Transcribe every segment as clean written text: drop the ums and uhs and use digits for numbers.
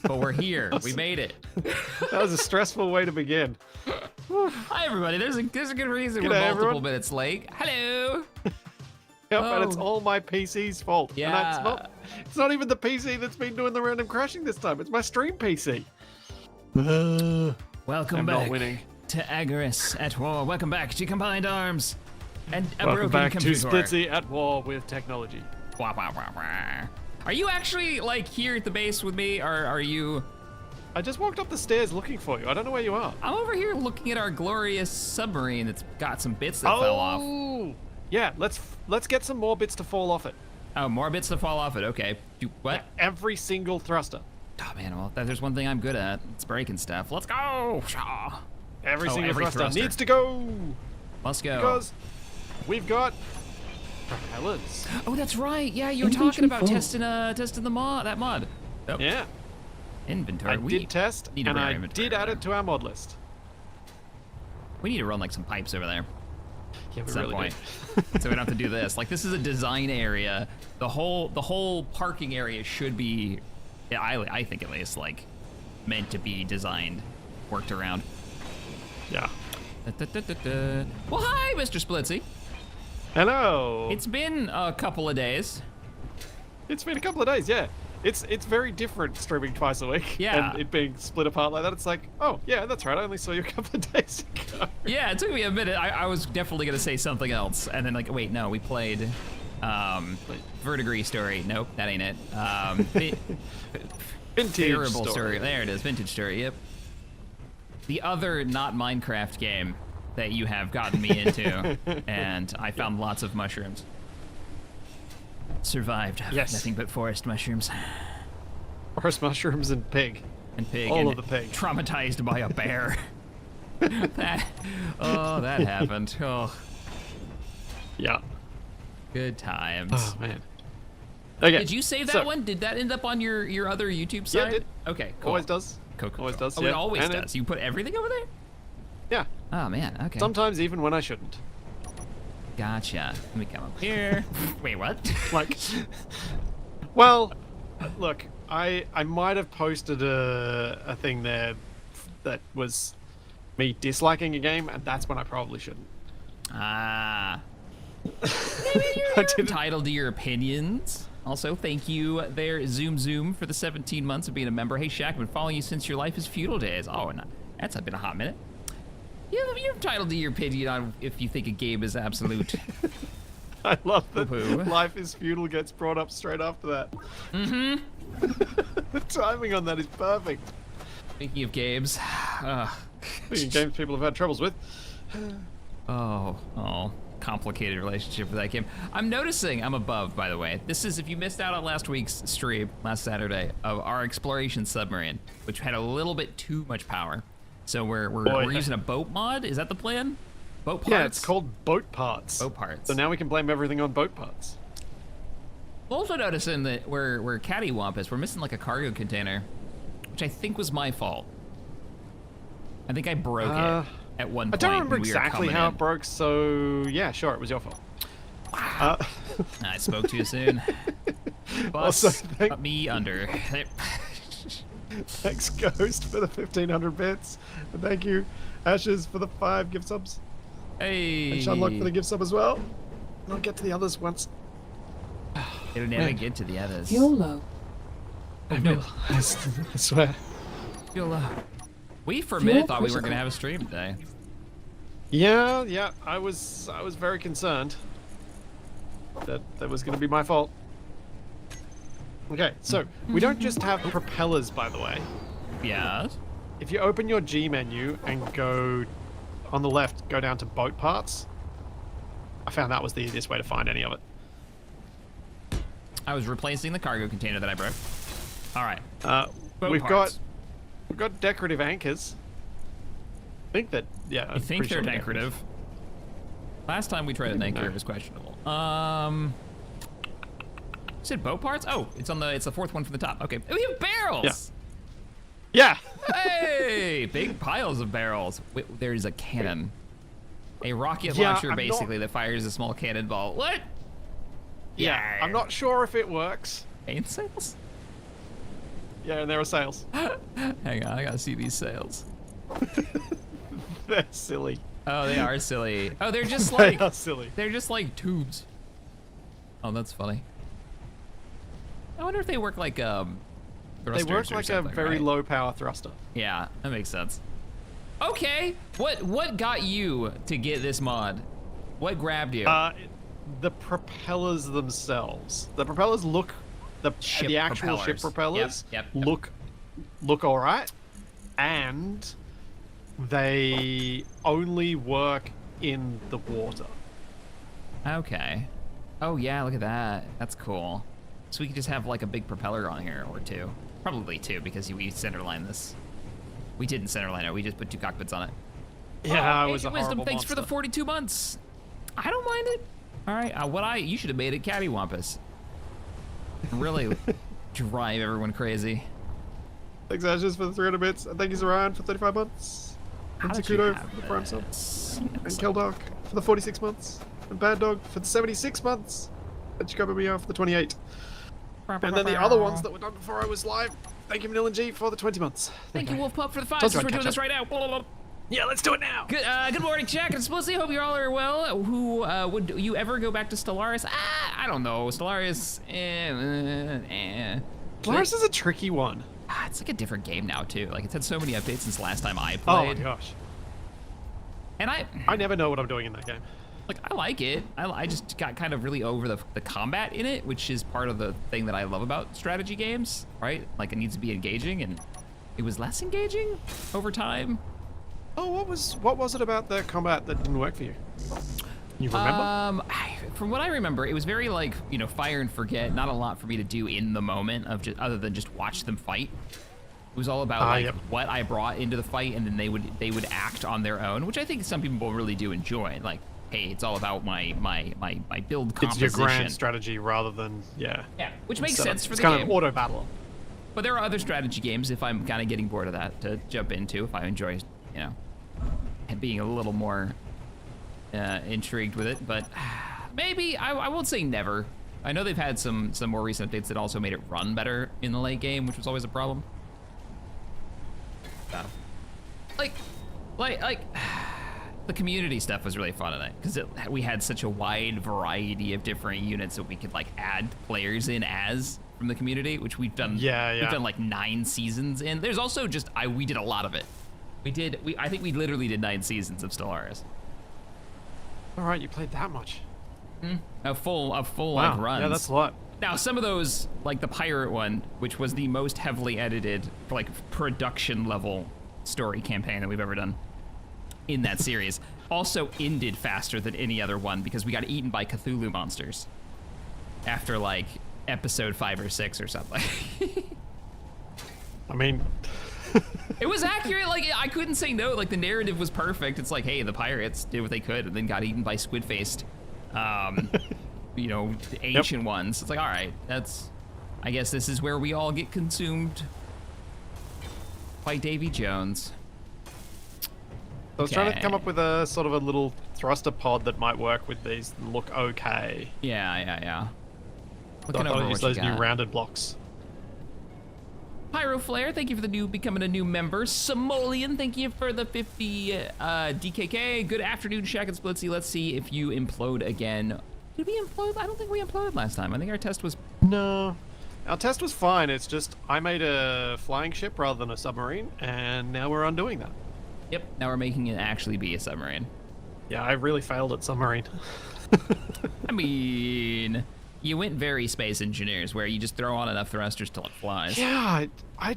but we're here. We made it. That was a stressful way to begin. Hi, everybody. There's a good reason G'day, we're multiple everyone. minutes late. Hello. Yep, and it's Oh. all my PC's fault. And Yeah. it's not even the PC that's been doing the random crashing this time. It's my stream PC. Welcome I'm back not winning. to Agaris at war. Welcome back to Combined Arms and a Welcome broken back computer. to Splitsie at war with technology. Wah, wah, wah, wah. Are you actually like here at the base with me, or are you? I just walked up the stairs looking for you. I don't know where you are. I'm over here looking at our glorious submarine that's got some bits that fell off. Oh, yeah. Let's get some more bits to fall off it. Oh, more bits to fall off it. Okay. Do what? Every single thruster. Oh man, well there's one thing I'm good at. It's breaking stuff. Let's go. Shaw. Every Oh, single every thruster needs to go Let's go. because we've got propellers. Oh, that's right. Yeah, you were talking about testing the mod. That mod. Oh, Yeah, inventory. I did test, need to and bring our I inventory did over add there. it to our mod list. We need to run like some pipes over there. Yeah, we At some really point, do. so we don't have to do this. Like this is a design area. The whole parking area should be, yeah, I think at least, like meant to be designed, worked around. Yeah. Well, hi, Mr. Splitsie. Hello. It's been a couple of days. It's been a couple of days. Yeah. It's very different streaming twice a week. Yeah. And it being split apart like that. It's like, oh yeah, that's right. I only saw you a couple of days ago. Yeah, it took me a minute. I was definitely gonna say something else, and then like, wait, no, we played Verdigris story. Nope, that ain't it. Vintage Terrible story. There it is, vintage story. Yep. The other not Minecraft game that you have gotten me into, and I found lots of mushrooms. Survived. Yes. Nothing but forest mushrooms Forest mushrooms and pig. and pig. All and of the pig. Traumatized by a bear. that happened. Oh, Yeah. good times. Oh man. Okay. Did you save that so- one? Did that end up on your other YouTube Yeah, site? it did. Okay, cool. Always does. Cool, cool, Always cool. does. Oh, yeah. it always And does. You put everything over there? Yeah. Oh man, okay. Sometimes even when I shouldn't. Gotcha. Let me come up here. Wait, what? Like, well, look, I might have posted a thing there that was me disliking a game, and that's when I probably shouldn't. Ah. Maybe I you're didn't- entitled to your opinions. Also, thank you there, Zoom, for the 17 months of being a member. Hey, Shaq, I've been following you since your Life is Feudal days. Oh, and that's been a hot minute. You're entitled to your opinion on if you think a game is absolute. I love that Poo-poo. Life is Feudal gets brought up straight after that. Mm-hmm. The timing on that is perfect. Speaking of games. Ugh. Speaking of games people have had troubles with. Oh, complicated relationship with that game. I'm noticing I'm above, by the way. This is, if you missed out on last week's stream, last Saturday, of our exploration submarine, which had a little bit too much power. So we're using a boat mod. Is that the plan? Boat parts? Yeah, it's called boat parts. Boat parts. So now we can blame everything on boat parts. I'm also noticing that where Cattywomp is, we're missing like a cargo container, which I think was my fault. I think I broke it at one point. I don't remember when we were exactly coming how in. it broke, so yeah, sure, it was your fault. I spoke too soon. Bus Also, me under. Thanks, Ghost, for the 1,500 bits. And thank you, Ashes, for the 5 gift subs. Hey. And Shunlock for the gift sub as well. And I'll get to the others once. It'll never get to the others. YOLO. I will. I swear. YOLO. We for a Fuel minute thought we weren't critical. gonna have a stream today. Yeah, I was very concerned that was going to be my fault. Okay, so we don't just have propellers, by the way. Yes. If you open your G menu and go on the left, go down to boat parts. I found that was the easiest way to find any of it. I was replacing the cargo container that I broke. All right. Boat We've parts. got decorative anchors. I think that, yeah. I think they're decorative. Last time we tried an anchor, it was questionable. You said boat parts? Oh, it's the fourth one from the top. Okay. Oh, we have barrels. Yeah. Hey, big piles of barrels. Wait, there's a cannon. A rocket Yeah, launcher, I'm basically, that fires a small cannonball. What? Yeah. I'm not sure if it works. Paint sails? Yeah, and there are sails. Hang on, I gotta see these sails. They're silly. Oh, they are silly. Oh, they're just They like are silly. they're just like tubes. Oh, that's funny. I wonder if they work like They thrusters work or like a something, very right? low power thruster. Yeah, that makes sense. Okay, what got you to get this mod? What grabbed you? The propellers themselves. The propellers look Ship the actual ship propellers. propellers Yep. look all right, and they only work in the water. Okay. Oh yeah, look at that. That's cool. So we could just have like a big propeller on here, or two. Probably two, because we centerline this. We didn't centerline it, we just put two cockpits on it. Yeah, Oh, it was a Ancient Wisdom, horrible thanks for the monster. 42 months. I don't mind it. All right, you should have made it cattywampus. Really drive everyone crazy. Thanks, Ashes, for the 300 bits, and thank you, Zoran, for 35 months. How And did you Zakudo have for the Prime sub. this? And It's Keldark for the 46 months. And Bad Dog for the 76 months. And Jacobo Mia for the 28. like- And then the other ones that were done before I was live. Thank you, Vanilla G, for the 20 months. Thank you, Wolf Pup, for the 5. Told you Since I'd we're doing catch this up. right now. Blah, blah, blah. Yeah, let's do it now. Good morning, Shack and Splitsie. Hope you all are well. Would you ever go back to Stellaris? I don't know. Stellaris, Stellaris is a tricky one. It's like a different game now too. Like it's had so many updates since last time I Oh my played. gosh. And I never know what I'm doing in that game. like I like it. I just got kind of really over the combat in it, which is part of the thing that I love about strategy games, right? Like it needs to be engaging, and it was less engaging over time. Oh, what was it about the combat that didn't work for you? You remember? From what I remember, it was very like, fire and forget. Not a lot for me to do in the moment of other than just watch them fight. It was all about Yep. what I brought into the fight, and then they would act on their own, which I think some people really do enjoy. Like, hey, it's all about my build composition. It's your grand strategy rather than Yeah, which makes setup. sense for It's the kind game. of auto battle. But there are other strategy games if I'm kind of getting bored of that to jump into if I enjoy, and being a little more intrigued with it. But maybe I won't say never. I know they've had some more recent updates that also made it run better in the late game, which was always a problem. Like the community stuff was really fun tonight because we had such a wide variety of different units that we could like add players in as from the community, which we've done. Yeah. We've done like 9 seasons in. There's also just we did a lot of it. I think we literally did 9 seasons of Stellaris. All right, you played that much. A full Wow. like runs. Yeah, that's a lot. Now, some of those, like the pirate one, which was the most heavily edited, like production level story campaign that we've ever done in that series, also ended faster than any other one because we got eaten by Cthulhu monsters after like episode 5 or 6 or something. I mean, It was accurate. Like I couldn't say no. Like the narrative was perfect. It's like, hey, the pirates did what they could and then got eaten by squid-faced, ancient ones. It's like, all right, I guess this is where we all get consumed by Davy Jones. I was trying to Okay. come up with a sort of a little thruster pod that might work with these and look okay. Yeah. So I Looking thought over I'd use what those you new got. rounded blocks. Pyro Flare, thank you for becoming a new member. Simoleon, thank you for the 50 DKK. Good afternoon, Shack and Splitsie. Let's see if you implode again. Did we implode? I don't think we imploded last time. I think our test was... No. Our test was fine. It's just I made a flying ship rather than a submarine, and now we're undoing that. Yep, now we're making it actually be a submarine. Yeah, I really failed at submarine. I mean, you went very Space Engineers, where you just throw on enough thrusters till it flies. Yeah, I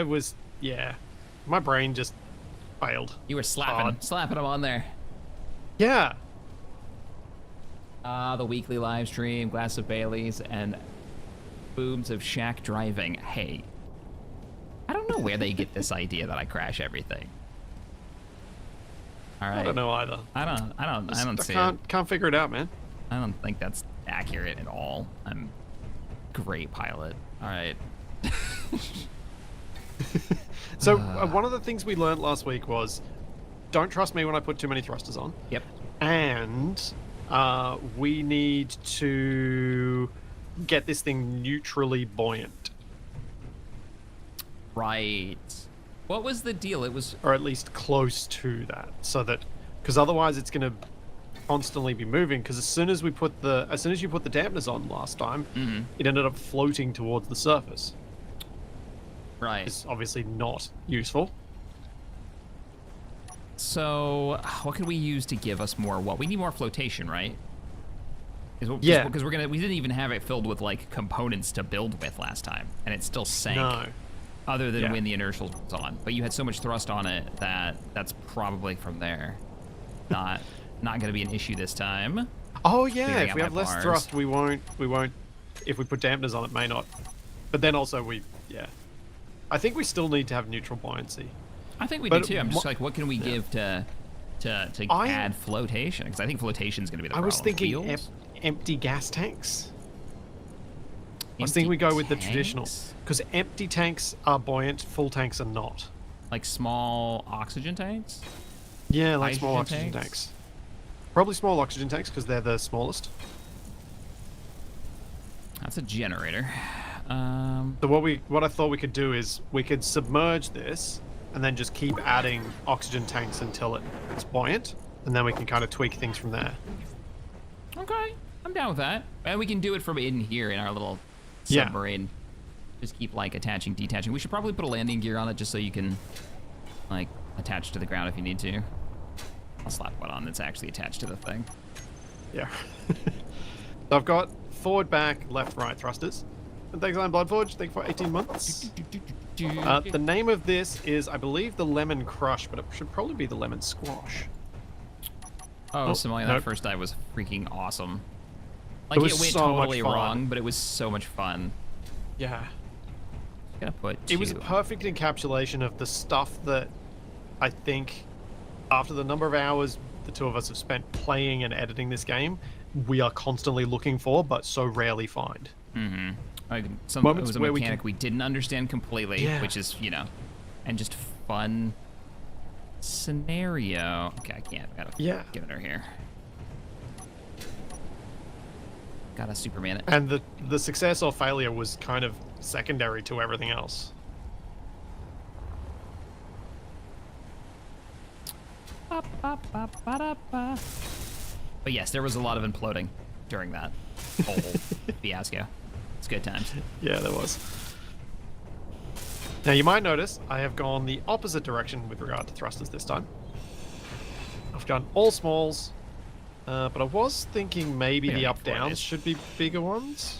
was, my brain just failed. You were slapping them on there. Yeah. The weekly live stream, glass of Bailey's, and booms of Shack driving. Hey, I don't know where they get this idea that I crash everything. All right. I don't know either. I don't see it. Can't figure it out, man. I don't think that's accurate at all. I'm a great pilot. All right. So one of the things we learned last week was, don't trust me when I put too many thrusters on. Yep. And we need to get this thing neutrally buoyant. Right. What was the deal? It was or at least close to that, so that because otherwise it's going to constantly be moving. Because as soon as you put the dampeners on last time, it ended up floating towards the surface. right. It's obviously not useful. So, what could we use to give us more? What we need more flotation, right? Yeah. Because we didn't even have it filled with like components to build with last time, and it still sank. No. Other than when the inertial was on, but you had so much thrust on it that that's probably from there. Not going to be an issue this time. Oh yeah, Clearing if out we my have less bars. thrust, we won't. If we put dampeners on, it may not. But then also I think we still need to have neutral buoyancy. I think we But do too. I'm just like, what can we give to add flotation? Because I think flotation is going to be the I problem. was thinking Fuels? empty gas tanks. I was thinking we go with the traditional, because empty tanks are buoyant, full tanks are not. Like small oxygen tanks? Yeah, like small Hydrogen oxygen tanks? tanks. Probably small oxygen tanks because they're the smallest. That's a generator. So what I thought we could do is we could submerge this and then just keep adding oxygen tanks until it's buoyant, and then we can kind of tweak things from there. Okay, I'm down with that. And we can do it from in here in our little Yeah. submarine. Just keep like attaching, detaching. We should probably put a landing gear on it just so you can like attach to the ground if you need to. I'll slap one on that's actually attached to the thing. Yeah. So I've got forward, back, left, right thrusters. And thanks, Iron Bloodforge. Thank you for 18 months. The name of this is, I believe, the Lemon Crush, but it should probably be the Lemon Squash. Oh, Somalia, nope. that first dive was freaking awesome. Like, It was it went so much totally fun. wrong, but it was so much fun. Yeah. Gonna put It was a two. perfect encapsulation of the stuff that I think, after the number of hours the two of us have spent playing and editing this game, we are constantly looking for, but so rarely find. Like, it Moments was a where we mechanic we didn't understand completely, Yeah. which is, and just fun scenario. Okay, I can't. I gotta give it her here. Gotta Superman it. And the success or failure was kind of secondary to everything else. But yes, there was a lot of imploding during that whole fiasco. It's good times. Yeah, there was. Now you might notice I have gone the opposite direction with regard to thrusters this time. I've done all smalls, but I was thinking maybe We don't the need up four of downs these. should be bigger ones.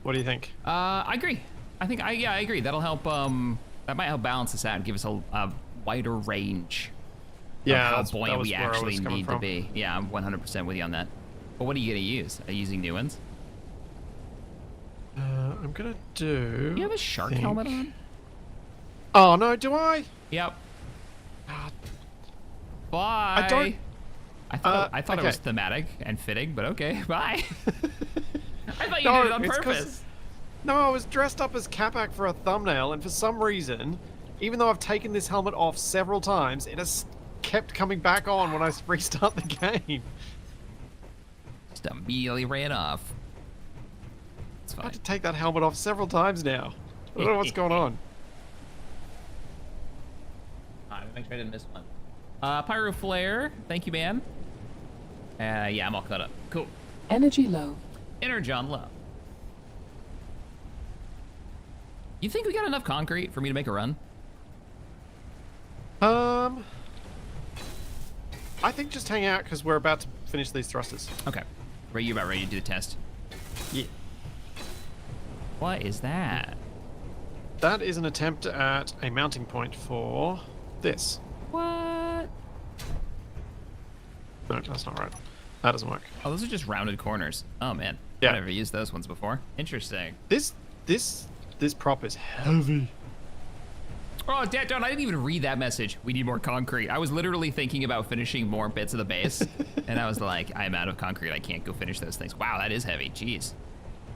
What do you think? I agree. I agree. That'll help. That might help balance this out and give us a wider range. Yeah, of how that buoyant was we where I was actually coming need from. to be. Yeah, I'm 100% with you on that. But what are you gonna use? Are you using new ones? I'm gonna do. You have a shark think- helmet on? Oh no, do I? Yep. Ah, Bye. don't- I thought it was okay. thematic and fitting, but okay. Bye. I thought you No, did it on it's 'cause- purpose. No, I was dressed up as Capac for a thumbnail, and for some reason, even though I've taken this helmet off several times, it has kept coming back on when I restart the game. Just immediately ran off. It's I fine. had to take that helmet off several times now. I don't know what's going on. Alright, make sure I didn't miss one. Pyro Flare, thank you, man. Yeah, I'm all caught up. Cool. Energy low. Energon low. You think we got enough concrete for me to make a run? I think just hang out because we're about to finish these thrusters. Okay. You about ready to do the test? Yeah. What is that? That is an attempt at a mounting point for this. What? No, that's not right. That doesn't work. Oh, those are just rounded corners. Oh man. Yeah. I've never used those ones before. Interesting. This prop is heavy. Oh, Dad, John, I didn't even read that message. We need more concrete. I was literally thinking about finishing more bits of the base, and I was like, I'm out of concrete. I can't go finish those things. Wow, that is heavy. Jeez.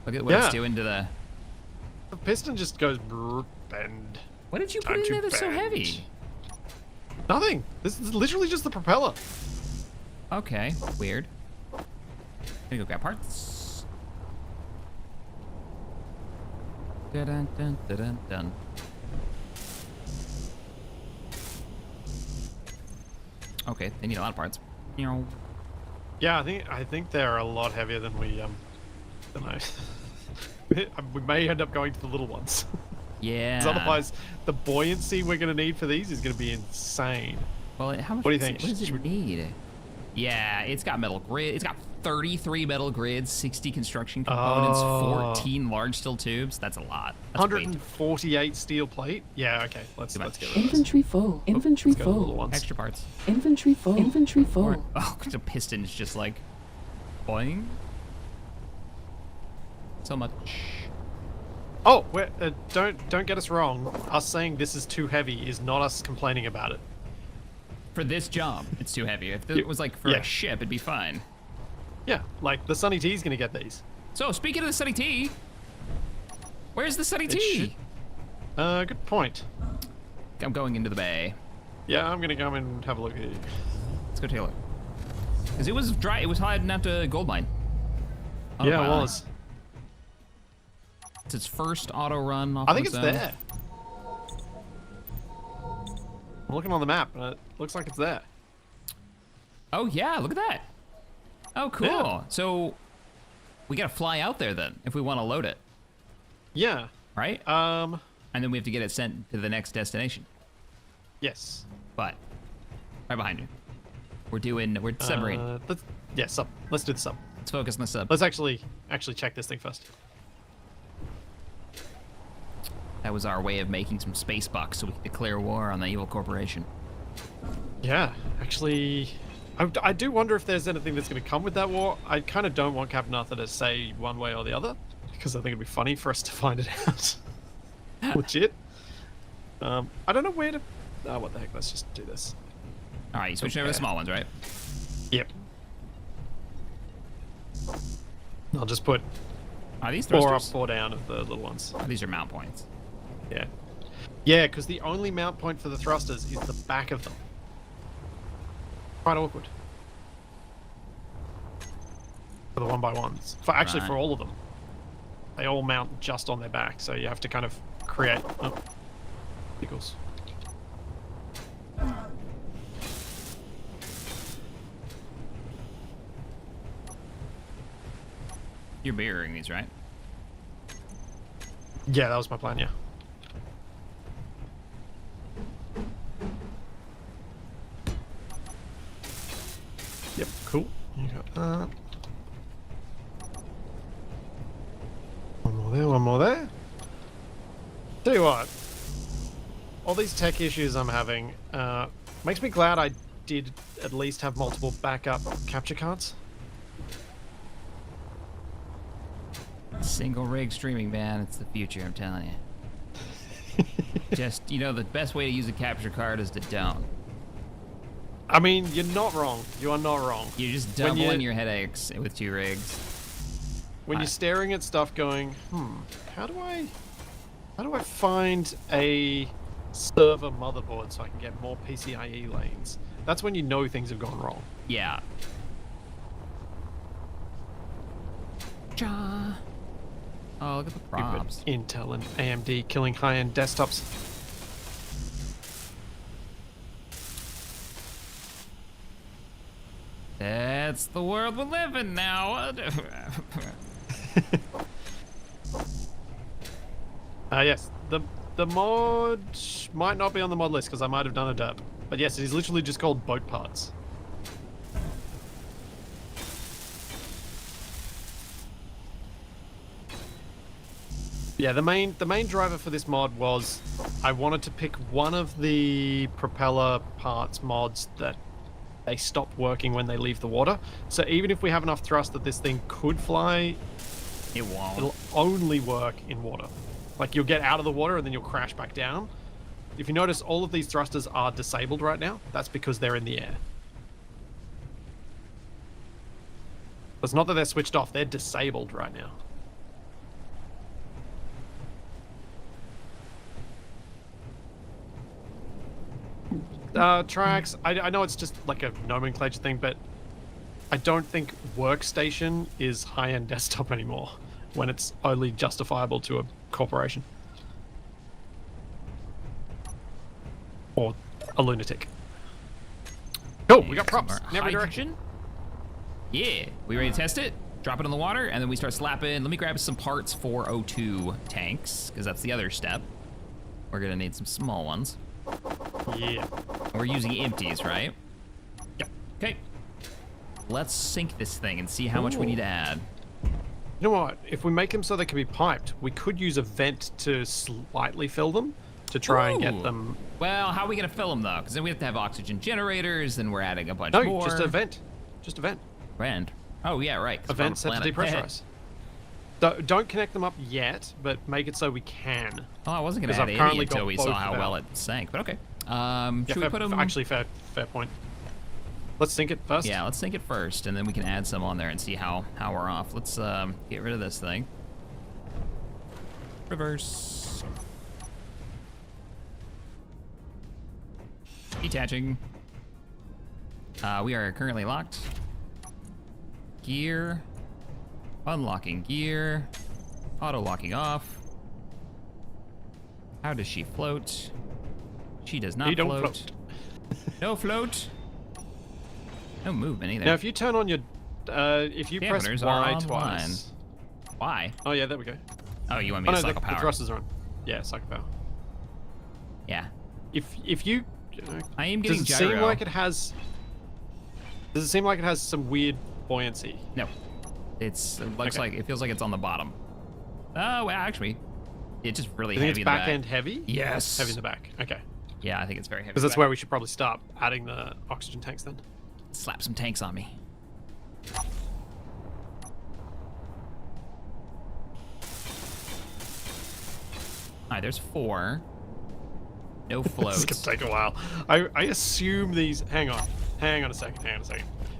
Look at what it's Yeah. doing to the... The piston just goes brrr, bend. What did you put Time in to there that's so bend. heavy? Nothing. This is literally just the propeller. Okay, weird. Gonna go grab parts. Dun, dun, dun, dun, dun. Okay, they need a lot of parts. Yeah, I think they're a lot heavier than we than I. We may end up going to the little ones. Yeah. 'Cause otherwise, the buoyancy we're going to need for these is going to be insane. Well, how much? What do you think? What does it need? Yeah, it's got metal grid. It's got 33 metal grids, 60 construction components, 14 large steel tubes. That's a lot. That's 148 steel plate. Yeah, okay. Let's get rid of this. Inventory full. Inventory Let's go to the little full. ones. Extra parts. Inventory full. Inventory full. Oh, the piston is just like boing. So much. Oh, don't get us wrong. Us saying this is too heavy is not us complaining about it. For this job, it's too heavy. If it was like for a ship, it'd be fine. Yeah, like the Sunny T's gonna get these. So speaking of the Sunny T, where's the Sunny T? Good point. I'm going into the bay. Yeah, I'm gonna come and have a look at it. Let's go take a look. Because it was dry. It was hiding out to gold mine. Yeah, it was. It's its first auto run off I think its it's own. there. I'm looking on the map, and it looks like it's there. Oh yeah, look at that. Oh cool. Yeah. So we gotta fly out there then if we want to load it, Yeah. right? And then we have to get it sent to the next destination. Yes. But right behind you, we're submarine. Sub. Let's do the sub. Let's focus on the sub. Let's actually check this thing first. That was our way of making some space bucks so we could declare war on the evil corporation. Yeah, actually, I do wonder if there's anything that's going to come with that war. I kind of don't want Captain Arthur to say one way or the other, because I think it'd be funny for us to find it out. Legit. I don't know where to... Oh, what the heck, let's just do this. All right, you switching over to the small ones, right? Yep. I'll just put Are these 4 up, thrusters? 4 down of the little ones. Oh, these are mount points. Yeah. Yeah, because the only mount point for the thrusters is the back of them. Quite awkward. For the 1x1s. Actually, Right. for all of them. They all mount just on their back, so you have to kind of create... Oh. Pickles. You're mirroring these, right? Yeah, that was my plan, yeah. Yep, cool. You got that. One more there, one more there. Tell you what, all these tech issues I'm having makes me glad I did at least have multiple backup capture cards. Single rig streaming, man. It's the future, I'm telling you. Just, you know, the best way to use a capture card is to don't. I mean, you're not wrong. You are not wrong. You're just When doubling you- your headaches with 2 rigs. When you're staring at stuff going, how do I find a server motherboard so I can get more PCIe lanes? That's when you know things have gone wrong. Yeah. Ja. Oh, look at the Stupid props. Intel and AMD killing high-end desktops. That's the world we live in now. Yes, the mod might not be on the mod list because I might have done a derp. But yes, it is literally just called boat parts. Yeah, the main driver for this mod was I wanted to pick one of the propeller parts mods that they stop working when they leave the water. So even if we have enough thrust that this thing could fly, It won't. it'll only work in water. Like you'll get out of the water and then you'll crash back down. If you notice, all of these thrusters are disabled right now. That's because they're in the air. It's not that they're switched off, they're disabled right now. Tracks, I know it's just like a nomenclature thing, but I don't think workstation is high-end desktop anymore when it's only justifiable to a corporation. Or a lunatic. Cool, we got props Some more in every direction. hydrogen. Yeah, we ready to test it? Drop it in the water, and then we start slapping. Let me grab some parts for O2 tanks, because that's the other step. We're gonna need some small ones. Yeah. We're using empties, right? Yep. Okay. Let's sink this thing and see how much we need to add. You know what? If we make them so they can be piped, we could use a vent to slightly fill them to try and get Ooh. them. Well, how are we gonna fill them though? Because then we have to have oxygen generators, and we're adding a bunch No, more. just a vent. Just a vent. Rand. Oh yeah, right. 'cause A we're on vent set to planet. depressurize. Don't connect them up yet, but make it so we can. Oh, I wasn't gonna 'Cause add I've any currently until got we saw both how of well our- it sank. But okay. Yeah, Should we put them? actually, fair point. Let's sink it first. Yeah, let's sink it first, and then we can add some on there and see how we're off. Let's get rid of this thing. Reverse. Detaching. We are currently locked. Gear. Unlocking gear. Auto locking off. How does she float? She does not You don't float. float. No float. No movement either. Now, if you turn on your, if you press Dampeners are Y online. twice. Why? Oh yeah, there we go. Oh, you want me Oh to no, cycle the power? thrusters are on. Yeah, cycle power. Yeah. If you, I am getting does it gyro. seem like it has? Does it seem like it has some weird buoyancy? No. It looks Okay. like it feels like it's on the bottom. Oh, well, actually, it's just really Do you think heavy it's in the back back. end heavy? Yes. Heavy in the back. Okay. Yeah, I think it's very heavy. Because in that's the where back. we should probably start adding the oxygen tanks then. Slap some tanks on me. Alright, there's 4. No This floats. is gonna take a while. I assume these. Hang on a second.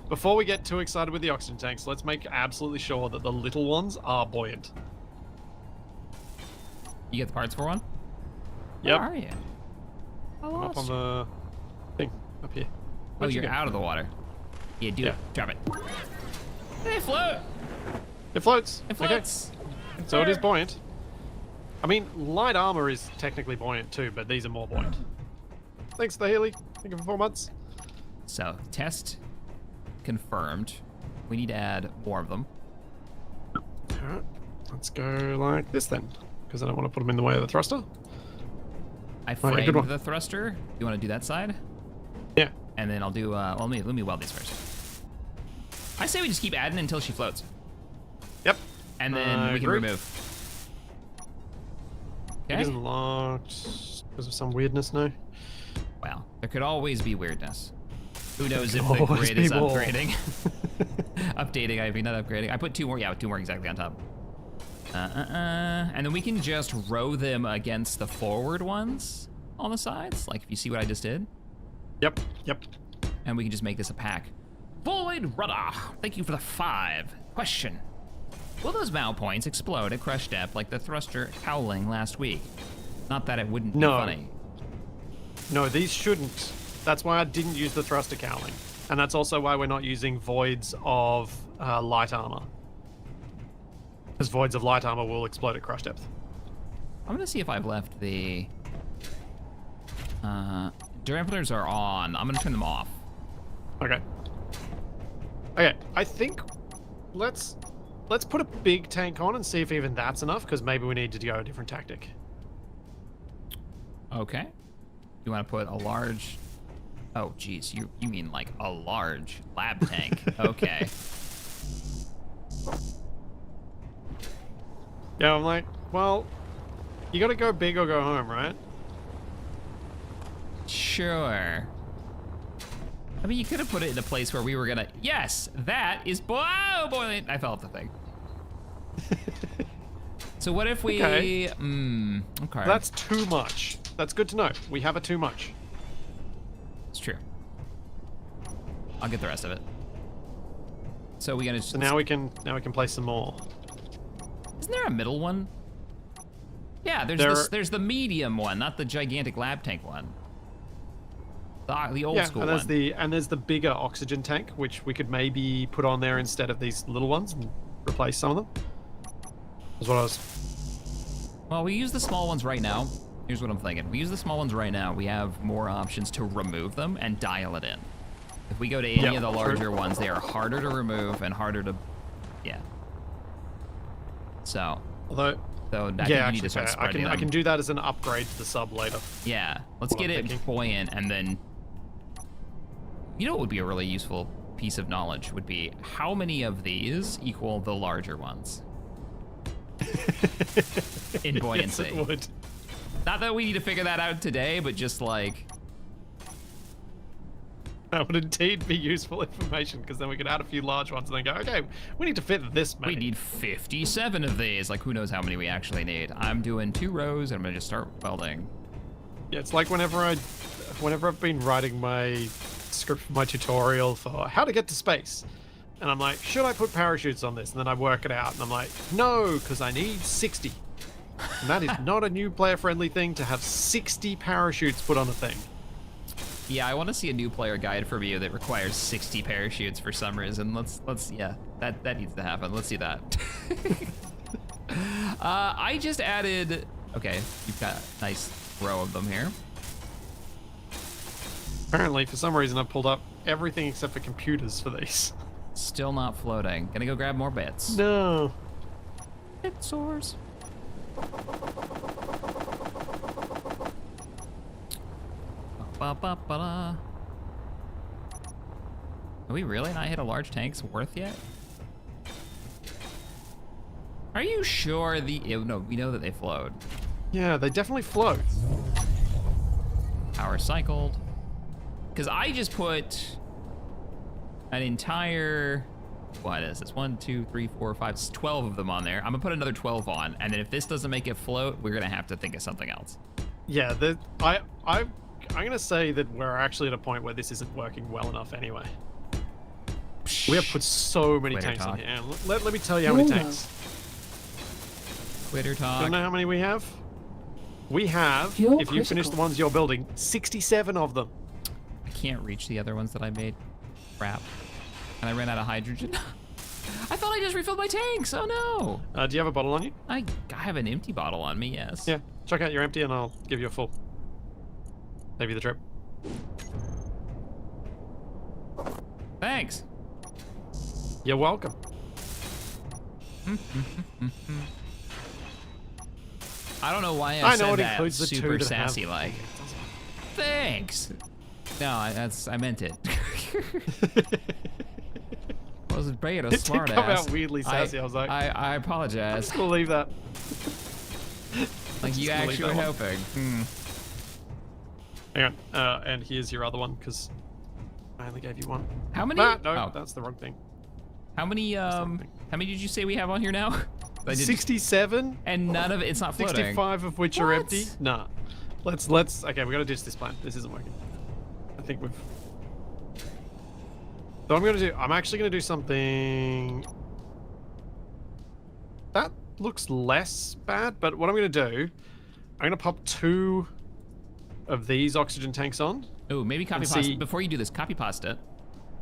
Before we get too excited with the oxygen tanks, let's make absolutely sure that the little ones are buoyant. You get the parts for one? Yep. Where are you? I I'm lost up on you. the thing up here. Oh, Where'd you you're go? out of the water. Yeah, do Yeah. it. Drop it. They float. It floats. It floats. Okay. So it is buoyant. I mean, light armor is technically buoyant too, but these are more buoyant. Thanks, the Healy. Thank you for 4 months. So, test confirmed. We need to add more of them. Alright, let's go like this then, because I don't want to put them in the way of the thruster. I Oh, yeah, good framed one. the thruster. You want to do that side? Yeah. And then I'll do, well, let me weld these first. I say we just keep adding until she floats. Yep. And then I we can agree. remove. It Okay? isn't locked because of some weirdness, no? Well, there could always be weirdness. Who knows if could the always grid is be more. upgrading? Updating, I mean, not upgrading. I put 2 more, yeah, 2 more exactly on top. And then we can just row them against the forward ones on the sides. Like, if you see what I just did. Yep. And we can just make this a pack. Void Rudder, thank you for the 5. Question. Will those bow points explode at crush depth like the thruster howling last week? Not that it wouldn't be No. funny. No, these shouldn't. That's why I didn't use the thruster cowling. And that's also why we're not using voids of light armor. Because voids of light armor will explode at crush depth. I'm gonna see if I've left the... Dampeners are on. I'm gonna turn them off. Okay. Okay, I think let's put a big tank on and see if even that's enough, because maybe we need to go a different tactic. Okay. You want to put a large... Oh, geez. You mean like a large lab tank. Okay. Yeah, I'm like, well, you gotta go big or go home, right? Sure. I mean, you could have put it in a place where we were gonna... Yes! That is... Oh, boy! I fell off the thing. So what if we... Okay. Okay. That's too much. That's good to know. We have a too much. It's true. I'll get the rest of it. So we gonna... So now we can place some more. Isn't there a middle one? Yeah, there's the medium one, not the gigantic lab tank one. The old school and there's one. there's the bigger oxygen tank, which we could maybe put on there instead of these little ones and replace some of them. That's what I was Well, we use the small ones right now. Here's what I'm thinking. We use the small ones right now. We have more options to remove them and dial it in. If we go to any of the larger ones, they are harder to remove and harder to, yeah. So, Although, I think you need to start spreading them. I can do that as an upgrade to the sub later. Yeah, let's get it buoyant, and then, you know what would be a really useful piece of knowledge would be how many of these equal the larger ones in buoyancy. Yes, it would. Not that we need to figure that out today, but just like... That would indeed be useful information, because then we could add a few large ones and then go, okay, we need to fit this many. We need 57 of these. Like, who knows how many we actually need. I'm doing 2 rows, and I'm going to just start welding. Yeah, it's like whenever I've been writing my script for my tutorial for how to get to space, and I'm like, should I put parachutes on this? And then I work it out, and I'm like, no, because I need 60. And that is not a new player-friendly thing to have 60 parachutes put on a thing. Yeah, I want to see a new player guide from you that requires 60 parachutes for some reason. Let's yeah, that needs to happen. Let's see that. I just added, okay, you've got a nice row of them here. Apparently, for some reason, I've pulled up everything except for computers for these. Still not floating. Gonna go grab more bits. No. Bit source. Are we really not hit a large tank's worth yet? Are you sure no, we know that they flowed. Yeah, they definitely float. Power cycled. Because I just put an entire, what is this? 1, 2, 3, 4, 5, 12 of them on there. I'm gonna put another 12 on, and then if this doesn't make it float, we're gonna have to think of something else. Yeah, I'm gonna say that we're actually at a point where this isn't working well enough anyway. We have put so many tanks on here. Let me tell you how many tanks. Twitter talk. Do you know how many we have? We have, if you finish the ones you're building, 67 of them. I can't reach the other ones that I made. Crap. And I ran out of hydrogen. I thought I just refilled my tanks. Oh no. Do you have a bottle on you? I have an empty bottle on me, yes. Yeah, check out your empty and I'll give you a full. Maybe the trip. Thanks. You're welcome. I don't know why I said it that includes the super 2 sassy have. like. Thanks. No, I meant it. I wasn't being a smart It did come ass. out weirdly sassy. I was like, I I'm apologize. just gonna leave that. Like you actually were hoping. Hang on, and here's your other one because I only gave you one. How many? No, oh. that's the wrong thing. How many? How many did you say we have on here now? 67. And none of it's not floating. 65 of which are empty. Nah. Let's. Okay, we gotta ditch this plan. This isn't working. I think we've. So I'm actually gonna do something. That looks less bad, but what I'm gonna do, I'm gonna pop 2 of these oxygen tanks on. Oh, maybe copy pasta. Before you do this, copy pasta.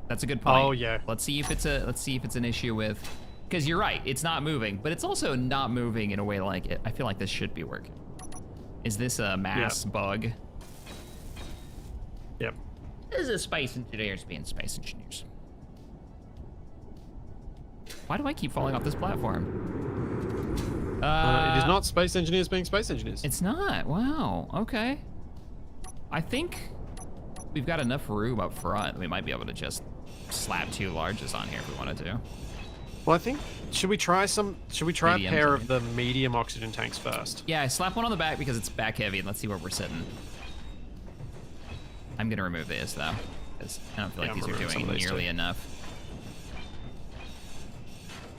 That's a good point. Oh yeah. Let's see if it's an issue with, because you're right, it's not moving, but it's also not moving in a way like it. I feel like this should be working. Is this a mass bug? Yep. This is space engineers being space engineers. Why do I keep falling off this platform? It is not space engineers being space engineers. It's not. Wow. Okay. I think we've got enough room up front. We might be able to just slap 2 larges on here if we wanted to. Well, I think should we try Medium a pair tank. of the medium oxygen tanks first? Yeah, slap one on the back because it's back heavy, and let's see where we're sitting. I'm gonna remove this though, because I don't feel like these are doing nearly enough.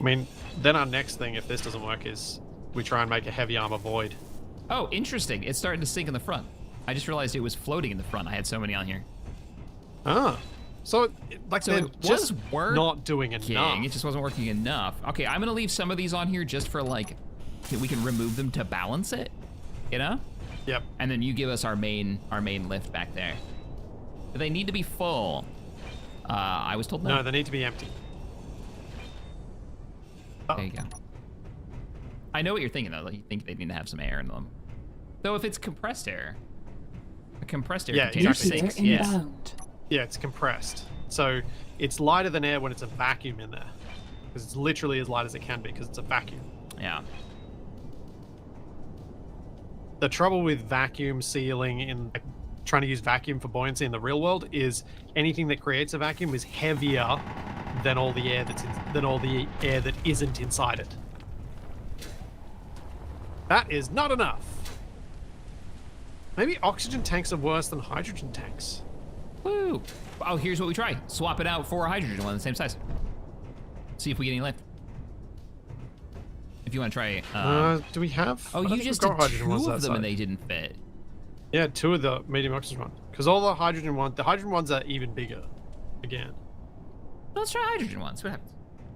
I mean, then our next thing, if this doesn't work, is we try and make a heavy armor void. Oh, interesting. It's starting to sink in the front. I just realized it was floating in the front. I had so many on here. Ah. So, they're just not doing enough. It just wasn't working enough. Okay, I'm gonna leave some of these on here just for like, we can remove them to balance it, you know? Yep. And then you give us our main lift back there. Do they need to be full? I was told no. No, they need to be empty. There you go. I know what you're thinking though. Like, you think they need to have some air in them. Though if it's compressed air, a compressed air container exactly. sinks. Yeah. Inbound. Yeah, it's compressed. So it's lighter than air when it's a vacuum in there. Because it's literally as light as it can be because it's a vacuum. Yeah. The trouble with vacuum sealing in like, trying to use vacuum for buoyancy in the real world is anything that creates a vacuum is heavier than all the air that isn't inside it. That is not enough. Maybe oxygen tanks are worse than hydrogen tanks. Woo! Oh, here's what we try. Swap it out for a hydrogen one the same size. See if we get any lift. If you want to try... do we have? Oh, I don't you think just we've did got hydrogen ones two that of them and size. they didn't fit. Yeah, 2 of the medium oxygen ones. Because all the hydrogen ones are even bigger. Again. Let's try hydrogen ones. What happens?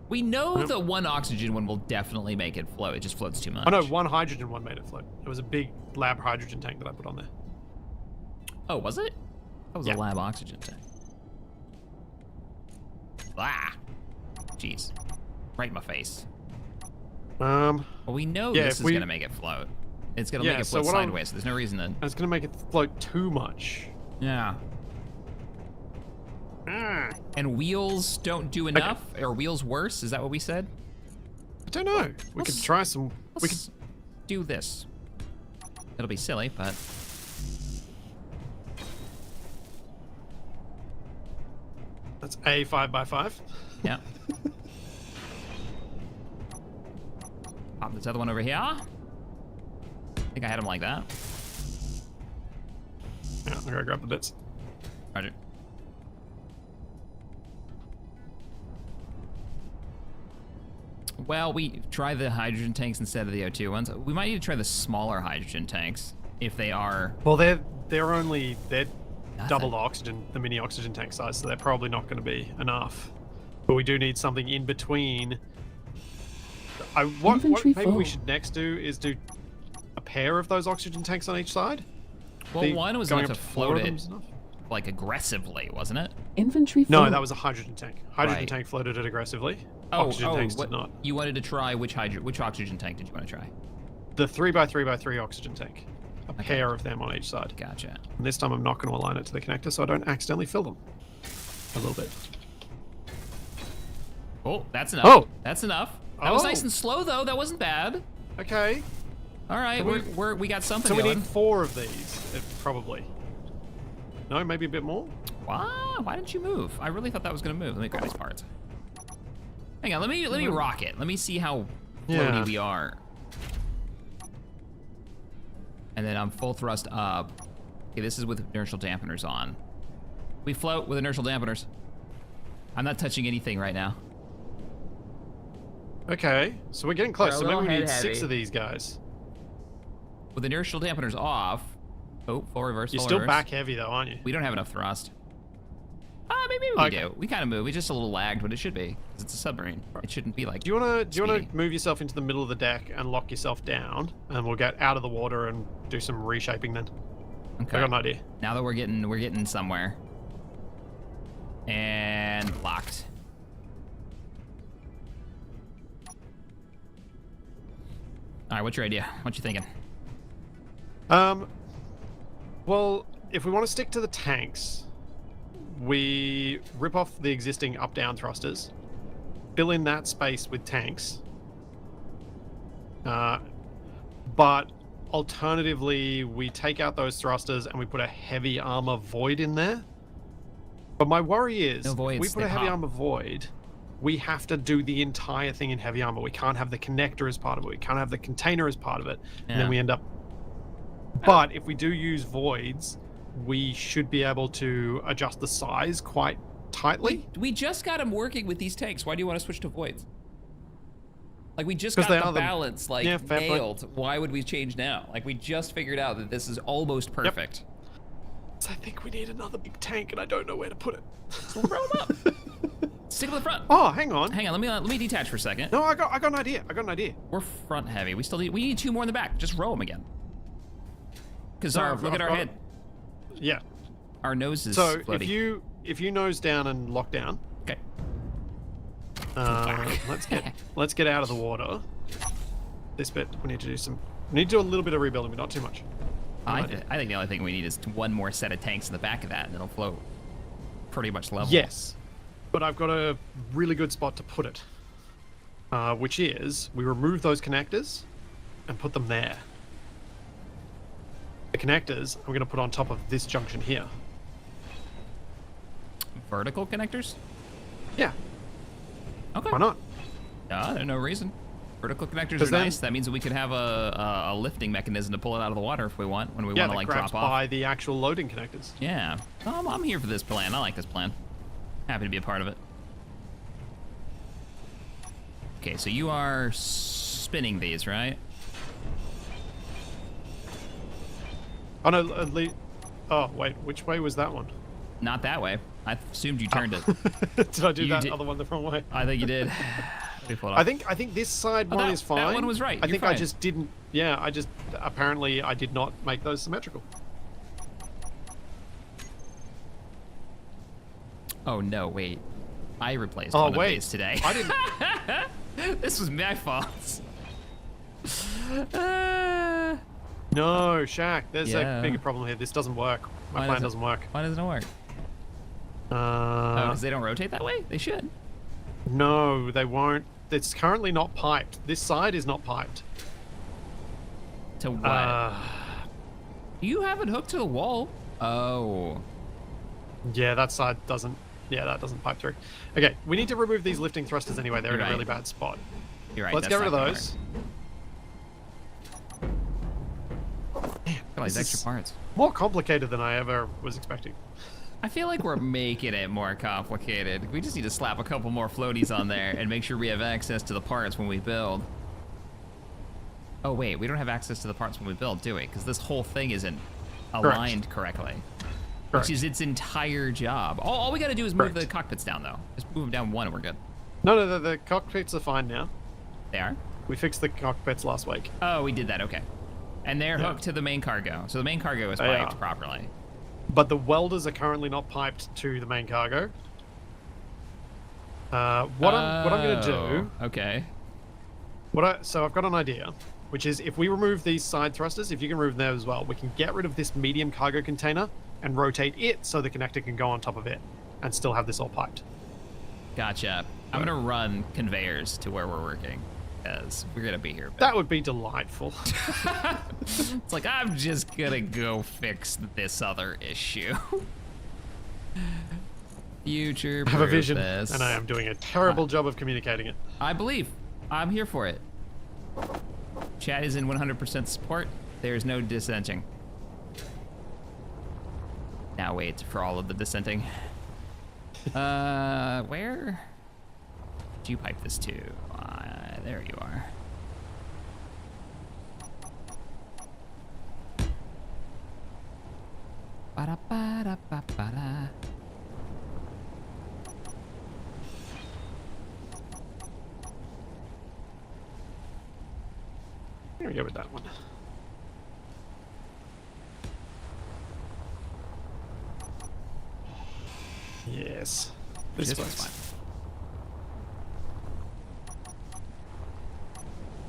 We know the one oxygen one will definitely make it float. It just floats too much. Oh no, one hydrogen one made it float. It was a big lab hydrogen tank that I put on there. Oh, was it? That was Yeah. a lab oxygen tank. Ah! Jeez. Right in my face. Well, we know Yeah, this if is we- gonna make it float. It's gonna Yeah, make it so float what I'm- sideways, so there's no reason to... It's gonna make it float too much. Yeah. I And wheels don't do enough? Or wheels worse? Is that what we said? don't know. We could try some. We could. Let's do this. It'll be silly, but... That's a 5x5. Yeah. Pop this other one over here. I think I had him like that. Yeah, I'm gonna grab the bits. Roger. Well, we try the hydrogen tanks instead of the O2 ones. We might need to try the smaller hydrogen tanks if they are... Well, they're double Nothing. the oxygen, the mini oxygen tank size, so they're probably not going to be enough. But we do need something in between. What Inventory maybe we full. should next do is do a pair of those oxygen tanks on each side. Well, The- one was going enough up to to 4 float of them it is enough? like aggressively, wasn't it? Inventory No, full. that was a hydrogen tank. Hydrogen Right. tank floated it aggressively. Oxygen tanks what, did not. You wanted to try which oxygen tank did you want to try? The 3x3x3 oxygen tank. A pair of them on each side. Gotcha. And this time I'm not going to align it to the connector so I don't accidentally fill them. A little bit. Oh, that's enough. Oh! That's enough. That was Oh. nice and slow though. That wasn't bad. Okay. All right, So we got something So we going. need 4 of these, probably. No, maybe a bit more? Why didn't you move? I really thought that was gonna move. Let me grab these parts. Hang on, let me rock it. Let me see how floaty Yeah. we are. And then I'm full thrust up. Okay, this is with inertial dampeners on. We float with inertial dampeners. I'm not touching anything right now. Okay, so we're getting close. They're a So maybe we little need 6 head of these guys. With inertial dampeners off. Oh, full reverse, You're full still reverse. back heavy though, aren't you? We don't have enough thrust. Maybe we Okay. do. We kind of move. We just a little lagged, but it should be. 'Cause it's a submarine. It shouldn't be like... Do you wanna speedy. move yourself into the middle of the deck and lock yourself down, and we'll get out of the water and do some reshaping then? Okay. I got an idea. Now that we're getting somewhere. And locked. All right, what's your idea? What you thinking? Well, if we want to stick to the tanks, we rip off the existing up-down thrusters, fill in that space with tanks. But alternatively, we take out those thrusters and we put a heavy armor void in there. But my worry is, No voids, we put they a heavy pop. armor void, we have to do the entire thing in heavy armor. We can't have the connector as part of it. We can't have the container as part of it. And Yeah. then we end up... But if we do use voids, we should be able to adjust the size quite tightly. We just got him working with these tanks. Why do you want to switch to voids? Like, we just 'Cause got they the are the- balance, like, Yeah, fair point. nailed. Why would we change now? Like, we just figured out that this is almost perfect. So I think we need another big tank, and I don't know where to put it. So roll them up. Stick to the front. Oh, hang on. Hang on, let me detach for a second. No, I got an idea. We're front heavy. We need 2 more in the back. Just row them again. Because No, look at our I've head. Yeah. Our nose is So floaty. if you nose down and lock down, Okay. let's get out of the water. this bit. We need to do some. We need to do a little bit of rebuilding, but not too much. I think the only thing we need is one more set of tanks in the back of that, and it'll float pretty much level. Yes, but I've got a really good spot to put it, which is we remove those connectors and put them there. The connectors I'm going to put on top of this junction here. Vertical connectors? Yeah. Okay. Why not? There's no reason. Vertical connectors are then- nice. That means that we could have a lifting mechanism to pull it out of the water if we want, when we Yeah, want to that like grabs drop off. by the actual loading connectors. Yeah. I'm here for this plan. I like this plan. Happy to be a part of it. Okay, so you are spinning these, right? Oh no, oh wait, which way was that one? Not that way. I assumed you turned it. Did I do You that did- other one the wrong way? I think you did. Let me pull it I up. think this side one that- is fine. that one was right. I You're think I fine. just didn't. Yeah, I just apparently I did not make those symmetrical. Oh no, wait. I replaced Oh one wait, of these today. I didn't. This was my fault. No, Shaq. There's Yeah. a bigger problem here. This doesn't work. My plan doesn't work. Why doesn't it work? Oh, Uh, because they don't rotate that way? They should. no, they won't. It's currently not piped. This side is not piped. To what? You have it hooked to the wall. Oh. Yeah, that side doesn't. Yeah, that doesn't pipe through. Okay, we need to remove these lifting thrusters anyway. They're You're in right. a really bad spot. You're right. Let's that's get rid of not gonna those. work. Got all these This extra is- parts. More complicated than I ever was expecting. I feel like we're making it more complicated. We just need to slap a couple more floaties on there and make sure we have access to the parts when we build. Oh wait, we don't have access to the parts when we build, do we? Because this whole thing isn't aligned correctly. Correct. Which is its entire job. All we gotta do is move Correct. the cockpits down though. Just move them down one and we're good. No, the cockpits are fine now. They are? We fixed the cockpits last week. Oh, we did that, okay. And they're Yeah. hooked to the main cargo. So the main cargo is They piped are. properly. But the welders are currently not piped to the main cargo. What I'm gonna do. Oh, okay. So I've got an idea, which is if we remove these side thrusters, if you can remove them as well, we can get rid of this medium cargo container and rotate it so the connector can go on top of it and still have this all piped. Gotcha. I'm gonna run conveyors to where we're working, because we're gonna be here. a bit. That would be delightful. It's like, I'm just gonna go fix this other issue. Future I have a vision, purpose. and I am doing a terrible job of communicating it. I believe. I'm here for it. Chat is in 100% support. There's no dissenting. Now wait for all of the dissenting. Where do you pipe this to? There you are. Ba-da-ba-da-ba-ba-da. Here we go with that one. Yes. This works. one's fine.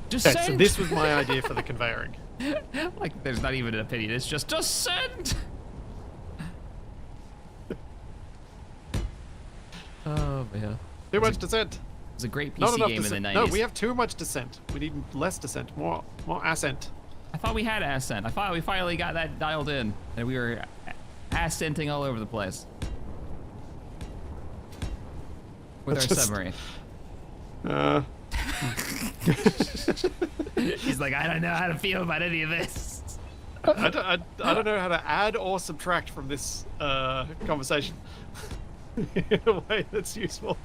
Okay, so Descend! this was my idea for the conveying. Like, there's not even an opinion. It's just descend. Oh man, Too much descent. it was a great Not PC enough game in descent. the 90s. No, we have too much descent. We need less descent. More ascent. I thought we had ascent. I thought we finally got that dialed in, and we were ascenting all over the place with our Just- submarine. He's like, I don't know how to feel about any of this. I don't know how to add or subtract from this conversation in a way that's useful.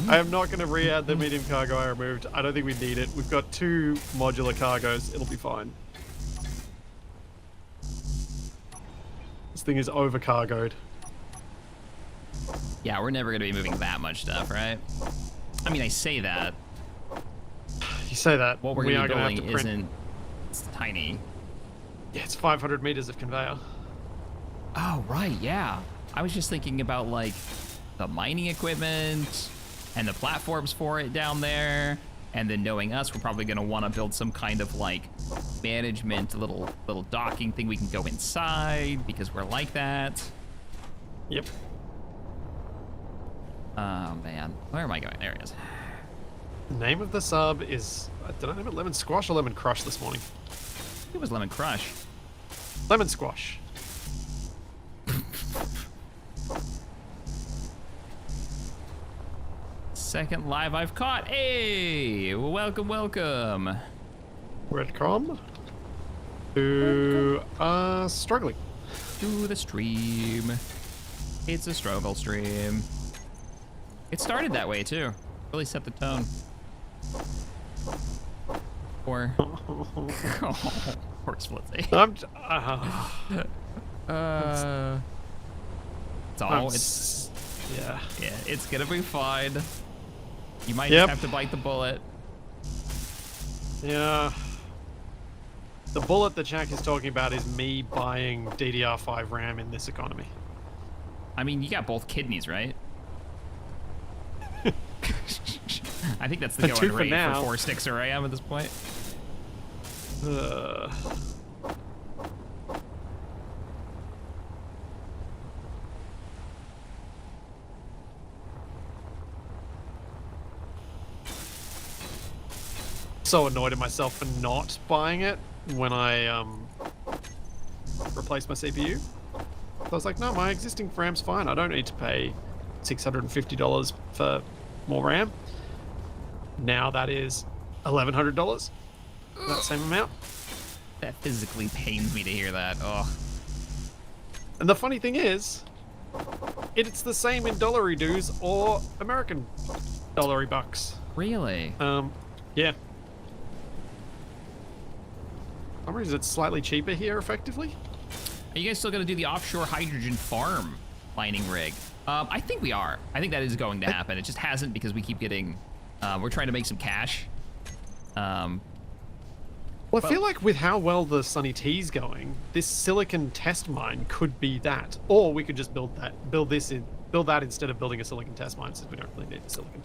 I am not going to re-add the medium cargo I removed. I don't think we need it. We've got 2 modular cargoes. It'll be fine. This thing is over-cargoed. Yeah, we're never gonna be moving that much stuff, right? I mean, I say that. You say that. What we're we gonna are be going to have building to print. isn't. It's tiny. Yeah, it's 500 meters of conveyor. Oh right, yeah. I was just thinking about like the mining equipment and the platforms for it down there. And then knowing us, we're probably gonna wanna build some kind of like management, little docking thing we can go inside because we're like that. Yep. Oh man, where am I going? There it is. The name of the sub is, did I name it Lemon Squash or Lemon Crush this morning? It was Lemon Crush. Lemon Squash. Second live I've caught. Hey, welcome, welcome. Redcom. Who are struggling. To the stream. It's a struggle stream. It started that way too. Really set the tone. Poor Splitsie. Yeah. Yeah, it's gonna be fine. You might just have to bite the bullet. Yeah. The bullet that Jack is talking about is me buying DDR5 RAM in this economy. I mean, you got both kidneys, right? I think that's the going rate for 4 sticks of RAM at this point. So annoyed at myself for not buying it when I replaced my CPU. I was like, no, my existing RAM's fine. I don't need to pay $650 for more RAM. Now that is $1,100. That same amount. That physically pains me to hear that. Oh. And the funny thing is, it's the same in dollary dues or American dollary bucks. Really? Yeah. For some reason it's slightly cheaper here, effectively. Are you guys still gonna do the offshore hydrogen farm mining rig? I think we are. I think that is going to happen. It just hasn't because we keep getting, we're trying to make some cash. Well, I feel like with how well the Sunny T's going, this silicon test mine could be that, or we could just build that instead of building a silicon test mine, since we don't really need the silicon.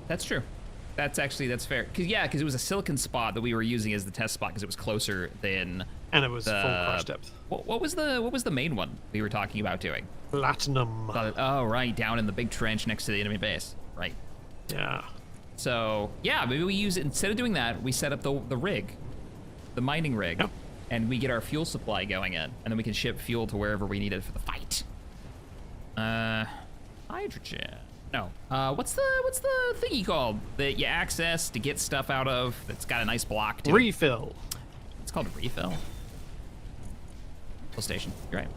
That's true. That's fair. Because it was a silicon spot that we were using as the test spot because it was closer than. And it was full crush depth. What was the main one we were talking about doing? Platinum. Oh right, down in the big trench next to the enemy base. Right. Yeah. So yeah, maybe we use it instead of doing that. We set up the rig, the mining rig, and we get our fuel supply going in, and then we can ship fuel to wherever we need it for the fight. Hydrogen. No. What's the thingy called that you access to get stuff out of? That's got a nice block to it? Refill. It's called a refill. Fuel station. You're right.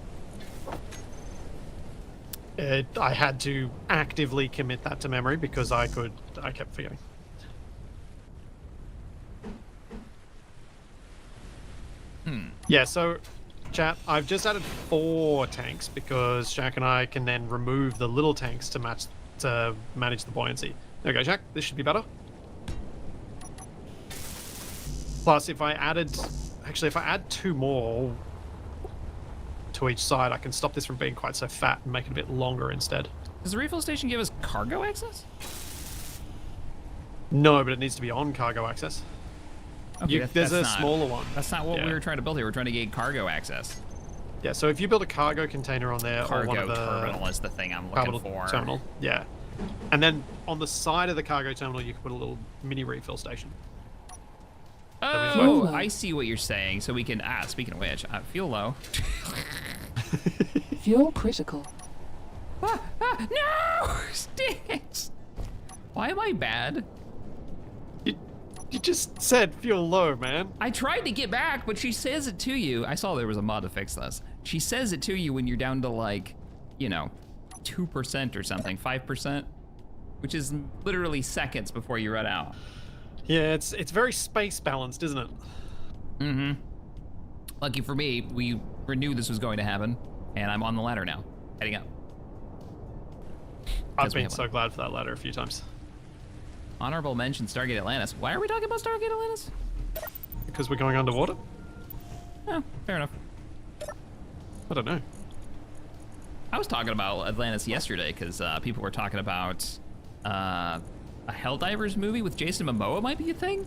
I had to actively commit that to memory because I kept forgetting. Yeah, so chat, I've just added 4 tanks because Jack and I can then remove the little tanks to manage the buoyancy. There we go, Jack. This should be better. Plus, if I add 2 more to each side, I can stop this from being quite so fat and make it a bit longer instead. Does the refill station give us cargo access? No, but it needs to be on cargo access. Okay, there's a smaller one. That's not what we were trying to build here. We're trying to get cargo access. Yeah, so if you build a cargo container on there, cargo or one of the terminal is the thing I'm looking for. Terminal, yeah. And then on the side of the cargo terminal, you can put a little mini refill station. Oh, I see what you're saying. So we can, speaking of which, fuel low. Fuel critical. No! Sticks! Why am I bad? You just said fuel low, man. I tried to get back, but she says it to you. I saw there was a mod to fix this. She says it to you when you're down to like, 2% or something, 5%, which is literally seconds before you run out. Yeah, it's very space balanced, isn't it? Mm-hmm. Lucky for me, we knew this was going to happen, and I'm on the ladder now, heading up. I've been so glad for that ladder a few times. Honorable mention Stargate Atlantis. Why are we talking about Stargate Atlantis? Because we're going underwater? Oh, fair enough. I don't know. I was talking about Atlantis yesterday because people were talking about a Helldivers movie with Jason Momoa might be a thing.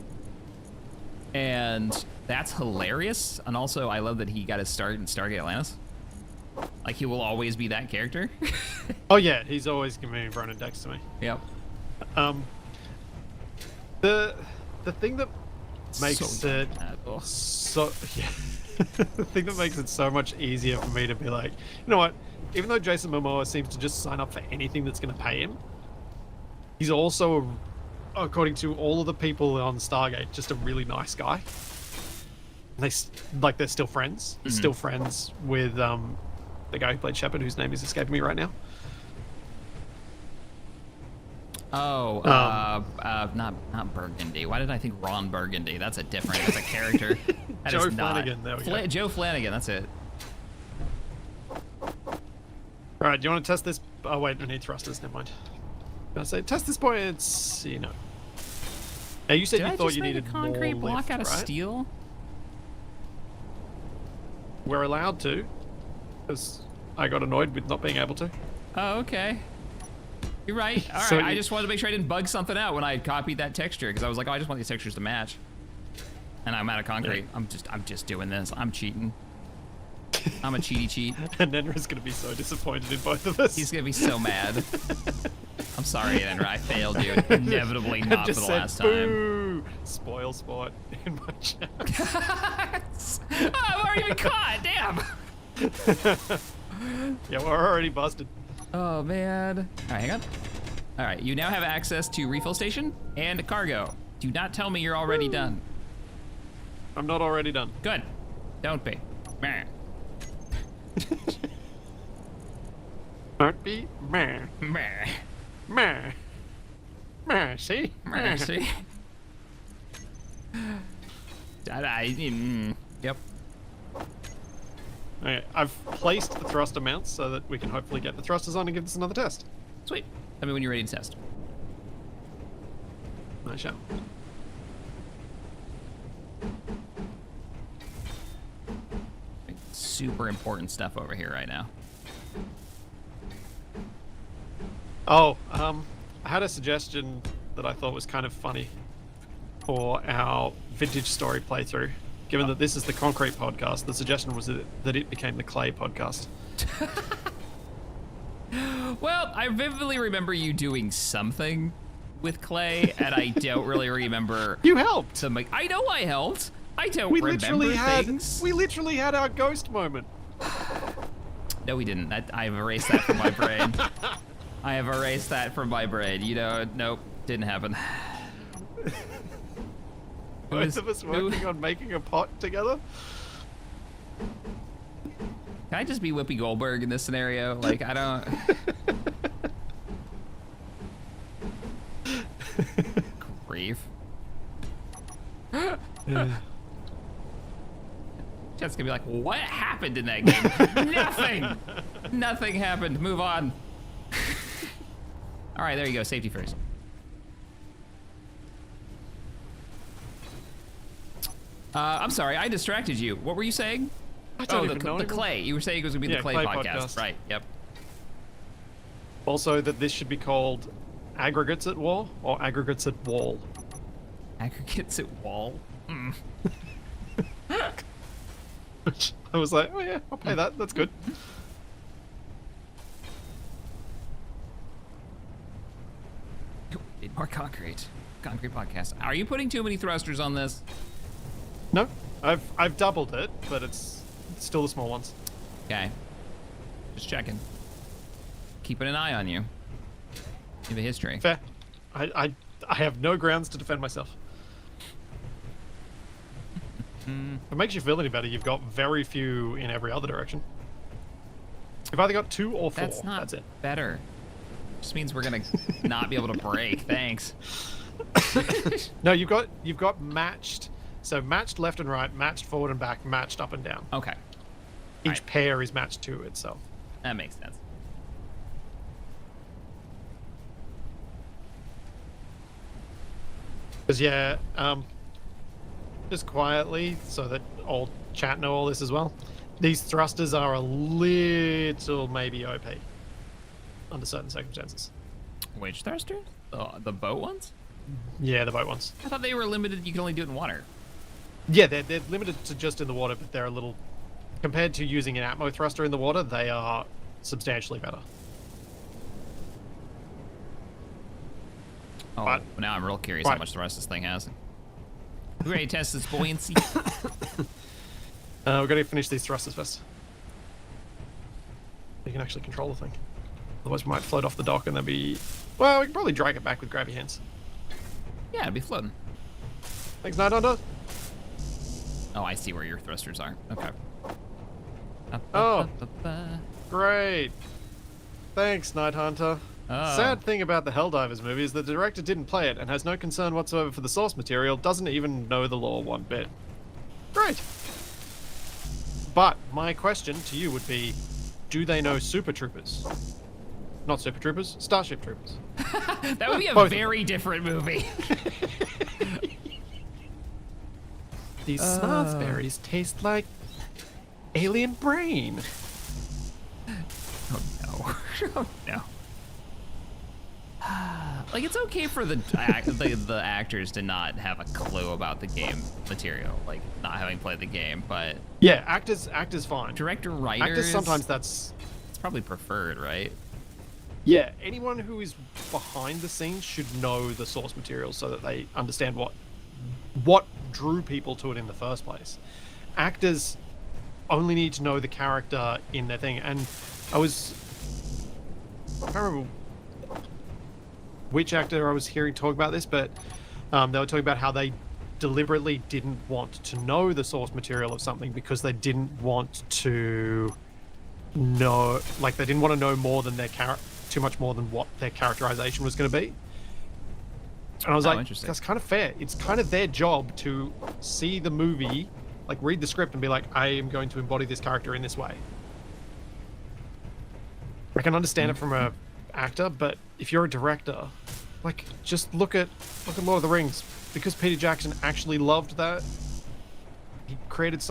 And that's hilarious. And also, I love that he got his start in Stargate Atlantis. Like, he will always be that character. Oh yeah, he's always giving me Ronan Dex to me. Yep. The thing that makes So it bad. Oh. so yeah, the thing that makes it so much easier for me to be like, you know what? Even though Jason Momoa seems to just sign up for anything that's going to pay him, he's also, according to all of the people on Stargate, just a really nice guy. And they're still friends. Mm-hmm. Still friends with the guy who played Shepard, whose name is escaping me right now. Oh, not Burgundy. Why did I think Ron Burgundy? That's a character. That Joe is not- Flanagan, there we go. Joe Flanagan, that's it. Alright, do you want to test this? Oh wait, I need thrusters, never mind. I say test this buoyancy. No. Now you said Did you I thought just you make needed a concrete more block lift, out of right? steel? We're allowed to, because I got annoyed with not being able to. Oh, okay. You're right. All right. So I you- just wanted to make sure I didn't bug something out when I had copied that texture because I was like, oh, I just want these textures to match. And I'm out of concrete. Yeah. I'm just doing this. I'm cheating. I'm a cheaty cheat. And Nenra's gonna be so disappointed in both of us. He's gonna be so mad. I'm sorry, Enra. I failed you. Inevitably And not for just the said, last time. Boo! Spoil sport in my chat. Oh, I've already been caught. Damn. Yeah, we're already busted. Oh man. All right, hang on. All right, you now have access to refill station and cargo. Do not tell me you're already done. I'm not already done. Good. Don't be. Meh. Don't be meh. Meh. Meh. Meh, see? Meh. See? Yep. Okay, I've placed the thruster mounts so that we can hopefully get the thrusters on and give this another test. Sweet. Tell me when you're ready to test. I shall. Super important stuff over here right now. Oh, I had a suggestion that I thought was kind of funny for our vintage story playthrough. Given that this is the concrete podcast, the suggestion was that it became the clay podcast. Well, I vividly remember you doing something with clay, and I don't really remember. You helped. Some. I know I helped. I don't We remember things. literally had our ghost moment. No, we didn't. I've erased that from my brain. I have erased that from my brain. You know, nope, didn't happen. Both of us working on making a pot together. Can I just be Whoopi Goldberg in this scenario? Like, I don't. Grief. Jet's gonna be like, what happened in that game? Nothing! Nothing happened. Move on. All right, there you go. Safety first. I'm sorry, I distracted you. What were you saying? I don't the even know the anymore. clay. You were saying it was gonna be the Yeah, clay clay podcast. podcast. Right, yep. Also, that this should be called Aggregates at War or Aggregates at Wall. Aggregates at wall. Which I was like, oh yeah, I'll pay that. That's good. Need more concrete. Concrete podcast. Are you putting too many thrusters on this? No, I've doubled it, but it's still the small ones. Okay. Just checking. Keeping an eye on you. You have a history. Fair. I have no grounds to defend myself. If it makes you feel any better, you've got very few in every other direction. You've either got 2 or 4. That's not That's it. better. Just means we're gonna not be able to break. Thanks. No, you've got matched. So matched left and right, matched forward and back, matched up and down. Okay. Each Right. pair is matched to itself. That makes sense. Because yeah, just quietly, so that all chat know all this as well. these thrusters are a little maybe OP under certain circumstances. Which thrusters? The boat ones? Yeah, the boat ones. I thought they were limited. You can only do it in water. Yeah, they're limited to just in the water, but they're a little compared to using an Atmo thruster in the water. They are substantially better. Oh, But- now I'm real curious how right. much thrust this thing has. Who ready to test its buoyancy? We're gonna finish these thrusters first. You can actually control the thing. Otherwise, we might float off the dock and then be. Well, we can probably drag it back with grabby hands. Yeah, it'd be floating. Thanks, Night Hunter. Oh, I see where your thrusters are. Okay. Oh. Great. Thanks, Night Hunter. Oh. Sad thing about the Helldivers movie is the director didn't play it and has no concern whatsoever for the source material, doesn't even know the lore one bit. Great. But my question to you would be, do they know Super Troopers? Not Super Troopers, Starship Troopers. That would be a Both of very different movie. These snozberries taste like alien brain. Oh no. Oh no. Like, it's okay for the actors to not have a clue about the game material, like not having played the game, but Yeah, actors fine. director, writers, Actors sometimes that's. it's probably preferred, right? Yeah, anyone who is behind the scenes should know the source material so that they understand what drew people to it in the first place. Actors only need to know the character in their thing. And I can't remember which actor I was hearing talk about this, but they were talking about how they deliberately didn't want to know the source material of something because they didn't want to know, like they didn't want to know more than too much more than what their characterization was going to be. And I was like, interesting. that's kind of fair. It's kind of their job to see the movie, like read the script and be like, I am going to embody this character in this way. I can understand it from a actor, but if you're a director, like just look at Lord of the Rings. Because Peter Jackson actually loved that, he created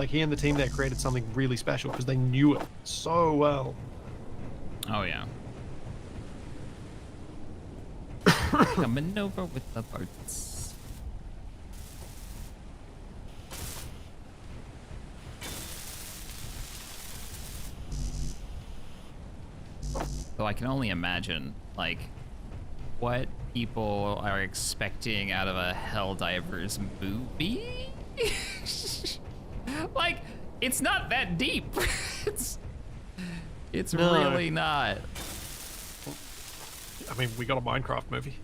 he and the team there created something really special because they knew it so well. Oh yeah. Coming over with the boats. So I can only imagine, like, what people are expecting out of a Helldivers movie. Like, it's not that deep. It's No. really not. I mean, we got a Minecraft movie.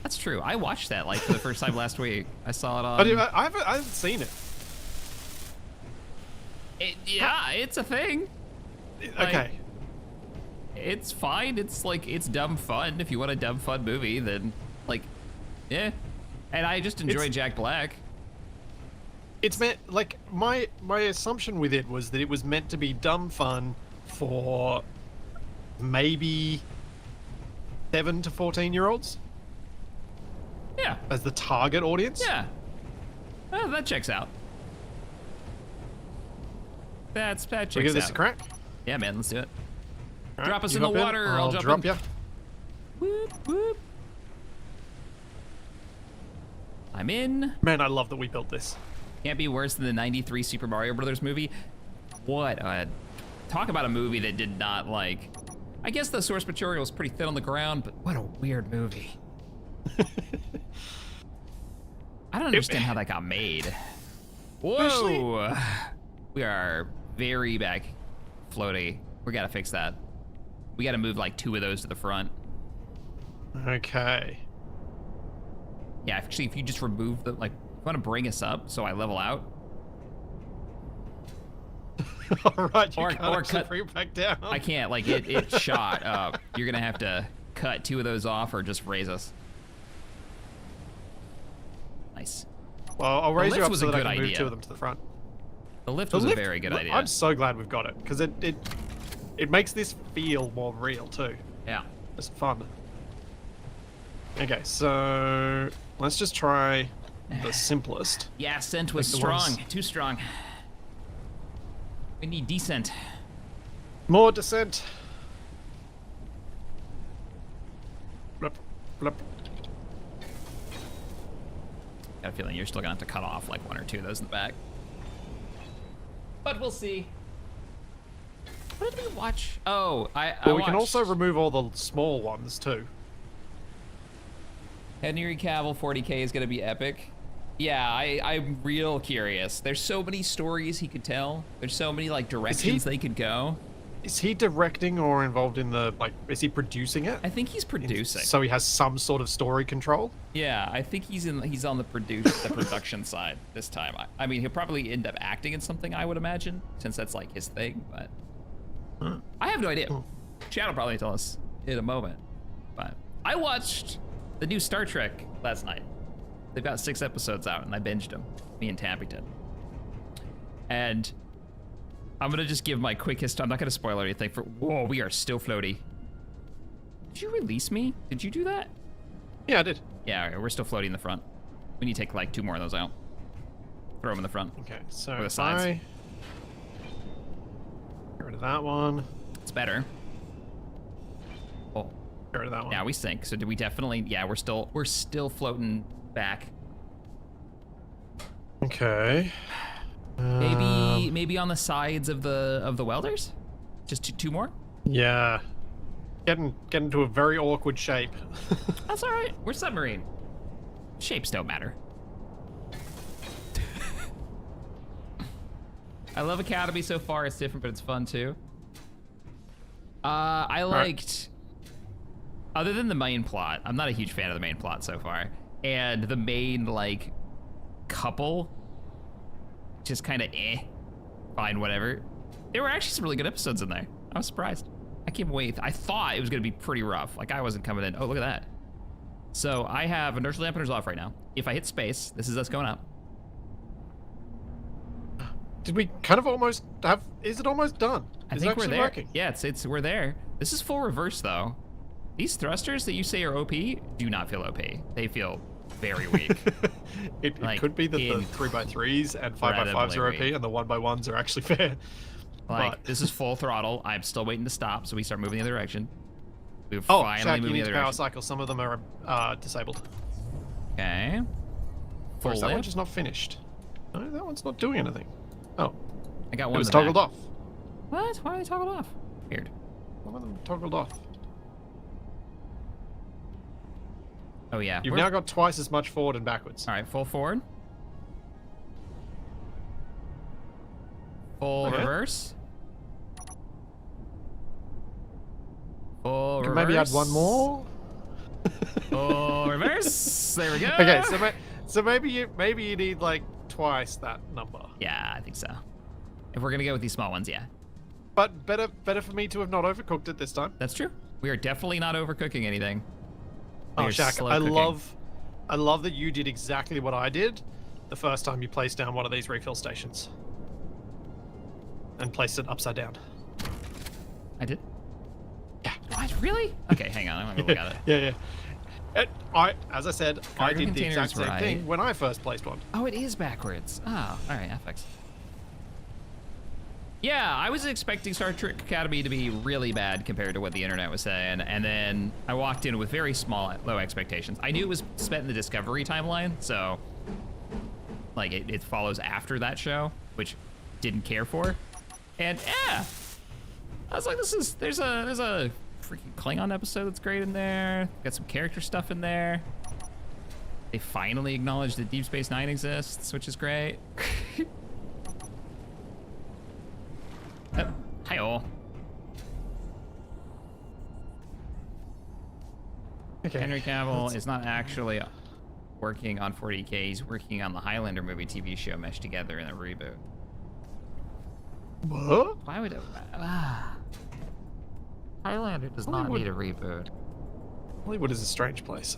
That's true. I watched that like for the first time last week. I saw it on. I haven't seen it. Yeah, it's a thing. Like, Okay. It's fine. It's like, it's dumb fun. If you want a dumb fun movie, then like, yeah. And I just enjoy It's- Jack Black. It's meant, like, my assumption with it was that it was meant to be dumb fun for maybe 7 to 14-year-olds Yeah, as the target audience. yeah. That checks out. That checks We give this out. a crack. Yeah, man, let's do it. All Drop us you in the hop water, I'll jump drop in. you. Whoop whoop. I'm in. Man, I love that we built this. Can't be worse than the '93 Super Mario Brothers movie. What? Talk about a movie that did not, like. I guess the source material was pretty thin on the ground, but what a weird movie. I don't understand how that got made. Whoa! Actually- We are very back floaty. We gotta fix that. We gotta move like 2 of those to the front. Okay. Yeah, actually, if you just remove the, like, you wanna bring us up so I level out? All right, you Or can't actually cut- bring it back down. I can't, like, it shot up. You're gonna have to cut 2 of those off or just raise us. Nice. Well, I'll raise you lift up was so a that I good can move idea. 2 of them to the front. The lift The was lift- a very good look, idea. I'm so glad we've got it because it makes this feel more real too. Yeah. It's fun. Okay, so let's just try the simplest. Yeah, Scent was Like the strong. ones- Too strong. We need descent. More descent. Blip, blip. Got a feeling you're still gonna have to cut off like one or two of those in the back. But we'll see. What did we watch? Oh, I Well, we can watched also remove all the small ones too. Henry Cavill 40K is gonna be epic. Yeah, I'm real curious. There's so many stories he could tell. There's so many like directions they could go. Is he directing or involved in the, like, is he producing it? I think he's producing. So he has some sort of story control? Yeah, I think he's on the production side this time. I mean, he'll probably end up acting in something, I would imagine, since that's like his thing, but I have no idea. Chad will probably tell us in a moment. But I watched the new Star Trek last night. They've got 6 episodes out, and I binged them, me and Tampington. And I'm gonna just give my quick history. I'm not gonna spoil anything for, whoa, we are still floaty. Did you release me? Did you do that? Yeah, I did. Yeah, all right, we're still floating in the front. We need to take like 2 more of those out. Throw them in the front. Okay, so Or the sides. I get rid of that one. It's better. Oh, Get rid of that one. yeah, we sink. So do we definitely? Yeah, we're still floating back. Okay. Maybe on the sides of the welders. Just 2 more. Yeah. Getting into a very awkward shape. That's all right. We're submarine. Shapes don't matter. I love Academy so far. It's different, but it's fun too. I liked, other than the main plot, I'm not a huge fan of the main plot so far. And the main, like, couple, just kind of fine, whatever. There were actually some really good episodes in there. I was surprised. I can't wait. I thought it was going to be pretty rough. Like, I wasn't coming in. Oh, look at that. So I have inertial dampeners off right now. If I hit space, this is us going up. Did we kind of almost have? Is it almost done? I Is think it we're actually there. working? Yeah, we're there. This is full reverse though. These thrusters that you say are OP do not feel OP. They feel very weak. it Like, could be that the 3x3s and 5x5s are OP incredibly and the 1x1s are actually fair. Like, But- this is full throttle. I'm still waiting to stop, so we start moving the other direction. We're Oh, finally Shaq, you moving need the to other power direction. cycle. Some of them are disabled. Okay. Or Full is that one lift. just not finished? No, that one's not doing anything. Oh, I got it one was in the toggled back. off. What? Why are they toggled off? Weird. One of them toggled off. Oh yeah. You've We're- now got twice as much forward and backwards. All right, full forward. Full Okay. reverse. Full Can reverse. maybe add one more. Full reverse. There we go. Okay, so maybe you need like twice that number. Yeah, I think so. If we're gonna go with these small ones, yeah. But better for me to have not overcooked it this time. That's true. We are definitely not overcooking anything. We Oh, are Shaq, slow I cooking. love that you did exactly what I did the first time you placed down one of these refill stations. And placed it upside down. I did. Yeah. What? Really? Okay, hang on. I'm gonna look at it. Yeah. As I said, I Cargo did the exact containers, same thing right. when I first placed one. Oh, it is backwards. Oh, all right, FX. Yeah, I was expecting Star Trek Academy to be really bad compared to what the internet was saying, and then I walked in with very low expectations. I knew it was spent in the Discovery timeline, so like it follows after that show, which didn't care for, and yeah, I was like, there's a freaking Klingon episode that's great in there. Got some character stuff in there. They finally acknowledged that Deep Space Nine exists, which is great. Hi all. Okay. Henry Cavill is not actually working on 40K. He's working on the Highlander movie TV show meshed together in a reboot. What? Why would it? Highlander does not Hollywood- need a reboot. Hollywood is a strange place.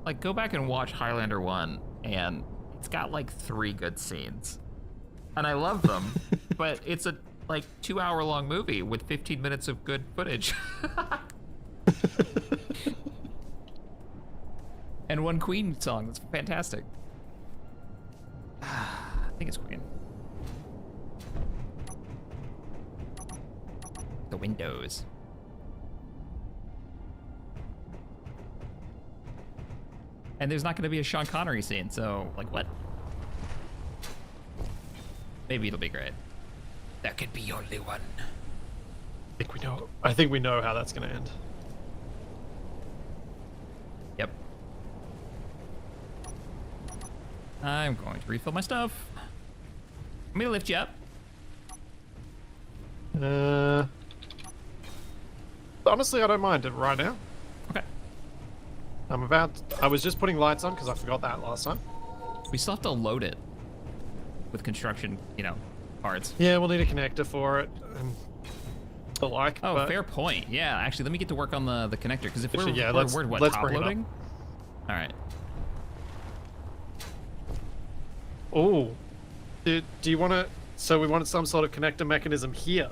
Like, go back and watch Highlander 1, and it's got like 3 good scenes. And I love them, but it's a like 2-hour-long movie with 15 minutes of good footage. And 1 Queen song. That's fantastic. I think it's Queen. windows. And there's not going to be a Sean Connery scene, so, like, what? Maybe it'll be great. That could be only one. I think we know how that's going to end. Yep. I'm going to refill my stuff. I'm going to lift you up. Honestly, I don't mind it right now. Okay. I was just putting lights on because I forgot that last time. We still have to load it with construction, parts. Yeah, we'll need a connector for it and the like. Oh, but fair point. Yeah, actually, let me get to work on the connector, because if Actually, yeah, we're let's top bring it up. loading? All right. Oh, do you want to? So we wanted some sort of connector mechanism here.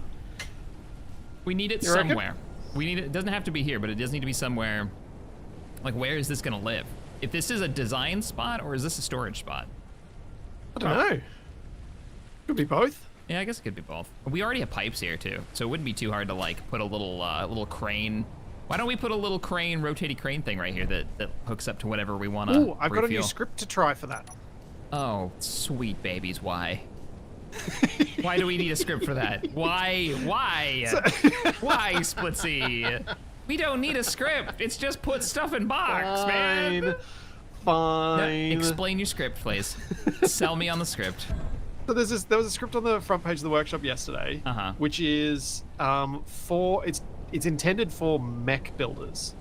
We need it You reckon? somewhere. We need it. It doesn't have to be here, but it does need to be somewhere. Like, where is this gonna live? If this is a design spot, or is this a storage spot? I don't know. Could be both. Yeah, I guess it could be both. We already have pipes here too, so it wouldn't be too hard to like put a little crane. Why don't we put a little crane, rotating crane thing right here that hooks up to whatever we want to? Oh, I've got a new script to try for that. Oh, sweet babies, why? Why do we need a script for that? Why? Why, Splitsie? We don't need a script. It's just put stuff in box, man. Fine. No, explain your script, please. Sell me on the script. So there was a script on the front page of the workshop yesterday, which is it's intended for mech builders,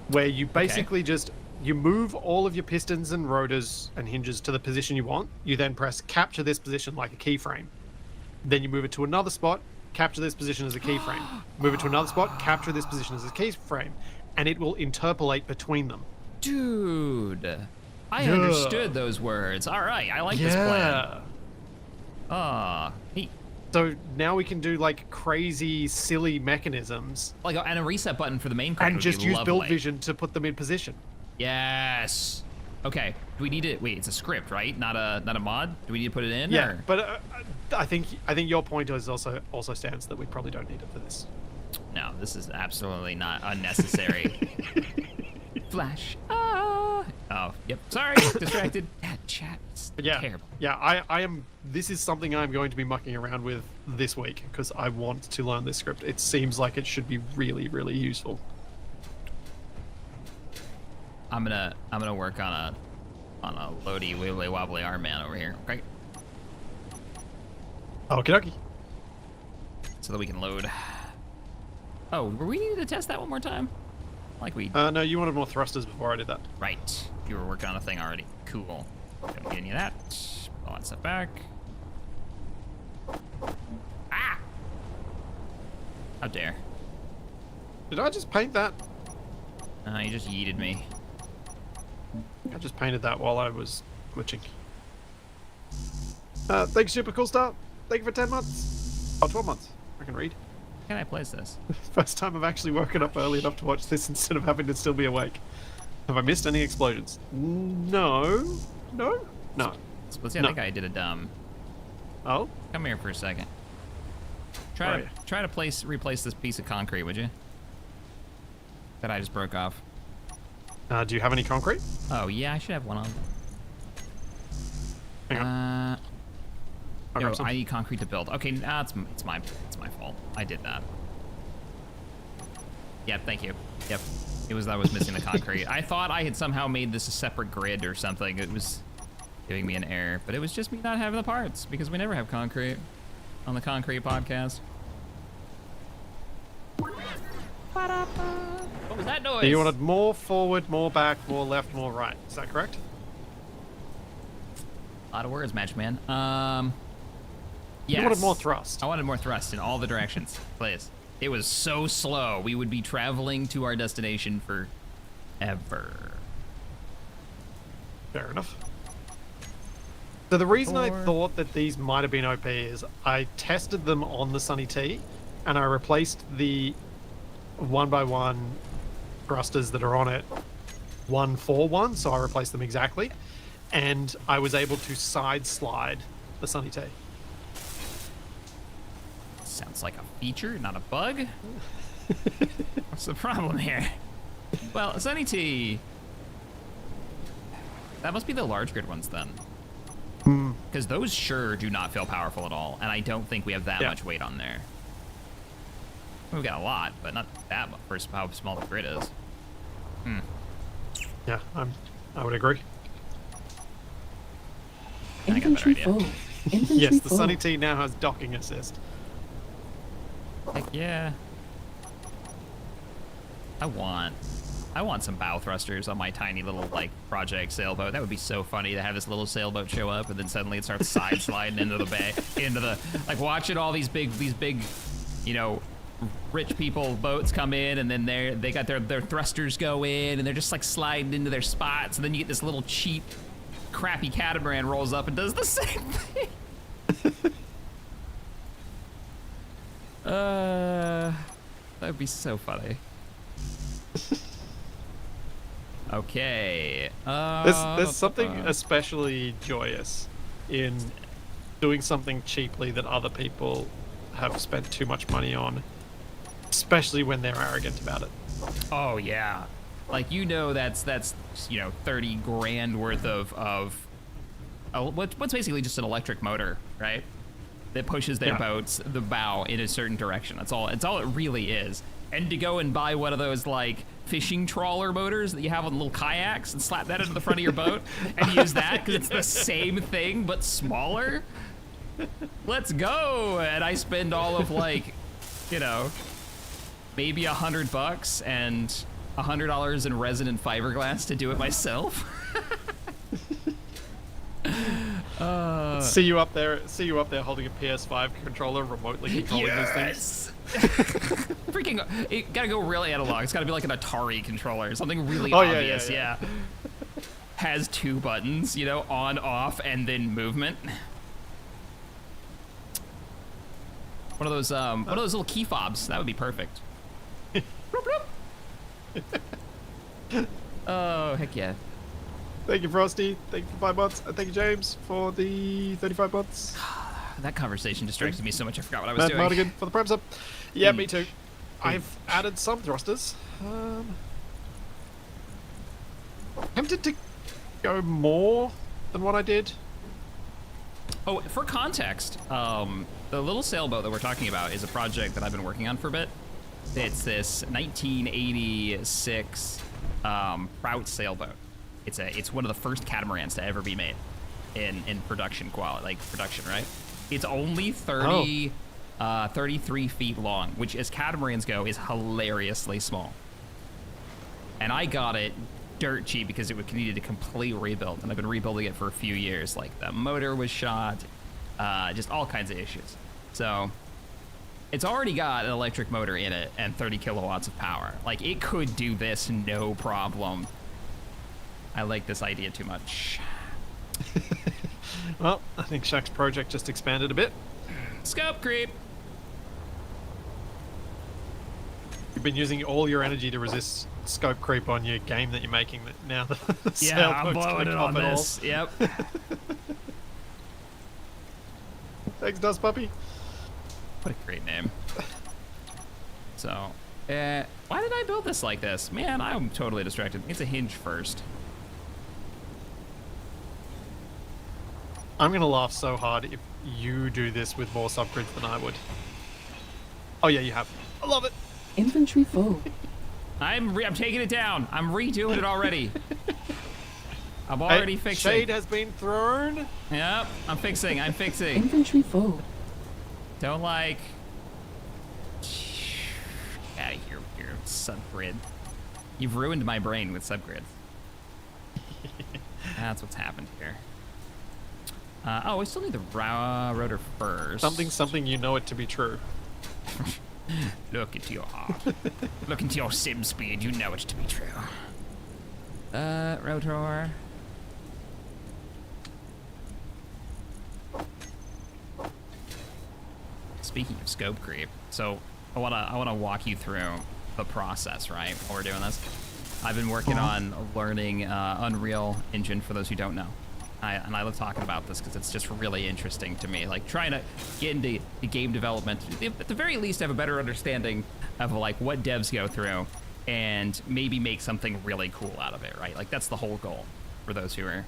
where you basically just you move all of your pistons and rotors and hinges to the position you want. You then press capture this position like a keyframe. Then you move it to another spot, capture this position as a keyframe. Move it to another spot, capture this position as a keyframe, and it will interpolate between them. Dude, I understood those words. All right, I like this plan. Neat. So now we can do like crazy, silly mechanisms, Like, and a reset button for the main card and would just be use lovely. build vision to put them in position. Yes. Okay. Do we need it? Wait, it's a script, right? Not a mod. Do we need to put it in? Yeah, or? but I think your point is also stands that we probably don't need it for this. No, this is absolutely not unnecessary. Flash. Oh, yep. Sorry, distracted. That chat is terrible. Yeah, I am. This is something I'm going to be mucking around with this week because I want to learn this script. It seems like it should be really, really useful. I'm gonna work on a loady wibbly wobbly arm man over here. Okay. Okie dokie. So that we can load. Oh, were we needing to test that one more time? Like we. No, you wanted more thrusters before I did that. Right. You were working on a thing already. Cool. Don't get any of that. Pull that stuff back. Ah! How dare. Did I just paint that? You just yeeted me. I just painted that while I was glitching. Thanks, Super Cool Star. Thank you for 10 months. Oh, 12 months. I can read. Can I place this? First time I've actually woken up early enough to watch this instead of having to still be awake. Have I missed any explosions? No. No? No. Splitsie, I No. think I did a dumb. Oh? Come here for a second. Where are you? Try to replace this piece of concrete, would you? That I just broke off. Do you have any concrete? Oh yeah, I should have one on. Hang on. I'll Yo, grab some. I need concrete to build. Okay, nah, it's my fault. I did that. Yep, thank you. Yep, I was missing the concrete. I thought I had somehow made this a separate grid or something. It was giving me an error, but it was just me not having the parts because we never have concrete on the concrete podcast. What was that noise? So you wanted more forward, more back, more left, more right. Is that correct? A lot of words, match man. Yes. You wanted more thrust. I wanted more thrust in all the directions, please. It was so slow. We would be traveling to our destination forever. Fair enough. So the reason I thought that these might have been OP is I tested them on the Sunny T, and I replaced the 1x1 thrusters that are on it 1 for 1, so I replaced them exactly, and I was able to side slide the Sunny T. Sounds like a feature, not a bug. What's the problem here? Well, Sunny T. That must be the large grid ones then. Because those sure do not feel powerful at all, and I don't think we have that much weight on there. We've got a lot, but not that much for how small the grid is. Yeah, I would agree. Infantry idea. full. Infantry Yes, the full. Sunny T now has docking assist. Heck yeah. I want some bow thrusters on my tiny little like project sailboat. That would be so funny to have this little sailboat show up and then suddenly it starts side sliding into the bay, into the like watching all these big, you know, rich people boats come in and then they got their thrusters go in and they're just like sliding into their spots and then you get this little cheap, crappy catamaran rolls up and does the same thing. That'd be so funny. Okay. There's something especially joyous in doing something cheaply that other people have spent too much money on, especially when they're arrogant about it. Oh yeah, like you know that's you know 30 grand worth of what's basically just an electric motor, right? That pushes their boats, the bow in a certain direction. That's all. It's all it really is. And to go and buy one of those like fishing trawler motors that you have on little kayaks and slap that into the front of your boat and use that because it's the same thing but smaller. Let's go! And I spend all of like, you know, maybe $100 and $100 in resin and fiberglass to do it myself. See you up there holding a PS5 controller, remotely controlling these things. Freaking, it gotta go really analog. It's gotta be like an Atari controller, something really Oh, obvious. yeah. Has 2 buttons, you know, on, off, and then movement. One of those little key fobs. That would be perfect. Oh, heck yeah. Thank you, Frosty. Thank you for 5 months. And thank you, James, for the 35 months. That conversation distracted me so much I forgot what I was Matt doing. Mardigan for the Prime sub. Yeah, me too. I've added some thrusters. Tempted to go more than what I did. Oh, for context, the little sailboat that we're talking about is a project that I've been working on for a bit. It's this 1986 Prout sailboat. It's one of the first catamarans to ever be made in production quality, like production, right? It's only 33 feet long, which as catamarans go is hilariously small. And I got it dirt cheap because it needed a complete rebuild, and I've been rebuilding it for a few years. Like the motor was shot, just all kinds of issues. So it's already got an electric motor in it and 30 kilowatts of power. Like it could do this no problem. I like this idea too much. Well, I think Shaq's project just expanded a bit. Scope creep. You've been using all your energy to resist scope creep on your game that you're making. That now the Yeah, I'm sailboat's blowing gonna it on cop this. all. Yep. Thanks, Dust Puppy. What a great name. So, why did I build this like this? Man, I'm totally distracted. It's a hinge first. I'm gonna laugh so hard if you do this with more subgrids than I would. Oh yeah, you have. I love it. Infantry full. I'm taking it down. I'm redoing it already. I'm already fixing. Shade has been thrown. Yep, I'm fixing. Infantry full. Don't like. Get out of here, with your subgrid. You've ruined my brain with subgrids. That's what's happened here. Oh, we still need the rotor first. Something you know it to be true. Look into your heart. Look into your sim speed. You know it to be true. Rotor. Speaking of scope creep, so I wanna walk you through the process, right? While we're doing this, I've been working on learning Unreal Engine for those who don't know. and I love talking about this because it's just really interesting to me. Like trying to get into the game development, at the very least, have a better understanding of like what devs go through, and maybe make something really cool out of it, right? Like that's the whole goal for those who are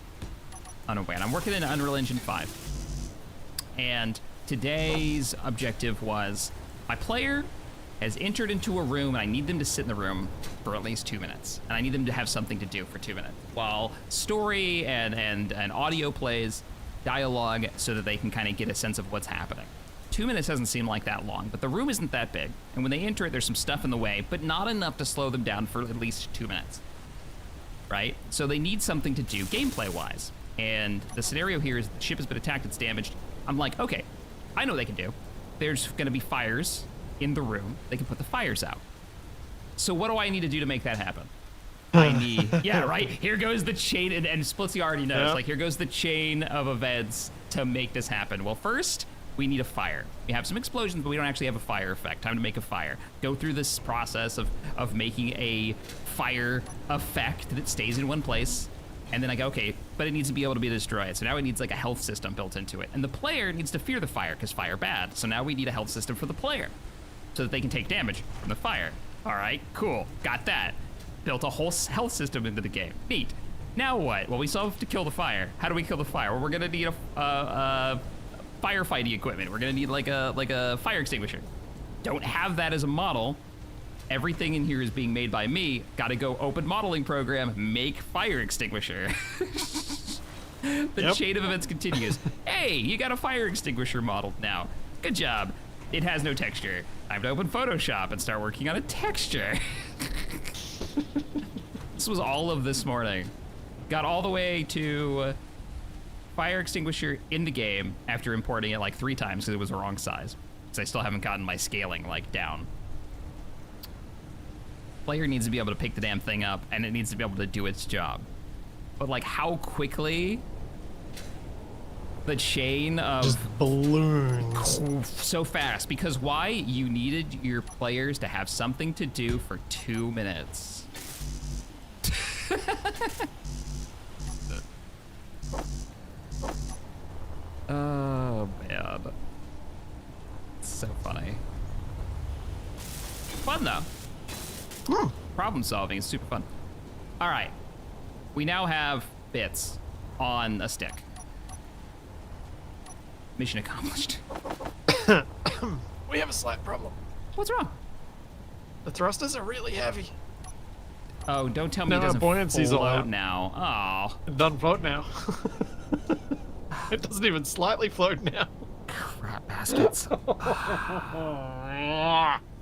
unaware. And I'm working in Unreal Engine 5, and today's objective was my player has entered into a room, and I need them to sit in the room for at least 2 minutes, and I need them to have something to do for 2 minutes, while story and audio plays dialogue so that they can kind of get a sense of what's happening. 2 minutes doesn't seem like that long, but the room isn't that big, and when they enter it, there's some stuff in the way, but not enough to slow them down for at least 2 minutes, right? So they need something to do gameplay-wise, and the scenario here is the ship has been attacked, it's damaged. I'm like, okay, I know what they can do. There's gonna be fires in the room, they can put the fires out. So what do I need to do to make that happen? I need, yeah, right? Here goes the chain, and Splitsie already knows, like here goes the chain of events to make this happen. Well, first, we need a fire. We have some explosions, but we don't actually have a fire effect. Time to make a fire. Go through this process of making a fire effect that stays in one place. And then I go, okay, but it needs to be able to be destroyed. So now it needs like a health system built into it. And the player needs to fear the fire, because fire bad. So now we need a health system for the player, so that they can take damage from the fire. All right, cool, got that. Built a whole health system into the game, neat. Now what? Well, we still have to kill the fire. How do we kill the fire? Well, we're gonna need a firefighting equipment. We're gonna need like a fire extinguisher. Don't have that as a model. Everything in here is being made by me. Gotta go open modeling program, make fire extinguisher. The chain of events continues. Hey, you got a fire extinguisher modeled now. Good job. It has no texture. I have to open Photoshop and start working on a texture. This was all of this morning. Got all the way to fire extinguisher in the game after importing it like 3 times because it was the wrong size. Because I still haven't gotten my scaling like down. Player needs to be able to pick the damn thing up, and it needs to be able to do its job. But like how quickly the chain of just balloons so fast, because why? You needed your players to have something to do for 2 minutes. Oh man, it's so funny. Fun though. Problem solving is super fun. All right, we now have bits on a stick. Mission accomplished. We have a slight problem. What's wrong? The thrusters are really heavy. Oh, don't tell me it No, doesn't buoyancy's all float out. now. Oh, It doesn't float now. It doesn't even slightly float now. crap bastards. Now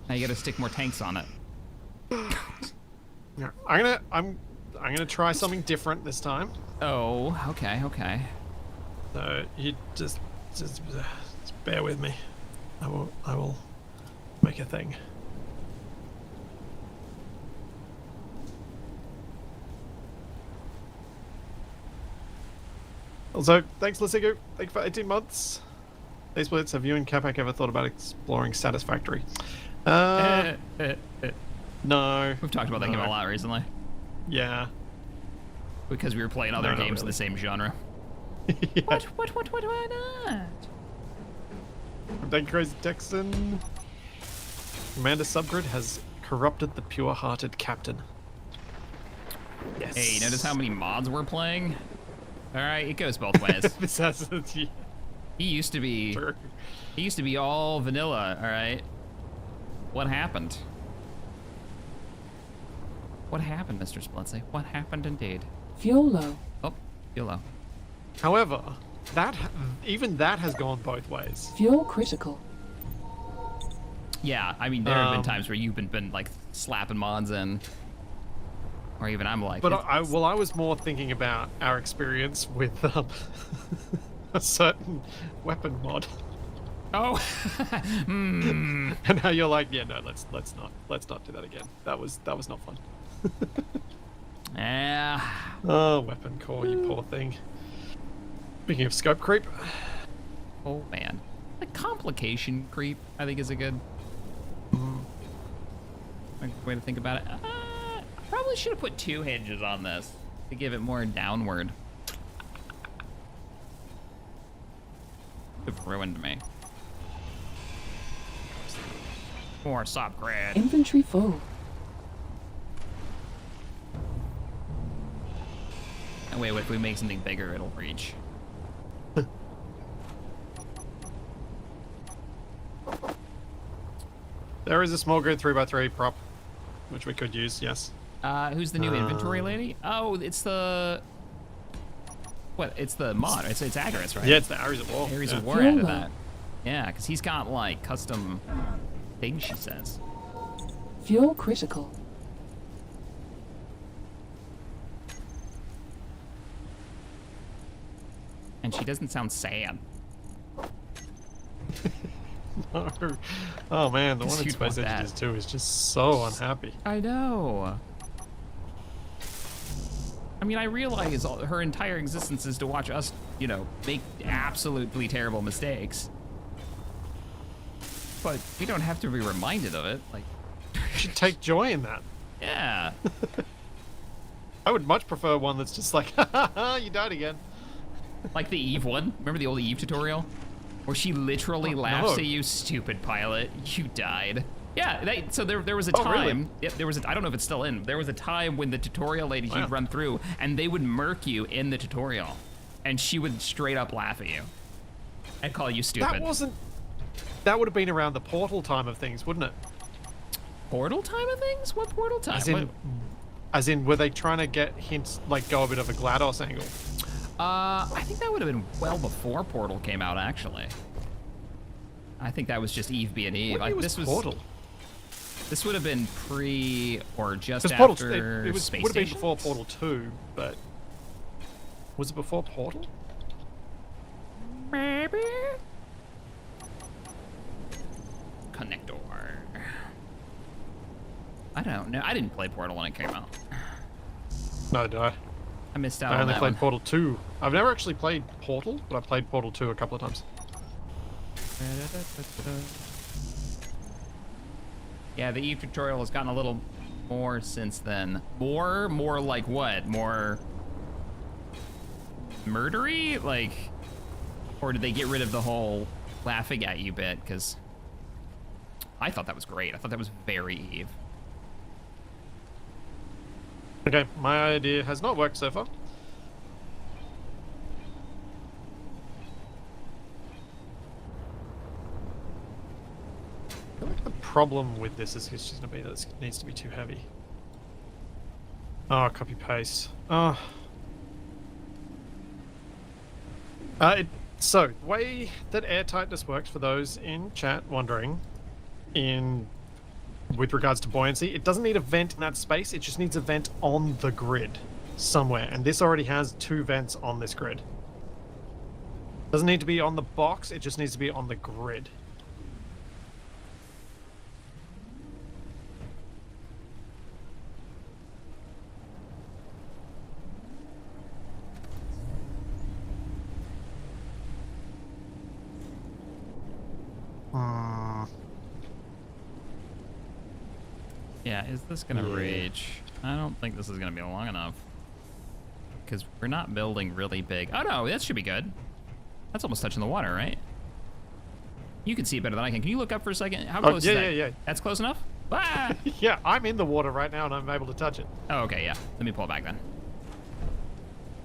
you gotta stick more tanks on it. Yeah, I'm gonna try something different this time. Oh, okay, okay. So you just bear with me. I will make a thing. Also, thanks Lisigu. Thank you for 18 months. Hey Splits, have you and Capac ever thought about exploring Satisfactory? No. We've talked about that game a lot recently. Yeah. Because we were playing other No, not games in really. the same genre. Yeah. Why not? Thank you, Crazy Texan. Commander Subgrid has corrupted the pure-hearted captain. Yes. Hey, notice how many mods we're playing? Alright, it goes both ways. This has yeah, He used to be true. all vanilla, alright? What happened? What happened, Mr. Splitsie? What happened indeed? Fuel low. Oh, YOLO. However, even that has gone both ways. Fuel critical. Yeah, I mean, there have been times where you've been like slapping mods in. Or even I'm like... But I was more thinking about our experience with a certain weapon mod, Oh! and how you're like, yeah, no, let's not do that again. That was not fun. Yeah. Oh, weapon core, you poor thing. Speaking of scope creep, Oh, man. The complication creep, I think, is a good way to think about it. I probably should have put 2 hinges on this to give it more downward. You've ruined me. More subgrid. Infantry full. And wait, if we make something bigger, it'll reach. There is a small grid 3x3 prop, which we could use, yes. Who's the new inventory lady? Oh, it's the... What? It's the mod. It's Agaris, right? Yeah, it's the Ares of War. Ares yeah. of War added that. Yeah, because he's got, like, custom things, she says. Fuel critical. And she doesn't sound sad. No. Oh man, the Guess one in you'd want Space that. Engineers 2 is just so unhappy. I know. I mean, I realize her entire existence is to watch us, you know, make absolutely terrible mistakes. But we don't have to be reminded of it. Like, You should take joy in that. yeah. I would much prefer one that's just like, ha ha ha, you died again. Like the Eve one. Remember the old Eve tutorial? Where she literally laughs no. at you, stupid pilot. You died. Yeah, so there was a Oh, time. really? Yeah, there was. I don't know if it's still in. There was a time when the tutorial lady Wow. she'd run through, and they would murk you in the tutorial, and she would straight up laugh at you, and call you stupid. That wasn't. That would have been around the portal time of things, wouldn't it? Portal time of things? What portal time? As in, were they trying to get hints, like go a bit of a GLaDOS angle? I think that would have been well before Portal came out, actually. I think that was just Eve being Eve. What year was This was Portal? This would have been pre or just Because after Portal, it was, Space would have been Station? before Portal 2, but was it before Portal? Maybe. Connector. I don't know. I didn't play Portal when it came out. No, did I? I missed out I on only that played one. Portal 2. I've never actually played Portal, but I played Portal 2 a couple of times. Yeah, the Eve tutorial has gotten a little more since then. More like what? More murdery? Like, or did they get rid of the whole laughing at you bit? Because I thought that was great. I thought that was very Eve. Okay, my idea has not worked so far. I feel like the problem with this is it's just going to be that it needs to be too heavy. Oh, copy paste. Oh. So, the way that airtightness works, for those in chat wondering, with regards to buoyancy, it doesn't need a vent in that space, it just needs a vent on the grid somewhere. And this already has 2 vents on this grid. Doesn't need to be on the box, it just needs to be on the grid. Yeah, is this gonna reach? I don't think this is gonna be long enough. Because we're not building really big. Oh no, that should be good. That's almost touching the water, right? You can see it better than I can. Can you look up for a second? How close is that? Yeah. That's close enough? Ah! Yeah, I'm in the water right now and I'm able to touch it. Oh, okay, yeah. Let me pull it back then.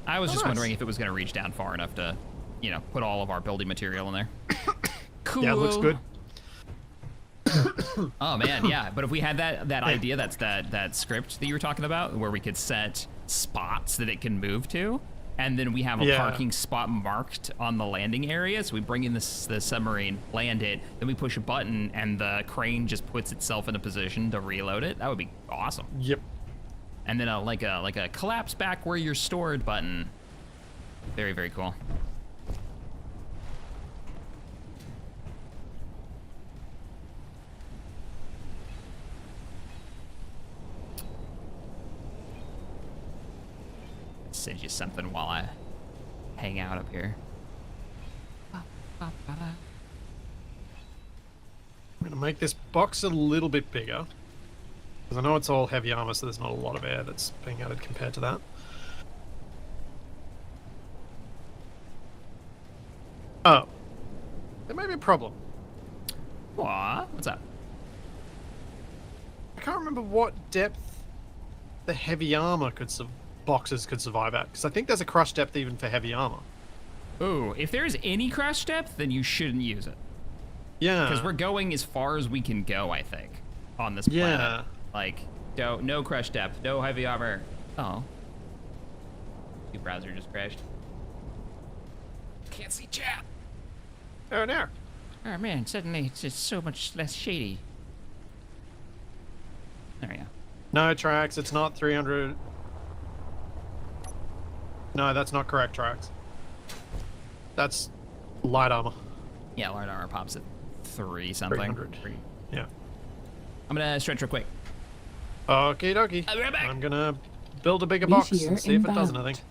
I was just nice. wondering if it was gonna reach down far enough to, you know, put all of our building material in there. Cool. Yeah, it looks good. Oh man, yeah. But if we had that idea, that's that script that you were talking about, where we could set spots that it can move to, and then we have a parking spot marked on the landing area. So we bring in the submarine, land it, then we push a button, and the crane just puts itself in a position to reload it. That would be awesome. Yep. And then like a collapse back where you're stored button. Very, very cool. Send you something while I hang out up here. I'm going to make this box a little bit bigger. Because I know it's all heavy armor, so there's not a lot of air that's being added compared to that. Oh. there may be a problem. What? What's up? I can't remember what depth the heavy armor boxes could survive at, because I think there's a crush depth even for heavy armor. Ooh, if there's any crush depth, then you shouldn't use it. Yeah. Because we're going as far as we can go, I think, on this Yeah. planet. Like, no crush depth, no heavy armor. Oh. Your browser just crashed. Can't see chat. Oh, no. Oh man, suddenly it's just so much less shady. There we go. No, Trax, it's not 300. No, that's not correct, Trax. That's light armor. Yeah, light armor pops at 3 something. 300. Yeah. I'm gonna stretch real quick. Okie dokie. I'll be right back. I'm gonna build a bigger box Meteor and see if it does inbound. anything.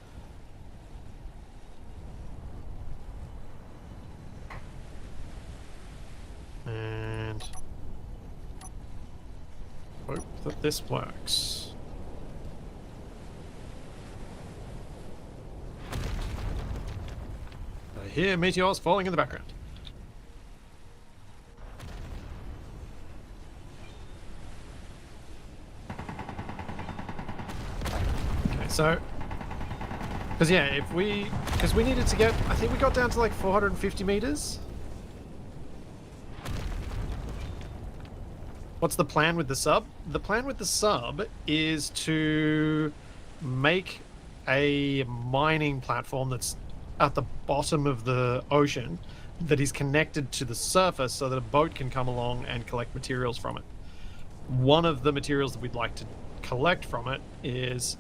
And hope that this works. I hear meteors falling in the background. Okay, so because yeah, because we needed to get, I think we got down to like 450 meters. What's the plan with the sub? The plan with the sub is to make a mining platform that's at the bottom of the ocean that is connected to the surface so that a boat can come along and collect materials from it. One of the materials that we'd like to collect from it is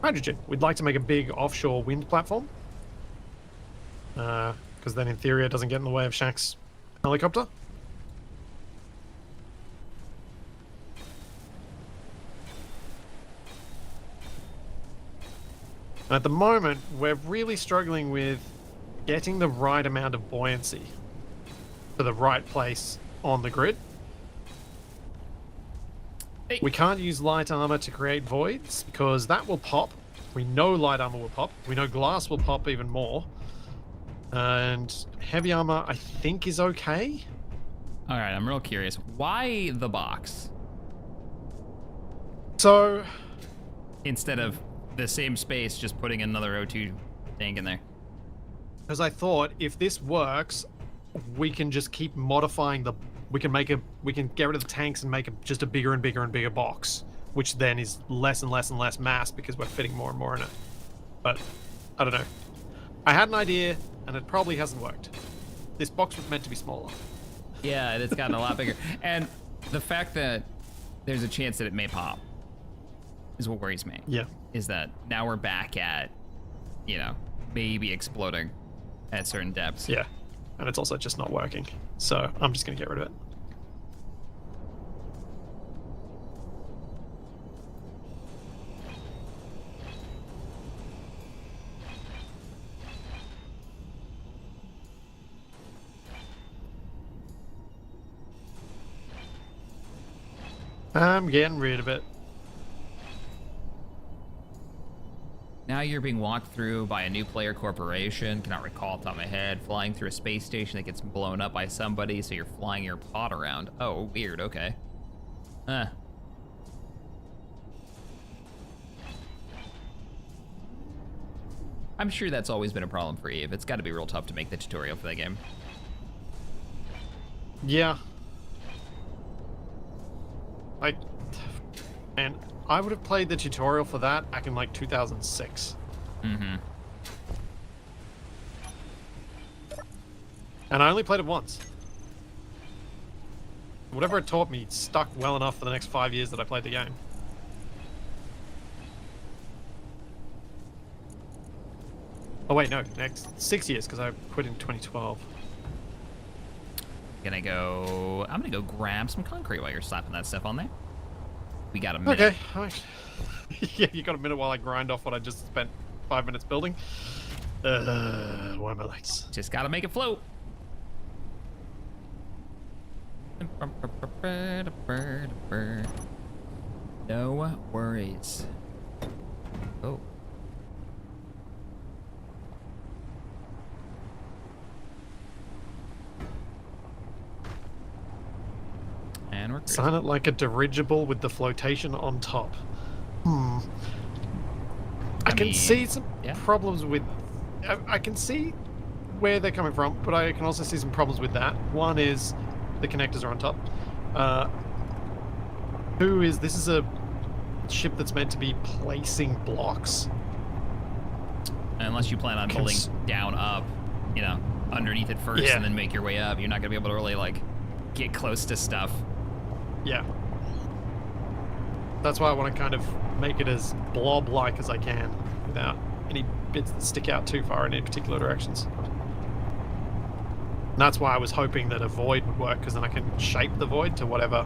hydrogen. We'd like to make a big offshore wind platform. Because then in theory it doesn't get in the way of Shack's helicopter. And at the moment, we're really struggling with getting the right amount of buoyancy for the right place on the grid. Hey. We can't use light armor to create voids because that will pop. We know light armor will pop. We know glass will pop even more. And heavy armor, I think, is okay. All right, I'm real curious. Why the box So, instead of the same space, just putting another O2 tank in there? as I thought, if this works, we can just keep modifying the. We can get rid of the tanks and make just a bigger and bigger and bigger box, which then is less and less and less mass because we're fitting more and more in it. But I don't know. I had an idea, and it probably hasn't worked. This box was meant to be smaller. Yeah, it's gotten a lot bigger. And the fact that there's a chance that it may pop is what worries me. Yeah. Is that now we're back at, maybe exploding at certain depths. Yeah. And it's also just not working. So I'm just going to get rid of it. I'm getting rid of it. Now you're being walked through by a new player corporation. Cannot recall off the top of my head. Flying through a space station that gets blown up by somebody, so you're flying your pod around. Oh, weird. Okay. Huh. I'm sure that's always been a problem for Eve. It's got to be real tough to make the tutorial for that game. Yeah. And I would have played the tutorial for that back in like 2006. Mm-hmm. And I only played it once. Whatever it taught me stuck well enough for the next 5 years that I played the game. Oh wait, no, next 6 years because I quit in 2012. I'm gonna go grab some concrete while you're slapping that stuff on there. We got a minute. Okay. Alright. Yeah, you got a minute while I grind off what I just spent 5 minutes building. Why are my legs? Just gotta make it float. No worries. Oh. Design it like a dirigible with the flotation on top. I can mean, see some yeah. problems with... I can see where they're coming from, but I can also see some problems with that. One is the connectors are on top. Two is this is a ship that's meant to be placing blocks. Unless you plan on building down up, you know, underneath it first and then make your way up, you're not gonna be able to really like get close to stuff. Yeah. That's why I want to kind of make it as blob-like as I can without any bits that stick out too far in any particular directions. And that's why I was hoping that a void would work, because then I can shape the void to whatever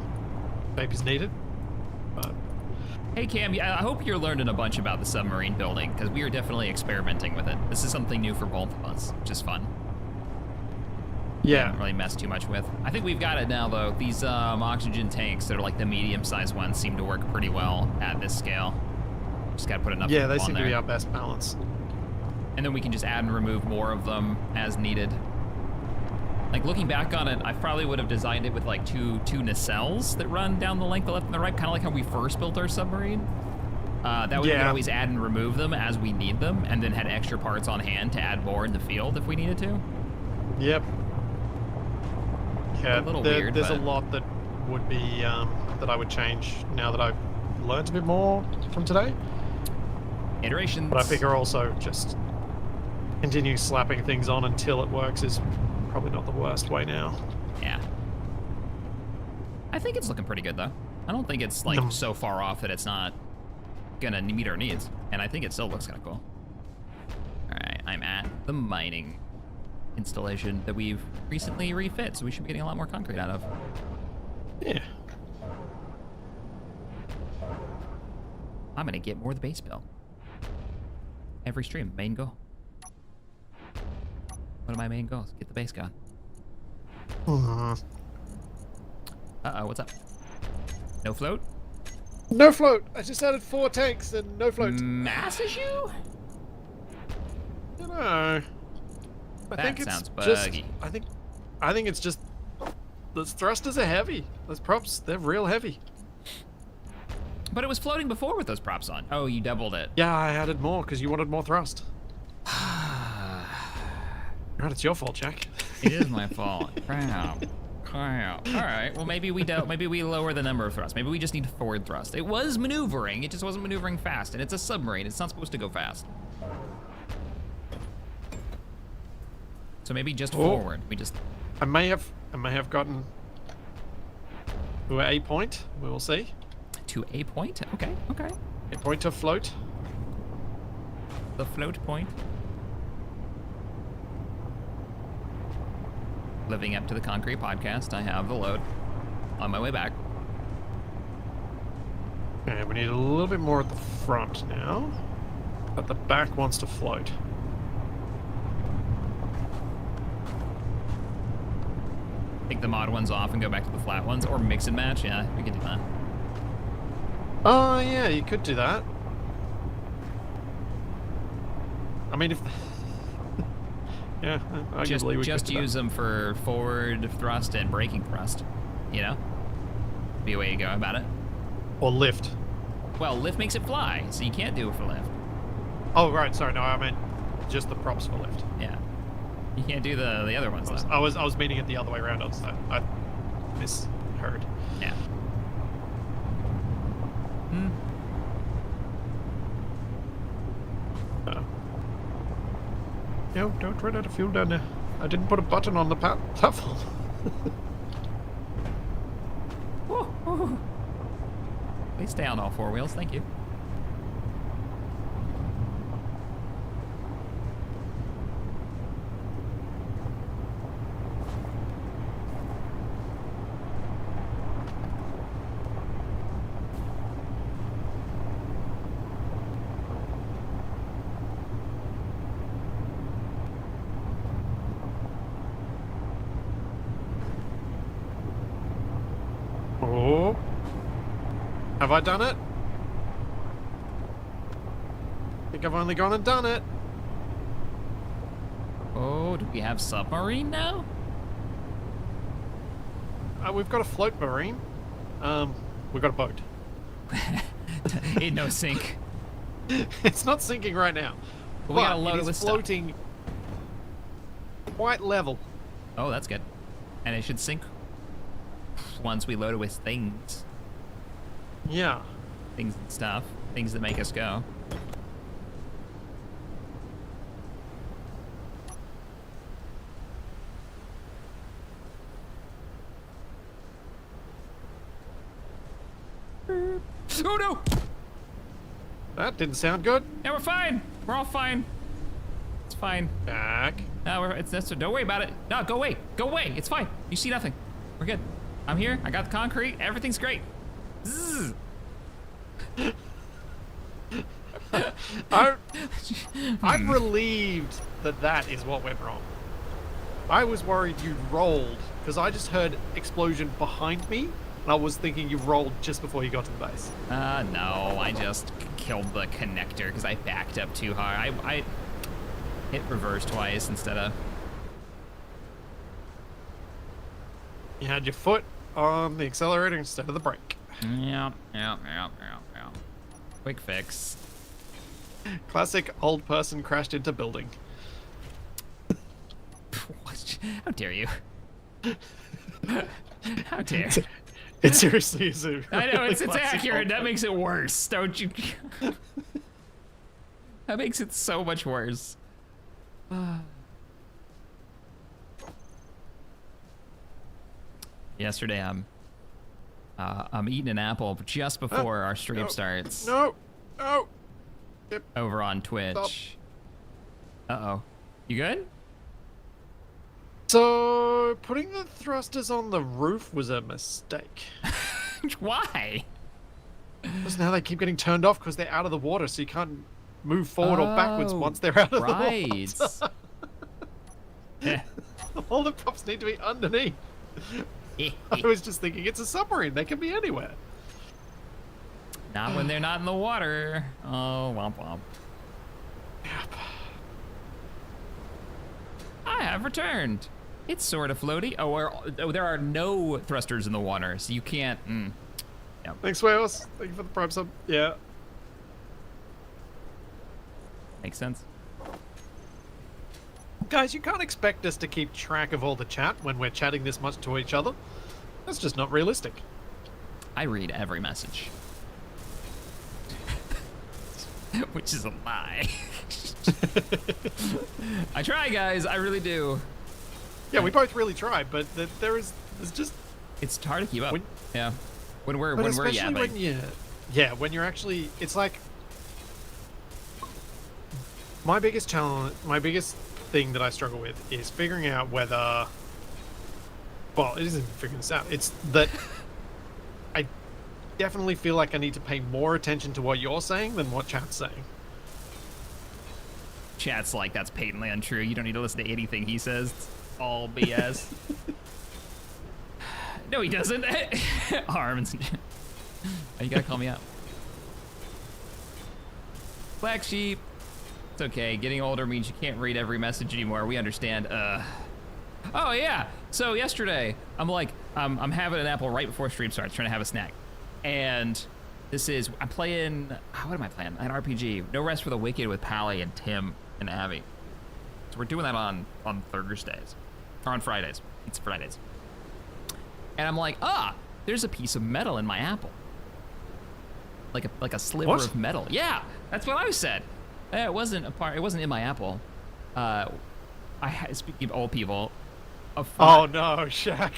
shape is needed. But Hey Cam, I hope you're learning a bunch about the submarine building, because we are definitely experimenting with it. This is something new for both of us, which is fun. yeah, Haven't really messed too much with. I think we've got it now though. These oxygen tanks that are like the medium-sized ones seem to work pretty well at this scale. Just gotta put enough yeah, they people on seem to there. be our best balance. And then we can just add and remove more of them as needed. Like looking back on it, I probably would have designed it with like two nacelles that run down the length, the left and the right, kind of like how we first built our submarine. That way we could always add and remove them as we need them, and then had extra parts on hand to add more in the field if we needed to. Yep. Yeah, A little weird, there's but... a lot that would be that I would change now that I've learned a bit more from today. Iterations. But I figure also just continue slapping things on until it works is probably not the worst way now. Yeah. I think it's looking pretty good though. I don't think it's like so far off that it's not gonna meet our needs. And I think it still looks kind of cool. All right, I'm at the mining installation that we've recently refit, so we should be getting a lot more concrete out of. Yeah. I'm gonna get more of the base built. Every stream, main goal. One of my main goals, get the base going. Uh-oh, what's up? No float? No float! I just added 4 tanks and no float. Mass issue? I don't know. I That think it's sounds just, buggy. I think it's just those thrusters are heavy. Those props, they're real heavy. But it was floating before with those props on. Oh, you doubled it. Yeah, I added more because you wanted more thrust. Right, it's your fault, Jack. It is my fault. Crap. All right. Well, maybe we lower the number of thrusts. Maybe we just need forward thrust. It was maneuvering. It just wasn't maneuvering fast. And it's a submarine. It's not supposed to go fast. So maybe just forward. We just. I may have gotten to a point. We will see. To a point. Okay. Okay. A point to float. The float point. Living up to the concrete podcast, I have the load on my way back. Okay, we need a little bit more at the front now, but the back wants to float. Take the mod ones off and go back to the flat ones, or mix and match. Yeah, we could do that. Oh yeah, you could do that. I mean, if yeah, arguably we Just could do use that. them for forward thrust and braking thrust. You know, be a way to go about it. Or lift. Well, lift makes it fly, so you can't do it for lift. Oh right, sorry, no, I meant just the props for lift. Yeah, you can't do the other ones though. I was meaning it the other way around. I misheard. Yeah. Hmm. Yo, don't run out of fuel down there. I didn't put a button on the platform. Woo, woo. Please stay on all 4 wheels, thank you. Oh. Have I done it? I think I've only gone and done it. Oh, do we have submarine now? We've got a float marine. We got a boat. Ain't no sink. It's not sinking right now. But we gotta load it it is with stuff. floating quite level. Oh, that's good. And it should sink once we load it with things. Yeah. Things and stuff. Things that make us go. Oh no! That didn't sound good. Yeah, we're fine. We're all fine. It's fine. Back. No, don't worry about it. No, go away. Go away. It's fine. You see nothing. We're good. I'm here. I got the concrete. Everything's great. Zzz. I'm relieved that is what went wrong. I was worried you rolled because I just heard explosion behind me, and I was thinking you rolled just before you got to the base. No, I just killed the connector because I backed up too hard. I hit reverse twice instead of... You had your foot on the accelerator instead of the brake. Yeah. Quick fix. Classic old person crashed into building. How dare you? How dare? It seriously is a I know, really it's classic accurate. old That makes it worse, don't you? That makes it so much worse. Yesterday, I'm eating an apple just before our stream starts. No. Yep. Over on Twitch. Uh-oh. You good? So, putting the thrusters on the roof was a mistake. Why? Because now they keep getting turned off because they're out of the water, so you can't move forward or backwards once they're out of the water. Yeah. All the props need to be underneath. I was just thinking, it's a submarine. They can be anywhere. Not when they're not in the water. Oh, womp womp. Yep. I have returned. It's sort of floaty. Oh, there are no thrusters in the water, so you can't. Yep. Thanks, Wales. Thank you for the prime sub. Yeah. Makes sense. Guys, you can't expect us to keep track of all the chat when we're chatting this much to each other. That's just not realistic. I read every message. Which is a lie. I try, guys. I really do. Yeah, we both really try, but there's just... It's hard to keep up. When, yeah. When we're yapping. When you're actually... It's like... My biggest challenge... My biggest thing that I struggle with is figuring out whether... Well, it isn't figuring this out. It's that... I definitely feel like I need to pay more attention to what you're saying than what chat's saying. Chat's like, that's patently untrue. You don't need to listen to anything he says. It's all BS. No, he doesn't. Arms. Oh, you gotta call me out. Black sheep. It's okay. Getting older means you can't read every message anymore. We understand. Oh yeah. So yesterday, I'm like, I'm having an apple right before stream starts, trying to have a snack, and I'm playing. What am I playing? An RPG. No Rest for the Wicked with Pally and Tim and Abby. So we're doing that on Thursdays, or on Fridays. It's Fridays. And I'm like, there's a piece of metal in my apple. Like a sliver of metal. Yeah, that's what I said. It wasn't in my apple. Speaking of old people. Oh no, Shaq.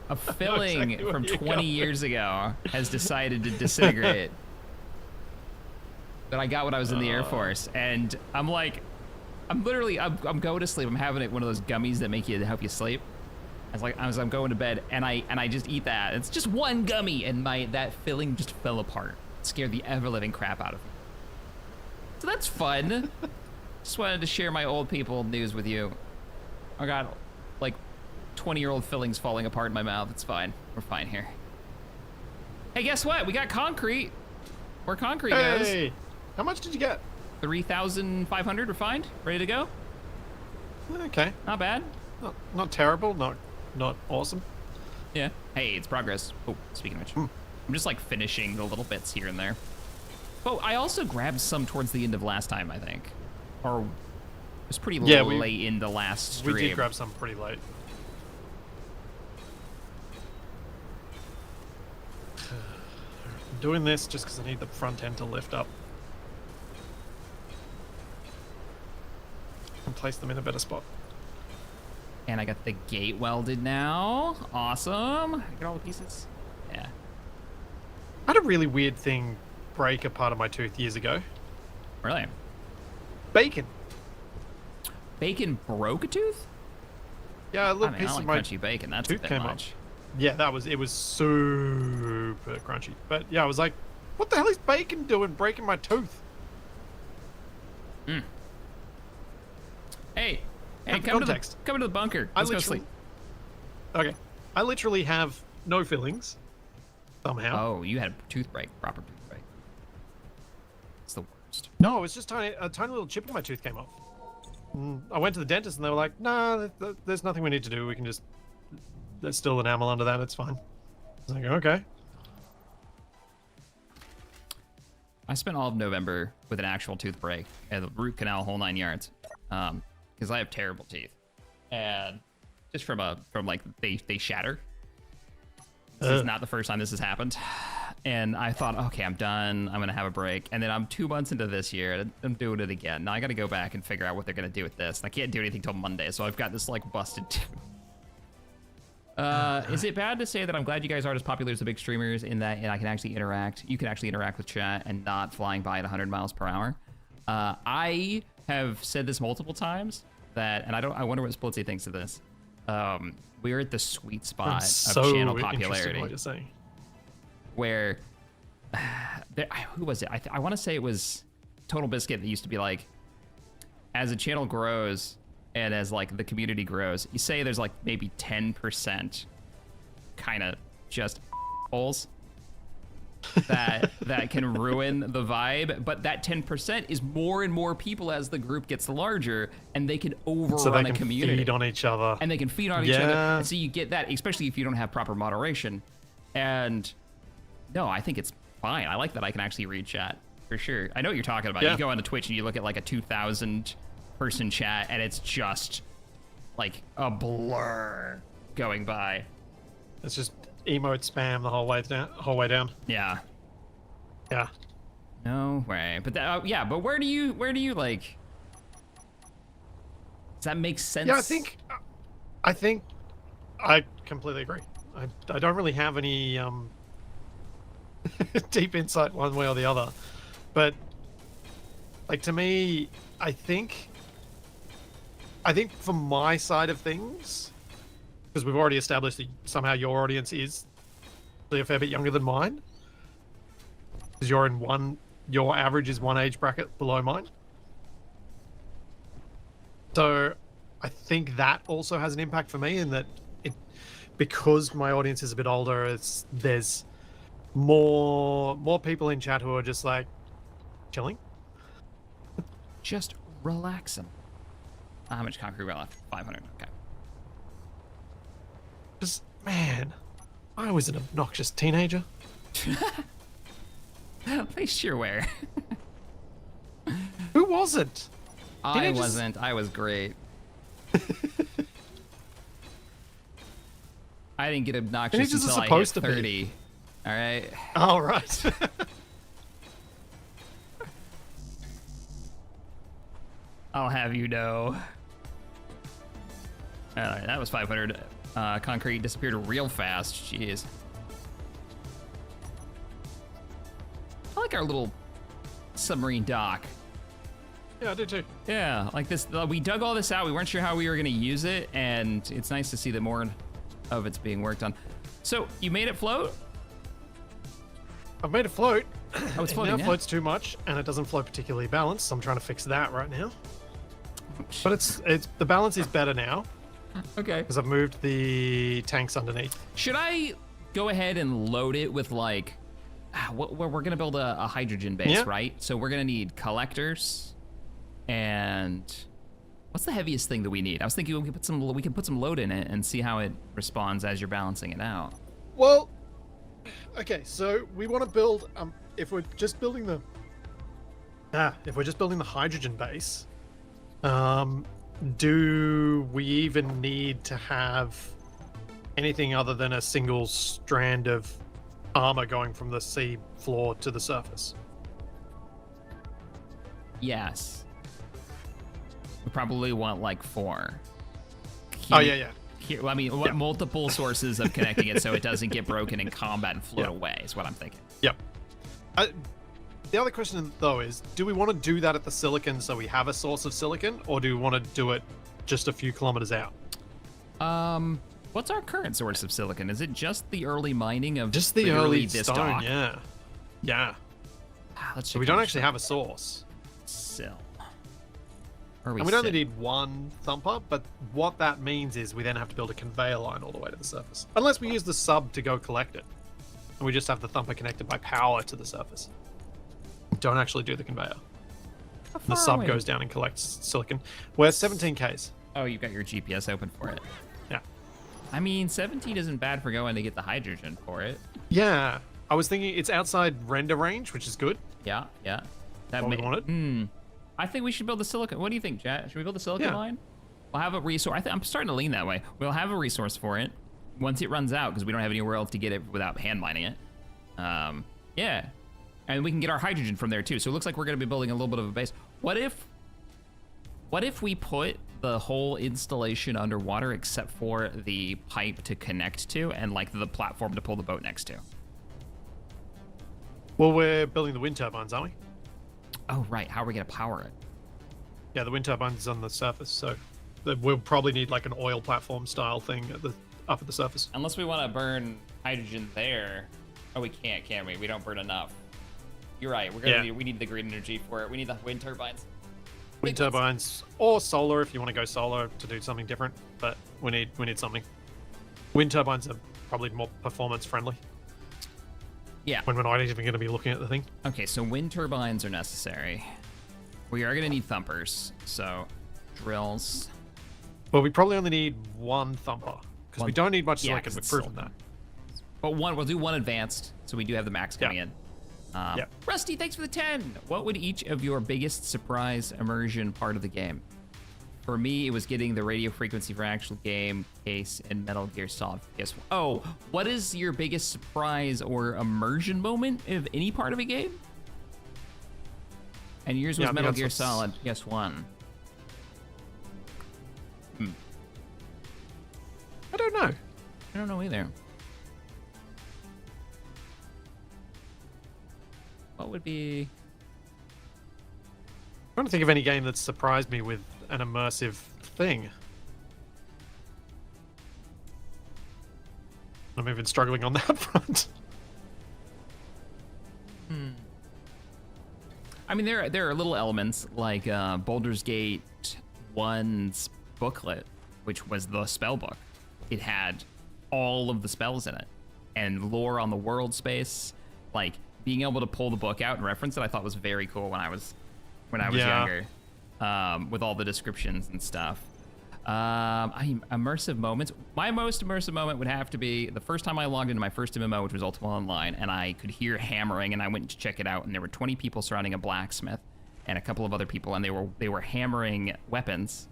A filling exactly from 20 years ago has decided to disintegrate. But I got when I was in the Air Force, and I'm like, I'm going to sleep. I'm having one of those gummies that help you sleep. As I'm going to bed, and I just eat that. It's just one gummy, and that filling just fell apart. It scared the ever-living crap out of me. So that's fun. Just wanted to share my old people news with you. I got like 20-year-old fillings falling apart in my mouth. It's fine. We're fine here. Hey, guess what? We got concrete. Where concrete goes. Hey, how much did you get? 3,500 refined. Ready to go? Okay. Not bad. Not terrible. Not awesome. Yeah. Hey, it's progress. Oh, speaking of which, I'm just like finishing the little bits here and there. Oh, I also grabbed some towards the end of last time, I think. Or it was pretty late in the last stream. We did grab some pretty late. I'm doing this just because I need the front end to lift up. And place them in a better spot. And I got the gate welded now. Awesome. I got all the pieces. Yeah. I had a really weird thing break a part of my tooth years ago. Really? Bacon. Bacon broke a tooth? Yeah, a little I mean, piece I of like my crunchy bacon. That's a tooth bit came much. up. Yeah, it was super crunchy. But yeah, I was like, what the hell is bacon doing breaking my tooth? Hey, Now for come to context. the bunker. Let's go sleep. Okay. I literally have no fillings. Somehow. Oh, you had a tooth break, proper tooth break. It's the worst. No, it was just a tiny little chip in my tooth came off. I went to the dentist and they were like, nah, there's nothing we need to do. We can just, there's still enamel under that. It's fine. I was like, okay. I spent all of November with an actual tooth break and the root canal, whole 9 yards, because I have terrible teeth, and just from like they shatter. This is not the first time this has happened, and I thought, okay, I'm done. I'm gonna have a break, and then I'm 2 months into this year, and I'm doing it again. Now I got to go back and figure out what they're gonna do with this. And I can't do anything till Monday, so I've got this like busted tooth. Is it bad to say that I'm glad you guys aren't as popular as the big streamers in that I can actually interact? You can actually interact with chat and not flying by at 100 miles per hour. I have said this multiple times that, and I wonder what Splitsie thinks of this. We're at the sweet spot of channel popularity. What you're saying. Where, who was it? I want to say it was Total Biscuit that used to be like, as a channel grows, and as like the community grows, you say there's like maybe 10% kind of just holes that can ruin the vibe, but that 10% is more and more people as the group gets larger, and they can overrun a community. Feed on each other. And they can feed on each other. And so you get that, especially if you don't have proper moderation. And no, I think it's fine. I like that I can actually read chat for sure. I know what you're talking about. Yeah. You go onto Twitch and you look at like a 2,000 person chat, and it's just like a blur going by. It's just emote spam the whole way down. Yeah. Yeah. No way. But that, yeah. But where do you like? Does that make sense? Yeah, I think I completely agree. I don't really have any deep insight one way or the other, but like to me, I think from my side of things, because we've already established that somehow your audience is a fair bit younger than mine, because your average is one age bracket below mine. So I think that also has an impact for me in that because my audience is a bit older, there's more people in chat who are just like chilling. Just relaxing. How much concrete we got left? 500. Okay. Just, man, I was an obnoxious teenager. At least you're aware. Who wasn't? I wasn't. I was great. I didn't get obnoxious Teenagers until are I hit supposed to 30. be. All right. All right. I'll have you know. All right, that was 500. Concrete disappeared real fast. Jeez. I like our little submarine dock. Yeah, I did too. Yeah, like this. We dug all this out. We weren't sure how we were going to use it, and it's nice to see that more of it's being worked on. So you made it float? I've made it float. Oh, it's It floating now now? floats too much, and it doesn't float particularly balanced. So I'm trying to fix that right now. But it's the balance is better now Okay. because I've moved the tanks underneath. Should I go ahead and load it with like, we're going to build a hydrogen base, Yeah. right? So we're going to need collectors and What's the heaviest thing that we need? I was thinking we can put some load in it and see how it responds as you're balancing it out. Well, okay, so we want to build. If we're just building the hydrogen base, do we even need to have anything other than a single strand of armor going from the sea floor to the surface? Yes. We probably want like 4. Oh yeah. Well, I mean, what multiple sources of connecting it so it doesn't get broken in combat and float away is what I'm thinking. Yep. The other question though is, do we want to do that at the silicon so we have a source of silicon, or do we want to do it just a few kilometers out? What's our current source of silicon? Is it just the early mining of just the literally early this stone? dock? Yeah. Let's So we don't actually have a source. Sill. And we'd only need 1 thumper, but what that means is we then have to build a conveyor line all the way to the surface. Unless we use the sub to go collect it. And we just have the thumper connected by power to the surface. Don't actually do the conveyor. The sub goes down and collects silicon. We're 17 Ks. Oh, you've got your GPS open for it. Yeah. I mean, 17 isn't bad for going to get the hydrogen for it. Yeah. I was thinking it's outside render range, which is good. Yeah. That What we wanted. I think we should build the silicon. What do you think, Jet? Should we build the silicon line? We'll have a resource. I'm starting to lean that way. We'll have a resource for it once it runs out because we don't have anywhere else to get it without hand mining it. Yeah. And we can get our hydrogen from there too. So it looks like we're going to be building a little bit of a base. What if we put the whole installation underwater except for the pipe to connect to and like the platform to pull the boat next to? Well, we're building the wind turbines, aren't we? Oh, right. How are we going to power it? Yeah, the wind turbines is on the surface, so we'll probably need like an oil platform style thing up at the surface. Unless we want to burn hydrogen there. Oh, we can't, can we? We don't burn enough. You're right. We need the green energy for it. We need the wind turbines. Wind turbines or solar if you want to go solar to do something different, but we need something. Wind turbines are probably more performance friendly. Yeah. When we're not even going to be looking at the thing. Okay, so wind turbines are necessary. We are going to need thumpers, so drills. Well, we probably only need 1 thumper because we don't need much silicon. We've proven that. But we'll do 1 advanced, so we do have the max coming in. Rusty, thanks for the 10. What would each of your biggest surprise immersion part of the game? For me, it was getting the radio frequency for actual game case in Metal Gear Solid. What is your biggest surprise or immersion moment of any part of a game? And yours was Metal Gear Solid. Guess one. I don't know. I don't know either. What would be? I'm trying to think of any game that's surprised me with an immersive thing. I'm even struggling on that front. I mean, there are little elements like Baldur's Gate 1's booklet, which was the spell book. It had all of the spells in it and lore on the world space. Like being able to pull the book out and reference it, I thought was very cool when I was younger. With all the descriptions and stuff. Immersive moments. My most immersive moment would have to be the first time I logged into my first MMO, which was Ultima Online, and I could hear hammering, and I went to check it out, and there were 20 people surrounding a blacksmith and a couple of other people, and they were hammering weapons.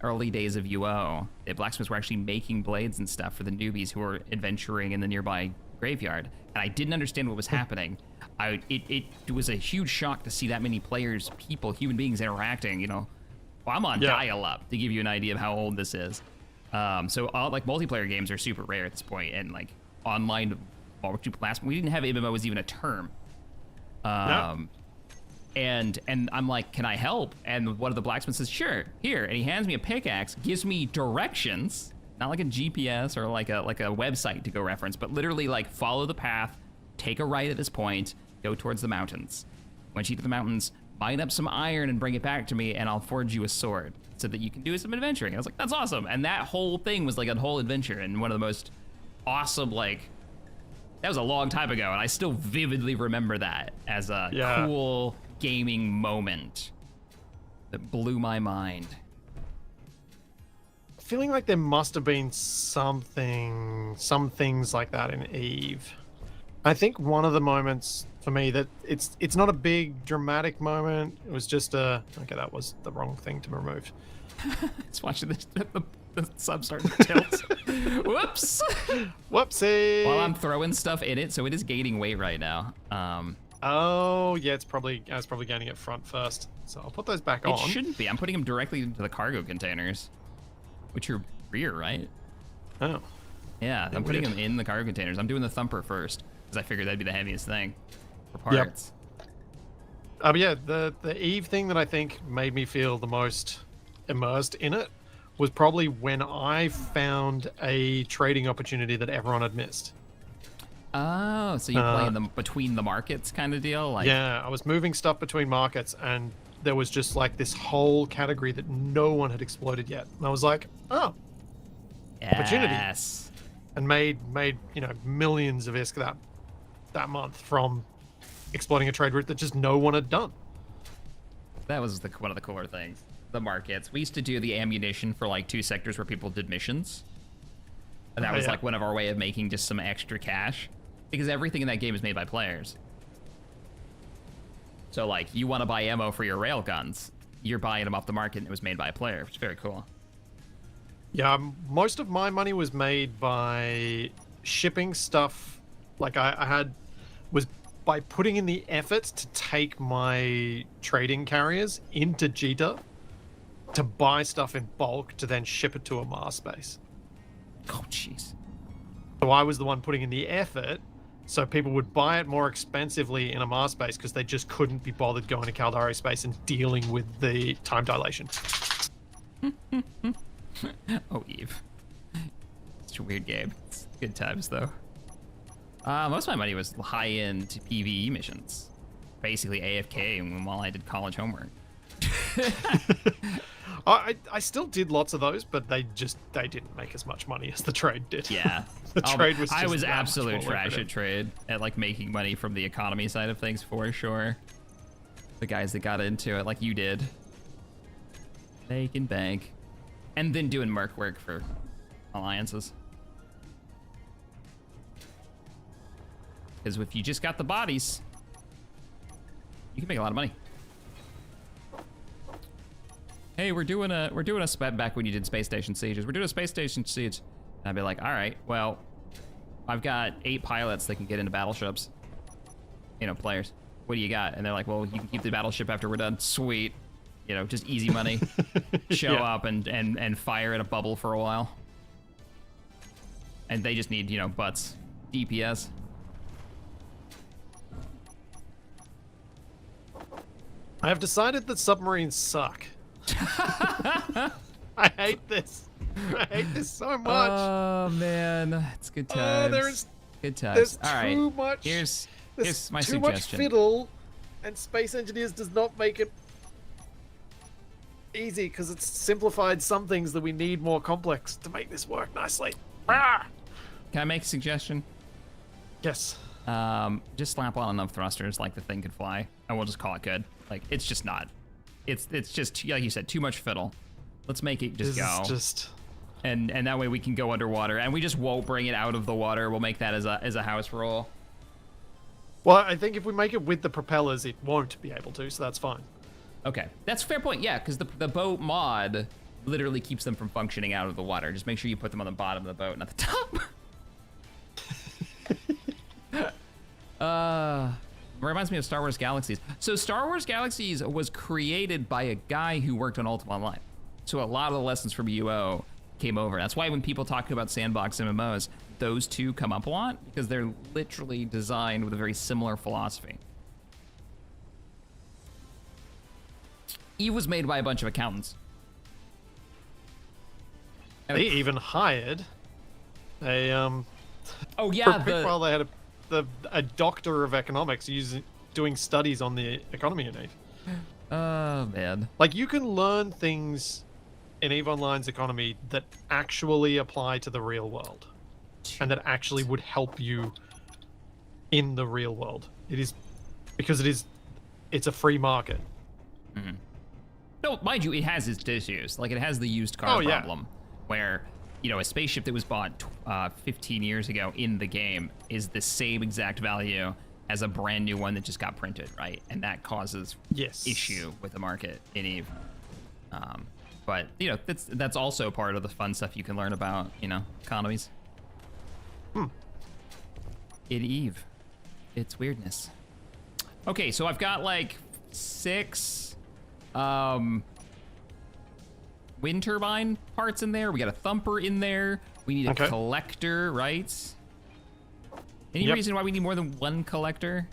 Early days of UO, the blacksmiths were actually making blades and stuff for the newbies who were adventuring in the nearby graveyard, and I didn't understand what was happening. It was a huge shock to see that many players, people, human beings interacting. You know, well, I'm on dial-up to give you an idea of how old this is. So all like multiplayer games are super rare at this point, and like online, we didn't have MMO as even a term. No. And I'm like, can I help? And one of the blacksmiths says, sure, here. And he hands me a pickaxe, gives me directions, not like a GPS or like a website to go reference, but literally like follow the path, take a right at this point, go towards the mountains. Once you get to the mountains, mine up some iron and bring it back to me, and I'll forge you a sword so that you can do some adventuring. I was like, that's awesome. And that whole thing was like a whole adventure, and one of the most awesome, like, that was a long time ago, and I still vividly remember that as a cool gaming moment that blew my mind. feeling like there must have been some things like that in Eve. I think one of the moments for me that it's not a big dramatic moment. It was just okay, that was the wrong thing to remove. It's watching the sub starting to tilt. Whoops. Whoopsie. While I'm throwing stuff in it, so it is gaining weight right now. Oh yeah, I was probably gaining it front first. So I'll put those back on. It shouldn't be. I'm putting them directly into the cargo containers, which are rear, right? Oh. Yeah, I'm putting them in the cargo containers. I'm doing the thumper first because I figured that'd be the heaviest thing for parts. But yeah, the Eve thing that I think made me feel the most immersed in it was probably when I found a trading opportunity that everyone had missed. Oh, so you're playing them between the markets kind of deal? Like... Yeah, I was moving stuff between markets, and there was just like this whole category that no one had exploited yet. And I was like, oh, opportunity. Yes. And made millions of ISK that month from exploiting a trade route that just no one had done. That was one of the cooler things. The markets. We used to do the ammunition for like 2 sectors where people did missions. And that was like one of our way of making just some extra cash. Because everything in that game is made by players. So like, you want to buy ammo for your rail guns, you're buying them off the market and it was made by a player, which is very cool. Yeah, most of my money was made by shipping stuff. Like was by putting in the effort to take my trading carriers into Jita to buy stuff in bulk to then ship it to a Mars base. Oh, jeez. So I was the one putting in the effort, so people would buy it more expensively in a Mars space because they just couldn't be bothered going to Caldari space and dealing with the time dilation. Oh, Eve. It's a weird game. It's good times, though. Most of my money was high-end PvE missions. Basically AFK while I did college homework. I still did lots of those, but they didn't make as much money as the trade did. Yeah. The trade was just I was that much absolute more trash lucrative. at trade, at like making money from the economy side of things for sure. The guys that got into it like you did. Make and bank. And then doing merc work for alliances. Because if you just got the bodies, you can make a lot of money. Hey, we're doing a spec back when you did space station sieges. We're doing a space station siege. And I'd be like, all right, well, I've got 8 pilots that can get into battleships. You know, players. What do you got? And they're like, well, you can keep the battleship after we're done. Sweet. You know, just easy money. Show up and fire at a bubble for a while. And they just need, you know, butts. DPS. I have decided that submarines suck. I hate this. I hate this so much. Oh man, it's good times. There's good times. There's All right. too much. Here's my too suggestion. much fiddle, and Space Engineers does not make it easy because it's simplified some things that we need more complex to make this work nicely. Ah! Can I make a suggestion? Yes. Just slap on enough thrusters like the thing could fly, and we'll just call it good. Like it's just not. It's just like you said, too much fiddle. Let's make it just go. And that way we can go underwater, and we just won't bring it out of the water. We'll make that as a house rule. Well, I think if we make it with the propellers, it won't be able to, so that's fine. Okay, that's a fair point. Yeah, because the boat mod literally keeps them from functioning out of the water. Just make sure you put them on the bottom of the boat, not the top. Reminds me of Star Wars Galaxies. So Star Wars Galaxies was created by a guy who worked on Ultima Online. So a lot of the lessons from UO came over. That's why when people talk about sandbox MMOs, those two come up a lot because they're literally designed with a very similar philosophy. Eve was made by a bunch of accountants. They even hired a Oh yeah, for a quick while they had a doctor of economics doing studies on the economy in Eve. Oh man. Like you can learn things in EVE Online's economy that actually apply to the real world, and that actually would help you in the real world. It is because it's a free market. Mm-hmm. No, mind you, it has its issues. Like it has the used car problem. where, you know, a spaceship that was bought 15 years ago in the game is the same exact value as a brand new one that just got printed, right? And that causes issue with the market in EVE. But, you know, that's also part of the fun stuff you can learn about, you know, economies. In EVE. It's weirdness. Okay, so I've got like 6 wind turbine parts in there. We got a thumper in there. We need a collector, right? Any reason why we need more than one collector?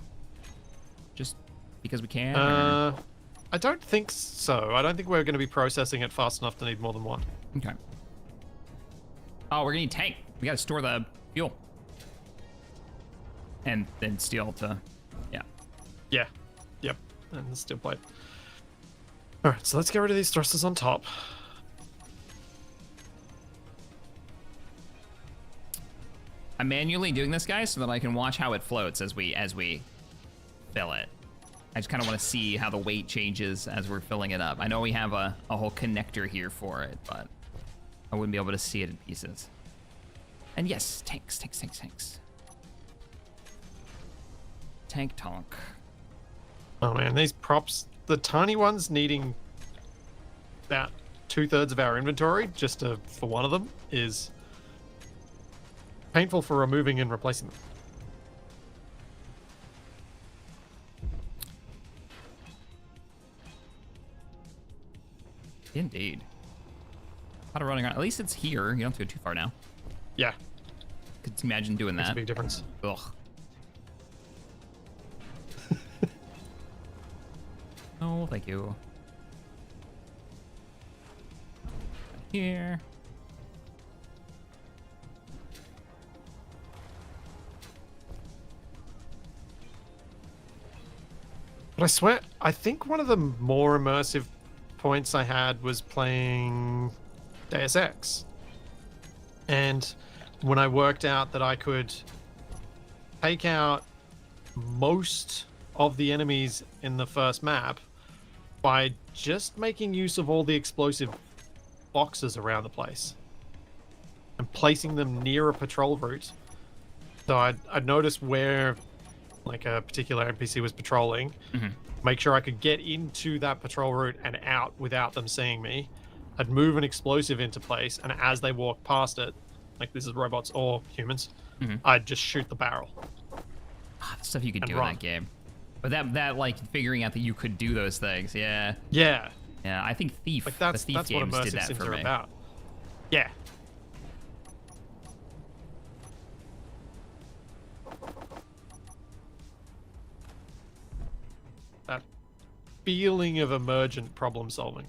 Just because we can? I don't think so. I don't think we're going to be processing it fast enough to need more than one. Okay. Oh, we're going to need tank. We got to store the fuel. And then steel to, yeah. Yeah. Yep. And the steel plate. All right, so let's get rid of these thrusters on top. I'm manually doing this, guys, so that I can watch how it floats as we fill it. I just kind of want to see how the weight changes as we're filling it up. I know we have a whole connector here for it, but I wouldn't be able to see it in pieces. And yes, tanks. Tank tonk. Oh man, these props, the tiny ones needing about 2/3 of our inventory just for one of them is painful for removing and replacing them. Indeed. A lot of running around. At least it's here. You don't have to go too far now. Yeah. Could you imagine doing that? Makes a big difference. Ugh. Oh, thank you. Here. But I swear, I think one of the more immersive points I had was playing Deus Ex. And when I worked out that I could take out most of the enemies in the first map by just making use of all the explosive boxes around the place and placing them near a patrol route. So I'd notice where like a particular NPC was patrolling, make sure I could get into that patrol route and out without them seeing me. I'd move an explosive into place, and as they walk past it, like this is robots or humans, I'd just shoot the barrel. The stuff you could do in that game. But that like figuring out that you could do those things, yeah. Yeah. Yeah, I think Thief, like the Thief games what did immersive that sims for are me. about. Yeah. That feeling of emergent problem solving.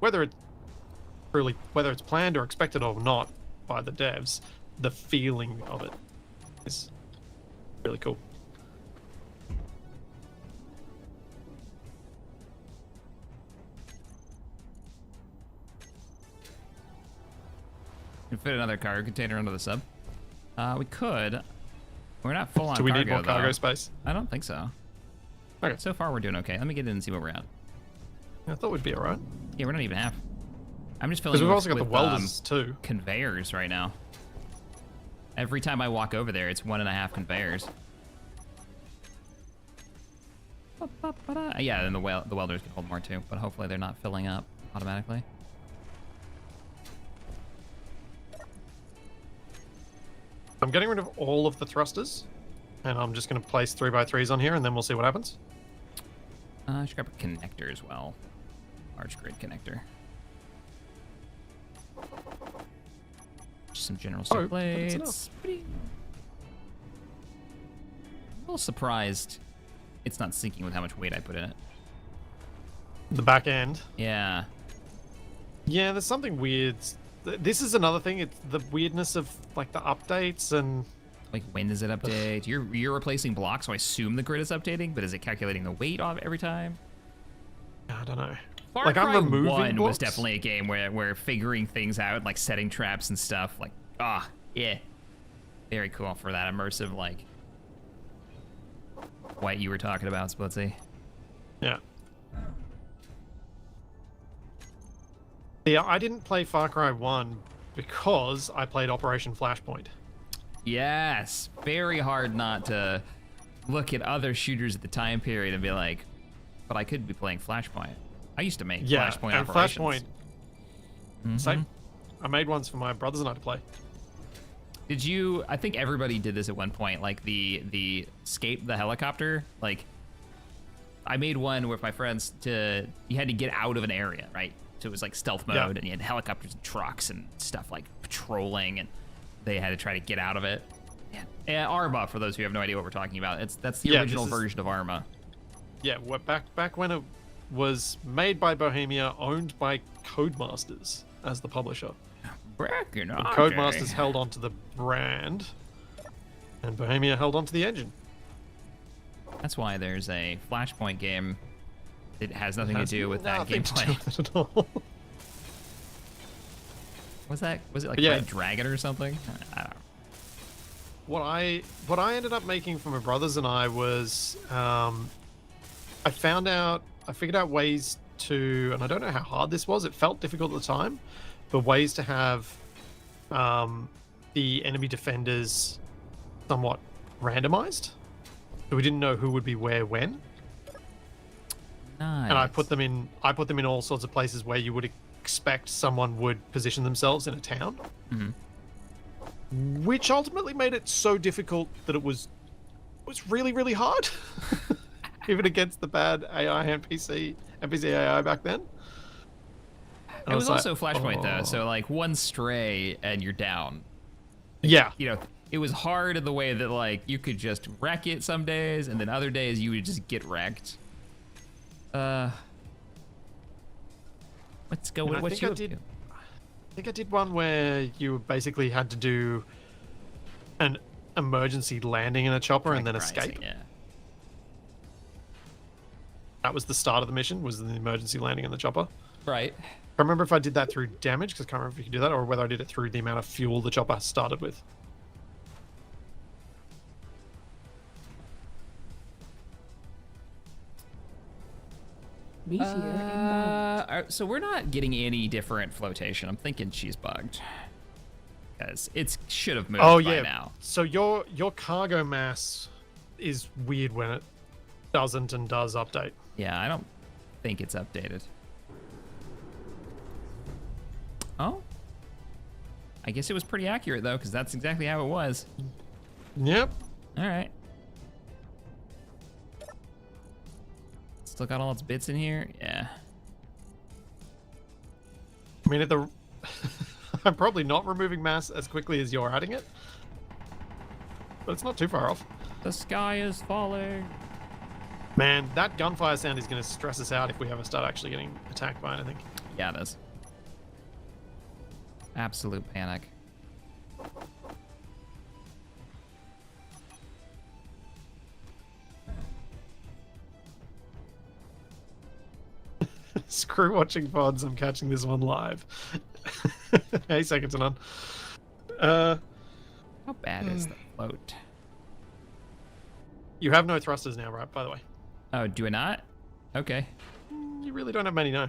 Whether it's planned or expected or not by the devs, the feeling of it is really cool. We can fit another cargo container under the sub. We could. We're not full on Do we cargo, need more cargo though. space? I don't think so. Okay. So far, we're doing okay. Let me get in and see where we're at. I thought we'd be alright. Yeah, we're not even half. I'm just filling Because we've with, also got the with, welders too. Conveyors right now. Every time I walk over there, it's 1.5 conveyors. Yeah, and the welders can hold more too, but hopefully they're not filling up automatically. I'm getting rid of all of the thrusters, and I'm just going to place 3x3s on here, and then we'll see what happens. I should grab a connector as well. Large grid connector. Just some general steel plates. A little surprised it's not syncing with how much weight I put in it. The back end. Yeah. Yeah, there's something weird. This is another thing. It's the weirdness of like the updates and Like when does it update? You're replacing blocks, so I assume the grid is updating, but is it calculating the weight off every time? I don't know. Far Like Cry I'm removing 1 was blocks. definitely a game where figuring things out, like setting traps and stuff, like yeah, very cool for that immersive like what you were talking about, Splitsie. Yeah. Yeah, I didn't play Far Cry 1 because I played Operation Flashpoint. Yes, very hard not to look at other shooters at the time period and be like, but I could be playing Flashpoint. I used to make Yeah, Flashpoint and operations. Flashpoint. Same. I made ones for my brothers and I to play. Did you? I think everybody did this at one point. Like the escape the helicopter. Like I made one with my friends to. You had to get out of an area, right? So it was like stealth mode, Yeah. and you had helicopters and trucks and stuff like patrolling, and they had to try to get out of it. Yeah, Arma. For those who have no idea what we're talking about, that's the original version of Arma. Yeah, back when it was made by Bohemia, owned by Codemasters as the publisher. Bracken, And Codemasters held onto the brand, and Bohemia held onto the engine. That's why there's a Flashpoint game. It has nothing to do with that nothing to do gameplay. with it at all. Was it like Yeah. Red Dragon or something? I don't know. What I ended up making for my brothers and I was I figured out ways to, and I don't know how hard this was. It felt difficult at the time, but ways to have the enemy defenders somewhat randomized, so we didn't know who would be where when. Nice. And I put them in all sorts of places where you would expect someone would position themselves in a town. Which ultimately made it so difficult that it was really, really hard. Even against the bad AI NPC AI back then. It was also Flashpoint though, so like one stray and you're down. Yeah. You know, it was hard in the way that like you could just wreck it some days, and then other days you would just get wrecked. Let's go with what you do. I think I did one where you basically had to do an emergency landing in a chopper and then escape. Yeah. That was the start of the mission, was the emergency landing in the chopper. Right. I can't remember if I did that through damage, because I can't remember if you could do that, or whether I did it through the amount of fuel the chopper started with. Meteor inbound. So we're not getting any different flotation. I'm thinking she's bugged. Because it should have moved by now. So your cargo mass is weird when it doesn't and does update. Yeah, I don't think it's updated. Oh? I guess it was pretty accurate, though, because that's exactly how it was. Yep. All right. Still got all its bits in here? Yeah. I mean, I'm probably not removing mass as quickly as you're adding it, but it's not too far off. The sky is falling. Man, that gunfire sound is going to stress us out if we ever start actually getting attacked by anything. Yeah, it is. Absolute panic. Screw watching VODs, I'm catching this one live. Hey, seconds and on. How bad is the float? You have no thrusters now, right, by the way? Oh, do I not? Okay. You really don't have many, no.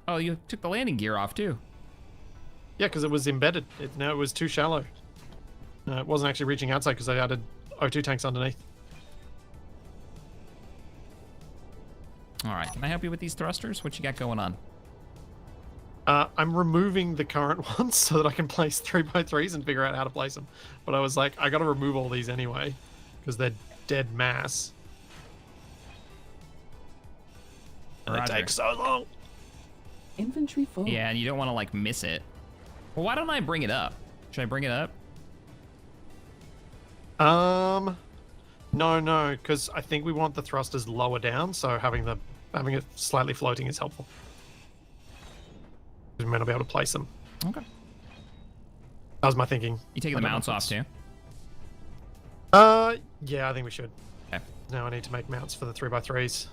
Oh, you took the landing gear off, too. Yeah, because it was embedded. It was too shallow. It wasn't actually reaching outside because I added O2 tanks underneath. All right, can I help you with these thrusters? What you got going on? I'm removing the current ones so that I can place 3x3s and figure out how to place them. But I was like, I got to remove all these anyway because they're dead mass. And they Roger. take so long. Inventory full. Yeah, and you don't want to, like, miss it. Well, why don't I bring it up? Should I bring it up? No, because I think we want the thrusters lower down, so having it slightly floating is helpful. We may not be able to place them. Okay. That was my thinking. You taking the mounts off, too? Yeah, I think we should. Okay. Now I need to make mounts for the 3x3s.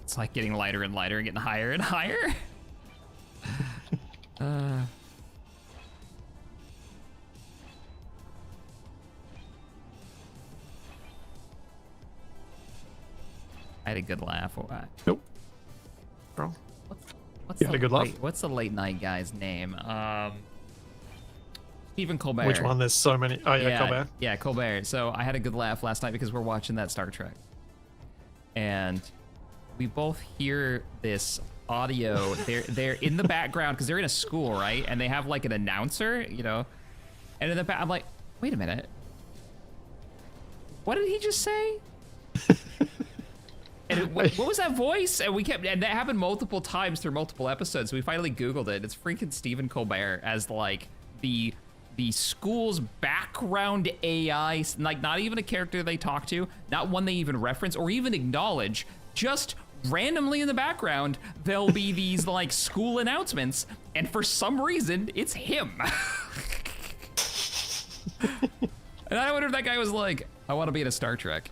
It's like getting lighter and lighter and getting higher and higher. I had a good laugh. Nope. Wrong. What's You had a good laugh? What's the late night guy's name? Stephen Colbert. Which one? There's so many. Oh, yeah, Colbert. Yeah, Colbert. So I had a good laugh last night because we're watching that Star Trek. And we both hear this audio. They're in the background because they're in a school, right? And they have like an announcer, you know. And in the back, I'm like, wait a minute. What did he just say? And what was that voice? And and that happened multiple times through multiple episodes. So we finally Googled it. It's freaking Stephen Colbert as like the school's background AI, like not even a character they talk to, not one they even reference or even acknowledge, just randomly in the background, there'll be these like school announcements, and for some reason, it's him. And I wonder if that guy was like, I want to be in a Star Trek.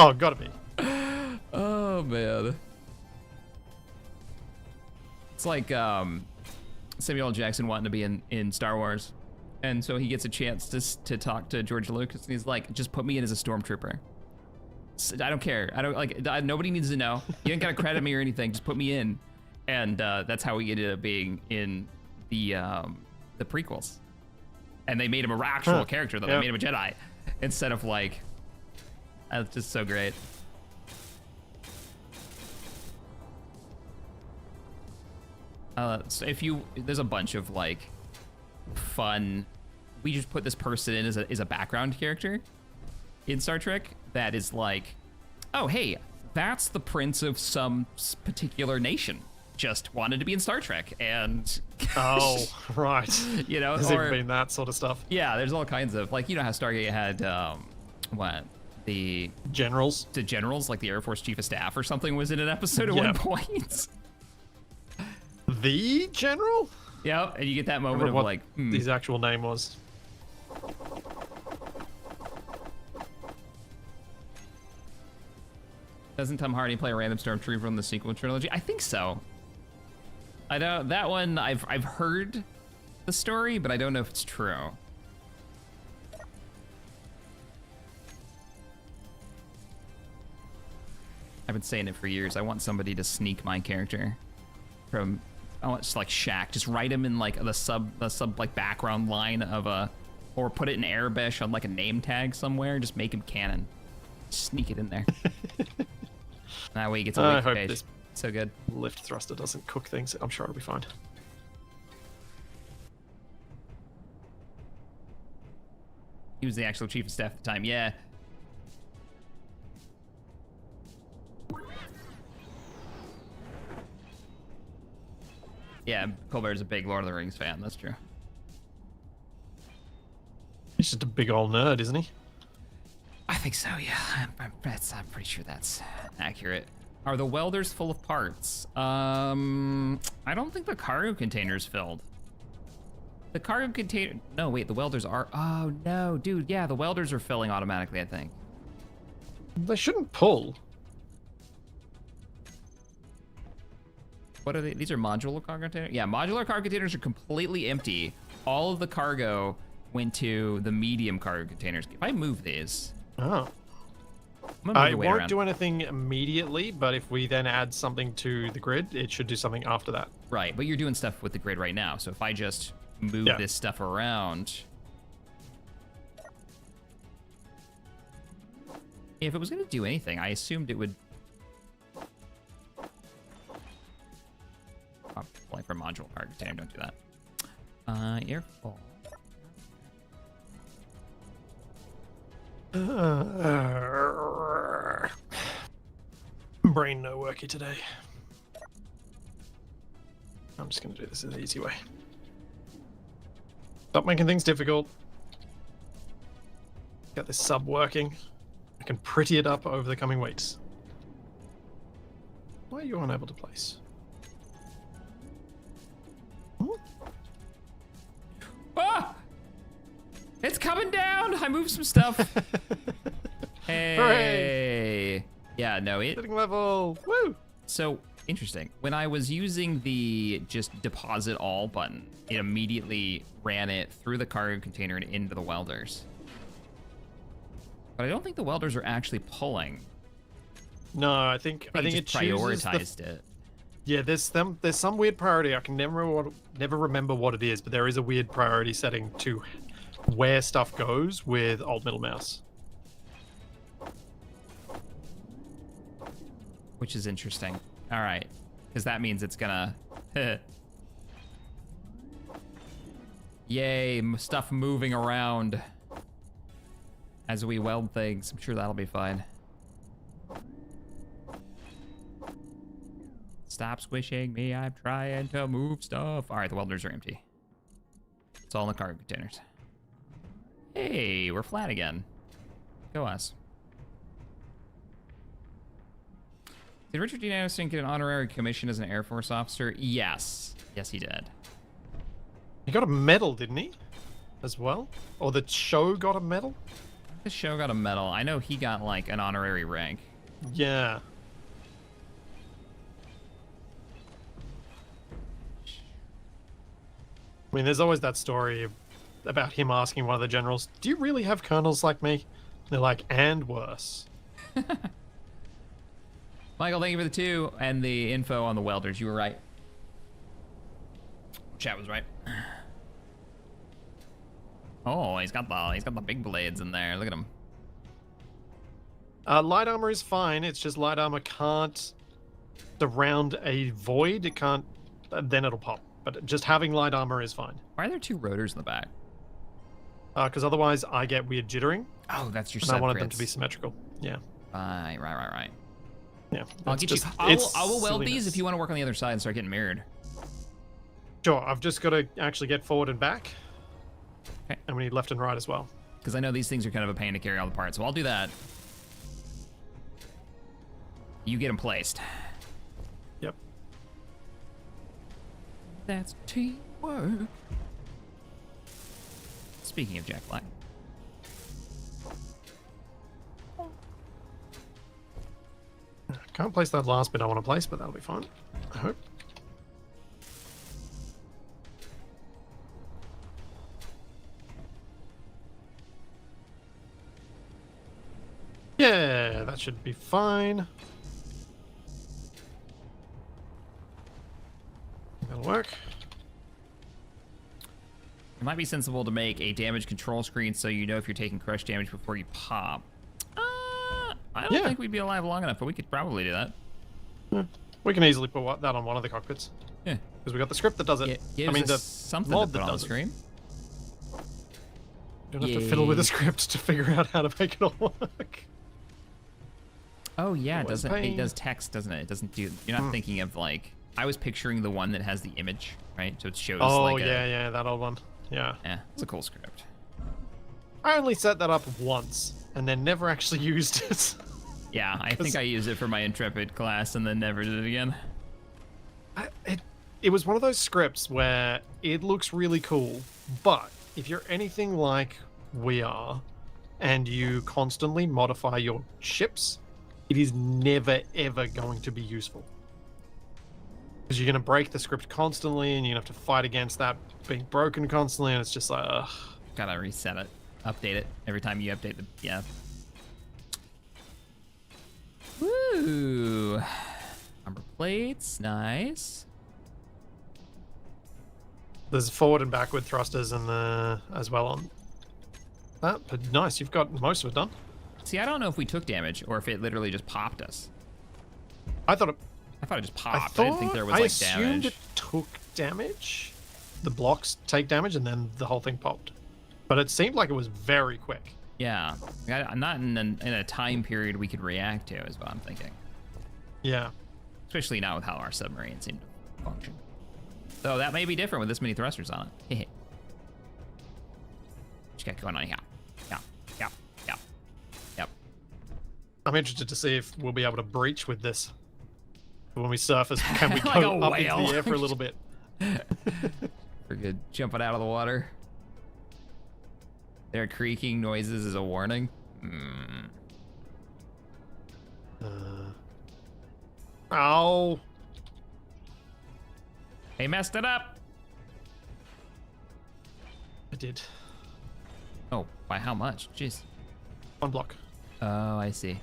Oh, gotta be. Oh, man. It's like Samuel L. Jackson wanting to be in Star Wars. And so he gets a chance to talk to George Lucas, and he's like, just put me in as a stormtrooper. I don't care. I don't like. Nobody needs to know. You ain't gotta credit me or anything. Just put me in, and that's how he ended up being in the prequels. And they made him a actual character, though. They made him a Jedi instead of like. That's just so great. So there's a bunch of like fun. We just put this person in as a background character in Star Trek that is like, oh hey, that's the prince of some particular nation. Just wanted to be in Star Trek, and oh right, you know, has even been that sort of stuff. Yeah, there's all kinds of like, you know how Stargate had the generals, like the Air Force Chief of Staff or something was in an episode at one point. The general? Yeah, and you get that moment of what like, his actual name was. Doesn't Tom Hardy play a random stormtrooper in the sequel trilogy? I think so. I don't. That one I've heard the story, but I don't know if it's true. I've been saying it for years. I want somebody to sneak my character from. I want just like Shaq. Just write him in like the sub like background line of or put it in Arabic on like a name tag somewhere. Just make him canon. Sneak it in there. That way he gets a I hope page. this So good. lift thruster doesn't cook things. I'm sure it'll be fine. He was the actual chief of staff at the time. Yeah. Yeah, Colbert's a big Lord of the Rings fan. That's true. He's just a big old nerd, isn't he? I think so, yeah. I'm pretty sure that's accurate. Are the welders full of parts? I don't think the cargo container's filled. The cargo container... No, wait, the welders are... Oh, no, dude. Yeah, the welders are filling automatically, I think. They shouldn't pull. What are they? These are modular cargo containers? Yeah, modular cargo containers are completely empty. All of the cargo went to the medium cargo containers. If I move these... Oh. I won't do anything immediately, but if we then add something to the grid, it should do something after that. Right, but you're doing stuff with the grid right now. So if I just move this stuff around... If it was going to do anything, I assumed it would... Oh, like for module cargo container, don't do that. Airfall. Brain no worky today. I'm just going to do this in the easy way. Stop making things difficult. Get this sub working. I can pretty it up over the coming weeks. Why are you unable to place? Ah! It's coming down! I moved some stuff. Hey. Hooray! Yeah, no, it... Sitting level! Woo! So, interesting. When I was using the just deposit all button, it immediately ran it through the cargo container and into the welders. But I don't think the welders are actually pulling. No, I think I think it it just chooses prioritized it. Yeah, there's some weird priority. I can never remember what it is, but there is a weird priority setting to where stuff goes with old middle mouse. Which is interesting. All right, because that means it's gonna. Yay, stuff moving around as we weld things. I'm sure that'll be fine. Stop squishing me, I'm trying to move stuff. All right, the welders are empty. It's all in the cargo containers. Hey, we're flat again. Go us. Did Richard Dean Anderson get an honorary commission as an Air Force officer? Yes. Yes, he did. He got a medal, didn't he? As well? Or the show got a medal? The show got a medal. I know he got like an honorary rank. Yeah. I mean, there's always that story about him asking one of the generals, do you really have colonels like me? And they're like, and worse. Michael, thank you for the 2 and the info on the welders. You were right. Chat was right. Oh, he's got the big blades in there. Look at him. Light armor is fine. It's just light armor can't surround a void. It can't. Then it'll pop. But just having light armor is fine. Why are there 2 rotors in the back? Because otherwise I get weird jittering. Oh, that's your and I wanted them to be symmetrical. Yeah. Right. Yeah. I'll it's get just- you. I it's will weld these silliness. if you want to work on the other side and start getting mirrored. Sure. I've just got to actually get forward and back. Okay. And we need left and right as well. Because I know these things are kind of a pain to carry all the parts, so I'll do that. You get them placed. Yep. That's teamwork. Speaking of Jack Black. Can't place that last bit I want to place, but that'll be fine. I hope. Yeah, that should be fine. That'll work. It might be sensible to make a damage control screen so you know if you're taking crush damage before you pop. I don't think we'd be alive long enough, but we could probably do that. Yeah. We can easily put that on one of the cockpits. Yeah. Because we got the script that does it. Gives I mean, us the something mod to put that on the does it. screen. You don't have to fiddle with the script to figure out how to make it all work. Oh yeah, it was doesn't. It pain. does text, doesn't it? It doesn't do. You're not thinking of like. I was picturing the one that has the image, right? So it shows. Oh, like yeah, that old one. Yeah. Yeah, it's a cool script. I only set that up once and then never actually used it. Yeah, I think I used it for my Intrepid class and then never did it again. It was one of those scripts where it looks really cool, but if you're anything like we are and you constantly modify your ships, it is never ever going to be useful. Because you're going to break the script constantly and you're going to have to fight against that being broken constantly, and it's just like, ugh. Gotta reset it, update it every time you update the. Yeah. Woo! Armor plates, nice. There's forward and backward thrusters and as well on that, but nice, you've got most of it done. See, I don't know if we took damage or if it literally just popped us. I thought it just popped. I didn't think there was I like assumed damage. it took damage. The blocks take damage and then the whole thing popped. But it seemed like it was very quick. Yeah, I'm not in a time period we could react to, is what I'm thinking. Yeah. Especially not with how our submarines seem to function. So that may be different with this many thrusters on it. What you got going on here? Yep. I'm interested to see if we'll be able to breach with this. When we surface, can we Like go a up into whale. the air for a little bit? We're good. Jumping out of the water. Their creaking noises is a warning. Ow. They messed it up. I did. Oh, by how much? Jeez. One block. Oh, I see.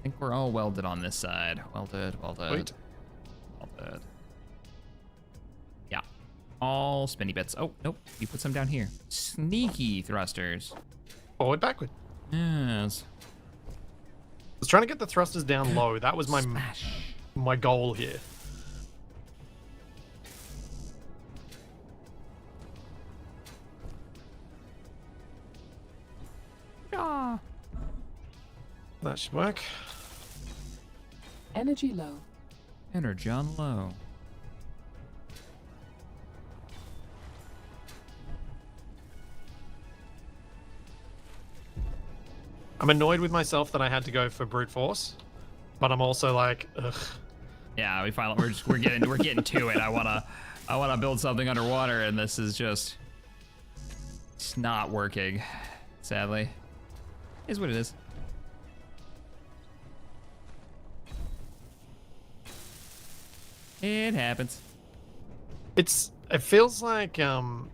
think we're all welded on this side. Welded, welded, Wait. welded. Yeah, all spinny bits. Oh, nope, you put some down here. Sneaky thrusters. Forward, backward. Yes. I was trying to get the thrusters down low. That was my goal here. Ah. That should work. Energy low. Energy on low. I'm annoyed with myself that I had to go for brute force, but I'm also like, ugh. Yeah, we're getting to it. I wanna build something underwater, and this is just it's not working. Sadly, is what it is. It happens. It feels like one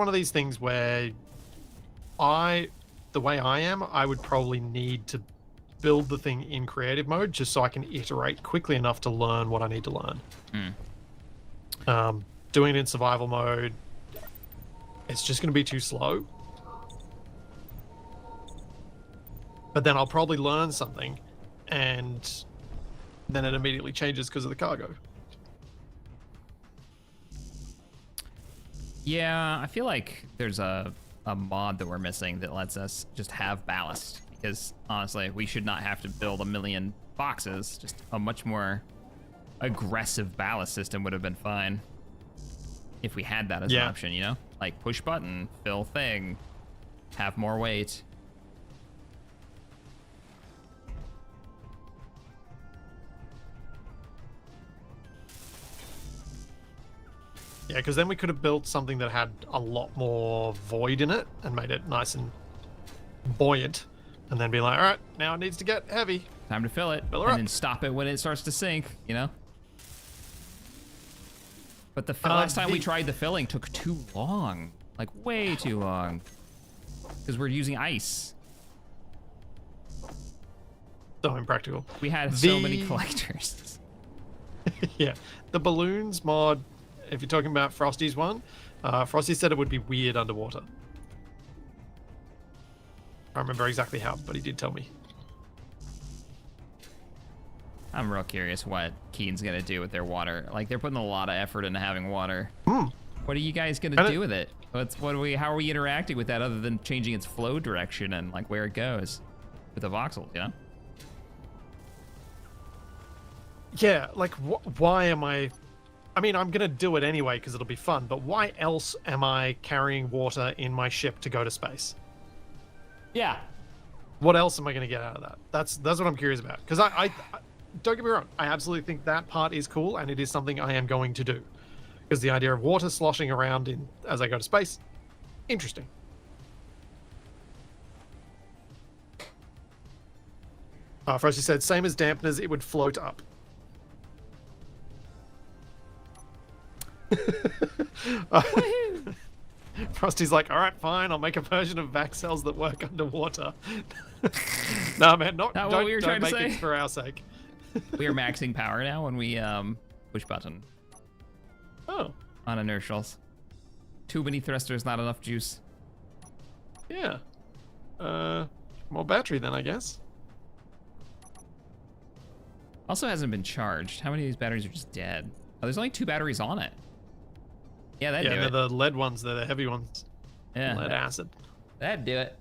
of these things where the way I am, I would probably need to build the thing in creative mode just so I can iterate quickly enough to learn what I need to learn. Doing it in survival mode, it's just going to be too slow. But then I'll probably learn something, and then it immediately changes because of the cargo. Yeah, I feel like there's a mod that we're missing that lets us just have ballast, because honestly, we should not have to build a million boxes. Just a much more aggressive ballast system would have been fine if we had that as an option, you know? Like push button, fill thing, have more weight. Yeah, because then we could have built something that had a lot more void in it and made it nice and buoyant, and then be like, all right, now it needs to get heavy. Time to fill it, Fill her and up. then stop it when it starts to sink, you know? But the last time we tried the filling took too long. Like, way too long. Because we're using ice. So impractical. We had so many collectors. Yeah, the balloons mod, if you're talking about Frosty's one, Frosty said it would be weird underwater. I don't remember exactly how, but he did tell me. I'm real curious what Keen's gonna do with their water. Like, they're putting a lot of effort into having water. What are you guys gonna do with it? How are we interacting with that other than changing its flow direction and like where it goes with the voxels, you know? Yeah, like why am I mean, I'm gonna do it anyway because it'll be fun, but why else am I carrying water in my ship to go to space? Yeah. What else am I gonna get out of that? That's what I'm curious about. Because I don't get me wrong, I absolutely think that part is cool, and it is something I am going to do. Because the idea of water sloshing around as I go to space, interesting. Frosty said, same as dampeners, it would float up. Frosty's like, all right, fine, I'll make a version of vac cells that work underwater. Nah, man, Not what we were trying to don't make say. it for our sake. We are maxing power now when we push button Oh, on inertials. Too many thrusters, not enough juice. yeah. More battery then, I guess. Also hasn't been charged. How many of these batteries are just dead? Oh, there's only 2 batteries on it. Yeah, that'd do They're it. the lead ones, they're the heavy ones. Yeah, Lead acid. that'd do it.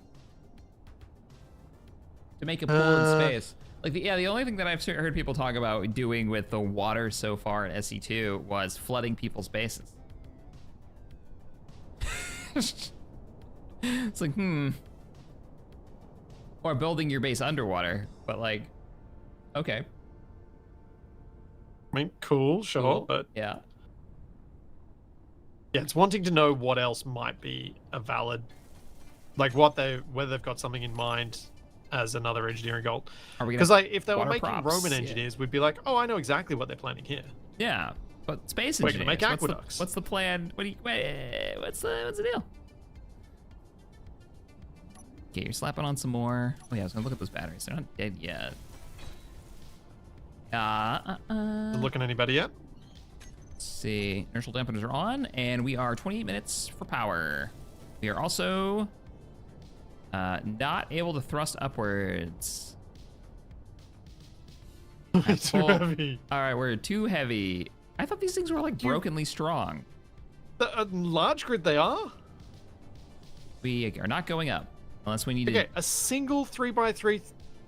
To make a pool in space. Like, the only thing that I've heard people talk about doing with the water so far in SE2 was flooding people's bases. It's like, or building your base underwater, but like, okay. I mean, cool, sure, Cool. but Yeah. yeah, it's wanting to know what else might be a valid, like whether they've got something in mind as another engineering goal. Are we gonna Because like, if they were water making props? Roman Yeah. engineers, we'd be like, oh, I know exactly what they're planning here. Yeah, but space We're engineers. gonna make aqueducts. What's the plan? What's the deal? Okay, you're slapping on some more. Oh yeah, I was gonna look at those batteries. They're not dead yet. Not looking at anybody yet? Let's see. Inertial dampeners are on, and we are 28 minutes for power. We are also not able to thrust upwards. It's too heavy. All right, we're too heavy. I thought these things were like brokenly strong. Large grid they are? We are not going up unless we need to. Okay, a single 3x3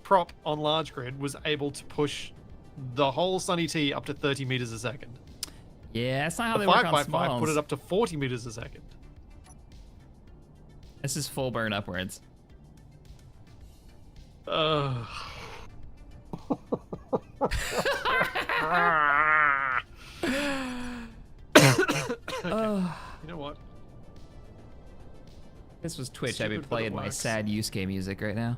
prop on large grid was able to push the whole Sunny T up to 30 meters a second. Yeah, that's not how The they work on 5x5 smalls. put it up to 40 meters a second. This is full burn upwards. You know what? This was Twitch. I'd be Stupid, but it playing my works. sad Yusuke music right now.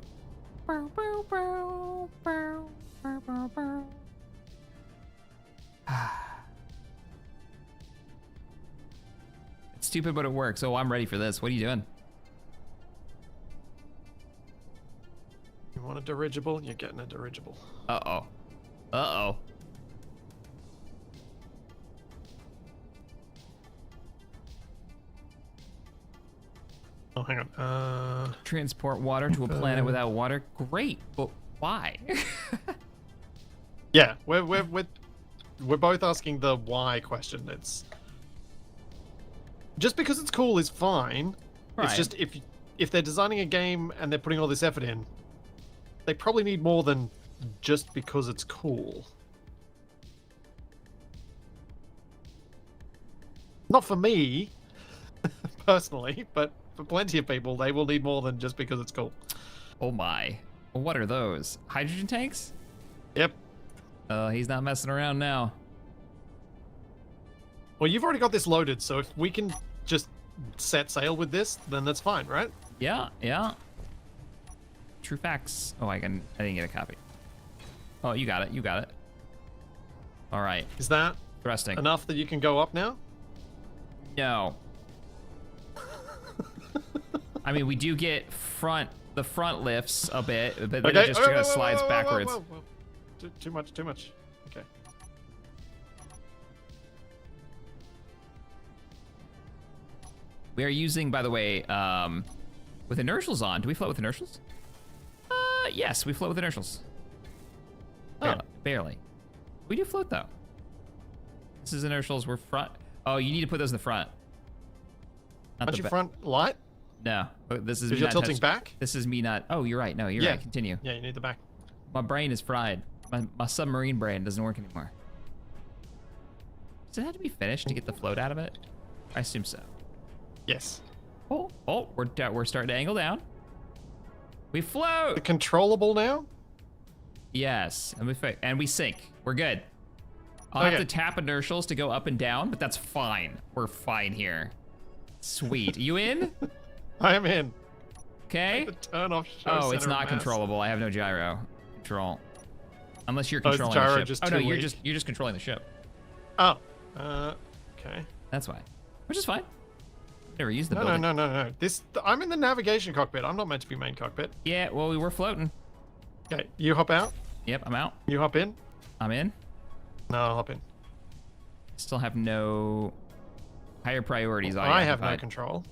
It's stupid, but it works. Oh, I'm ready for this. What are you doing? You want a dirigible? You're getting a dirigible. Uh-oh. Uh-oh. Oh, hang on. Transport water to a planet without water. Great, but why? Yeah, we're both asking the why question. It's just because it's cool is fine. Right. It's just if they're designing a game and they're putting all this effort in, they probably need more than just because it's cool. Not for me, personally, but for plenty of people, they will need more than just because it's cool. Oh my. Well, what are those? Hydrogen tanks? Yep. He's not messing around now. Well, you've already got this loaded, so if we can just set sail with this, then that's fine, right? Yeah, yeah. True facts. Oh, I didn't get a copy. Oh, you got it. You got it. All right. Is that Thrusting. enough that you can go up now? No. I mean, we do get the front lifts a bit, but then it just kind of slides backwards. Whoa. Too much. Okay. We are using, by the way, with inertials on. Do we float with inertials? Yes, we float with inertials. Oh. Barely. We do float though. This is inertials. We're front. Oh, you need to put those in the front. Not Aren't the you front light? No, this is me Because you're not tilting touch- back? This is me not. Oh, you're right. No, you're Yeah. right. Continue. Yeah, you need the back. My brain is fried. My submarine brain doesn't work anymore. Does it have to be finished to get the float out of it? I assume so. Yes. Oh, we're starting to angle down. We float. The controllable now? Yes, and we sink. We're good. I'll have Okay. to tap inertials to go up and down, but that's fine. We're fine here. Sweet. You in? I am in. Okay. The turn off show Oh, it's center of not mass. controllable. I have no gyro control. Unless you're Oh, is the controlling the gyro ship. just Oh no, too you're weak? just controlling the ship. Oh. Okay. That's why. Which is fine. Never used the No. building. I'm in the navigation cockpit. I'm not meant to be main cockpit. Yeah, well, we were floating. Okay, you hop out. Yep, I'm out. You hop in. I'm in. No, I'll hop in. Still have no higher priorities. I have no occupied. control.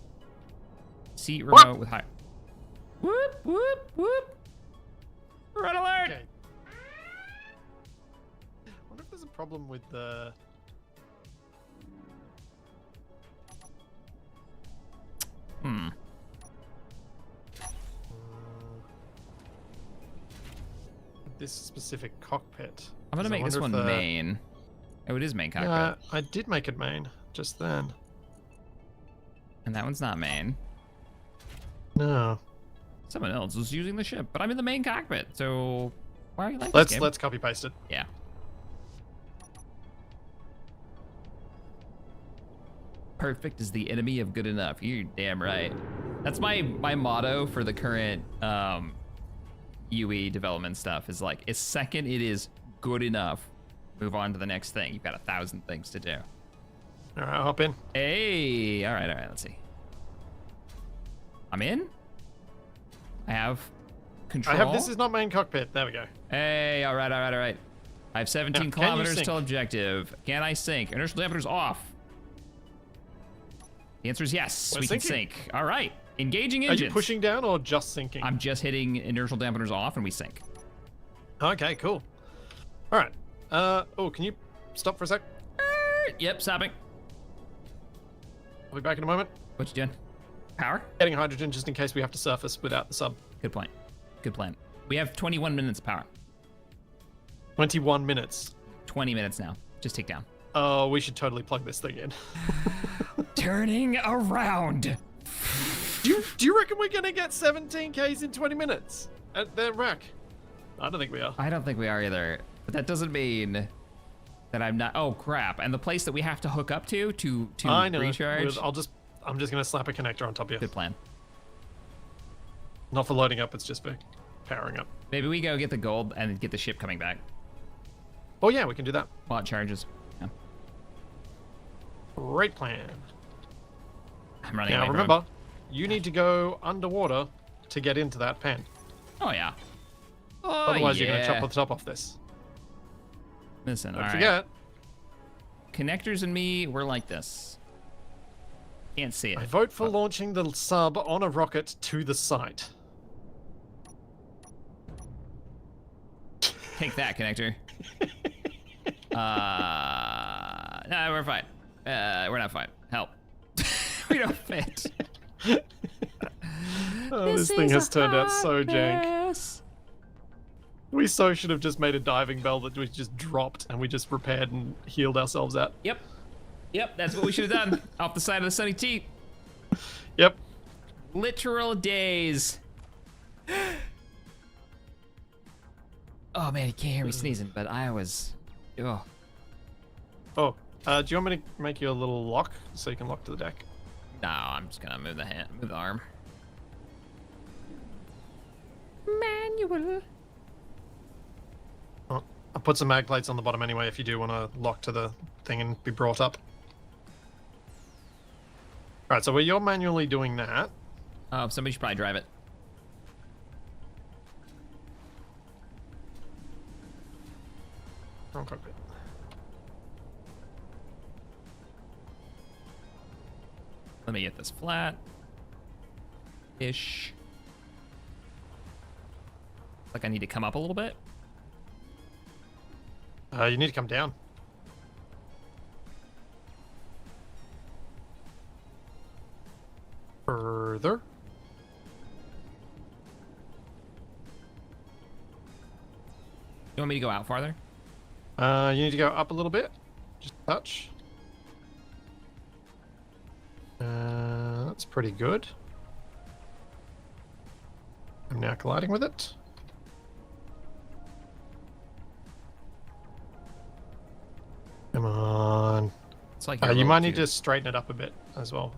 Seat What? remote with high. Whoop, whoop, whoop. Red alert! Okay. I wonder if there's a problem with the... This specific cockpit. I'm gonna 'Cause I make this one wonder if the- main. Oh, it is main cockpit. Yeah, I did make it main just then. And that one's not main. No. Someone else is using the ship, but I'm in the main cockpit, so why are you like this game? Let's copy paste it. Yeah. Perfect is the enemy of good enough. You're damn right. That's my motto for the current UE development stuff is like, as second it is good enough, move on to the next thing. You've got 1,000 things to do. All right, I'll hop in. Hey, all right, let's see. I'm in? I have control. I have this is not main cockpit. There we go. Hey, all right. I have 17 Now, can you kilometers sink? till objective. Can I sink? Inertial dampener's off. The answer is yes. We're We can sinking. sink. All right. Engaging Are engines. you pushing down or just sinking? I'm just hitting inertial dampeners off and we sink. Okay, cool. All right. Oh, can you stop for a sec? Yep, stopping. I'll be back in a moment. What you doing? Power? Getting hydrogen just in case we have to surface without the sub. Good point. Good plan. We have 21 minutes of power. 21 minutes. 20 minutes now. Just take down. Oh, we should totally plug this thing in. Turning around. Do you reckon we're gonna get 17 Ks in 20 minutes at the rack? I don't think we are. I don't think we are either. But that doesn't mean that I'm not. Oh crap! And the place that we have to hook up to I know. recharge. I'm just gonna slap a connector on top of you. Good plan. Not for loading up. It's just for powering up. Maybe we go get the gold and get the ship coming back Oh yeah, we can do that. while it charges. Yeah. Great plan. I'm running Now away from remember, him. you need to go underwater to get into that pen. Oh yeah. Oh, Otherwise, you're gonna yeah. chop the top off this. Listen, Don't all right. forget. Connectors and me, we're like this. Can't see it. I vote for launching the sub on a rocket to the site. Take that, connector. No, we're fine. We're not fine. Help. We don't fit. Oh, this thing has turned out so jank. We so should have just made a diving bell that we just dropped and we just repaired and healed ourselves out. Yep. Yep, that's what we should have done. Off the side of the sunny T. Yep. Literal days. Oh man, you can't hear me sneezing, but I was. Oh. Oh, do you want me to make you a little lock so you can lock to the deck? No, I'm just gonna move the arm. Manual. Oh, I'll put some mag plates on the bottom anyway if you do want to lock to the thing and be brought up. Alright, so while you're manually doing that, Oh, somebody should probably drive it. wrong cockpit. Let me get this flat. Ish. Like I need to come up a little bit. You need to come down. Further. You want me to go out farther? You need to go up a little bit. Just a touch. That's pretty good. I'm now colliding with it. Come on. It's like You might need to straighten it up a bit as well.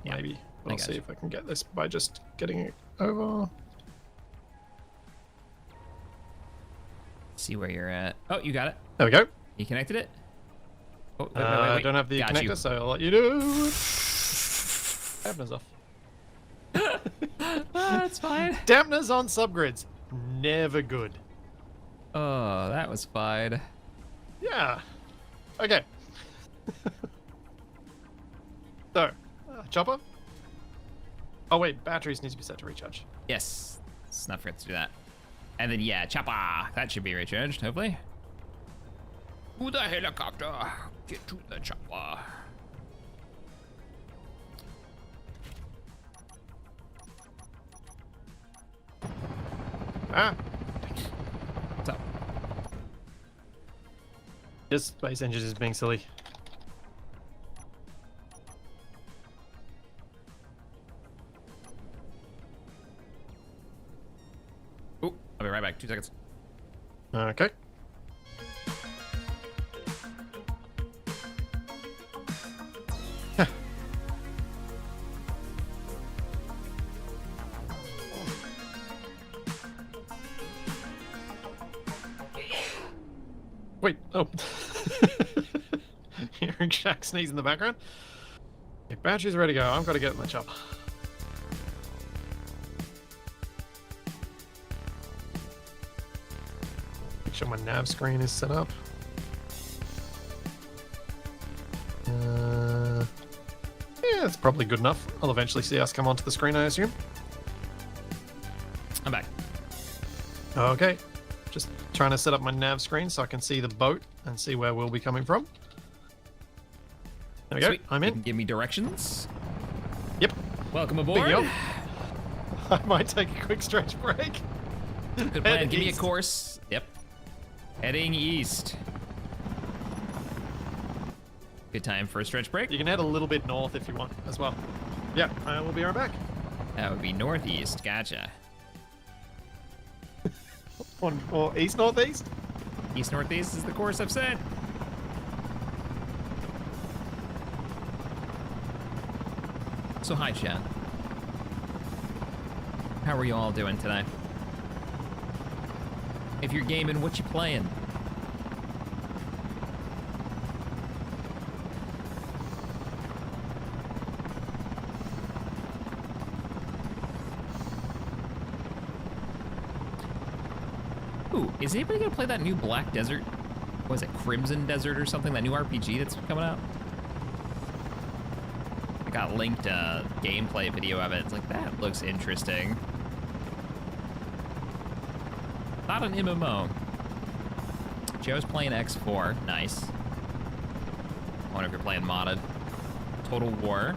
Yeah, Maybe. I I'll got see you. if I can get this by just getting it over. See where you're at. Oh, you got it. There we go. You connected it? Oh, wait, I don't have the Got connector, you. so I'll let you do it. Dampeners off. That's fine. Dampeners on subgrids. Never good. Oh, that was fine. Yeah. Okay. So, chopper. Oh wait, batteries need to be set to recharge. Yes. Let's not forget to do that. And then, yeah, chopper. That should be recharged, hopefully. To the helicopter. Get to the chopper. Ah, What's up? this space engine is being silly. Oh, I'll be right back. 2 seconds. Okay. Wait, oh. Hearing Shaq sneeze in the background. If batteries are ready to go, I've got to get in the chopper. Make sure my nav screen is set up. Yeah, it's probably good enough. I'll eventually see us come onto the screen, I assume. I'm back. Okay. Just trying to set up my nav screen so I can see the boat and see where we'll be coming from. There we Sweet. go. I'm You in. can give me directions. Yep. Welcome Big aboard. yo. I might take a quick stretch break. Good plan. Head Give me a east. course. Yep. Heading east. Good time for a stretch break. You can head a little bit north if you want as well. Yeah, I will be right back. That would be northeast. Gotcha. Or east northeast? East northeast is the course I've set. So hi, chat. How are you all doing today? If you're gaming, what you playing? Ooh, is anybody gonna play that new Black Desert? Was it Crimson Desert or something? That new RPG that's coming out? I got linked a gameplay video of it. It's like, that looks interesting. Not an MMO. Joe's playing X4. Nice. I wonder if you're playing modded. Total War.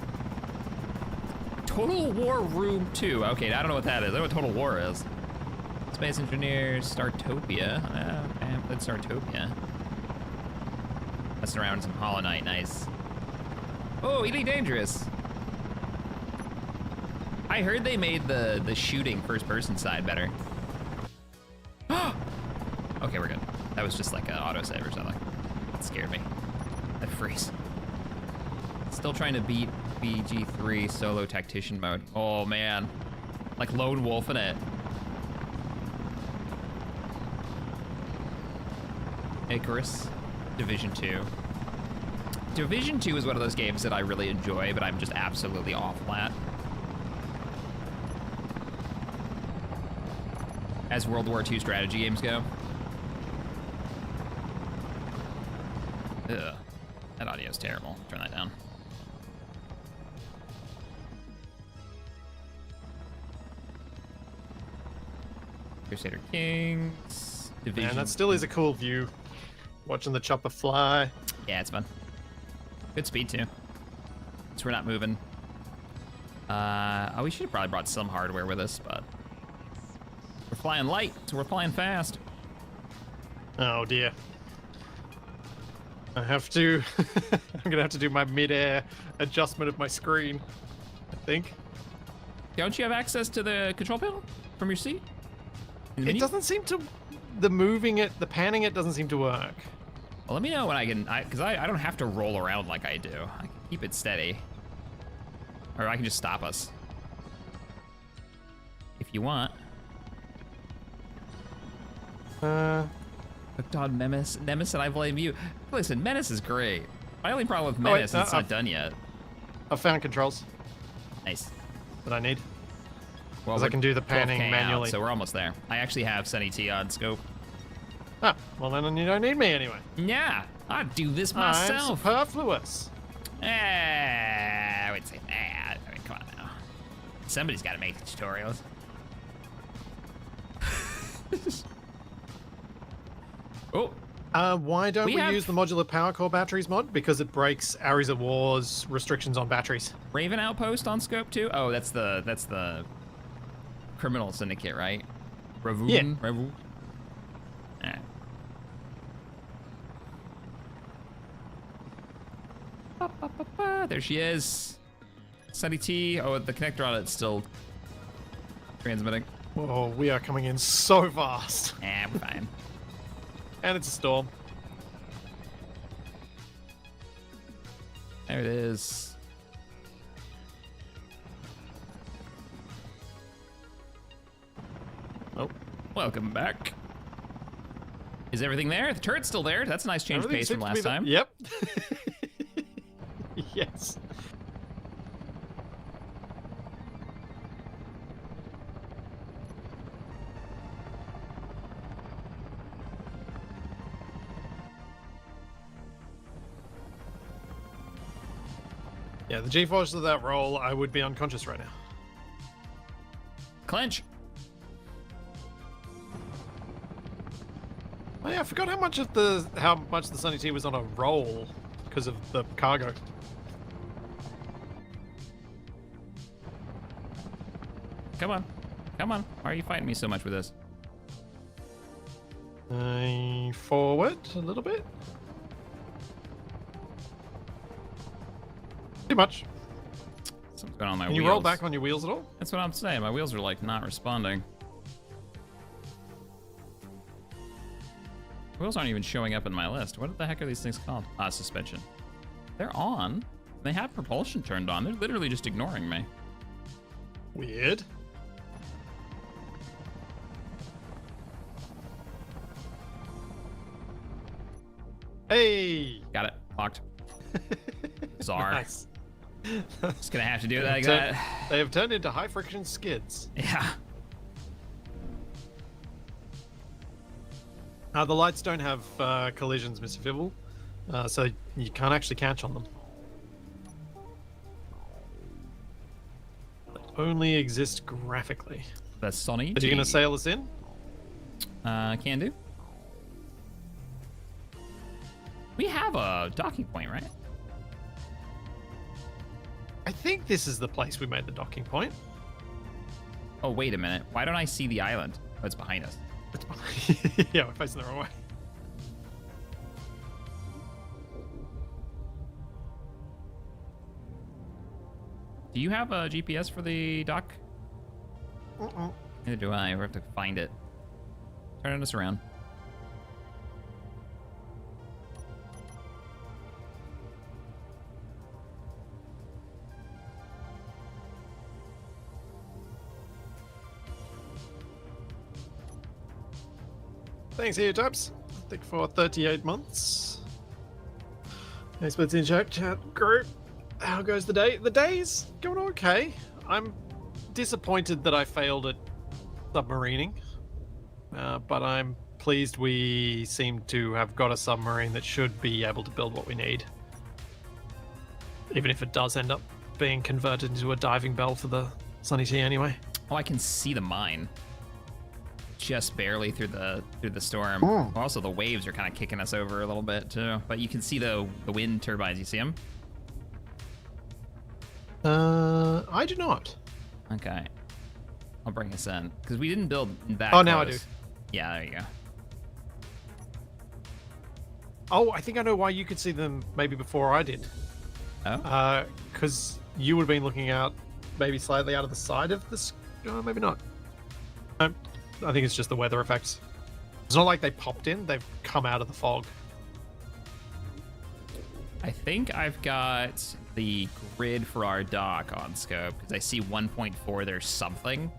Total War Room 2. Okay, I don't know what that is. I don't know what Total War is. Space Engineers, Startopia. I played Startopia. Messing around with some Hollow Knight. Nice. Oh, Elite Dangerous. I heard they made the shooting first-person side better. Okay, we're good. That was just like an autosave or something. That scared me. That freeze. Still trying to beat BG3 solo tactician mode. Oh man, like lone wolf in it. Agaris, Division 2. Division 2 is one of those games that I really enjoy, but I'm just absolutely awful at. As World War II strategy games go. Ugh, that audio is terrible. Turn that down. Crusader Kings, Division. Man, that still is a cool view. Watching the chopper fly. Yeah, it's fun. Good speed too. So we're not moving. Oh, we should have probably brought some hardware with us, but we're flying light, so we're flying fast. Oh dear. I have to. I'm gonna have to do my mid-air adjustment of my screen, I think. Don't you have access to the control panel from your seat? In the It menu? doesn't seem to. The panning it doesn't seem to work. Well, let me know when I can, because I don't have to roll around like I do. I can keep it steady. Or I can just stop us. If you want. Hooked on Nemesis, and I blame you. Listen, Menace is great. My only problem with Menace is it's not done yet. I've found controls Nice. that I need. Well, 'Cause I can do the panning 12K out, manually. so we're almost there. I actually have Sunny T on scope. Ah, well then you don't need me anyway. Yeah, I do this I'm myself. superfluous. I wouldn't say that. I mean, come on now. Somebody's got to make the tutorials. Oh, Why don't We we have- use the modular power core batteries mod? Because it breaks Ares of War's restrictions on batteries. Raven Outpost on scope too. Oh, that's the criminal syndicate, right? Ravoon. Yeah. Ravoon. Alright. Ba, ba, ba, ba. There she is. Sunny T. Oh, the connector on it's still transmitting. Whoa, we are coming in so fast. We're fine. And it's a storm. There it is. Oh, Welcome back. Is everything there? The turret's still there. That's a nice change of everything pace from seems to last be time. Yep. Yes. Yeah, the G-force of that roll, I would be unconscious right now. Clench. Oh yeah, I forgot how much the Sunny T was on a roll because of the cargo. Come on. Come on. Why are you fighting me so much with this? Forward a little bit. Too much. Something's going on my Can wheels. you roll back on your wheels at all? That's what I'm saying. My wheels are like not responding. Wheels aren't even showing up in my list. What the heck are these things called? Suspension. They're on. They have propulsion turned on. They're literally just ignoring me. Weird. Hey! Got it. Locked. Bizarre. Nice. Just gonna have to do it like that. They have turned into high friction skids. Yeah. The lights don't have collisions, Mr. Fibble, so you can't actually catch on them. They only exist graphically. That's Sonny. Are you going to sail us in? Can do. We have a docking point, right? I think this is the place we made the docking point. Oh, wait a minute. Why don't I see the island? Oh, it's behind us. It's behind. Yeah, we're facing the wrong way. Do you have a GPS for the dock? Neither do I. We have to find it. Turning us around. Thanks, Heliotypes. I think for 38 months. Hey, CaptainShack chat group. How goes the day? The day's going okay. I'm disappointed that I failed at submarining, but I'm pleased we seem to have got a submarine that should be able to build what we need. Even if it does end up being converted into a diving bell for the Sunny Sea anyway. Oh, I can see the mine. Just barely through the storm. Mm. Also, the waves are kind of kicking us over a little bit too. But you can see the wind turbines. You see them? I do not. Okay. I'll bring us in because we didn't build that. Oh, now I close. do. Yeah, there you go. Oh, I think I know why you could see them maybe before I did. Oh. Because you would have been looking out maybe slightly out of the side of this. Maybe not. I think it's just the weather effects. It's not like they popped in, they've come out of the fog. I think I've got the grid for our dock on scope because I see 1.4. There's something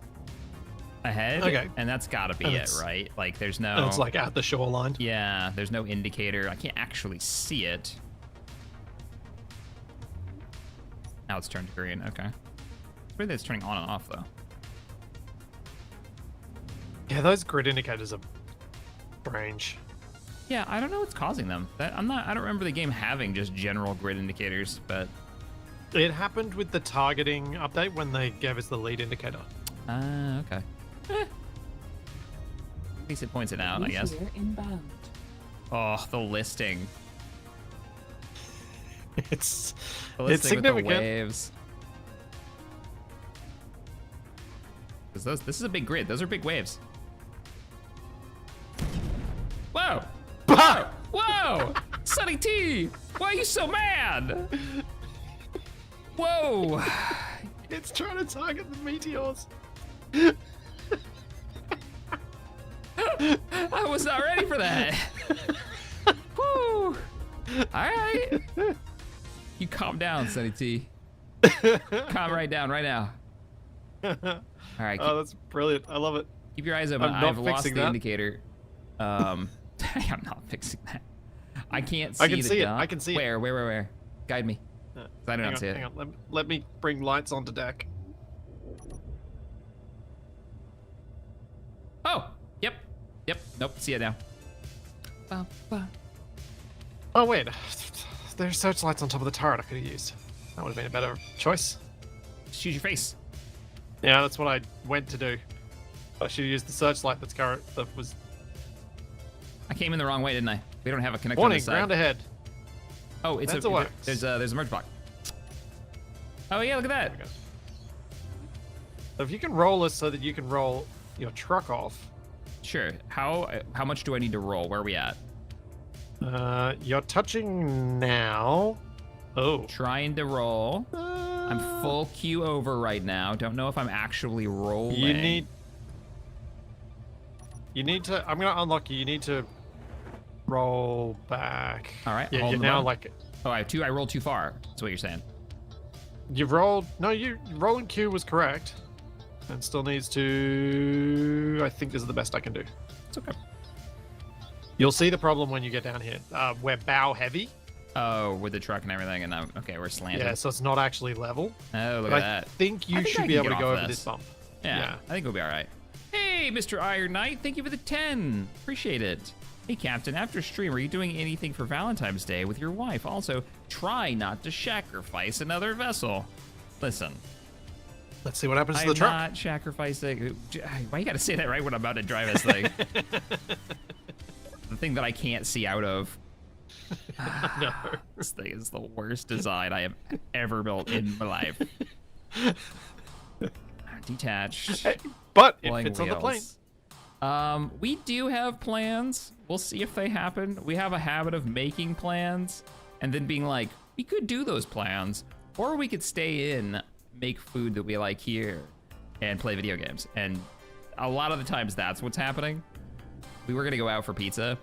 ahead. Okay. And that's got to be it, right? Like there's no. And it's like at the shoreline. Yeah, there's no indicator. I can't actually see it. Now it's turned green. Okay. It's weird that it's turning on and off though. Yeah, those grid indicators are strange. Yeah, I don't know what's causing them. I don't remember the game having just general grid indicators, but It happened with the targeting update when they gave us the lead indicator. okay. At least it points it out, I guess. Nuclear inbound. Oh, the listing. It's The listing with the significant. waves. 'Cause this is a big grid. Those are big waves. Whoa! Whoa! Whoa! Sunny T! Why are you so mad? Whoa! It's trying to target the meteors. I was not ready for that. Woo! Alright. You calm down, Sunny T. Calm right down right now. Alright, Oh, that's brilliant. I love it. keep your eyes open. I'm not I've lost fixing the that. indicator. I'm not fixing that. I can't see I can the see it. dock. I can see it. Where? Guide me. I do not see it. Hang on. Let me bring lights onto deck. Oh! Yep. Nope, see it now. Oh, wait. There's searchlights on top of the turret I could have used. That would have been a better choice. Shoot your face. Yeah, that's what I went to do. I should have used the searchlight that was... I came in the wrong way, didn't I? We don't have a connector on Warning, this side. ground ahead. Oh, it's That's a works. there's a merge block. Oh yeah, look at that. There we go. So if you can roll this so that you can roll your truck off. Sure. How much do I need to roll? Where are we at? You're touching now. Oh. Trying to roll. I'm full Q over right now. Don't know if I'm actually rolling. You need to. I'm gonna unlock you. You need to roll back. All right. Yeah, hold you're the now button. like. Oh, I rolled too far. That's what you're saying. You've rolled. No, you rolling Q was correct, and still needs to. I think this is the best I can do. It's okay. You'll see the problem when you get down here. We're bow heavy. Oh, with the truck and everything, and okay, we're slanted. Yeah, so it's not actually level. Oh, look But at I that. think you I think should I be can able to get go off over this. this bump. Yeah, I think we'll be all right. Hey, Mr. Iron Knight, thank you for the 10. Appreciate it. Hey, Captain, after stream, are you doing anything for Valentine's Day with your wife? Also, try not to sacrifice another vessel. Listen, Let's see what happens to I'm the truck. not sacrificing. Why you gotta say that right when I'm about to drive this thing? The thing that I can't see out of. No. This thing is the worst design I have ever built in my life. Detached. Hey, but it Flying fits on the plane. wheels. We do have plans. We'll see if they happen. We have a habit of making plans and then being like, we could do those plans, or we could stay in, make food that we like here, and play video games. And a lot of the times that's what's happening. We were gonna go out for pizza,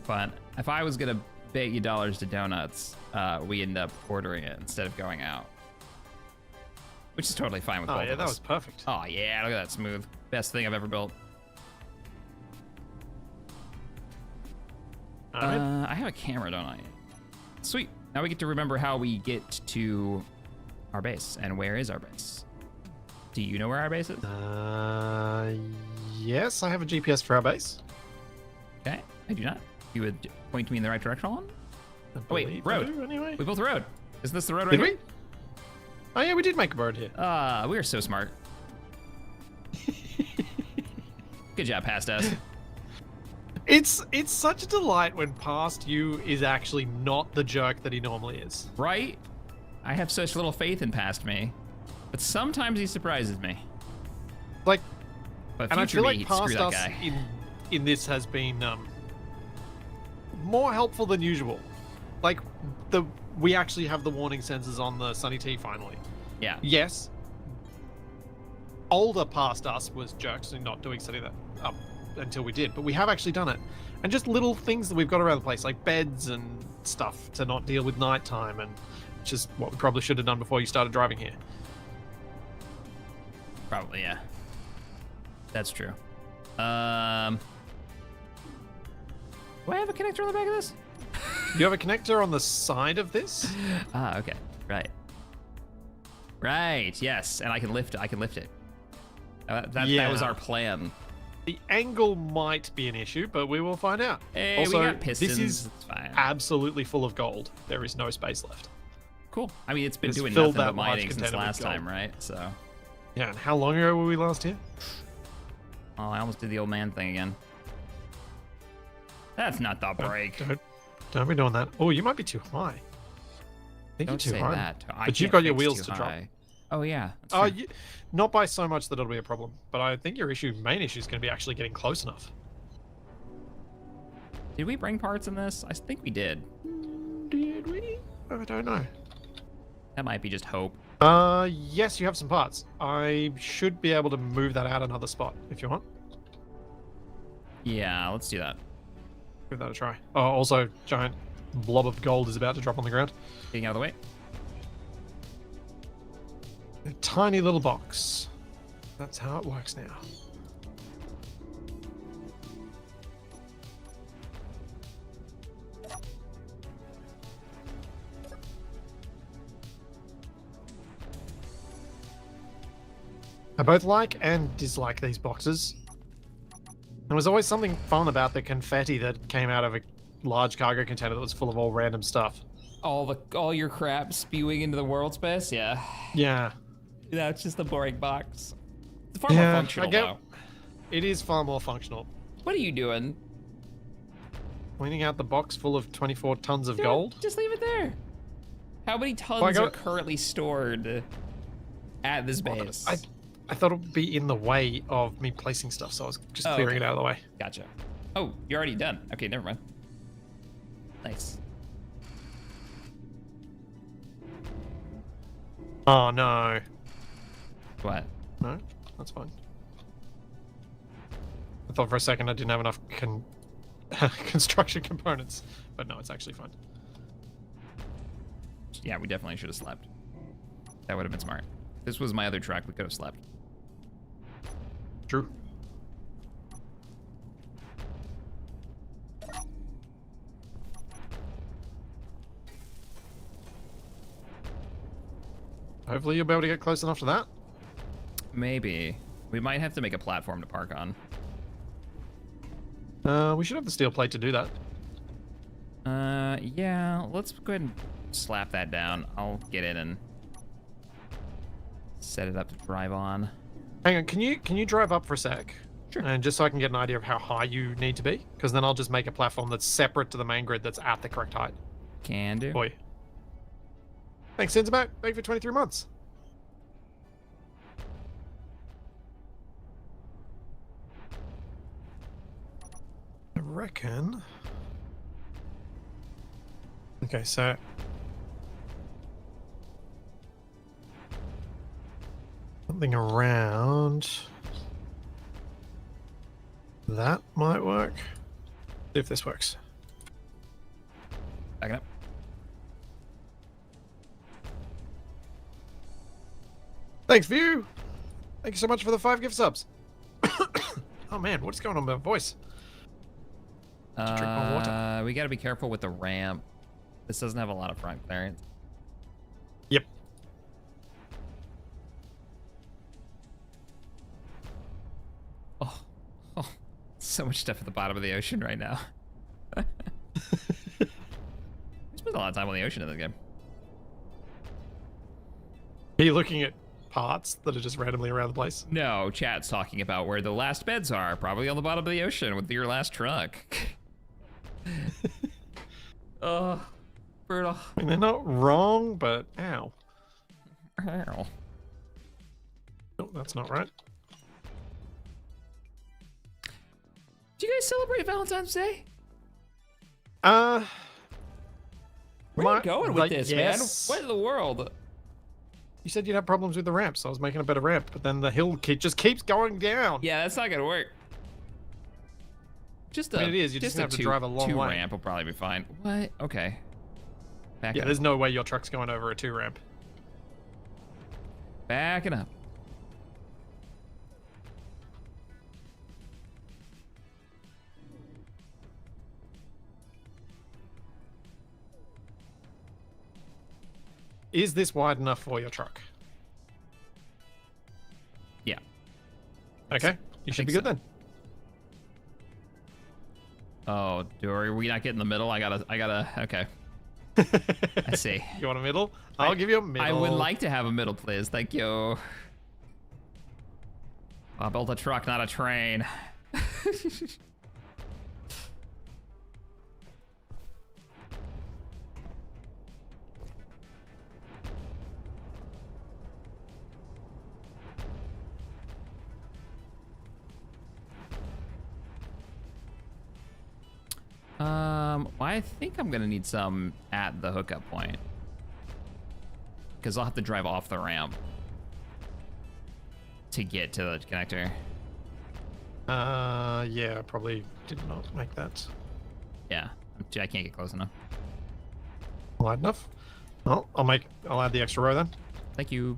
but if I was gonna bet you dollars to donuts, we end up ordering it instead of going out. Which is totally fine with Oh both yeah, of that us. was perfect. Oh yeah, look at that smooth. Best thing I've ever built. Alright. I have a camera, don't I? Sweet. Now we get to remember how we get to our base. And where is our base? Do you know where our base is? Yes, I have a GPS for our base. Okay, I do not. You would point me in the right direction on? I Oh, wait, believe I road. do, anyway. We built a road. Isn't this the road right Did here? we? Oh yeah, we did make a road here. We are so smart. Good job, past us. It's such a delight when past you is actually not the jerk that he normally is. Right? I have such little faith in past me. But sometimes he surprises me. Like, But and I future feel me, like he'd past screw that us guy. in this has been more helpful than usual. Like we actually have the warning sensors on the Sunny T finally. Yeah. Yes. Older past us was jerks and not doing setting that up until we did, but we have actually done it. And just little things that we've got around the place, like beds and stuff to not deal with nighttime, and which is what we probably should have done before you started driving here. Probably, yeah. That's true. Do I have a connector on the back of this? You have a connector on the side of this? Ah, okay. Right. Right, yes. And I can lift it. That was our plan. The angle might be an issue, but we will find out. Hey, also, we got pistons. this is it's fine. absolutely full of gold. There is no space left. Cool. I mean, it's been It's doing filled nothing that but large mining since container with last gold. time, right? So, Yeah, and how long ago were we last here? oh, I almost did the old man thing again. That's not the break. Don't be doing that. Oh, you might be too high. I think Don't you're too say high. that. I But you've can't got your fix wheels too to drop. high. Oh yeah. that's Oh, true. not by so much that it'll be a problem, but I think your main issue is going to be actually getting close enough. Did we bring parts in this? I think we did. Did we? I don't know. That might be just hope. Yes, you have some parts. I should be able to move that out another spot if you want. Yeah, let's do that. Give that a try. Oh, also, giant blob of gold is about to drop on the ground. Getting out of the way. A tiny little box. That's how it works now. I both like and dislike these boxes. There was always something fun about the confetti that came out of a large cargo container that was full of all random stuff. all your crap spewing into the world space. Yeah. Yeah. Yeah, it's just a boring box. It's far more functional though. It is far more functional. What are you doing? Cleaning out the box full of 24 tons of gold. Just leave it there. How many tons are currently stored at this base? I thought it would be in the way of me placing stuff, so I was just clearing it out of the way. Gotcha. Oh, you're already done. Okay, never mind. Nice. Oh no. What? No, that's fine. I thought for a second I didn't have enough construction components, but no, it's actually fine. Yeah, we definitely should have slept. That would have been smart. If this was my other truck, we could have slept. True. Hopefully you'll be able to get close enough to that. Maybe. We might have to make a platform to park on. We should have the steel plate to do that. Yeah, let's go ahead and slap that down. I'll get in and set it up to drive on. Hang on, can you drive up for a sec? Sure. And just so I can get an idea of how high you need to be, because then I'll just make a platform that's separate to the main grid that's at the correct height. Can do. Boy. Thanks, Sinzback. Thank you for 23 months. I reckon. Okay, so something around that might work. See if this works. Backing up. Thanks, View. Thank you so much for the 5 gift subs. Oh man, what's going on with my voice? Drink more water. We gotta be careful with the ramp. This doesn't have a lot of front clearance. Yep. Oh, so much stuff at the bottom of the ocean right now. We spend a lot of time on the ocean in this game. Are you looking at parts that are just randomly around the place? No, chat's talking about where the last beds are, probably on the bottom of the ocean with your last truck. Oh, brutal. I mean, they're not wrong, but ow. Ow. No, that's not right. Do you guys celebrate Valentine's Day? Where are you going with this, yes. man? What in the world? You said you'd have problems with the ramp, so I was making a better ramp, but then the hill just keeps going down. Yeah, that's not gonna work. Just I mean, it is. You just have to drive a long way. Ramp will probably be fine. What? Okay. Back Yeah, up. there's no way your truck's going over a 2 ramp. Backing up. Is this wide enough for your truck? Yeah. Okay, you should be good then. Oh, are we not getting the middle? I gotta, okay. I see. You want a middle? I'll give you a middle. I would like to have a middle, please. Thank you. I built a truck, not a train. Well, I think I'm gonna need some at the hookup point, because I'll have to drive off the ramp to get to the connector. Yeah, I probably did not make that Yeah, I can't get close enough. wide enough. Well, I'll add the extra row then. Thank you.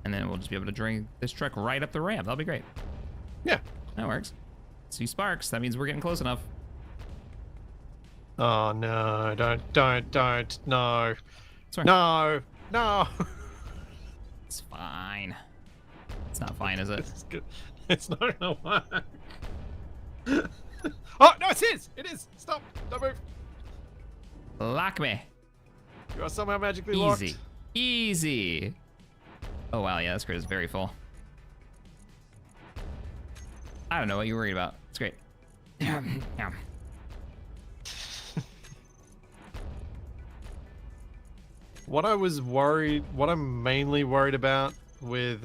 And then we'll just be able to bring this truck right up the ramp. That'll be great. Yeah. That works. See sparks. That means we're getting close enough. Oh no! Don't! No! Sorry. No! No! It's fine. It's not fine, is it? It's good. It's not gonna work. Oh no, it is! It is! Stop! Don't move! Lock me. You are somehow magically locked. Easy. Easy. Oh wow, yeah, this grid is very full. I don't know what you're worried about. It's great. Yeah. What I'm mainly worried about with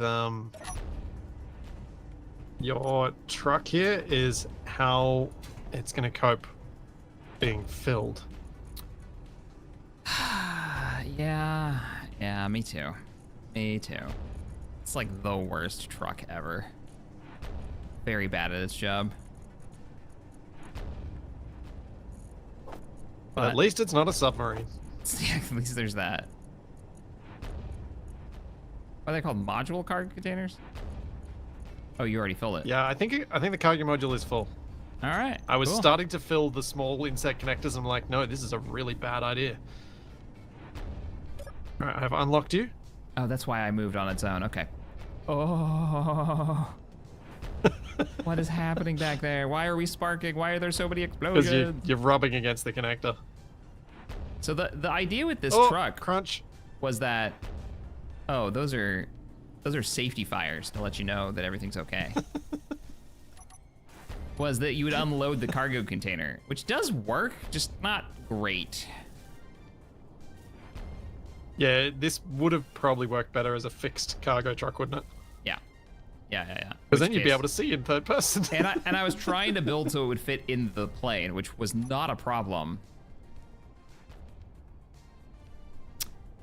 your truck here is how it's gonna cope being filled. Yeah, me too. Me too. It's like the worst truck ever. Very bad at its job. But at least it's not a submarine. At least there's that. What are they called? Module cargo containers? Oh, you already filled it. Yeah, I think the cargo module is full. All right. I was cool. starting to fill the small insect connectors. I'm like, no, this is a really bad idea. All right, I've unlocked you. Oh, that's why I moved on its own. Okay. Oh. What is happening back there? Why are we sparking? Why are there so many explosions? Because you're rubbing against the connector. So the idea with this truck crunch was that, oh, those are safety fires to let you know that everything's okay. Was that you would unload the cargo container, which does work, just not great. Yeah, this would have probably worked better as a fixed cargo truck, wouldn't it? Yeah. Because then you'd be able to see in third person. and I was trying to build so it would fit in the plane, which was not a problem.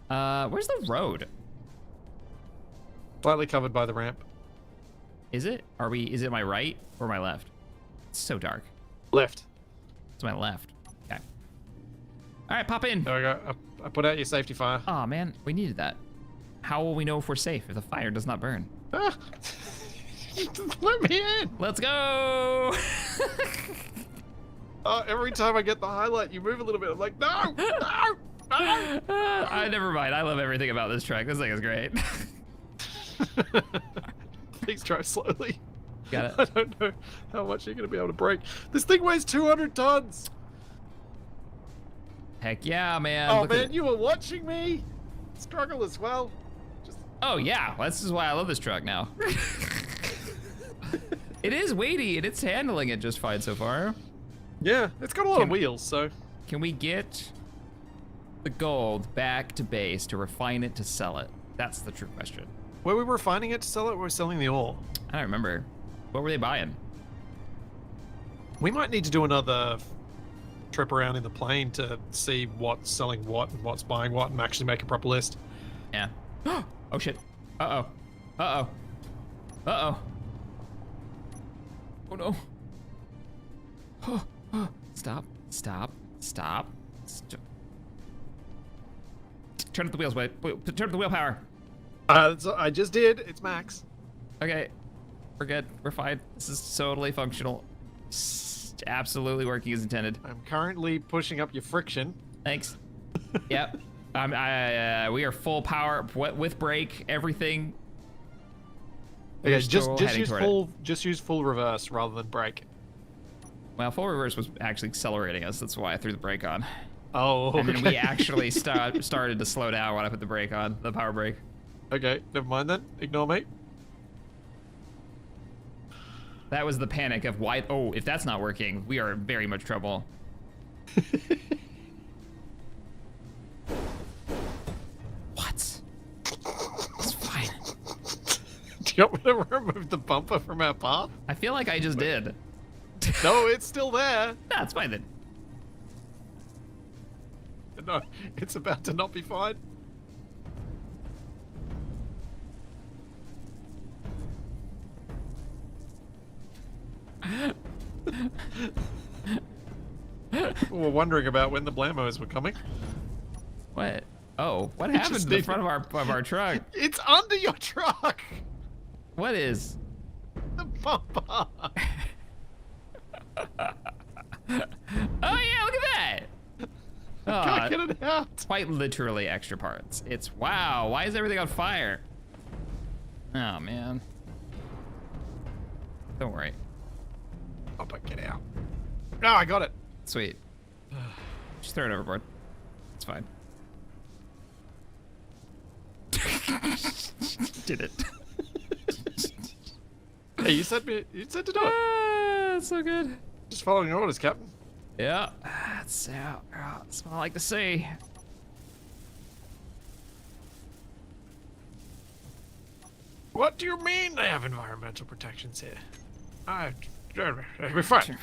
Where's the road? Slightly covered by the ramp. Is it? Is it my right or my left? It's so dark. Left. It's my left. Okay. All right, pop in. There we go. I put out your safety fire. Oh man, we needed that. How will we know if we're safe if the fire does not burn? Ah. Let me in. Let's go. Every time I get the highlight, you move a little bit. I'm like, no. Never mind. I love everything about this truck. This thing is great. Please drive slowly. Got it. I don't know how much you're going to be able to brake. This thing weighs 200 tons. Heck yeah, man. Oh, Look man, you were watching me struggle as well. Oh, yeah. Well, this is why I love this truck now. It is weighty, and it's handling it just fine so far. Yeah, it's got a lot of wheels, so. Can we get the gold back to base to refine it to sell it? That's the true question. Were we refining it to sell it, or were we selling the ore? I don't remember. What were they buying? We might need to do another trip around in the plane to see what's selling what and what's buying what and actually make a proper list. Yeah. Oh shit. Uh-oh. Uh-oh. Uh-oh. Oh no. Stop. Stop. Stop. Turn up the wheels, wait. Turn up the wheel power. I just did. It's max. Okay. We're good. We're fine. This is totally functional. Absolutely working as intended. I'm currently pushing up your friction. Thanks. Yep. We are full power with brake, everything. Okay, just use full reverse rather than brake. Well, full reverse was actually accelerating us. That's why I threw the brake on. Oh, okay. And then we actually started to slow down when I put the brake on, the power brake. Okay, never mind then. Ignore me. That was the panic of why. Oh, if that's not working, we are in very much trouble. What? It's fine. Do you want me to remove the bumper from our path? I feel like I just did. No, it's still there. Nah, it's fine then. No, it's about to not be fine. We were wondering about when the Blambos were coming. What? Oh, what happened to the front of our truck? It's under your truck. What is? The bumper. Oh yeah, look at that. Can't get it out. It's quite literally extra parts. It's wow. Why is everything on fire? Oh man. Don't worry. Oh, but get out. No, I got it. Sweet. Just throw it overboard. It's fine. Did it. Hey, you said to do it. That's so good. Just following your orders, Captain. Yeah. That's what I like to see. What do you mean they have environmental protections here? We're fine.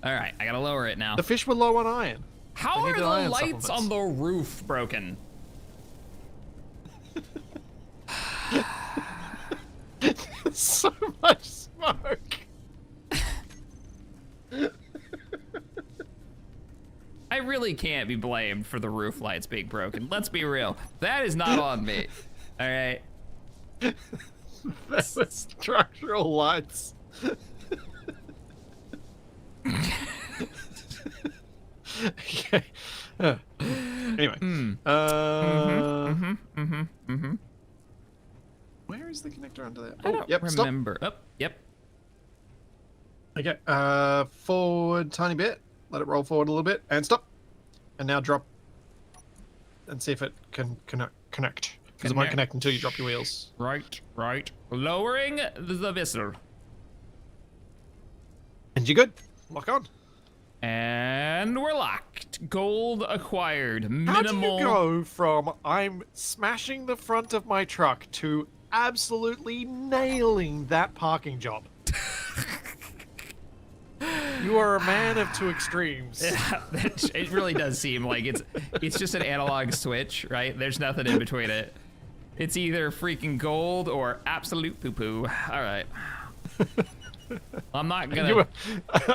All right, I gotta lower it now. The fish were low on iron. How They are need the iron lights on supplements. the roof broken? So much smoke. I really can't be blamed for the roof lights being broken. Let's be real. That is not on me. All right. That was structural lights. Okay. Anyway. Where is the connector under there? I don't yep, remember. Oh, yep. Stop. Okay. Forward tiny bit. Let it roll forward a little bit and stop. And now drop. And see if it can connect. Because it won't connect until you drop your wheels. Right. Lowering the vessel. And you're good. Lock on. And we're locked. Gold acquired. How do Minimal. you go from I'm smashing the front of my truck to absolutely nailing that parking job? You are a man of two extremes. Yeah, it really does seem like it's just an analog switch, right? There's nothing in between it. It's either freaking gold or absolute poo-poo. All right. I'm not gonna...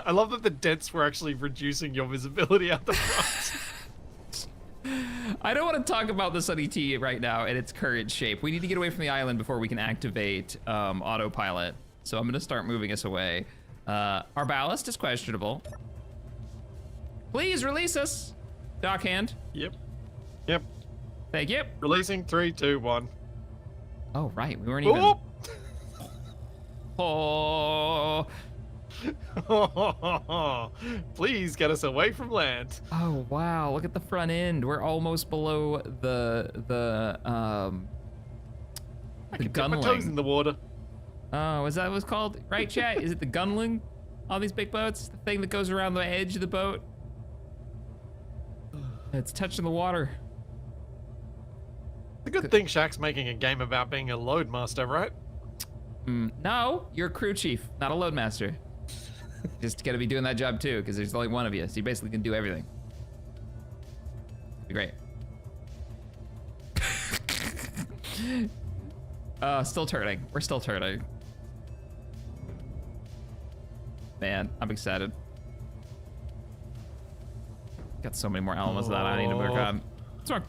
I love that the dents were actually reducing your visibility out the front. I don't want to talk about the Sunny T right now in its current shape. We need to get away from the island before we can activate autopilot. So I'm gonna start moving us away. Our ballast is questionable. Please release us. Dockhand. Yep. Thank you. Releasing 3, 2, 1. Oh, right. We weren't even... Oh. Please get us away from land. Oh, wow. Look at the front end. We're almost below the I can dip my toes in gunling. the water. Oh, is that what it's called? Right, chat? Is it the gunling? All these big boats? The thing that goes around the edge of the boat? It's touching the water. The good thing Shaq's making a game about being a load master, right? No, you're a crew chief, not a loadmaster. Just gotta be doing that job too, because there's only one of you, so you basically can do everything. Be great. Still turning. We're still turning. Man, I'm excited. Got so many more elements of that I need to work on. What's wrong?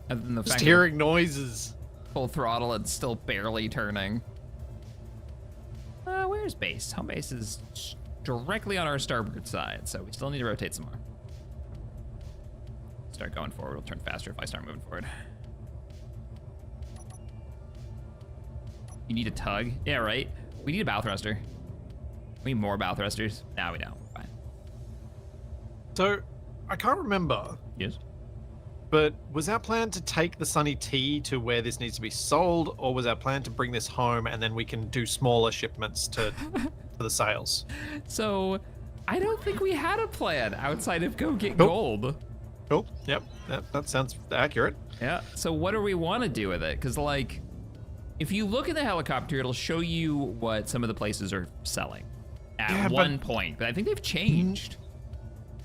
Other than the Just fact hearing noises. full throttle and still barely turning. Where's base? Home base is directly on our starboard side, so we still need to rotate some more. Start going forward. It'll turn faster if I start moving forward. You need a tug? Yeah, right. We need a bow thruster. We need more bow thrusters. Now we don't. Fine. So, I can't remember, Yes. but was our plan to take the Sunny T to where this needs to be sold, or was our plan to bring this home and then we can do smaller shipments to the sales? So, I don't think we had a plan outside of go get Nope. gold. Cool. Yep. That sounds accurate. Yeah. So what do we want to do with it? Because like, if you look at the helicopter, it'll show you what some of the places are selling at Yeah, one point. But I think they've changed.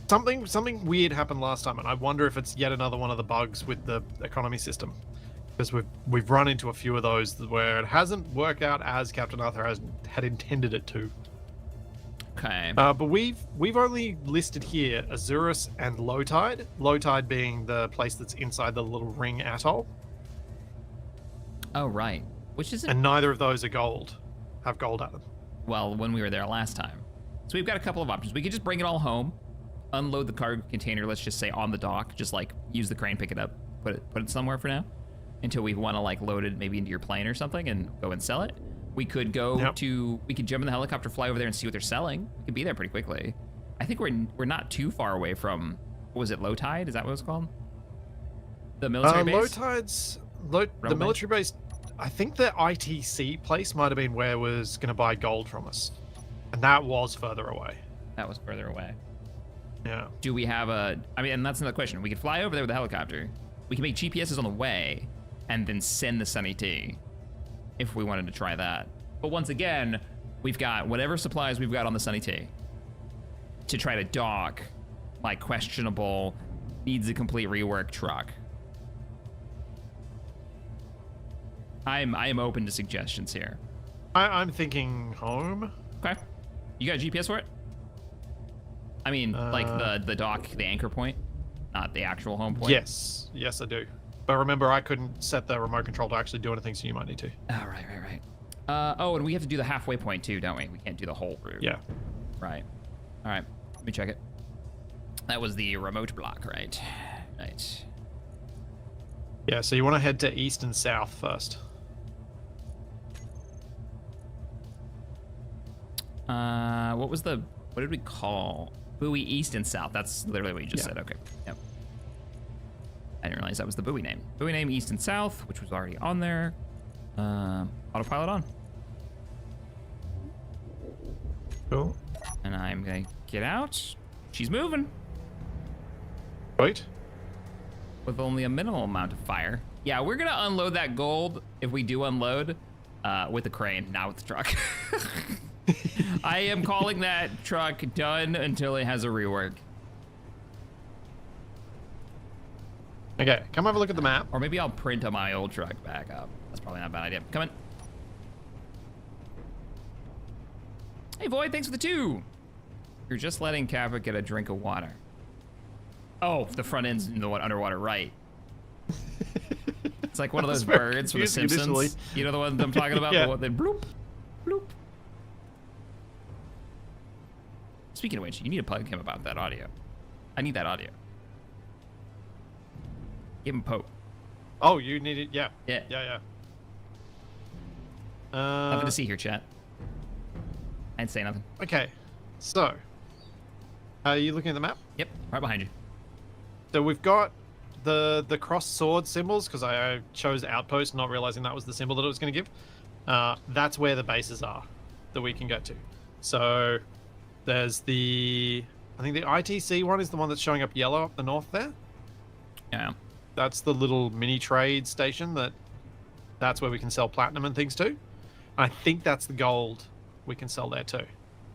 Something weird happened last time, and I wonder if it's yet another one of the bugs with the economy system, because we've run into a few of those where it hasn't worked out as Captain Arthur had intended it to. Okay. But we've only listed here Azurus and Low Tide. Low Tide being the place that's inside the little ring atoll, Oh right. Which isn't and neither of those are gold. Have gold at them. well when we were there last time. So we've got a couple of options. We could just bring it all home, unload the cargo container. Let's just say on the dock. Just like use the crane, pick it up, put it somewhere for now, until we want to like load it maybe into your plane or something and go and sell it. We could go Yep. we could jump in the helicopter, fly over there and see what they're selling. We could be there pretty quickly. I think we're not too far away from, what was it, low tide? Is that what it's called? The military base? Low tides, the military base, I think the ITC place might have been where it was going to buy gold from us. And that was further away. That was further away. Yeah. Do we have and that's another question. We could fly over there with a helicopter. We can make GPSs on the way and then send the Sunny T if we wanted to try that. But once again, we've got whatever supplies we've got on the Sunny T to try to dock my questionable, needs a complete rework truck. I am open to suggestions here. I'm thinking home. Okay. You got a GPS for it? I mean, like the dock, the anchor point, not the actual home point. Yes, I do. But remember, I couldn't set the remote control to actually do anything, so you might need to. Oh, right. Oh, and we have to do the halfway point too, don't we? We can't do the whole route. Yeah. Right. All right. Let me check it. That was the remote block, right? Right. Yeah, so you want to head to east and south first. What did we call? Buoy east and south. That's literally what you just said. Okay. Yep. I didn't realize that was the buoy name. Buoy name east and south, which was already on there. Autopilot on. Cool. And I'm gonna get out. She's moving Wait. with only a minimal amount of fire. Yeah, we're gonna unload that gold if we do unload with the crane, not with the truck. I am calling that truck done until it has a rework. Okay, come have a look at the map. Or maybe I'll print on my old truck back up. That's probably not a bad idea. Come in. Hey, Void, thanks for the 2. You're just letting Kappa get a drink of water. Oh, the front end's in the underwater, right. It's like one of those birds from The Simpsons. Initially. You know the one I'm talking about? Yeah. The one that bloop, bloop. Speaking of which, you need to plug him about that audio. I need that audio. Give him Pope. Oh, you need it? Yeah. Yeah. Yeah. Nothing to see here, chat. I didn't say nothing. Okay, so are you looking at the map? Yep, right behind you. So we've got the cross sword symbols because I chose outpost, not realizing that was the symbol that it was going to give. That's where the bases are that we can go to. So there's I think the ITC one is the one that's showing up yellow up the north there. Yeah. That's the little mini trade station that's where we can sell platinum and things too. I think that's the gold we can sell there too.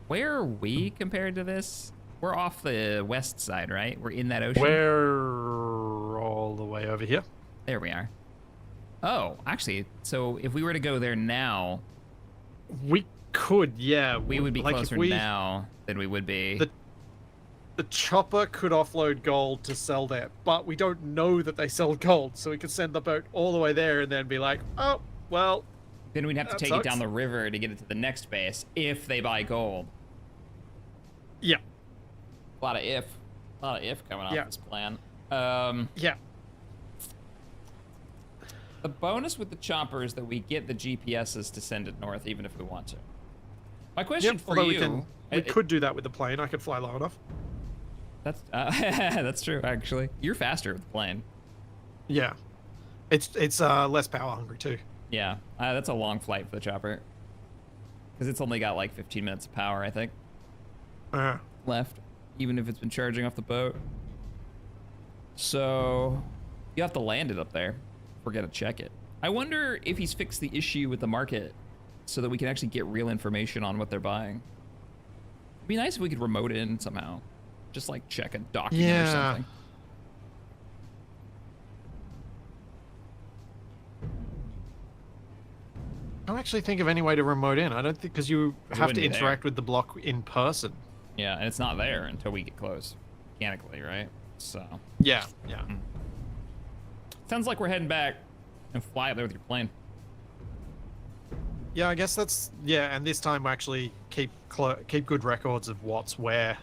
Where are we compared to this? We're off the west side, right? We're in that ocean. We're all the way over here. There we are. Oh, actually, so if we were to go there now, We could, yeah. we would be like closer if we, now than we would be. The chopper could offload gold to sell there, but we don't know that they sell gold, so we could send the boat all the way there and then be like, oh, well. Then we'd have to that take sucks. it down the river to get it to the next base if they buy gold. Yeah. A lot of if coming off Yeah. this plan. Yeah. The bonus with the chopper is that we get the GPSs to send it north, even if we want to. My question for although you... we could do that with the plane. I could fly low enough. That's that's true, actually. You're faster with the plane. Yeah. It's less power hungry too. Yeah, that's a long flight for the chopper. Because it's only got like 15 minutes of power, I think, left, even if it's been charging off the boat. So you have to land it up there. We're gonna check it. I wonder if he's fixed the issue with the market so that we can actually get real information on what they're buying. It'd be nice if we could remote in somehow. Just like check a document or something. I don't actually think of any way to remote in. I don't think because you have wouldn't to be there. interact with the block in person. Yeah, and it's not there until we get close, mechanically, right? So Yeah. sounds like we're heading back and fly up there with your plane. Yeah, I guess that's and this time we actually keep good records of what's where.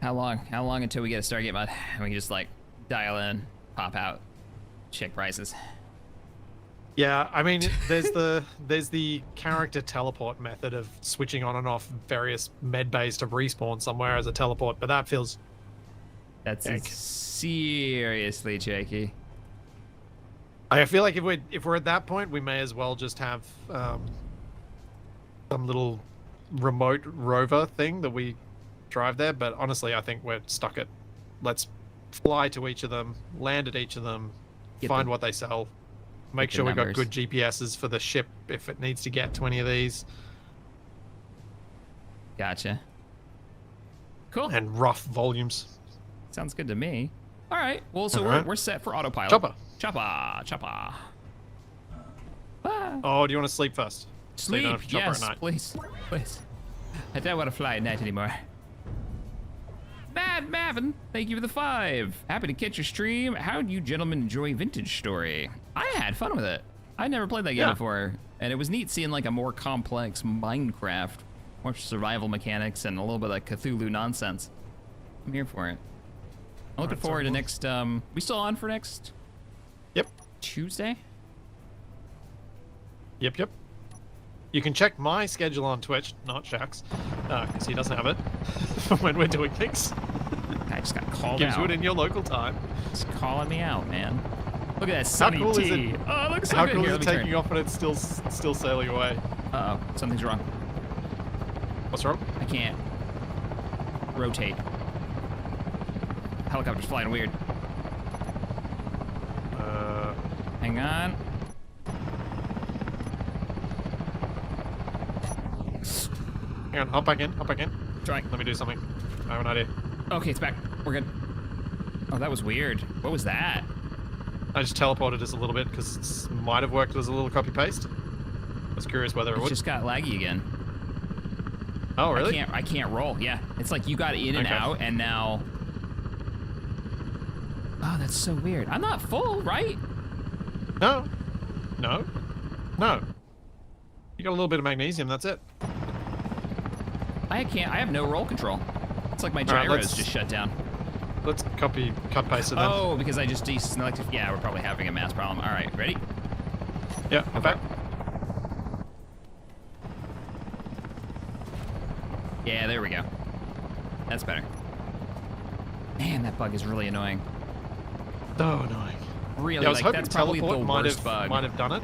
How long until we get a Stargate mod? And we can just like dial in, pop out, check prices. Yeah, I mean, there's the character teleport method of switching on and off various med bays to respawn somewhere as a teleport, but that feels That's Heck. seriously shaky. I feel like if we're at that point, we may as well just have some little remote rover thing that we drive there. But honestly, I think we're stuck at let's fly to each of them, land at each of them, find what they sell, make the sure we've got numbers. good GPSs for the ship if it needs to get to any of these, Gotcha. Cool. and rough volumes. Sounds good to me. All right. Well, so All right. we're set for autopilot. Chopper. Chopper. Ah. Oh, do you want to sleep first? So you Sleep. don't have to chopper Yes, at night. please. I don't want to fly at night anymore. Mad Mavin, thank you for the 5. Happy to catch your stream. How do you gentlemen enjoy Vintage Story? I had fun with it. I never played that game Yeah. before, and it was neat seeing like a more complex Minecraft, more survival mechanics, and a little bit of Cthulhu nonsense. I'm here for it. I'm looking Alright, forward to so next. We still on for next Yep. Tuesday? Yep. You can check my schedule on Twitch, not Shaq's, because he doesn't have it when we're doing things. I just got called Gives you out. it in your local time. It's calling me out, man. Look at that sunny cool is tea. it- Oh, it looks so How good. cool Here, is let it me taking turn. off and it's still sailing away? Uh-oh, something's wrong. What's wrong? I can't rotate. Helicopter's flying weird. Hang on. Hang on, hop back in. Trying. Let me do something. I have an idea. Okay, it's back. We're good. Oh, that was weird. What was that? I just teleported us a little bit because it might have worked as a little copy paste. I was curious whether it It would. just got laggy again. Oh, really? I can't roll. Yeah, it's like you got in and Okay. out, and now. Oh, that's so weird. I'm not full, right? No. You got a little bit of magnesium. That's it. I can't. I have no roll control. It's like my All right, gyros let's- just shut down. Let's cut paste it then. Oh, because I just deselected. Yeah, we're probably having a mass problem. All right, ready? Yeah, Go back. for it. Yeah, there we go. That's better. Man, that bug is really annoying. So annoying. Really, Yeah, I was like hoping that's probably the teleport worst bug. might have done it.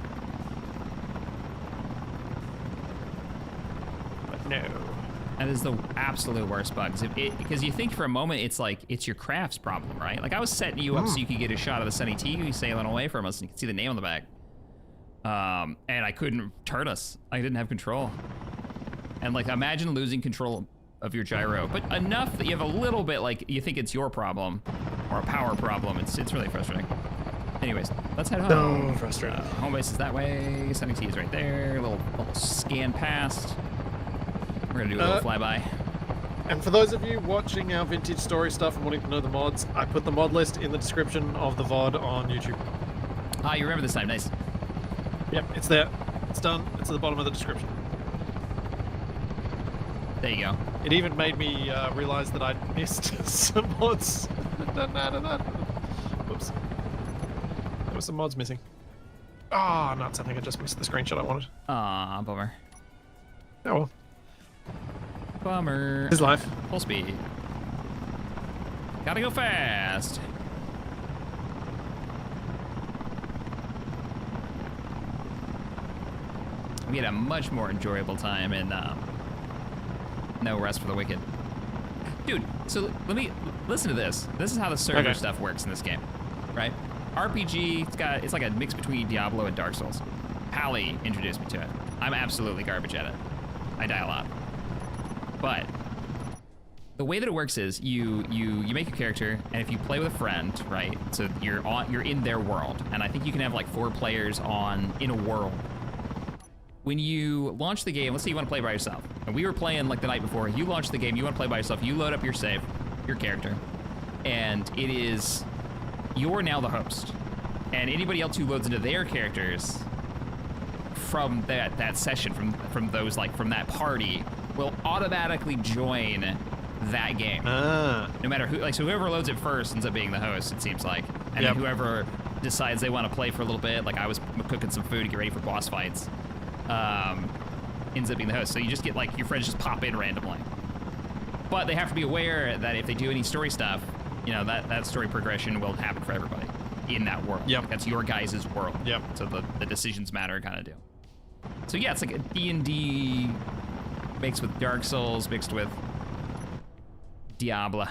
But no. That is the absolute worst bug. Because you think for a moment it's like it's your craft's problem, right? Like I was setting you up so you could get a shot of the Sunny Tea sailing away from us, and you could see the name on the back. And I couldn't turn us. I didn't have control. And like imagine losing control of your gyro, but enough that you have a little bit like you think it's your problem or a power problem. It's really frustrating. Anyways, let's head home. So frustrating. Home base is that way. Sunny Tea is right there. A little scan past. We're gonna do a little flyby. And for those of you watching our vintage story stuff and wanting to know the mods, I put the mod list in the description of the VOD on YouTube. Ah, you remember this time. Nice. Yep, it's there. It's done. It's at the bottom of the description. There you go. It even made me realize that I'd missed some mods. Doesn't matter that. Whoops. There were some mods missing. Oh, nuts. I think I just missed the screenshot I wanted. Aw, bummer. Oh well. Bummer. His life. Full speed. Gotta go fast. We had a much more enjoyable time in No Rest for the Wicked. Dude, so let me listen to this. This is how the server Okay. stuff works in this game, right? RPG, it's like a mix between Diablo and Dark Souls. Pally introduced me to it. I'm absolutely garbage at it. I die a lot. But the way that it works is you make a character, and if you play with a friend, right? So you're in their world, and I think you can have like 4 players in a world. When you launch the game, let's say you want to play by yourself, and we were playing like the night before. You launch the game, you want to play by yourself. You load up your save, your character, and you're now the host, and anybody else who loads into their characters from that session, from those like from that party, will automatically join that game. Ah. No matter who, like, so whoever loads it first ends up being the host, it seems like. And then whoever decides they want to play for a little bit, like I was cooking some food to get ready for boss fights, ends up being the host. So you just get, like, your friends just pop in randomly. But they have to be aware that if they do any story stuff, you know, that story progression will happen for everybody in that world. Yep. Like, that's your guys' world. Yep. So the decisions matter kind of deal. So yeah, it's like a D&D mixed with Dark Souls, mixed with Diablo.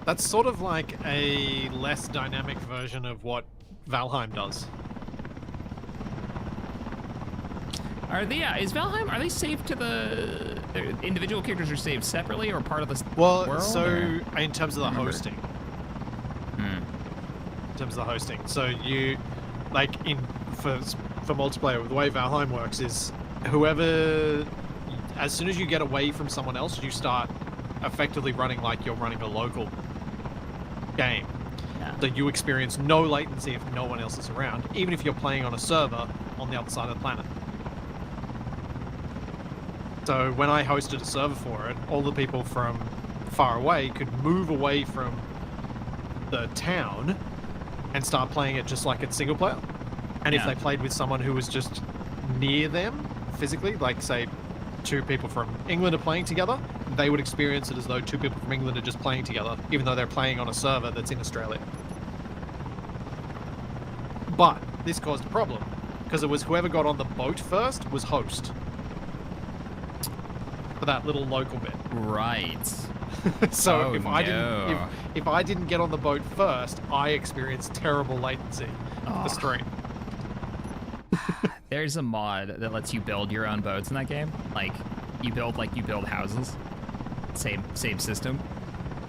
That's sort of like a less dynamic version of what Valheim does. Is Valheim, are they saved to the individual characters are saved separately or part of the Well, world? so or? in terms of the hosting. In terms of the hosting. So you, like, for multiplayer, the way Valheim works is whoever, as soon as you get away from someone else, you start effectively running like you're running a local game. Yeah. So you experience no latency if no one else is around, even if you're playing on a server on the other side of the planet. So when I hosted a server for it, all the people from far away could move away from the town and start playing it just like it's single player. And if they played with someone who was just near them physically, like say 2 people from England are playing together, they would experience it as though 2 people from England are just playing together, even though they're playing on a server that's in Australia. But this caused a problem, because it was whoever got on the boat first was host. For that little local bit. Right. So Oh, if I no. didn't if I didn't get on the boat first, I experienced terrible latency Oh. for stream. There's a mod that lets you build your own boats in that game. Like you build houses. Same system.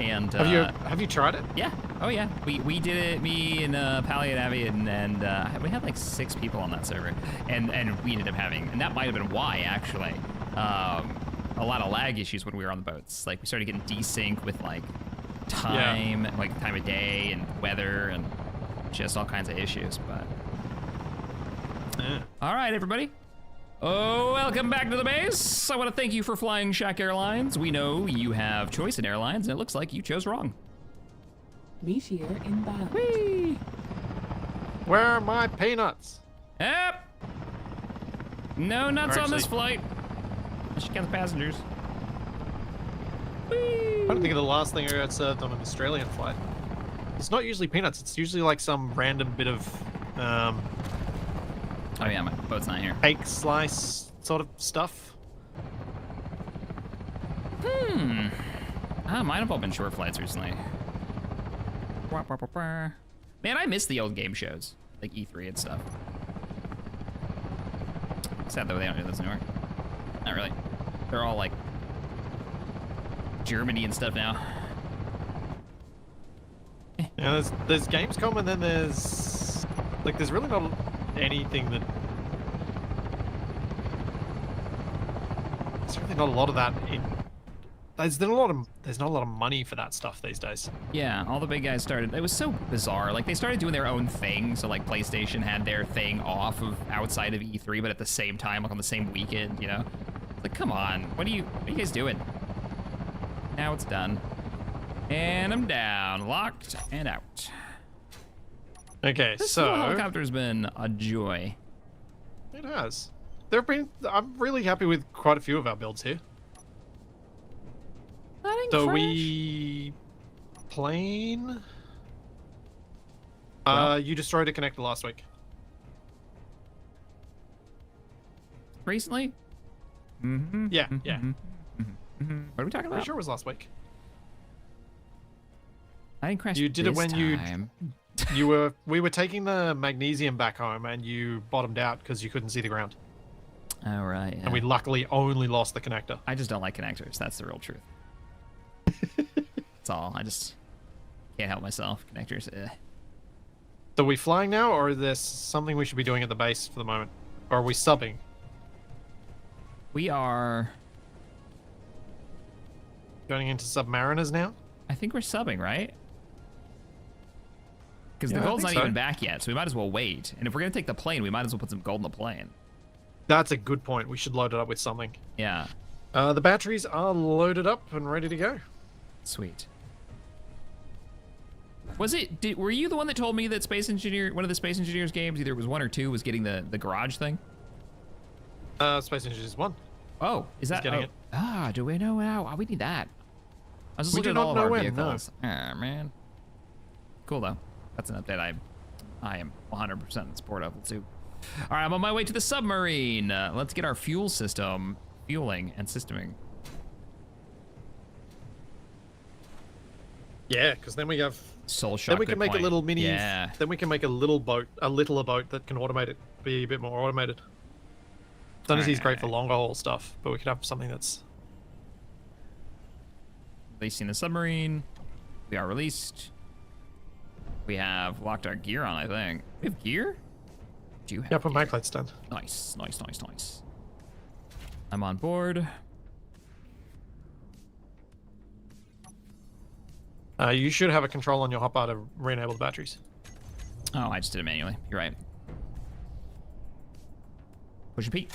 And Have you tried it? Yeah. Oh yeah. We did it. Me and Pally and Abby and we had like 6 people on that server, and we ended up having, and that might have been why actually. A lot of lag issues when we were on the boats. Like we started getting desync with like time, like time of day and weather and just all kinds of issues. But all right, everybody. Oh, welcome back to the base. I want to thank you for flying Shack Airlines. We know you have choice in airlines, and it looks like you chose wrong. Meteor inbound. Whee! Where are my peanuts? Yep. No nuts on this Actually- flight. I should count the passengers. I don't think of the last thing I got served on an Australian flight. It's not usually peanuts. It's usually like some random bit of Oh yeah, my boat's not here. cake slice sort of stuff. Mine have all been short flights recently. Man, I miss the old game shows, like E3 and stuff. Sad though they don't do this anymore. Not really. They're all like Germany and stuff now. Yeah, there's Gamescom, and then there's really not anything that. There's really not a lot of that in. There's not a lot of money for that stuff these days. Yeah, all the big guys started. It was so bizarre. Like they started doing their own thing. So like PlayStation had their thing off of outside of E3, but at the same time, like on the same weekend, you know. Like, come on, what are you guys doing? Now it's done. And I'm down, locked and out. Okay, This so little helicopter's been a joy. it has. I'm really happy with quite a few of our builds here. That didn't So crash. we plane. You destroyed a connector last week. Recently? Mm-hmm. Yeah. What are we talking Pretty about? sure it was last week. I didn't crash. You did it this when you- time. We were taking the magnesium back home, and you bottomed out because you couldn't see the ground. Oh right. Yeah. And we luckily only lost the connector. I just don't like connectors. That's the real truth. That's all. I just can't help myself. Connectors. So are we flying now, or is there something we should be doing at the base for the moment? Or are we subbing? We are. Going into Submariners now? I think we're subbing, right? Because Yeah, the I gold's think not so. even back yet, so we might as well wait. And if we're gonna take the plane, we might as well put some gold in the plane. That's a good point. We should load it up with something. Yeah. The batteries are loaded up and ready to go. Sweet. Was it? Were you the one that told me that one of the Space Engineers games, either it was 1 or 2, was getting the garage thing? Space Engineers 1. Oh, is that? getting it. Ah, do we know now? Oh, we need that. I was just We looking do at all not of our know when, vehicles. Ah, man. Cool though. That's an update I am 100% in support of. Let's do. All right, I'm on my way to the submarine. Let's get our fuel system fueling and systeming. Yeah, because then we have. Soul shock. Then we can good make point. a little mini. Yeah. Then we can make a little boat that can automate it, be a bit more automated. Dundee's great for longer haul stuff, but we could have something that's. Releasing the submarine. We are released. We have locked our gear on, I think. We have gear? Do you have Yeah, put gear? backlights down. Nice, nice, nice, nice. I'm on board. You should have a control on your hotbar to re-enable the batteries. Oh, I just did it manually. You're right. Push a P.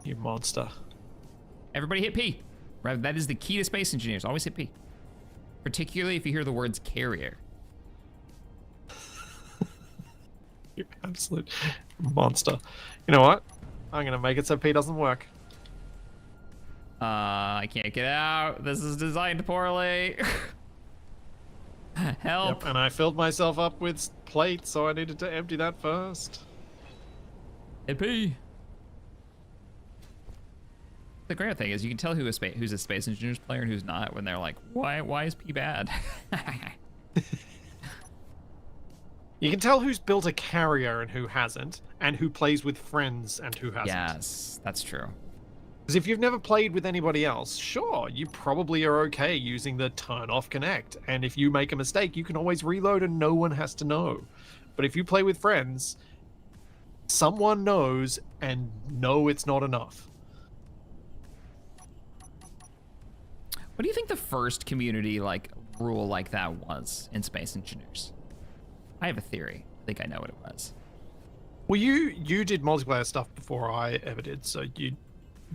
You monster. Everybody hit P. Right, that is the key to Space Engineers. Always hit P. Particularly if you hear the words carrier. You absolute monster. You know what? I'm gonna make it so P doesn't work. I can't get out. This is designed poorly. Help. Yep, and I filled myself up with plates, so I needed to empty that first. Hit P. The great thing is you can tell who's a Space Engineers player and who's not when they're like, why is P bad? You can tell who's built a carrier and who hasn't, and who plays with friends and who hasn't. Yes, that's true. Because if you've never played with anybody else, sure, you probably are okay using the turn off connect. And if you make a mistake, you can always reload and no one has to know. But if you play with friends, someone knows and no, it's not enough. What do you think the first community rule like that was in Space Engineers? I have a theory. I think I know what it was. Well, you did multiplayer stuff before I ever did, so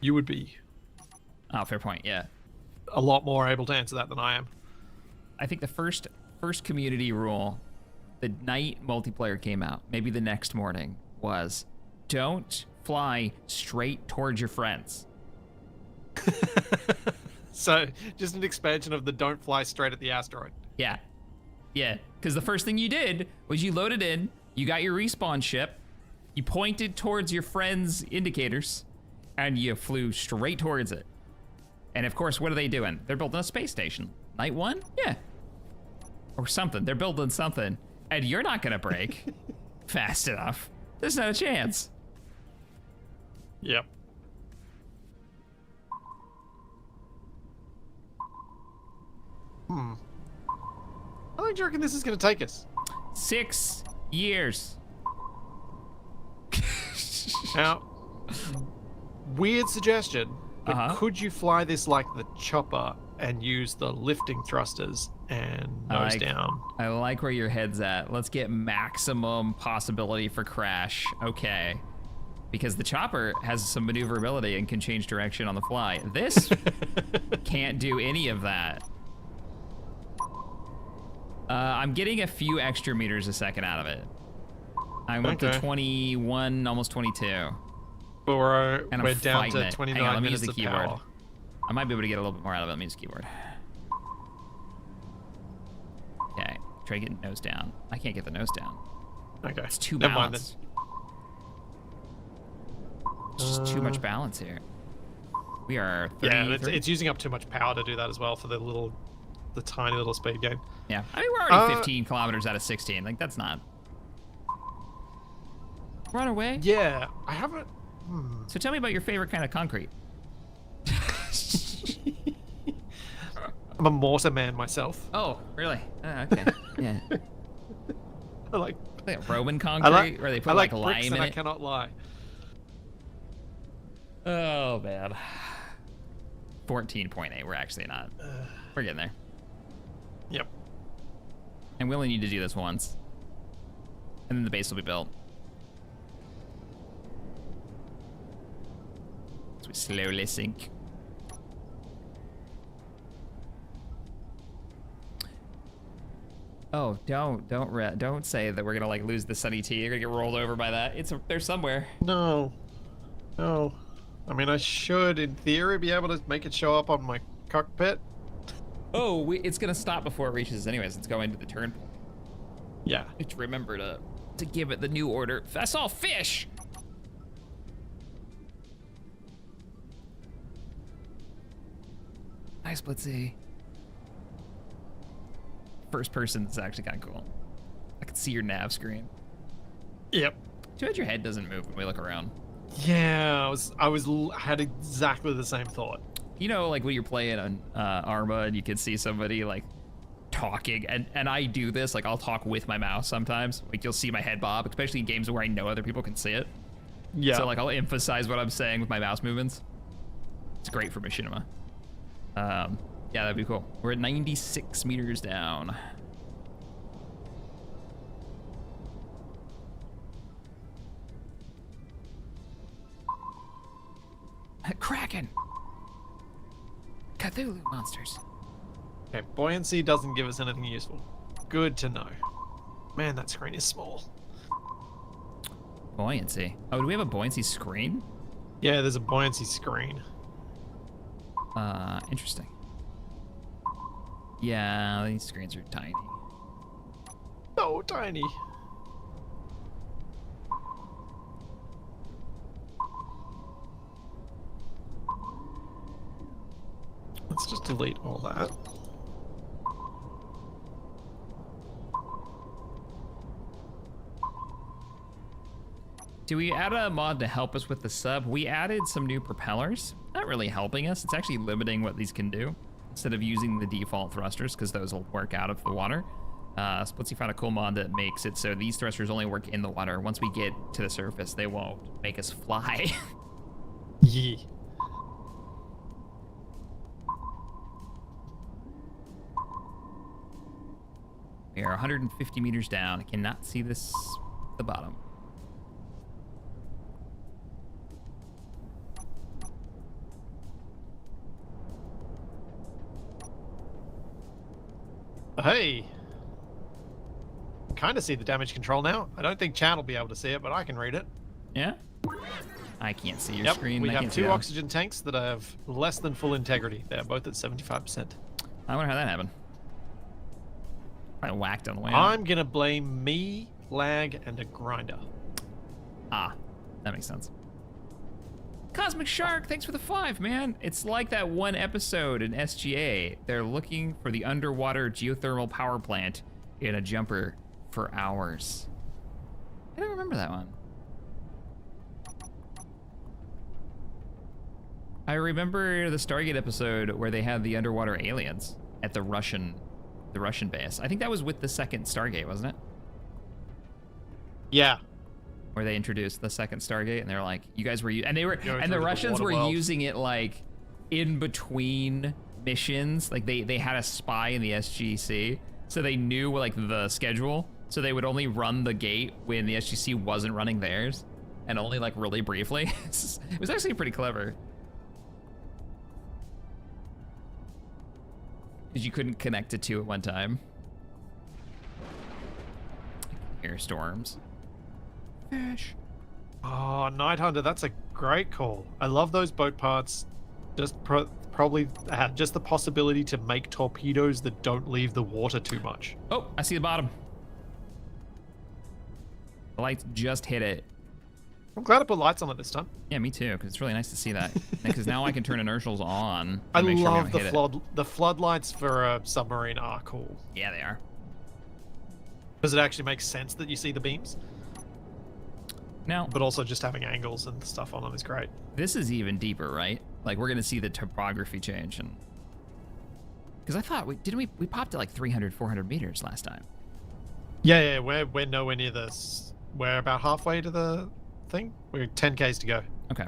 you would be Oh, fair point. Yeah. a lot more able to answer that than I am. I think the first community rule, the night multiplayer came out, maybe the next morning, was don't fly straight towards your friends. So just an expansion of the don't fly straight at the asteroid. Yeah. Yeah. Because the first thing you did was you loaded in, you got your respawn ship, you pointed towards your friends' indicators, and you flew straight towards it. And of course, what are they doing? They're building a space station. Night one? Yeah. Or something. They're building something. And you're not gonna break fast enough. There's not a chance. Yep. How long do you reckon this is going to take us? 6 years. Now, weird suggestion, but Uh-huh. could you fly this like the chopper and use the lifting thrusters and nose down? I like where your head's at. Let's get maximum possibility for crash. Okay. Because the chopper has some maneuverability and can change direction on the fly. This can't do any of that. I'm getting a few extra meters a second out of it. I'm up to 21, almost 22. But we're And I'm down fighting to it. 29 Hang on, let me use minutes the of keyboard. power. I might be able to get a little bit more out of it. Let me use the keyboard. Okay, try to get nose down. I can't get the nose down. Okay. It's too Never mind balanced. Just too much balance here. We are 30, Yeah, 30. it's using up too much power to do that as well for the tiny little speed gain. Yeah, I mean, we're already 15 kilometers out of 16. Like, that's not... We're on our way. Yeah, I haven't... So tell me about your favorite kind of concrete. I'm a mortar man myself. Oh, really? Okay. Yeah. I like Roman concrete, where they put like bricks lime and in I it. cannot lie. Oh, man. 14.8. We're actually not. We're getting there. Yep. And we only need to do this once. And then the base will be built. slowly sink. Oh, don't say that we're gonna like lose the Sunny T. You're gonna get rolled over by that. They're somewhere. No. No. I mean, I should, in theory, be able to make it show up on my cockpit. Oh, it's gonna stop before it reaches anyways. It's going to the turn point. Yeah. Just remember to give it the new order. I saw fish! Hi, Splitsie. First person is actually kind of cool. I can see your nav screen. Yep. Too bad your head doesn't move when we look around. Yeah, I had exactly the same thought. You know, like when you're playing on Arma and you can see somebody like talking, and I do this, like I'll talk with my mouse sometimes. Like you'll see my head bob, especially in games where I know other people can see it. Yeah. So like I'll emphasize what I'm saying with my mouse movements. It's great for machinima. Yeah, that'd be cool. We're at 96 meters down. Kraken! Cthulhu monsters. Okay, buoyancy doesn't give us anything useful. Good to know. Man, that screen is small. Buoyancy. Oh, do we have a buoyancy screen? Yeah, there's a buoyancy screen. Interesting. Yeah, these screens are tiny. So tiny. Let's just delete all that. Do we add a mod to help us with the sub? We added some new propellers. Not really helping us. It's actually limiting what these can do instead of using the default thrusters, because those will work out of the water. Splitsie found a cool mod that makes it so these thrusters only work in the water. Once we get to the surface, they won't make us fly. Yeah. We are 150 meters down. I cannot see the bottom. Hey. Kind of see the damage control now. I don't think Chan will be able to see it, but I can read it. Yeah? I can't see your Yep, screen. we I have can't see 2 that. oxygen tanks that have less than full integrity. They're both at 75%. I wonder how that happened. Probably whacked on the way out. I'm gonna blame me, lag, and a grinder. Ah, that makes sense. Cosmic Shark, thanks for the 5, man. It's like that one episode in SGA. They're looking for the underwater geothermal power plant in a jumper for hours. I don't remember that one. I remember the Stargate episode where they had the underwater aliens at the Russian base. I think that was with the second Stargate, wasn't it? Yeah. Where they introduced the second Stargate, and they were like, "You guys were," and they were, Going and the through the Russians water were world. using it like in between missions. Like they had a spy in the SGC, so they knew like the schedule. So they would only run the gate when the SGC wasn't running theirs, and only like really briefly. It was actually pretty clever. Because you couldn't connect to 2 at one time. Air storms. Fish. Oh, Night Hunter, that's a great call. I love those boat parts. Just probably had just the possibility to make torpedoes that don't leave the water too much. Oh, I see the bottom. The lights just hit it. I'm glad I put lights on it this time. Yeah, me too, because it's really nice to see that. Because now I can turn inertials on. I to make sure we love don't hit it. the floodlights for a submarine are cool. Yeah, they are. Does it actually make sense that you see the beams? Now, But also just having angles and stuff on them is great. this is even deeper, right? Like, we're going to see the topography change. And because I thought, we popped at like 300, 400 meters last time. Yeah, we're nowhere near this. We're about halfway to the thing. We're 10 Ks to go. Okay.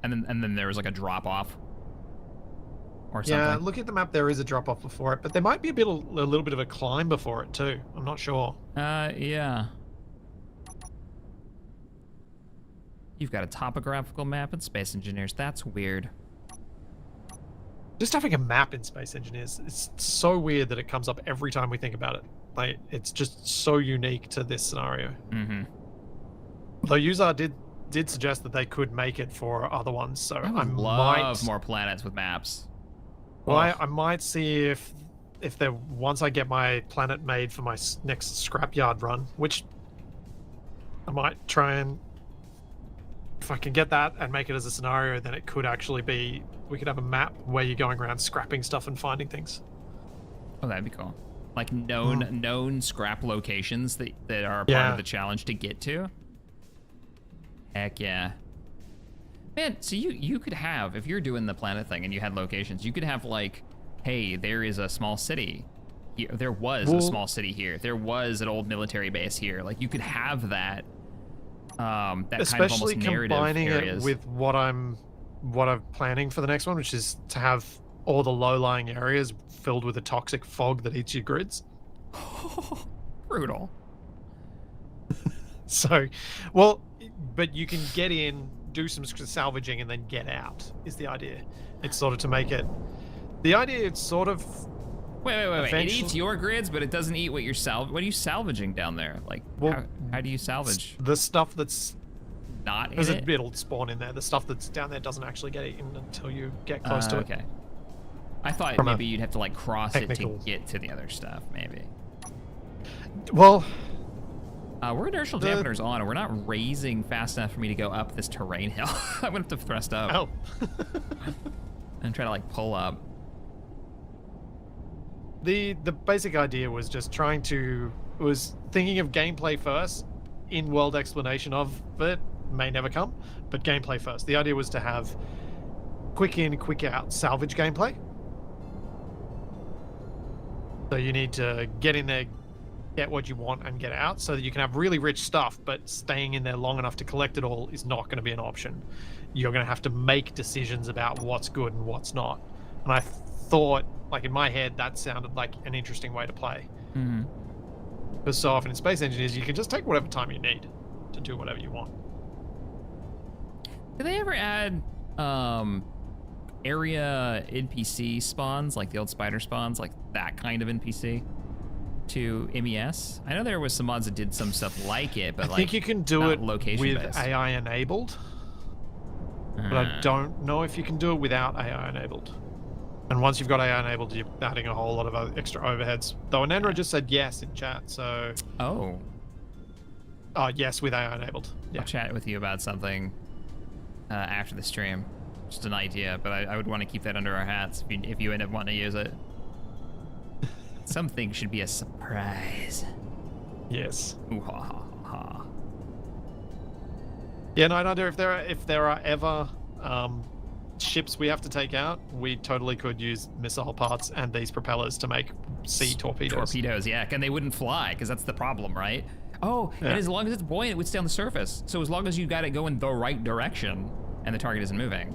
And then there was like a drop off or something. Yeah, look at the map. There is a drop off before it, but there might be a little bit of a climb before it too. I'm not sure. Yeah. You've got a topographical map in Space Engineers. That's weird. Just having a map in Space Engineers, it's so weird that it comes up every time we think about it. Like, it's just so unique to this scenario. Mm-hmm. Though user did suggest that they could make it for other ones, so I would love more planets with maps. Well, I might see if there, once I get my planet made for my next scrapyard run, which I might try and, if I can get that and make it as a scenario, then it could actually be, we could have a map where you're going around scrapping stuff and finding things. Oh, that'd be cool. Like known scrap locations that are part of the challenge to get to. Heck yeah. Man, so you could have, if you're doing the planet thing and you had locations, you could have like, hey, there is a small city. Here. There was a small city here. There was an old military base here. Like, you could have that. That especially kind of almost narrative combining areas. it with what I'm planning for the next one, which is to have all the low-lying areas filled with a toxic fog that eats your grids. Brutal. So, well, but you can get in, do some salvaging, and then get out, is the idea. It's sort of to make it... The idea is sort of... Wait. It eats your grids, but it doesn't eat what you're what are you salvaging down there? Like, well, how do you salvage? The stuff that's... Not in it? It'll spawn in there. The stuff that's down there doesn't actually get eaten until you get close to it. Okay. I thought maybe you'd have to, like, cross it to get to the other stuff, maybe. Well... we're inertial dampeners on, and we're not raising fast enough for me to go up this terrain hill. I'm gonna have to thrust up. Oh. And try to, like, pull up. The basic idea was just thinking of gameplay first, in-world explanation of it may never come, but gameplay first. The idea was to have quick in, quick out salvage gameplay. So you need to get in there, get what you want, and get out, so that you can have really rich stuff, but staying in there long enough to collect it all is not going to be an option. You're going to have to make decisions about what's good and what's not. And I thought, like, in my head, that sounded like an interesting way to play. Mm-hmm. Because so often in Space Engineers, you can just take whatever time you need to do whatever you want. Did they ever add area NPC spawns, like the old spider spawns, like that kind of NPC to MES? I know there was some mods that did some stuff like it, but I think you can do it with based. AI enabled, but I don't know if you can do it without AI enabled. And once you've got AI enabled, you're adding a whole lot of extra overheads. Though Anandra just said yes in chat, so... Oh. Yes, with AI enabled. Yeah. I'll chat with you about something after the stream. Just an idea, but I would want to keep that under our hats if you end up wanting to use it. Something should be a surprise. Yes. Ooh, ha, ha, ha. Yeah, no, I wonder if there are ever ships we have to take out. We totally could use missile parts and these propellers to make sea torpedoes. Torpedoes, yeah, and they wouldn't fly because that's the problem, right? Oh, yeah. And as long as it's buoyant, it would stay on the surface. So as long as you got it going the right direction and the target isn't moving.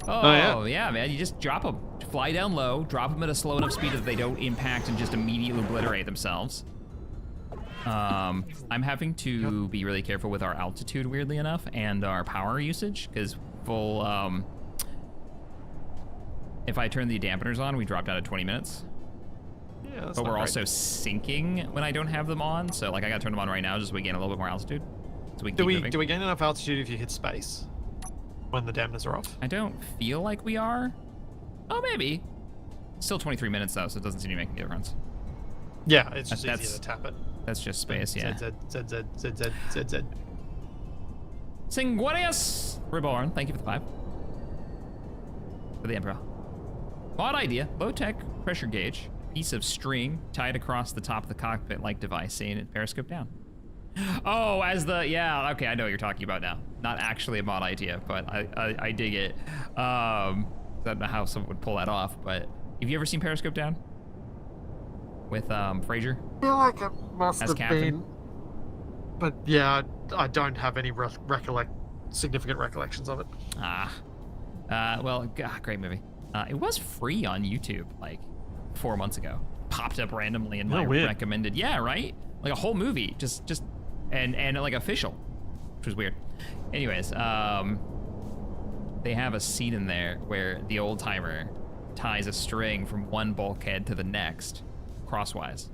Oh yeah, man, you just drop them. Fly down low, drop them at a slow enough speed that they don't impact and just immediately obliterate themselves. I'm having to be really careful with our altitude, weirdly enough, and our power usage, because if I turn the dampeners on, we drop down to 20 minutes. Yeah, that's but we're great. also sinking when I don't have them on, so like I gotta turn them on right now just so we gain a little bit more altitude. So we can keep moving. Do we gain enough altitude if you hit space when the dampeners are off? I don't feel like we are. Oh, maybe. Still 23 minutes though, so it doesn't seem to be making a difference. Yeah, it's just easier to tap it. That's just space, yeah. ZZ. Singuarius Reborn, thank you for the 5. For the Emperor. Odd idea, low-tech pressure gauge, piece of string tied across the top of the cockpit-like device, seeing it periscope down. Oh, yeah, okay, I know what you're talking about now. Not actually a mod idea, but I dig it. I don't know how someone would pull that off, but have you ever seen periscope down? With Fraser? I feel like it must have captain? been. But yeah, I don't have any significant recollections of it. Well, great movie. It was free on YouTube like 4 months ago. Popped up randomly in my recommended. Yeah, right? Like a whole movie, just and like official, which was weird. Anyways, they have a scene in there where the old timer ties a string from one bulkhead to the next, crosswise.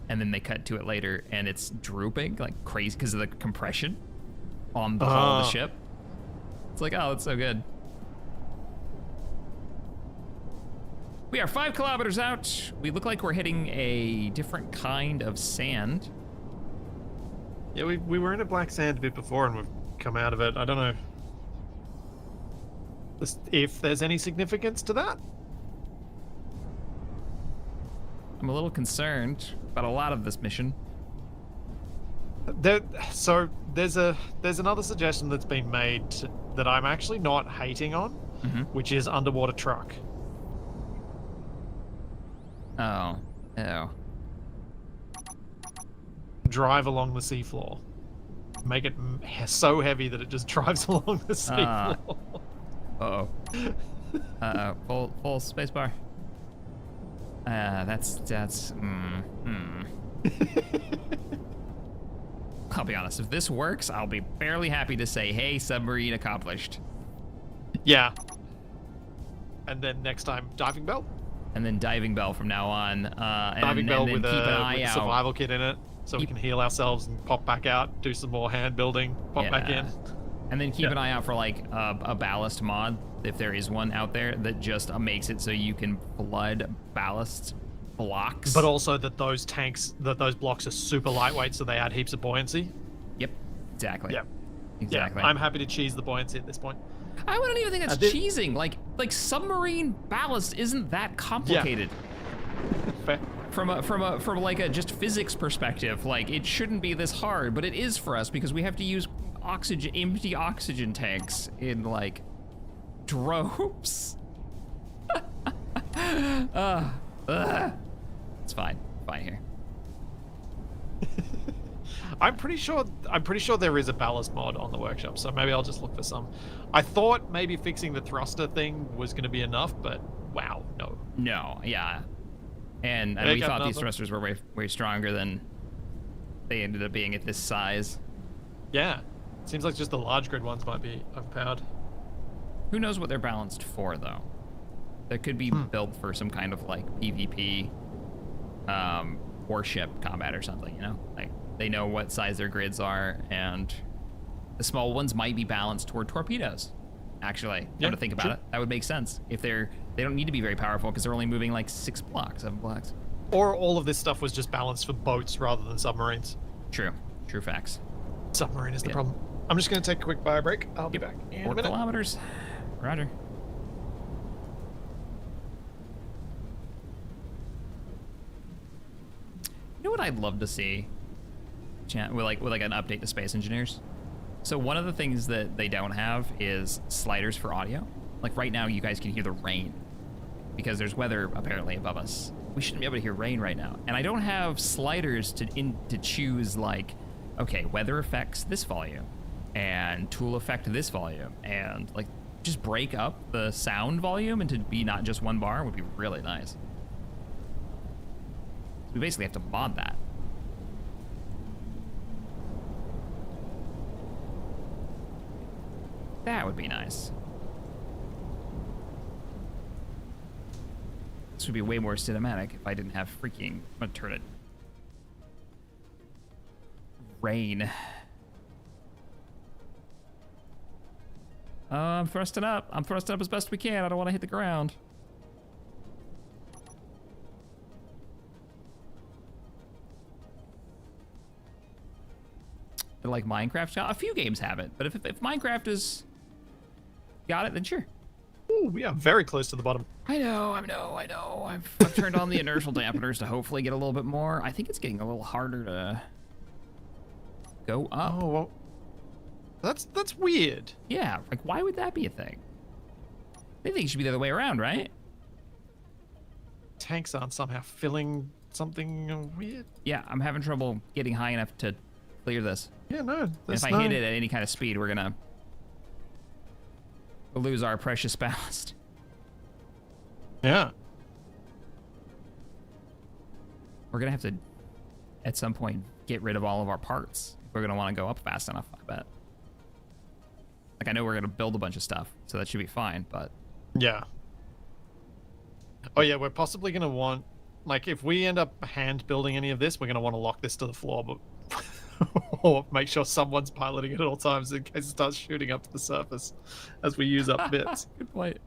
And then they cut to it later, and it's drooping like crazy because of the compression on the hull of the ship. It's like, oh, that's so good. We are 5 kilometers out. We look like we're hitting a different kind of sand. Yeah, we were in a black sand a bit before, and we've come out of it. I don't know if there's any significance to that. I'm a little concerned about a lot of this mission. So there's another suggestion that's been made that I'm actually not hating on, which is underwater truck. Oh. Oh. Drive along the seafloor. Make it so heavy that it just drives along the seafloor. Uh-oh. Full spacebar. I'll be honest, if this works, I'll be fairly happy to say, hey, submarine accomplished. Yeah. And then next time, diving bell. And then diving bell from now on. Diving bell with keep an eye a out. survival kit in it, so we can heal ourselves and pop back out, do some more hand building, pop back in. And then keep an eye out for like a ballast mod, if there is one out there, that just makes it so you can flood ballast blocks. But also that those blocks are super lightweight, so they add heaps of buoyancy. Yep, exactly. Yep. Exactly. Yeah, I'm happy to cheese the buoyancy at this point. I wouldn't even think that's cheesing. Like submarine ballast isn't that complicated. Yeah. Fair. From like a just physics perspective, like it shouldn't be this hard, but it is for us because we have to use empty oxygen tanks in like droves. It's fine here. I'm pretty sure there is a ballast mod on the workshop, so maybe I'll just look for some. I thought maybe fixing the thruster thing was going to be enough, but wow, no. No, yeah. And we thought these thrusters were way stronger than they ended up being at this size. Yeah. Seems like just the large grid ones might be overpowered. Who knows what they're balanced for, though? They could be built for some kind of like PvP warship combat or something, you know? Like they know what size their grids are, and the small ones might be balanced toward torpedoes. Actually, now to think about it, that would make sense. If they don't need to be very powerful because they're only moving like 7 blocks. Or all of this stuff was just balanced for boats rather than submarines. True facts. Submarine is the problem. I'm just going to take a quick bio break. I'll be back in 4 a minute. kilometers. Roger. You know what I'd love to see? With like an update to Space Engineers. So one of the things that they don't have is sliders for audio. Like right now, you guys can hear the rain because there's weather apparently above us. We shouldn't be able to hear rain right now. And I don't have sliders to choose like, okay, weather affects this volume and tool effect this volume, and like just break up the sound volume into be not just one bar would be really nice. We basically have to mod that. That would be nice. This would be way more cinematic if I didn't have freaking... I'm gonna turn it. Rain. I'm thrusting up. I'm thrusting up as best we can. I don't want to hit the ground. Like Minecraft, a few games have it, but if Minecraft is got it, then sure. Ooh, we are very close to the bottom. I know. I've turned on the inertial dampeners to hopefully get a little bit more. I think it's getting a little harder to go up. Oh, well, that's weird. Yeah, like why would that be a thing? They think it should be the other way around, right? Tanks aren't somehow filling something weird. Yeah, I'm having trouble getting high enough to clear this. Yeah, no. If I hit it at any kind of speed, we're gonna lose our precious ballast. Yeah. We're gonna have to, at some point, get rid of all of our parts. We're gonna want to go up fast enough, I bet. Like, I know we're gonna build a bunch of stuff, so that should be fine, but... Yeah. Oh yeah, we're possibly going to want... Like, if we end up hand building any of this, we're going to want to lock this to the floor, but... or make sure someone's piloting it at all times in case it starts shooting up to the surface as we use up bits. Good point.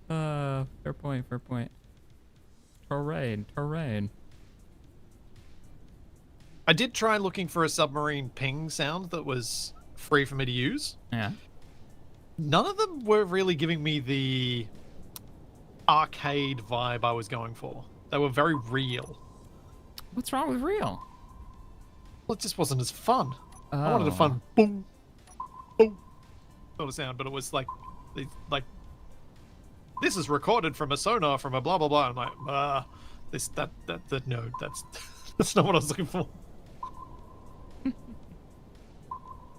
Fair point, fair point. Terrain. I did try looking for a submarine ping sound that was free for me to use. Yeah. None of them were really giving me the arcade vibe I was going for. They were very real. What's wrong with real? Well, it just wasn't as fun. Oh. I wanted a fun boom, boom sort of sound, but it was like this is recorded from a sonar from a blah blah blah. I'm like, no, that's that's not what I was looking for.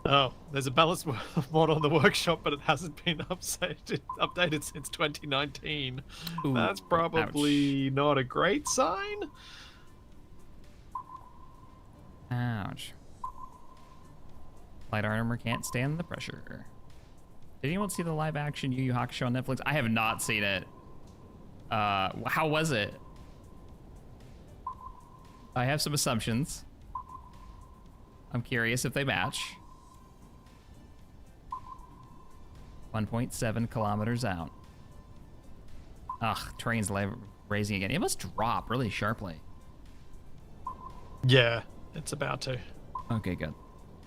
Oh, there's a balance mod on the workshop, but it hasn't been updated since 2019. Ooh, That's probably not a great sign. Ouch. Light armor can't stand the pressure. Did anyone see the live action Yu Yu Hakusho on Netflix? I have not seen it. How was it? I have some assumptions. I'm curious if they match. 1.7 kilometers out. Ugh, train's raising again. It must drop really sharply. Yeah, it's about to. Okay, good.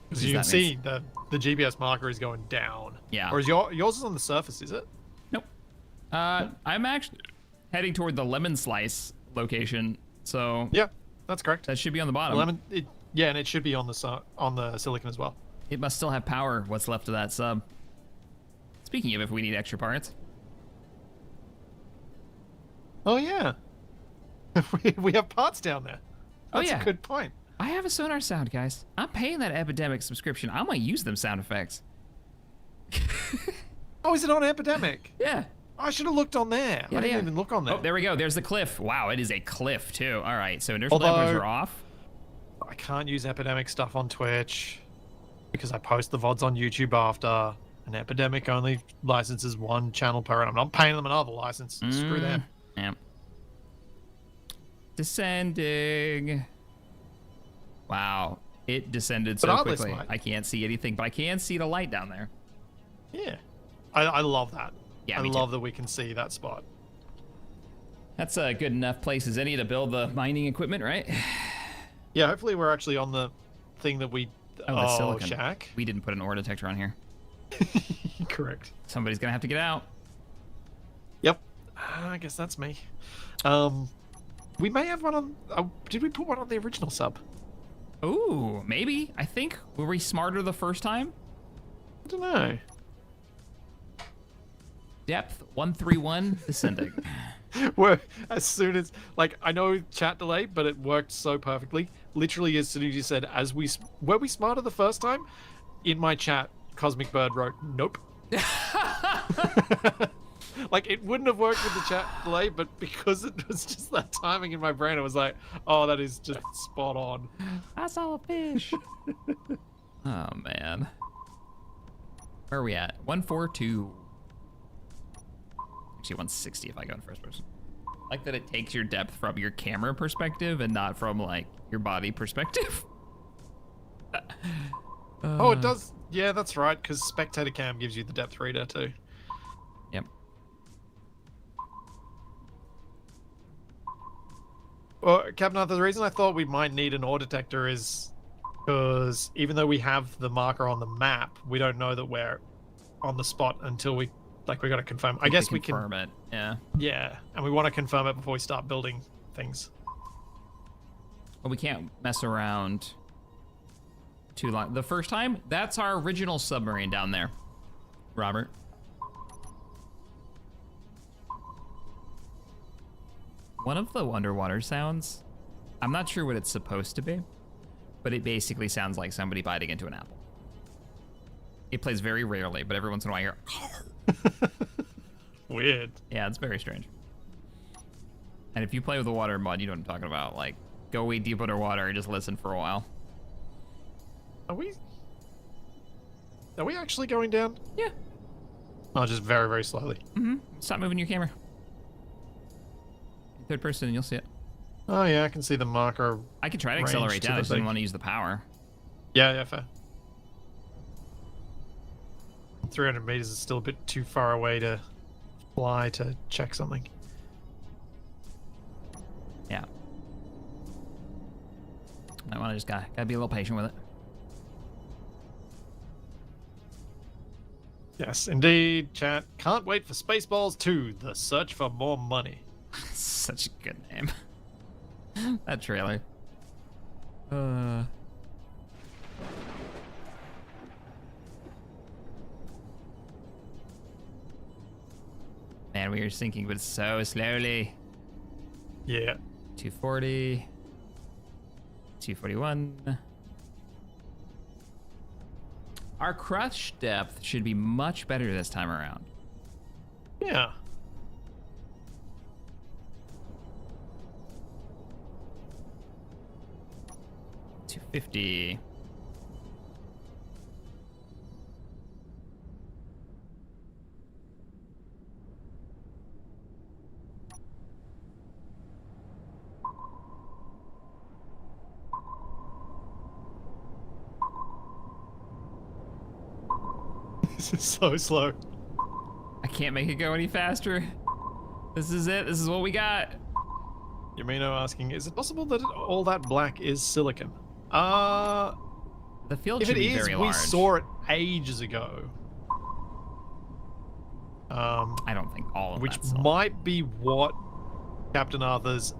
Because you can see the GPS marker is going down. Yeah. Or is yours is on the surface, is it? Nope. I'm actually heading toward the lemon slice location, so Yeah, that's correct. that should be on the bottom. Yeah, and it should be on the silicon as well. It must still have power, what's left of that sub. Speaking of if we need extra parts. Oh yeah. we have parts down there. That's yeah. a good point. I have a sonar sound, guys. I'm paying that Epidemic subscription. I might use them sound effects. Oh, is it on Epidemic? Yeah. I should have looked on there. Yeah, I didn't yeah. even look on there. Oh, there we go. There's the cliff. Wow, it is a cliff, too. All right, so inertial Although- dampers are off. I can't use Epidemic stuff on Twitch because I post the VODs on YouTube after. And Epidemic only licenses one channel per annum. I'm not paying them another license. Screw them. Yeah. Descending. Wow, it descended so But quickly. light. I can't see anything, but I can see the light down there. Yeah. I love that. Yeah, I me love too. that we can see that spot. That's a good enough place as any to build the mining equipment, right? Yeah, hopefully we're actually on the thing that we... Oh, the silicon. Shack. We didn't put an ore detector on here. Correct. Somebody's gonna have to get out. Yep. I guess that's me. We may have one on... did we put one on the original sub? Ooh, maybe. I think. Were we smarter the first time? I don't know. Depth 131 descending. Where as soon as... Like, I know chat delay, but it worked so perfectly. Literally, as soon as you said, were we smarter the first time? In my chat, Cosmic Bird wrote, nope. Like, it wouldn't have worked with the chat delay, but because it was just that timing in my brain, I was like, oh, that is just spot on. I saw a fish. Oh, man. Where are we at? 142. Actually, 160 if I go in first person. I like that it takes your depth from your camera perspective and not from, like, your body perspective. Oh, it does. Yeah, that's right, because spectator cam gives you the depth reader too. Yep. Well, Captain Arthur, the reason I thought we might need an ore detector is because even though we have the marker on the map, we don't know that we're on the spot until we got to confirm. I guess we can confirm it. Yeah. Yeah, and we want to confirm it before we start building things. Well, we can't mess around too long. The first time, that's our original submarine down there, Robert. One of the underwater sounds, I'm not sure what it's supposed to be, but it basically sounds like somebody biting into an apple. It plays very rarely, but every once in a while you're... Weird. Yeah, it's very strange. And if you play with the water mod, you know what I'm talking about. Like, go way deep underwater and just listen for a while. Are we? Are we actually going down? Yeah. Oh, just very, very slowly. Stop moving your camera. Third person, and you'll see it. Oh yeah, I can see the marker. I could try to range accelerate to down. I the just didn't thing. want to use the power. Yeah, fair. 300 meters is still a bit too far away to fly to check something. Yeah. I want to just gotta be a little patient with it. Yes, indeed, chat. Can't wait for Spaceballs 2, The Search for More Money. Such a good name. That trailer. Man, we are sinking, but so slowly. Yeah. 240. 241. Our crush depth should be much better this time around. Yeah. $250. This is so slow. I can't make it go any faster. This is it. This is what we got. Yamino asking, is it possible that all that black is silicon? The field If should it be is, very we large. saw it ages ago. I don't think all of Which that's all. might be what Captain Arthur's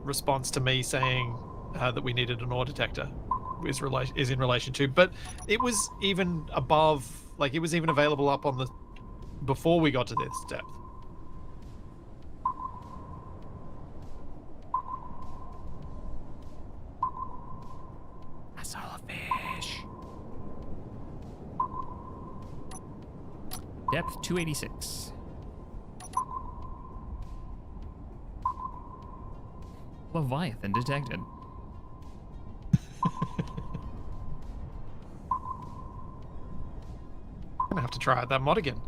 response to me saying that we needed an ore detector is in relation to. But it was even above, like it was even available up on the before we got to this depth. I saw a fish. Depth 286. Leviathan detected. I'm gonna have to try out that mod again.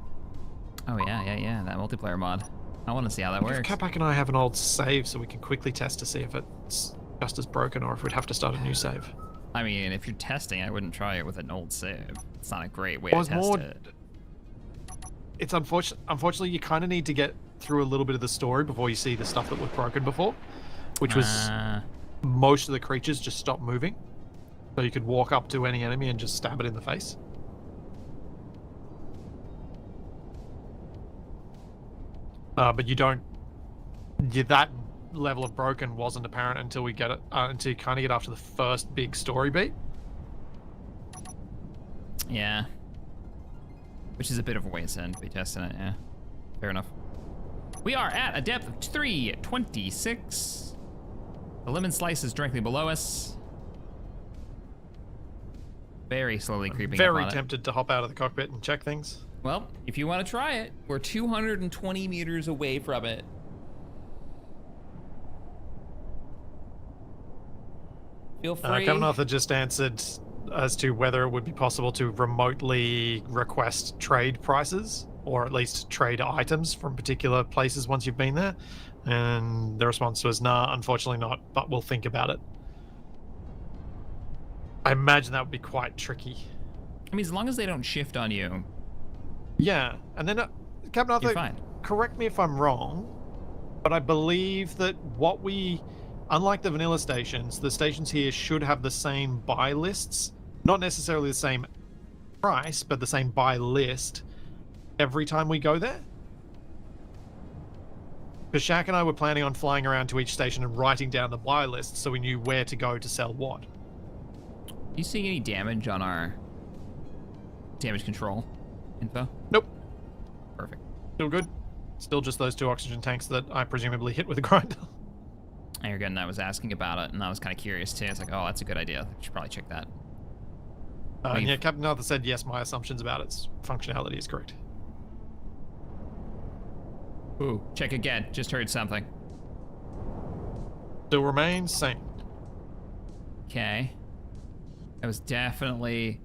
Oh yeah, that multiplayer mod. I want to see how that If works. Capac and I have an old save so we can quickly test to see if it's just as broken or if we'd have to start a new save. I mean, if you're testing, I wouldn't try it with an old save. It's not a great way Well, to it's test more- it. It's unfortunately you kind of need to get through a little bit of the story before you see the stuff that was broken before, which was most of the creatures just stop moving, so you could walk up to any enemy and just stab it in the face. But you don't. That level of broken wasn't apparent until we get it until you kind of get after the first big story beat. Yeah. Which is a bit of a ways in to be testing it, yeah. Fair enough. We are at a depth of 326. The lemon slice is directly below us. Very slowly creeping up Very on it. tempted to hop out of the cockpit and check things. Well, if you want to try it, we're 220 meters away from it. Feel free. Captain Arthur just answered as to whether it would be possible to remotely request trade prices, or at least trade items from particular places once you've been there. And the response was, nah, unfortunately not, but we'll think about it. I imagine that would be quite tricky. I mean, as long as they don't shift on you, Yeah, and then Captain Arthur, you're fine. correct me if I'm wrong, but I believe that unlike the vanilla stations, the stations here should have the same buy lists, not necessarily the same price, but the same buy list every time we go there. Because Shaq and I were planning on flying around to each station and writing down the buy list so we knew where to go to sell what. Are you seeing any damage on our damage control info? Nope, Perfect. still good. Still just those 2 oxygen tanks that I presumably hit with a grinder. And you're good, and I was asking about it, and I was kind of curious too. It's like, oh, that's a good idea. We should probably check that. And yeah, Captain Arthur said yes, my assumptions about its functionality is correct. Ooh, check again. Just heard something. Still remains same. Okay. That was definitely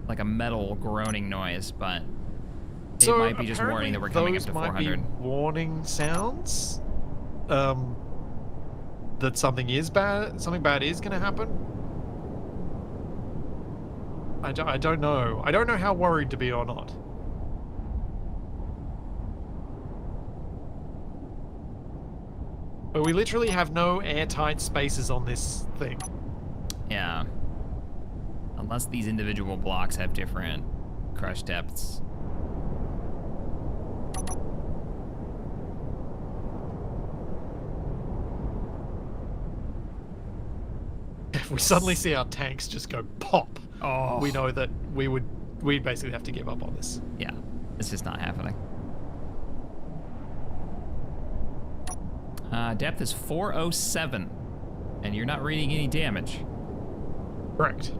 like a metal groaning noise, but it So might be just warning that we're coming up to those might 400. be warning sounds. That something bad is going to happen. I don't know. I don't know how worried to be or not. But we literally have no airtight spaces on this thing. Yeah. Unless these individual blocks have different crush depths. If we suddenly see our tanks just go pop, we know that we'd basically have to give up on this. Yeah, it's just not happening. Depth is 407, and you're not reading any damage. Correct.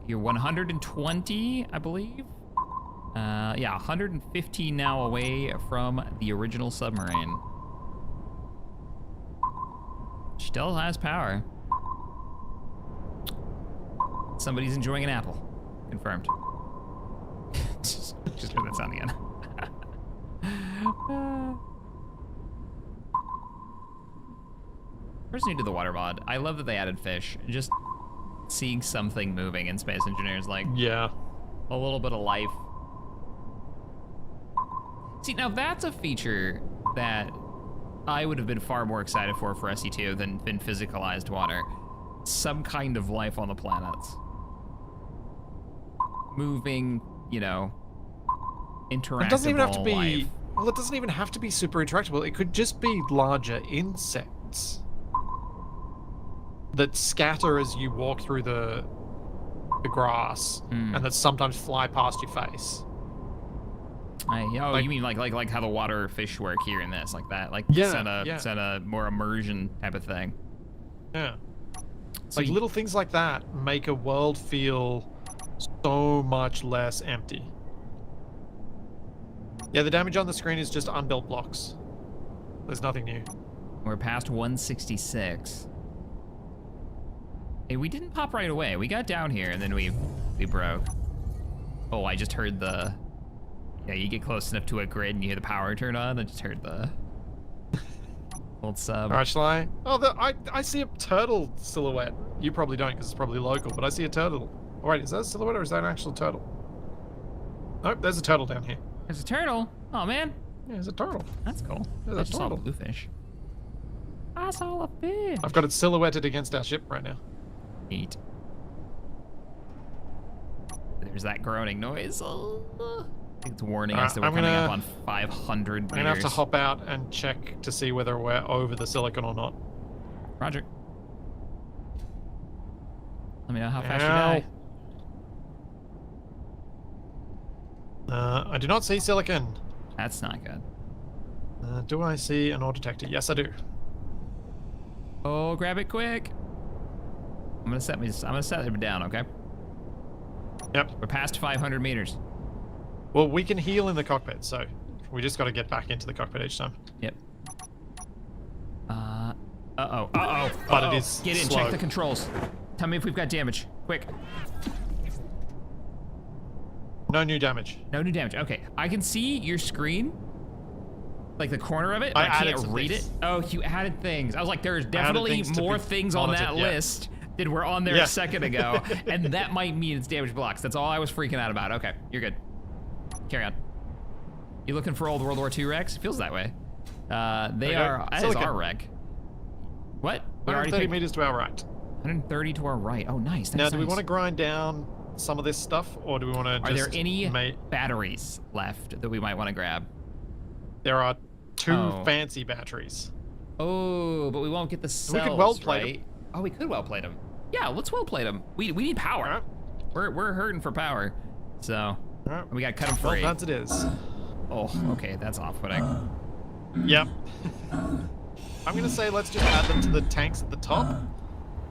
You're 120, I believe. Yeah, 115 now away from the original submarine. Still has power. Somebody's enjoying an apple. Confirmed. just heard that sound again. First new to the water mod. I love that they added fish. Just seeing something moving in Space Engineers, like Yeah. a little bit of life. See, now that's a feature that I would have been far more excited for SE2 than physicalized water. Some kind of life on the planets. Moving, you know, interactable It doesn't even have to be. life. Well, it doesn't even have to be super interactable. It could just be larger insects that scatter as you walk through the grass, and that sometimes fly past your face. You mean like how the water fish work here in this, like that, like Yeah, set a more immersion type of thing. Yeah. So Like little things like that make a world feel so much less empty. Yeah, the damage on the screen is just unbuilt blocks. There's nothing new. We're past 166. Hey, we didn't pop right away. We got down here and then we broke. Oh, I just heard the... Yeah, you get close enough to a grid and you hear the power turn on. I just heard the old sub. Alright, shall I? Oh, I see a turtle silhouette. You probably don't because it's probably local, but I see a turtle. Oh, wait, is that a silhouette or is that an actual turtle? Nope, there's a turtle down here. There's a turtle. Oh, man. Yeah, there's a turtle. That's cool. There's I a just saw a turtle. bluefish. I saw a fish. I've got it silhouetted against our ship right now. Neat. There's that groaning noise. I think it's warning us that we're coming up on 500 meters. I'm gonna have to hop out and check to see whether we're over the silicon or not. Roger. Let me know how fast you die. I do not see silicon. That's not good. Do I see an ore detector? Yes, I do. Oh, grab it quick. I'm gonna set it down, okay? Yep. We're past 500 meters. Well, we can heal in the cockpit, so we just got to get back into the cockpit each time. Yep. Uh-oh. But it is Get in, slow. check the controls. Tell me if we've got damage. Quick. No new damage. No new damage. Okay, I can see your screen. Like the corner of it, but I added can't some read things. it. Oh, you added things. I was like, there's definitely things to more be things on that monitored, yeah. list that were on there Yeah. a second ago, and that might mean it's damaged blocks. That's all I was freaking out about. Okay, you're good. Carry on. You looking for old World War II wrecks? It feels that way. That is Silicon. our wreck. What? We already 130 picked meters to our right. 130 to our right. Oh, nice. Now, That's do we nice. want to grind down some of this stuff, or do we want to Are just... there any batteries left that we might want to grab? There are two Oh. fancy batteries. Oh, but we won't get the cells, weld plate right? Oh, we could weld plate them. Yeah, let's weld plate them. We need power. Alright. We're hurting for power, so Alright. we got to cut them Well, free. that's it is. Oh, okay, that's off-putting. Yep. I'm going to say let's just add them to the tanks at the top.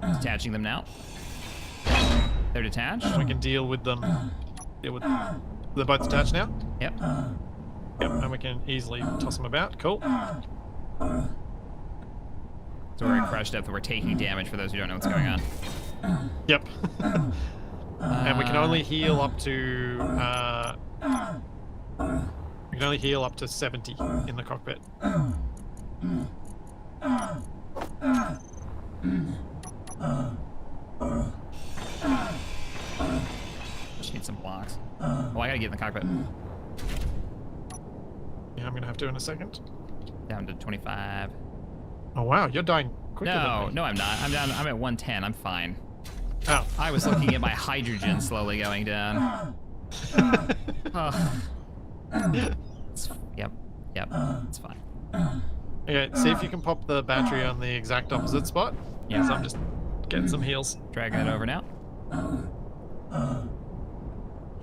Detaching them now. They're detached. We can deal with them. They're both attached now? Yep. Yep, and we can easily toss them about. Cool. So we're at crush depth, we're taking damage for those who don't know what's going on. Yep. And we can only heal up to we can only heal up to 70 in the cockpit. Just need some blocks. Oh, I gotta get in the cockpit. Yeah, I'm gonna have to in a second. Down to 25. Oh wow, you're dying quicker than No, me. no, I'm not. I'm down. I'm at 110. I'm fine. Oh. I was looking at my hydrogen slowly going down. Oh. Yep. It's fine. Okay, see if you can pop the battery on the exact opposite spot. Yeah. So I'm just getting some heals. Dragging it over now.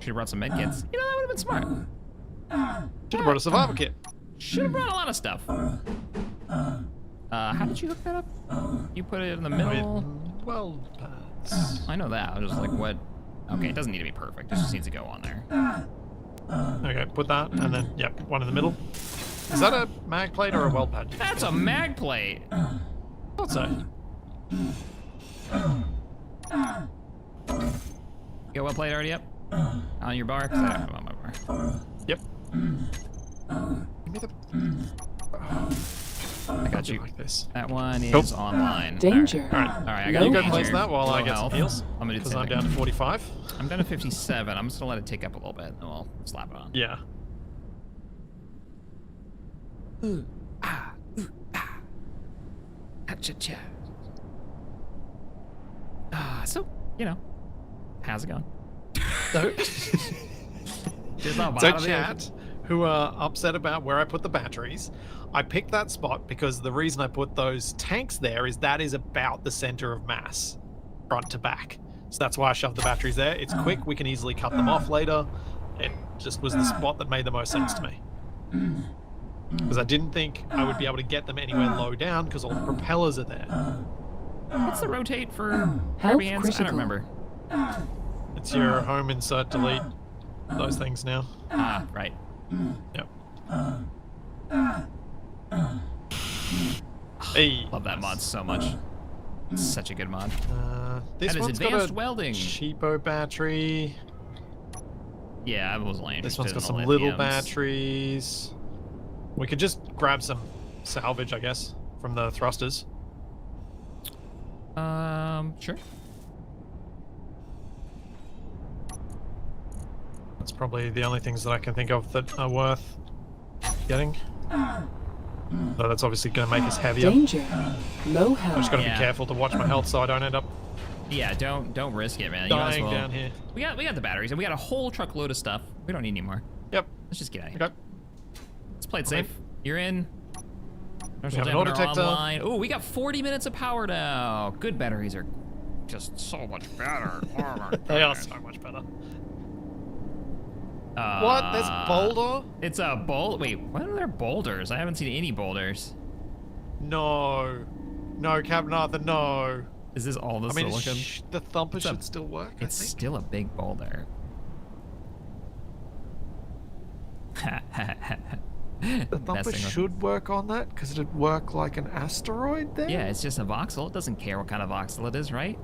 Should have brought some medkits. You know, that would have been smart. Should have brought a survival kit. Should have brought a lot of stuff. How did you hook that up? You put it in the middle. Well, I know that. I was just like, what? Okay, it doesn't need to be perfect. It just needs to go on there. okay, put that, and then, yep, one in the middle. Is that a mag plate or a weld pad? That's a mag plate. Thought so. You got weld plate already up? On your bar? 'Cause I don't have it on my bar. Yep. Give me the... I got you. Like this. That one is Nope. online. Danger. Alright. All right, I got You go danger. place that while I Low get some health. heals. I'm gonna do the Because same I'm thing. down to 45. I'm down to 57. I'm just gonna let it tick up a little bit, and then we'll slap it on. Yeah. Cha-cha-cha. So, you know, how's it going? So, Just not so bottom of the ocean. chat, who are upset about where I put the batteries, I picked that spot because the reason I put those tanks there is that is about the center of mass, front to back. So that's why I shoved the batteries there. It's quick, we can easily cut them off later. It just was the spot that made the most sense to me. Because I didn't think I would be able to get them anywhere low down because all the propellers are there. What's the rotate for Health grabby hands? I critical. don't remember. It's your home, insert, delete, those things now. Ah, right. Yep. Hey. Love that mod so much. It's such a good mod. This That is one's got advanced a welding. cheapo battery. Yeah, I was only This interested one's got in some the little lithiums. batteries. We could just grab some salvage, I guess, from the thrusters. Sure. That's probably the only things that I can think of that are worth getting. Though that's obviously going to make us heavier. Danger. Low I health. just got to Yeah. be careful to watch my health so I don't end up Yeah, don't risk it, man. You might as dying well. down here. We got the batteries, and we got a whole truckload of stuff. We don't need any more. Yep. Let's just get out of here. Okay. Let's play it safe. You're in. We have an ore detector. Online. Oh, we got 40 minutes of power now. Good batteries are just so much better. Oh my They are goodness. so much better. What? There's boulder? It's a boulder. Wait, when are there boulders? I haven't seen any boulders. No. No, Captain Arthur, no. Is this all the I mean, silicon? the thumper It's a- should still work, I It's think. still a big boulder. The thumper should work on that, because it'd work like an asteroid there? Yeah, it's just a voxel. It doesn't care what kind of voxel it is, right?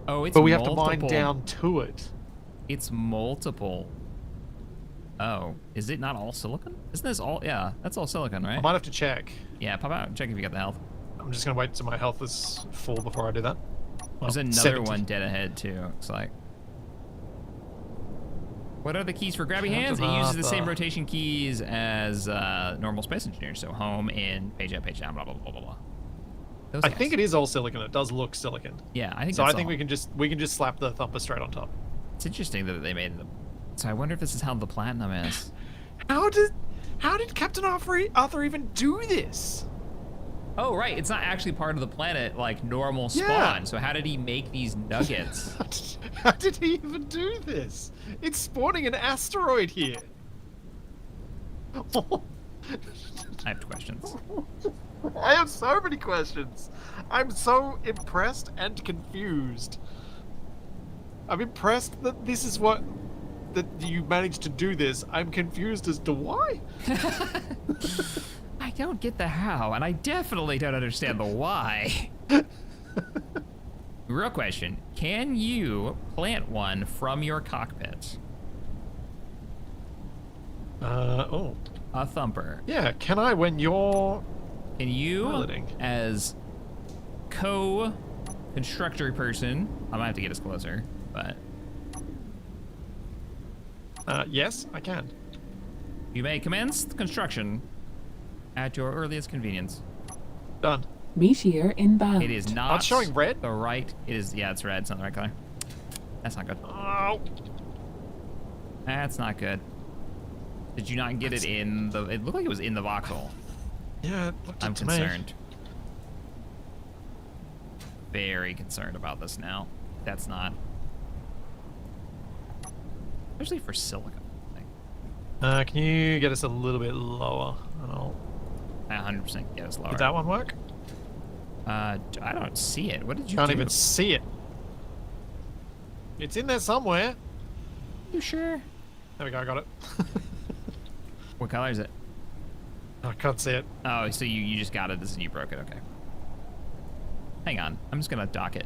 Oh, it's But we have multiple. to mine down to it. It's multiple. Oh, is it not all silicon? Isn't this all? Yeah, that's all silicon, right? I might have to check. Yeah, pop out and check if you got the health. I'm just going to wait till my health is full before I do that. Well, There's another 70. one dead ahead too. Looks like. What are the keys for grabby hands? It uses the same rotation keys as normal space engineers. So home, in, page up, page down, blah blah blah blah blah. Those I guys. think it is all silicon. It does look silicon. Yeah, I think. So I that's think all. we can just slap the thumper straight on top. It's interesting that they made them. So I wonder if this is how the platinum is. How did Captain Arthur even do this? Oh right, it's not actually part of the planet like normal spawn. Yeah. So how did he make these nuggets? How did he even do this? It's spawning an asteroid here. I have questions. I have so many questions. I'm so impressed and confused. I'm impressed that this is that you managed to do this. I'm confused as to why. I don't get the how, and I definitely don't understand the why. Real question, can you plant one from your cockpit? Oh. A thumper. Yeah, can I when you're Can you, piloting? as co-constructor person, I might have to get us closer, but Yes, I can. you may commence construction at your earliest convenience. Done. Meteor inbound. It is not Oh, it's showing red? the right, it is, yeah, it's red, it's not the right color. That's not good. Oh. That's not good. Did you not get it in the, it looked like it was in the voxel. Yeah, it looked I'm it to me. concerned. Very concerned about this now. That's not. Especially for silicon. Can you get us a little bit lower? And I'll... I 100% get us lower. Did that one work? I don't see it. What did you Can't do? even see it. It's in there somewhere. You sure? There we go, I got it. What color is it? I can't see it. Oh, so you just got it and you broke it. Okay. Hang on. I'm just gonna dock it.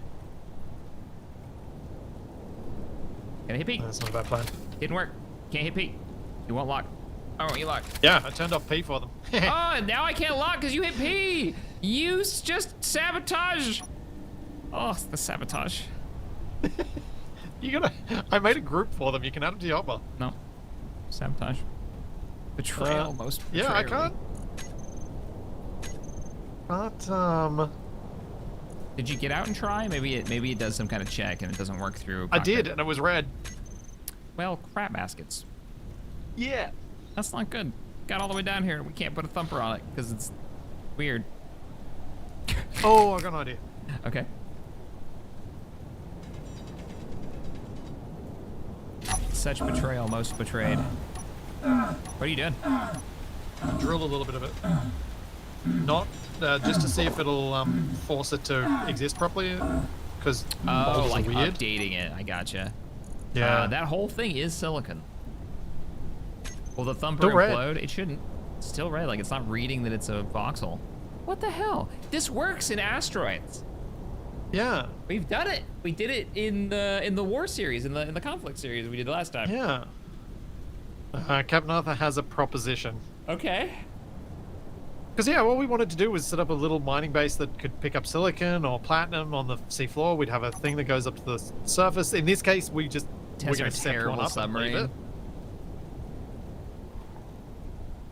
Can I hit P? That's not a bad plan. Didn't work. Can't hit P. You won't lock. I won't you lock. Yeah, I turned off P for them. Oh, and now I can't lock because you hit P. You just sabotage. Oh, the sabotage. You gotta. I made a group for them. You can add them to your hopper. No. Sabotage. Betrayal, most Yeah, I betrayal. can't. Did you get out and try? Maybe it does some kind of check and it doesn't work through. I cockpit. did, and it was red. Well, crap baskets. Yeah. That's not good. Got all the way down here. We can't put a thumper on it because it's weird. Oh, I got an idea. Okay. Such betrayal, most betrayed. What are you doing? Drill a little bit of it. Not just to see if it'll force it to exist properly, because Oh, like weird. updating it. I gotcha. Yeah. That whole thing is silicon. Will the thumper Still red. implode? It shouldn't. It's still red. Like it's not reading that it's a voxel. What the hell? This works in asteroids. Yeah. We've done it. We did it in the war series, in the conflict series we did last time. Yeah. Captain Arthur has a proposition. Okay. Because yeah, what we wanted to do was set up a little mining base that could pick up silicon or platinum on the seafloor. We'd have a thing that goes up to the surface. In this case, we're Test going our to set one terrible up and leave submarine. it.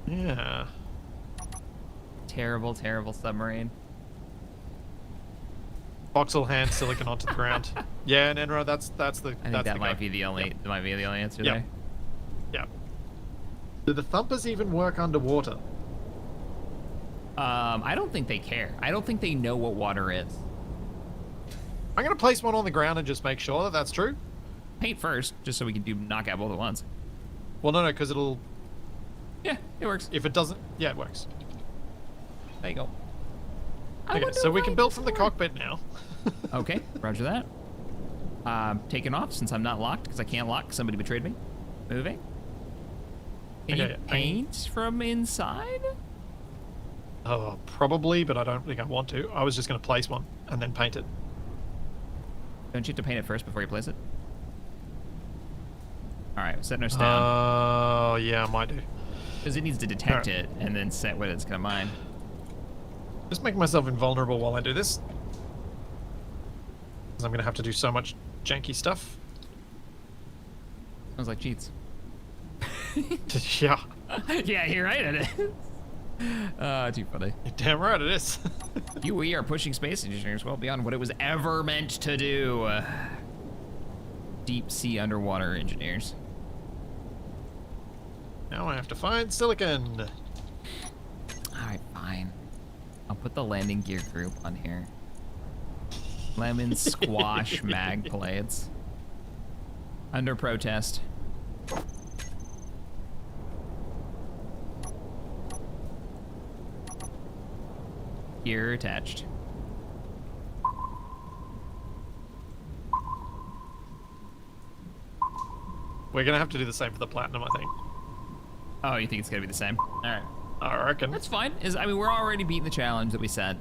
Yeah. Terrible, terrible submarine. Voxel hand silicon onto the ground. Yeah, and Enro, that's the. I think that's that the might go. be the only. That might be the only answer Yep. there. Yeah. Do the thumpers even work underwater? I don't think they care. I don't think they know what water is. I'm going to place one on the ground and just make sure that that's true. Paint first, just so we can do knockout both at once. Well, no, because it'll. Yeah, it works. If it doesn't, yeah, it works. There you go. Okay, so we can build from the cockpit now. Okay, roger that. Taking off since I'm not locked because I can't lock. Somebody betrayed me. Moving. Can Okay, you paint from inside? Oh, probably, but I don't think I want to. I was just going to place one and then paint it. Don't you have to paint it first before you place it? All right, setting our stand. Oh, yeah, I might do. Because it needs to detect Alright. it and then set what it's going to mine. Just make myself invulnerable while I do this. Because I'm going to have to do so much janky stuff. Sounds like cheats. Yeah, Yeah, you're right. It is. Too funny. you're damn right it is. We are pushing space engineers well beyond what it was ever meant to do. Deep sea underwater engineers. Now I have to find silicon. All right, fine. I'll put the landing gear group on here. Lemon squash mag plates. Under protest. Gear attached. We're going to have to do the same for the platinum, I think. Oh, you think it's gonna be the same? All right. I reckon. That's fine. I mean, we're already beating the challenge that we set.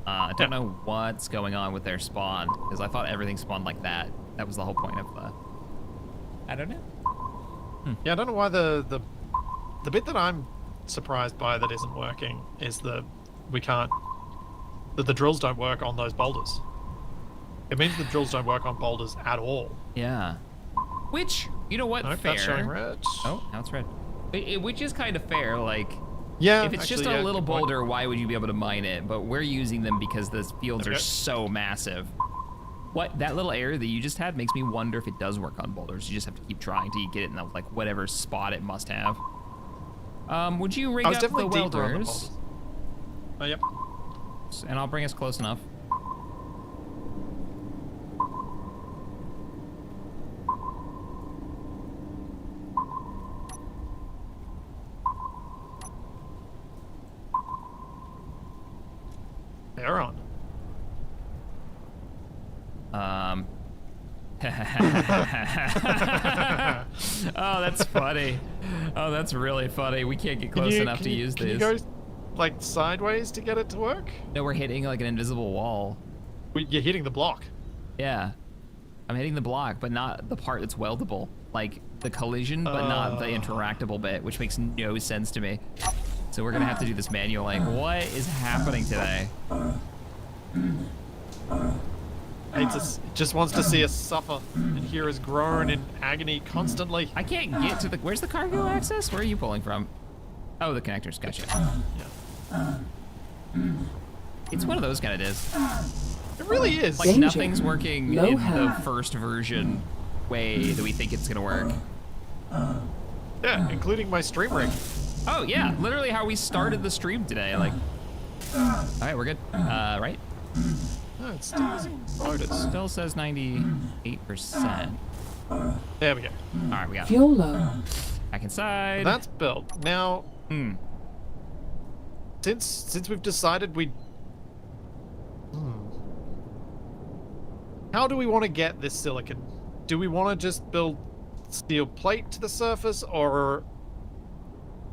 I don't know what's going on with their spawn, because I thought everything spawned like that. That was the whole point of I don't know. Yeah, I don't know why the bit that I'm surprised by that isn't working is that the drills don't work on those boulders. It means the drills don't work on boulders at all. Yeah. Which, you know what, Nope, fair. that's showing red. Oh, now it's red. Which is kind of fair, like... Yeah, if it's actually, just a yeah, little good point. boulder, why would you be able to mine it? But we're using them because the fields are so massive. That little error that you just had makes me wonder if it does work on boulders. You just have to keep trying to get it in the, like, whatever spot it must have. Would you rig up the welders? Oh, yep. And I'll bring us close enough. They're on. Oh, that's funny. Oh, that's really funny. We can't get close enough to use Can these. you go, like, sideways to get it to work? No, we're hitting like an invisible wall. You're hitting the block. Yeah. I'm hitting the block, but not the part that's weldable. Like, the collision, but not the interactable bit, which makes no sense to me. So we're gonna have to do this manual. Like, what is happening today? It just wants to see us suffer and hear us groan in agony constantly. I can't get to the... Where's the cargo access? Where are you pulling from? Oh, the connectors. Gotcha. Yeah. It's one of those kind of days. It really is. Like, Danger. nothing's working No in help. the first version way that we think it's gonna work. Yeah, including my stream rig. Oh, yeah. Literally how we started the stream today. Like... Alright, we're good. Right? No, it still isn't loaded. Still says 98%. There we go. Alright, we got it. Fuel low. Back inside. That's built. Now, Hmm. since we've decided how do we want to get this silicon? Do we want to just build steel plate to the surface, or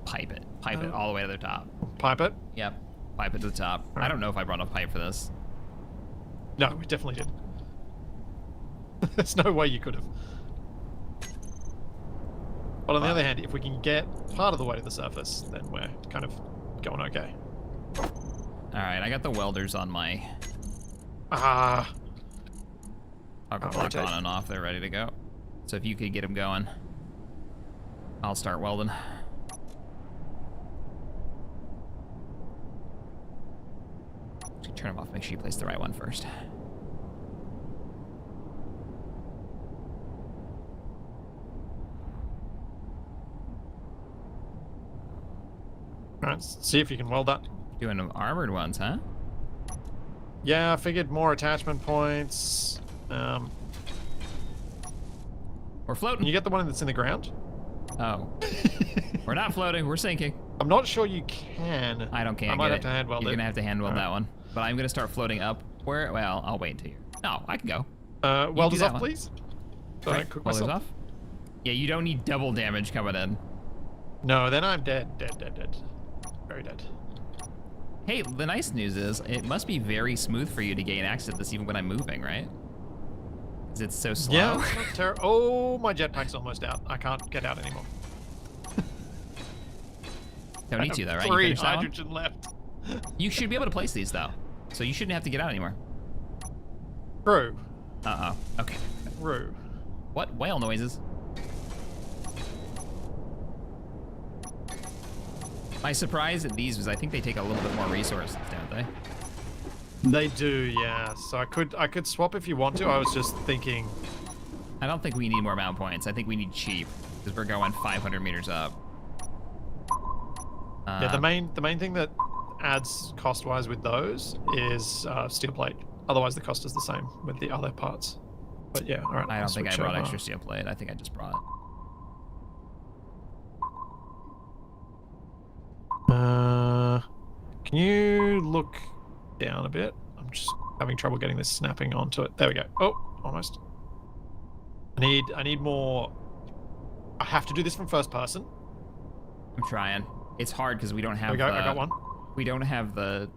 Pipe it. Pipe it all the way to the top. pipe it? Yep. Pipe it to the top. I don't know if I brought enough pipe for this. No, we definitely didn't. There's no way you could have. But on the other hand, if we can get part of the way to the surface, then we're kind of going okay. Alright, I got the welders on my Ah, auger I'll block rotate. on and off. They're ready to go. So if you could get them going, I'll start welding. Turn them off. Make sure you place the right one first. alright, see if you can weld that. Doing them armored ones, huh? Yeah, I figured more attachment points. We're Can floating. you get the one that's in the ground? Oh. We're not floating. We're sinking. I'm not sure you can. I don't can't I might get have it. to hand weld You're it. gonna have to hand weld Alright. that one. But I'm gonna start floating up. Where? Well, I'll wait until you. No, I can go. Weld do us that off, one. please. So I Right, don't cook welders myself. off. Yeah, you don't need double damage coming in. No, then I'm dead. Dead. Very dead. Hey, the nice news is it must be very smooth for you to gain access to this even when I'm moving, right? Because it's so slow. Yeah, it's not terrible. Oh, my jetpack's almost out. I can't get out anymore. Don't I need to have though, right? You 3 finished that one? hydrogen left. You should be able to place these though, so you shouldn't have to get out anymore. True. Uh-oh. Okay. True. What whale noises? My surprise at these was I think they take a little bit more resources, don't they? They do, yeah. So I could swap if you want to. I was just thinking. I don't think we need more mount points. I think we need cheap because we're going 500 meters up. Yeah, the main thing that adds cost-wise with those is steel plate. Otherwise, the cost is the same with the other parts. But yeah, all right. I I'll don't think I switch brought over. extra steel plate. I think I just brought it. Can you look down a bit? I'm just having trouble getting this snapping onto it. There we go. Oh, almost. I need more. I have to do this from first person. I'm trying. it's hard because we don't have. There we go. I got one. We don't have the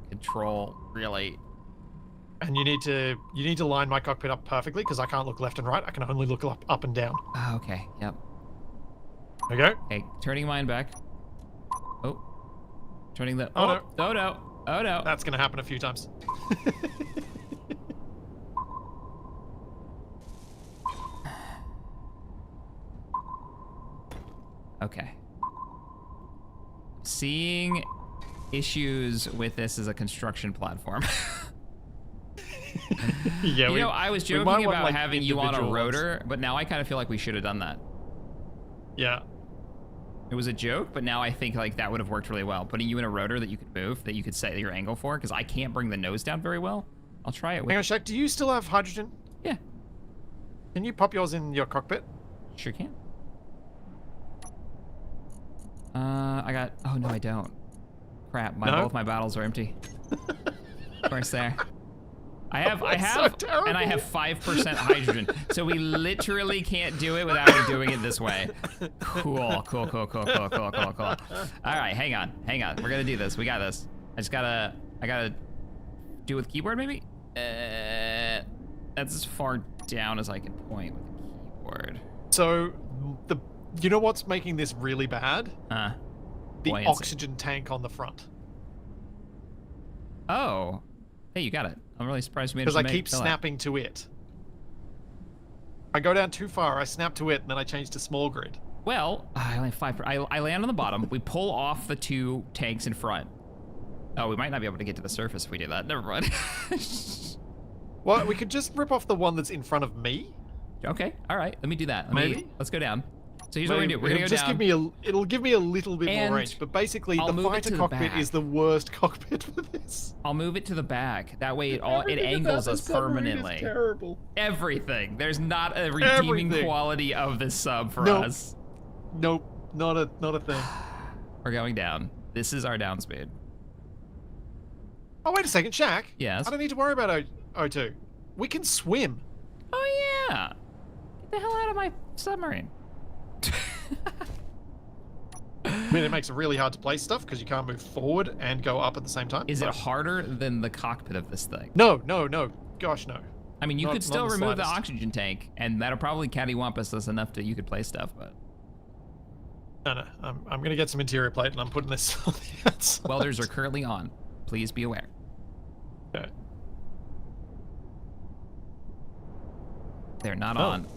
control really. And you need to line my cockpit up perfectly because I can't look left and right. I can only look up and down. Oh, okay. Yep. There we go. Okay, turning mine back. Oh. Turning the... Oh, no. Oh, no. Oh, no. That's going to happen a few times. Okay. Seeing issues with this as a construction platform. Yeah, you know, I was joking want, about like, having you on a individual rotor, but now I kind of feel like we should have done that. Yeah. It was a joke, but now I think like that would have worked really well. Putting you in a rotor that you could move, that you could set your angle for, because I can't bring the nose down very well. I'll try it with... Hang on, Shaq, do you still have hydrogen? Yeah. Can you pop yours in your cockpit? Sure can. I got... Oh, no, I don't. Crap, both my bottles are empty. Of course they are. I have, so and I have 5% hydrogen. So we literally can't do it without doing it this way. Cool. All right, hang on. We're gonna do this. We got this. I gotta do it with keyboard maybe? That's as far down as I can point with the keyboard. So, you know what's making this really bad? The Buoyancy. oxygen tank on the front. Oh. Hey, you got it. I'm really surprised you made it. Because I keep snapping to it. I go down too far, I snap to it, and then I change to small grid. Well, I only have 5. I land on the bottom. We pull off the 2 tanks in front. Oh, we might not be able to get to the surface if we do that. Never mind. Well, we could just rip off the one that's in front of me. Okay, all right. Let me do that. Maybe. Let's go down. So here's what we're gonna do. We're gonna go down. It'll give me a little bit And more range, but basically I'll the move it fighter to the cockpit back. is the worst cockpit for this. I'll move it to the back. That way it Everything angles about us the submarine permanently. is terrible. Everything. There's not a redeeming Everything. quality of this sub for Nope. us. Nope, not a thing. We're going down. This is our down speed. Oh, wait a second, Shaq. Yes? I don't need to worry about O2. We can swim. Oh yeah. Get the hell out of my submarine. I mean, it makes it really hard to place stuff because you can't move forward and go up at the same time. Is it harder than the cockpit of this thing? No. Gosh, no. I mean, you could still not the remove the slightest. oxygen tank, and that'll probably cattywampus us enough that you could play stuff, but... No. I'm going to get some interior plate and I'm putting this on the outside. Welders are currently on. Please be aware. Okay. They're not on.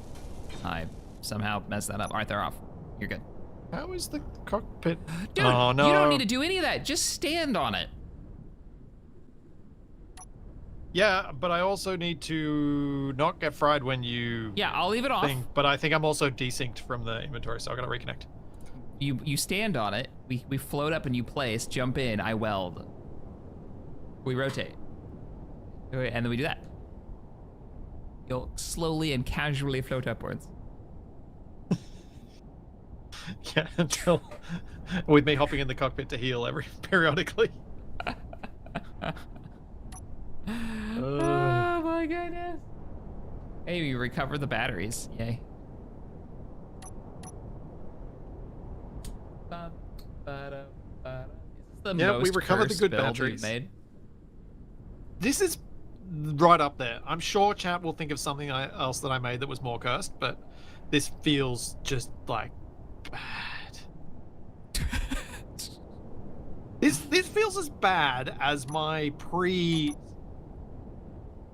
I somehow messed that up. All right, they're off. You're good. How is the cockpit? Dude, oh, no. you don't need to do any of that. Just stand on it. Yeah, but I also need to not get fried when you... Yeah, I'll leave it off. But I think I'm also desynced from the inventory, so I gotta reconnect. You stand on it. We float up and you place. Jump in. I weld. We rotate. And then we do that. You'll slowly and casually float upwards. Yeah, until... with me hopping in the cockpit to heal periodically. Oh my goodness. Hey, we recovered the batteries. Yay. Is this the Yeah, we most recovered the cursed good build batteries. we've made? This is right up there. I'm sure chat will think of something else that I made that was more cursed, but this feels just like bad. This feels as bad as my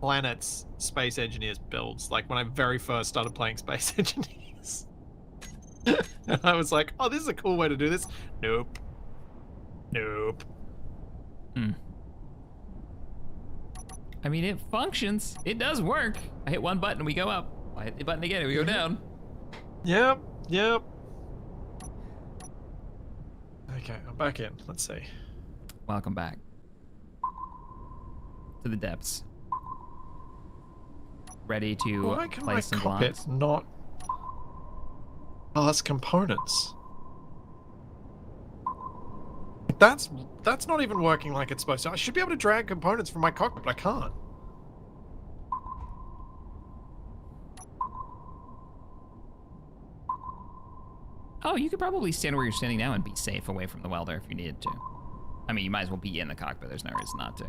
planets Space Engineers builds, like when I very first started playing Space Engineers. And I was like, oh, this is a cool way to do this. Nope. I mean, it functions. It does work. I hit one button, we go up. I hit the button again, we go down. Yep. Okay, I'm back in. Let's see. Welcome back to the depths. Ready to Why can my place some cockpit blocks. not pass components? That's not even working like it's supposed to. I should be able to drag components from my cockpit, but I can't. Oh Oh, you could probably stand where you're standing now and be safe away from the welder if you needed to. I mean, you might as well be in the cockpit. There's no reason not to.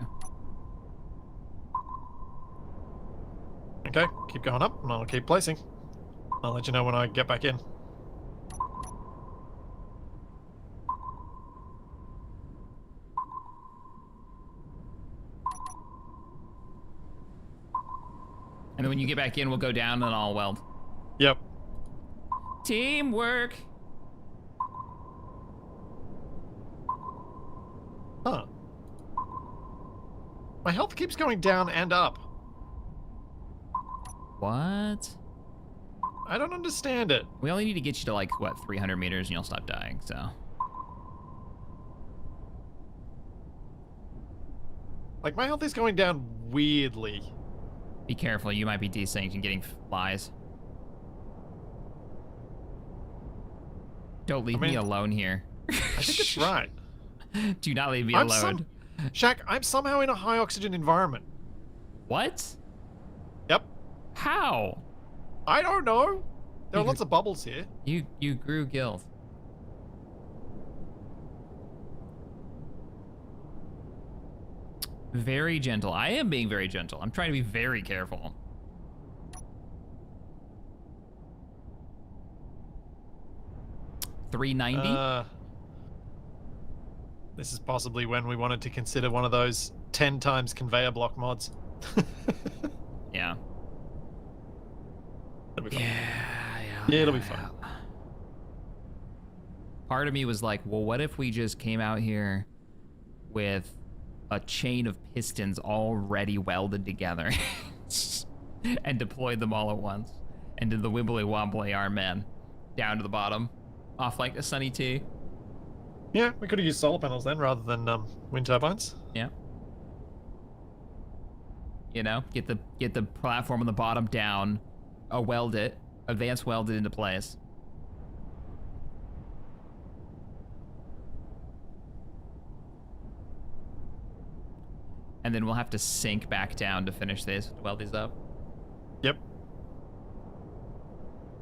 Okay, keep going up, and I'll keep placing. I'll let you know when I get back in. And then when you get back in, we'll go down and I'll weld. Yep. Teamwork. Huh. My health keeps going down and up. What? I don't understand it. We only need to get you to like, what, 300 meters and you'll stop dying, so. Like, my health is going down weirdly. Be careful, you might be desynced and getting flies. Don't leave me alone here. I think it's right. Do not leave me alone. Shaq, I'm somehow in a high oxygen environment. What? Yep. How? I don't know. There are lots of bubbles here. You grew gills. Very gentle. I am being very gentle. I'm trying to be very careful. $390? This is possibly when we wanted to consider one of those 10 times conveyor block mods. Yeah. It'll be fun. Yeah, it'll be fun. Part of me was like, well, what if we just came out here with a chain of pistons already welded together and deployed them all at once and did the wibbly wobbly arm man down to the bottom off like a Sunny T. Yeah, we could have used solar panels then rather than wind turbines. Yeah. You know, get the platform on the bottom down, weld it, advance weld it into place. And then we'll have to sink back down to finish this, weld these up. Yep.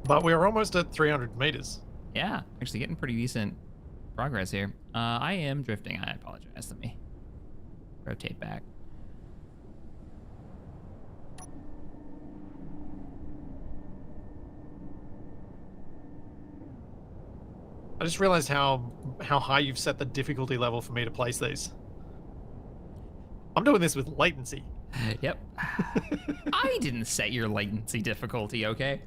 But we're almost at 300 meters. Yeah, actually getting pretty decent progress here. I am drifting, I apologize. Let me rotate back. I just realized how high you've set the difficulty level for me to place these. I'm doing this with latency. Yep. I didn't set your latency difficulty, okay?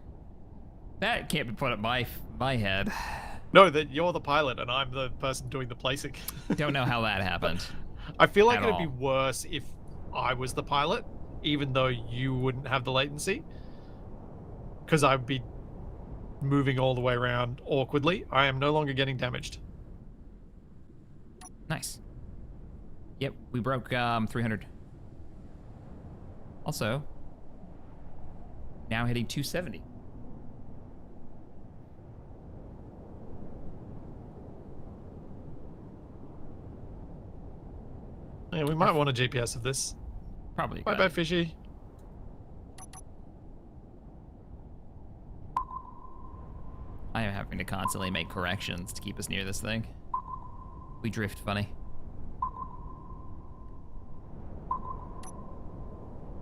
That can't be put at my head. No, that you're the pilot and I'm the person doing the placing. Don't know how that happened. I feel like At it'd all. be worse if I was the pilot, even though you wouldn't have the latency. Because I'd be moving all the way around awkwardly. I am no longer getting damaged. Nice. Yep, we broke 300. Also, now hitting 270. Yeah, we might want a GPS of this. Probably. Bye bye, fishy. I am having to constantly make corrections to keep us near this thing. We drift funny.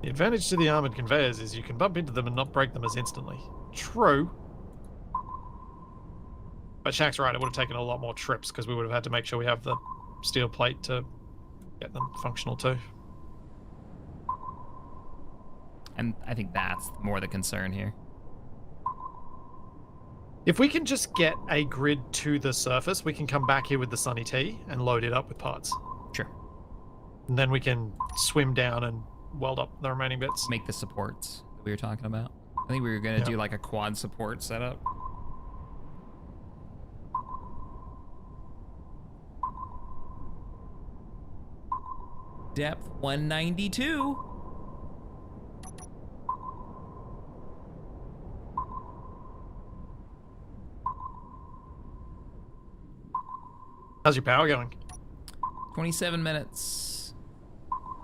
The advantage to the armored conveyors is you can bump into them and not break them as instantly. True. But Shaq's right, it would have taken a lot more trips because we would have had to make sure we have the steel plate to get them functional too. And I think that's more the concern here. If we can just get a grid to the surface, we can come back here with the Sunny T and load it up with parts. Sure. And then we can swim down and weld up the remaining bits. Make the supports that we were talking about. I think we were gonna do like a quad support setup. Depth 192. How's your power going? 27 minutes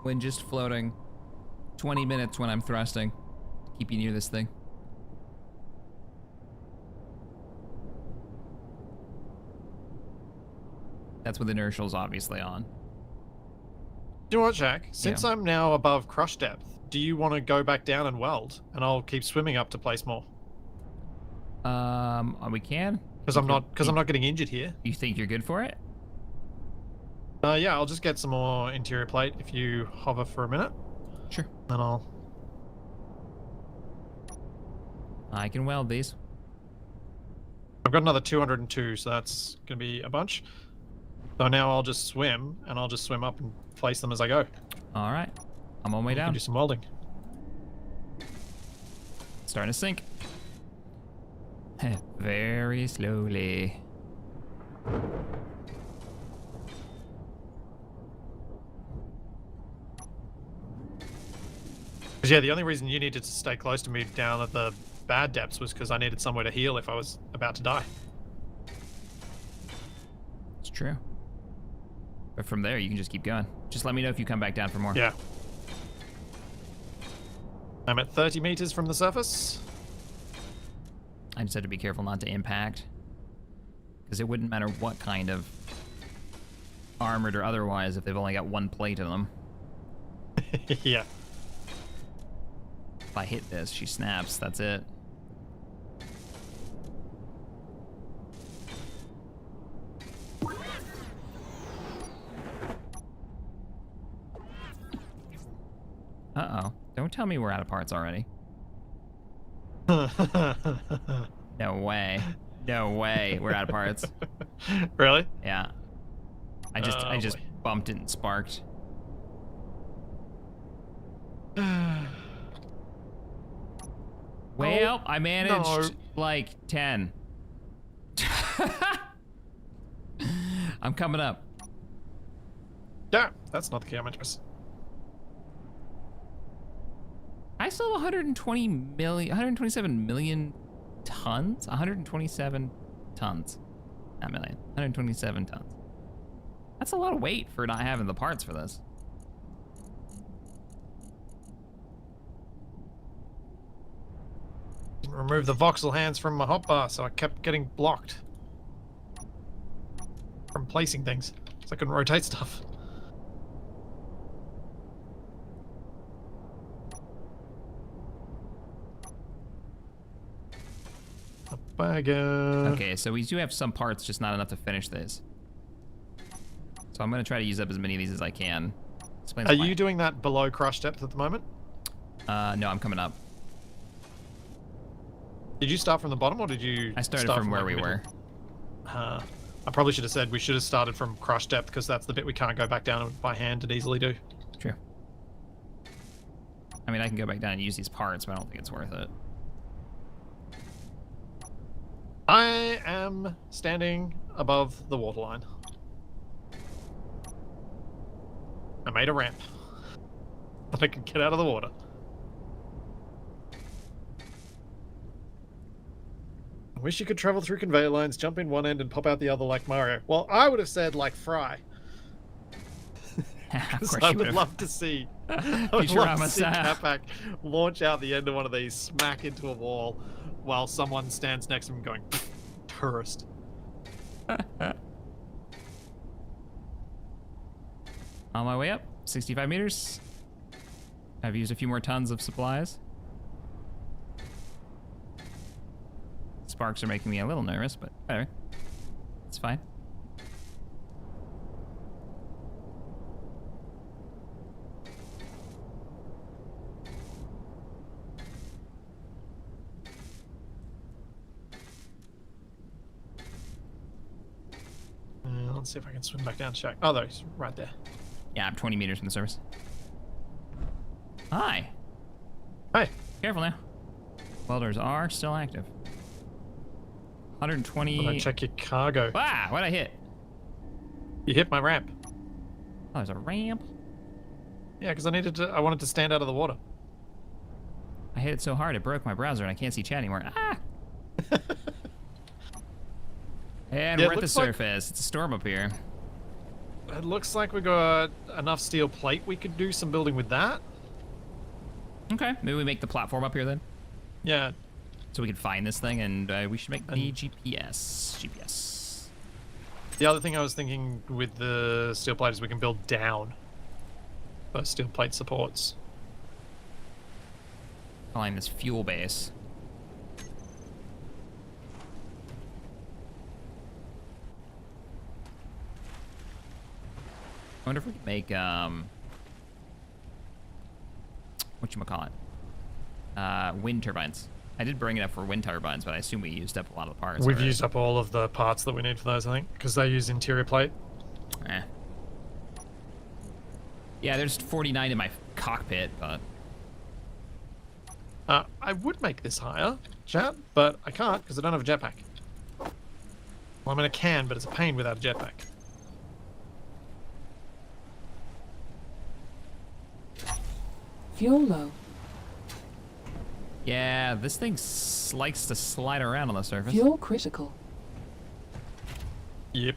when just floating. 20 minutes when I'm thrusting. Keep you near this thing. That's with inertials obviously on. Do you know what, Jack? Since I'm now above crush depth, do you want to go back down and weld? And I'll keep swimming up to place more. We can. Because I'm not getting injured here. You think you're good for it? Yeah, I'll just get some more interior plate if you hover for a minute. Sure. Then I can weld these. I've got another 202, so that's going to be a bunch. So now I'll just swim, and I'll just swim up and place them as I go. All right. I'm on my way down. Do some welding. Starting to sink. Very slowly. Because yeah, the only reason you needed to stay close to me down at the bad depths was because I needed somewhere to heal if I was about to die. It's true. But from there, you can just keep going. Just let me know if you come back down for more. Yeah. I'm at 30 meters from the surface. I just have to be careful not to impact. Because it wouldn't matter what kind of armored or otherwise if they've only got one plate in them. Yeah. If I hit this, she snaps. That's it. Uh-oh. Don't tell me we're out of parts already. No way. No way we're out of parts. Really? Yeah. I just boy. bumped it and sparked. Well, I managed like 10. I'm coming up. Yeah, that's not the key I'm interested. I still have 127 million tons? 127 tons. Not million. 127 tons. That's a lot of weight for not having the parts for this. Didn't remove the voxel hands from my hotbar, so I kept getting blocked from placing things, so I couldn't rotate stuff. Okay, so we do have some parts, just not enough to finish this. So I'm going to try to use up as many of these as I can. Are you doing that below crush depth at the moment? No, I'm coming up. Did you start from the bottom, or did you? I started from where we were. I probably should have said we should have started from crush depth, because that's the bit we can't go back down by hand and easily do. True. I mean, I can go back down and use these parts, but I don't think it's worth it. I am standing above the waterline. I made a ramp that I could get out of the water. I wish you could travel through conveyor lines, jump in one end and pop out the other like Mario. Well, I would have said like Fry. I would love to see CaptainShack launch out the end of one of these, smack into a wall, while someone stands next to him going, tourist. On my way up, 65 meters. I've used a few more tons of supplies. Sparks are making me a little nervous, but whatever. It's fine. Let's see if I can swim back down to Shack. Oh, there he's right there. Yeah, I'm 20 meters from the surface. Hi. Hey. Careful now. Welders are still active. 120. Well, check your cargo. Ah, what'd I hit? You hit my ramp. Oh, there's a ramp. Yeah, because I wanted to stand out of the water. I hit it so hard it broke my browser and I can't see chat anymore. Ah! And we're at the surface. It's a storm up here. It looks like we got enough steel plate. We could do some building with that. Okay, maybe we make the platform up here then. Yeah. So we can find this thing, and we should make the GPS. The other thing I was thinking with the steel plate is we can build down those steel plate supports. Calling this fuel base. I wonder if we could make whatchamacallit? Wind turbines. I did bring it up for wind turbines, but I assume we used up a lot of the parts. We've already. used up all of the parts that we need for those, I think, because they use interior plate. Eh. Yeah, there's 49 in my cockpit, but I would make this higher, chat, but I can't because I don't have a jetpack. Well, I mean, I can, but it's a pain without a jetpack. Fuel low. yeah, this thing likes to slide around on the surface. Fuel critical. Yep.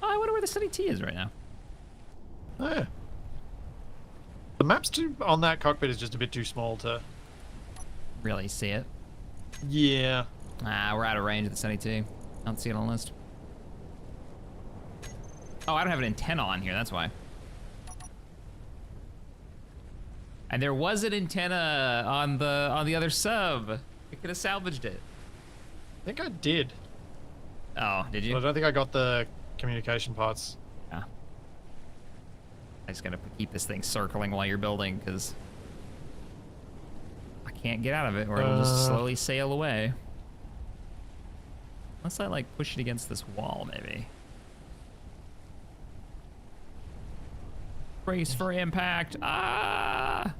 Oh, I wonder where the Sunny T is right now. Oh, yeah. The maps on that cockpit is just a bit too small to... Really see it? Yeah. Ah, we're out of range of the Sunny T. I don't see it on the list. Oh, I don't have an antenna on here, that's why. And there was an antenna on the other sub. I could have salvaged it. I think I did. Oh, did But I you? don't think I got the communication parts. Ah. I just gotta keep this thing circling while you're building, because I can't get out of it, or it'll just slowly sail away. Unless I like push it against this wall, maybe. Brace for impact. Ah!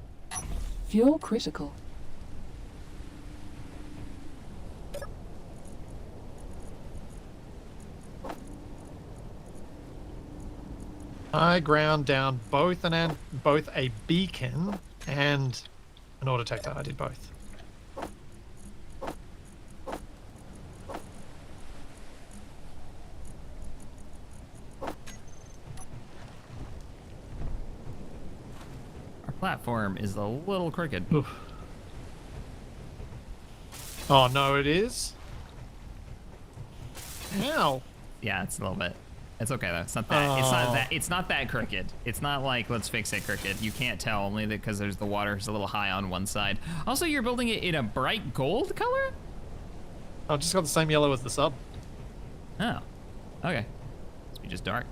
Fuel critical. I ground down both a beacon and an auto detector. I did both. Our platform is a little crooked. Oof. Oh no, it is. Ow. Yeah, it's a little bit. It's okay though. It's not that. It's not that. It's not that crooked. It's not like let's fix it crooked. You can't tell only because there's the water's a little high on one side. Also, you're building it in a bright gold color. I've just got the same yellow as the sub. Oh, okay. Must be just dark.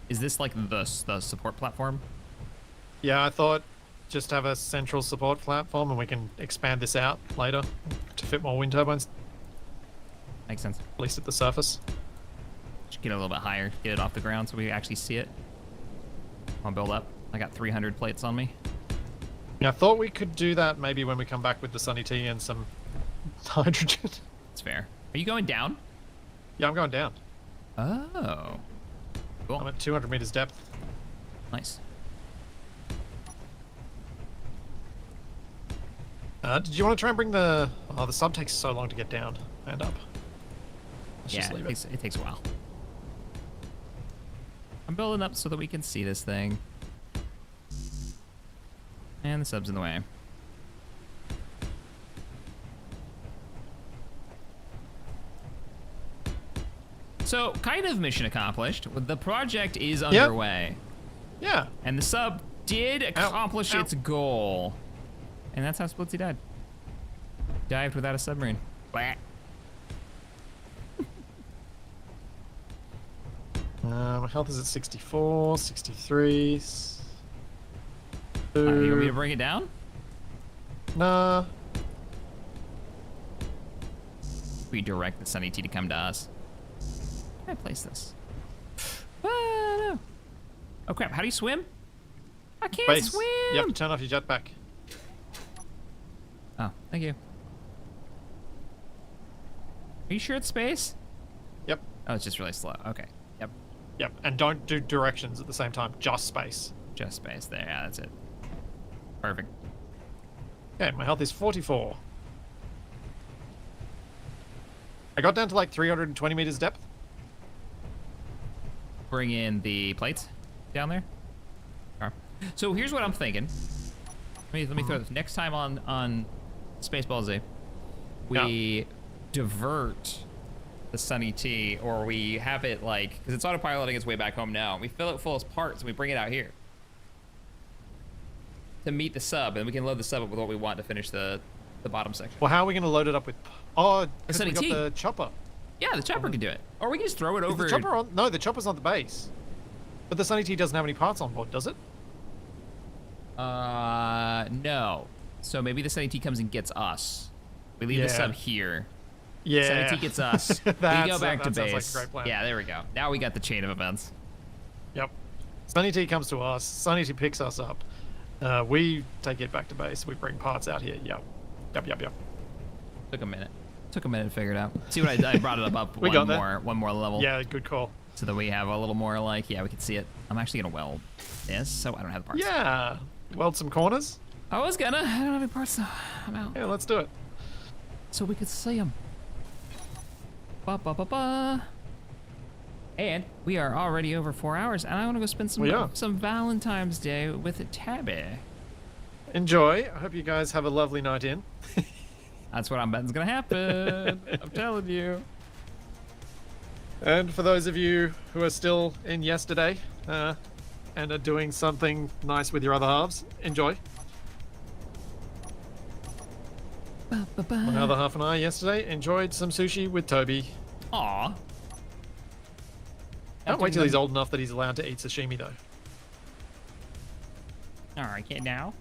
Is this like the support platform? Yeah, I thought just have a central support platform and we can expand this out later to fit more wind turbines, Makes sense. at least at the surface. Just get it a little bit higher, get it off the ground so we actually see it. I'll build up. I got 300 plates on me. Yeah, I thought we could do that maybe when we come back with the Sunny T and some hydrogen. It's fair. Are you going down? Yeah, I'm going down. Oh. Cool. I'm at 200 meters depth. Nice. Did you want to try and bring the... Oh, the sub takes so long to get down and up. Let's Yeah, just leave it. it takes a while. I'm building up so that we can see this thing. And the sub's in the way. So, kind of mission accomplished. The project is underway. Yeah. And the sub did accomplish its goal. And that's how Splitsie died. Dived without a submarine. Blah. My health is at 64, 63. You want me to bring it down? Nah. We direct the Sunny T to come to us. Where can I place this? No. Oh crap, how do you swim? I can't Base. swim! You have to turn off your jetpack. Oh, thank you. Are you sure it's space? Yep. Oh, it's just really slow. Okay. Yep. Yep. And don't do directions at the same time. Just space. Just space there. Yeah, that's it. Perfect. Okay, my health is 44. I got down to like 320 meters depth. Bring in the plates down there. Alright. So here's what I'm thinking. Let me throw this. Next time on Spaceball Z, we divert the Sunny T, or we have it like, because it's autopiloting its way back home now. We fill it full of parts and we bring it out here to meet the sub, and we can load the sub up with what we want to finish the bottom section. Well, how are we going to load it up with? Oh, because Sunny we got T. the chopper. Yeah, the chopper can do it, or we can just throw it over. Is the chopper on? No, the chopper's on the base. But the Sunny T doesn't have any parts on board, does it? No. So maybe the Sunny T comes and gets us. We leave the Yeah. sub here. Yeah. Sunny T gets us. We go back to that sounds base. like a great plan. Yeah, there we go. Now we got the chain of events. Yep. Sunny T comes to us. Sunny T picks us up. We take it back to base. We bring parts out here. Yep. Yep. Took a minute. Took a minute to figure it out. See what I brought it up We got there. one more level. Yeah, good call. So that we have a little more like, yeah, we can see it. I'm actually gonna weld this, so I don't have the parts. Yeah. Weld some corners. I was gonna. I don't have any parts though. I'm out. Yeah, let's do it. So we could see them. Ba. And we are already over 4 hours, and I want to go spend some Valentine's Day with Tabby. Enjoy. I hope you guys have a lovely night in. That's what I'm betting's gonna happen. I'm telling you. And for those of you who are still in yesterday and are doing something nice with your other halves, enjoy. My other half and I yesterday enjoyed some sushi with Toby. Aw. Can't wait till he's old enough that he's allowed to eat sashimi though. Alright, kid, now.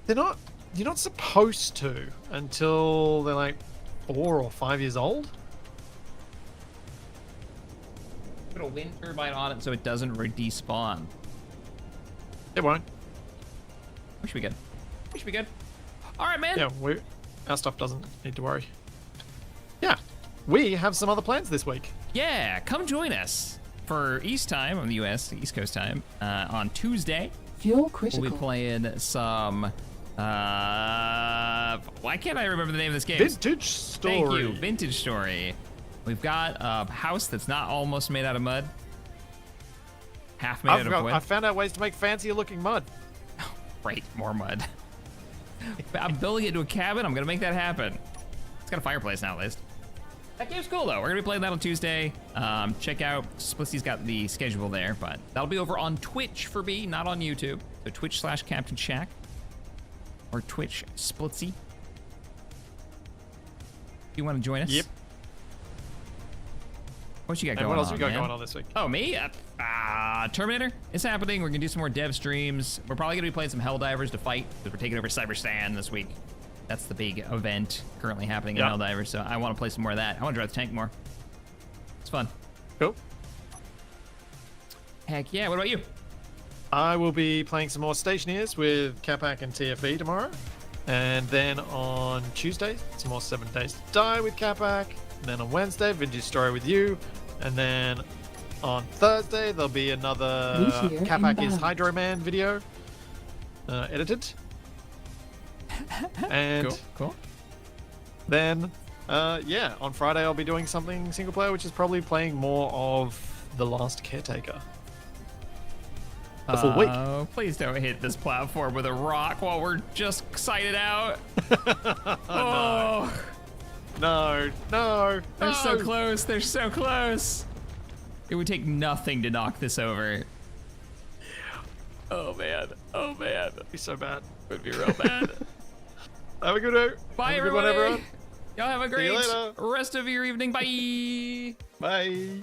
You're not supposed to until they're like 4 or 5 years old. Put a wind turbine on it so it doesn't despawn. It won't. We should be good. We should be good. Alright, man. Yeah, our stuff doesn't need to worry. Yeah, we have some other plans this week. Yeah, come join us for East time on the US, East Coast time, on Tuesday. Fuel critical. We'll be playing some. Why can't I remember the name of this game? Vintage Story. Thank you, Vintage Story. We've got a house that's not almost made out of mud. Half made out of wood. I found out ways to make fancier looking mud. Right, more mud. I'm building it into a cabin. I'm gonna make that happen. It's got a fireplace now, at least. That game's cool though. We're gonna be playing that on Tuesday. Check out Splitsie's got the schedule there, but that'll be over on Twitch for me, not on YouTube. So Twitch/CaptainShack or Twitch Splitsie. You want to join us? Yep. What you got And going on? what else we got man? going on this week? Oh, me? Terminator is happening. We're gonna do some more dev streams. We're probably gonna be playing some Helldivers to fight because we're taking over Cyberstan this week. That's the big event currently happening in Helldivers. So I want to play some more of that. I want to drive the tank more. It's fun. Cool. Heck yeah. What about you? I will be playing some more Stationeers with Capac and TFE tomorrow. And then on Tuesday, some more 7 Days to Die with Capac. And then on Wednesday, Vintage Story with you. And then on Thursday, there'll be another Capac is Hydro Man video edited. And cool. Then, yeah, on Friday, I'll be doing something single player, which is probably playing more of The Last Caretaker. The full week. Oh, please don't hit this platform with a rock while we're just excited out. Oh. No. They're so close. They're so close. It would take nothing to knock this over. Oh, man. It'd be so bad. It would be real bad. Have a good day. Bye, Have a good everybody. one, everyone. Y'all have a See you great later. rest of your evening. Bye. Bye.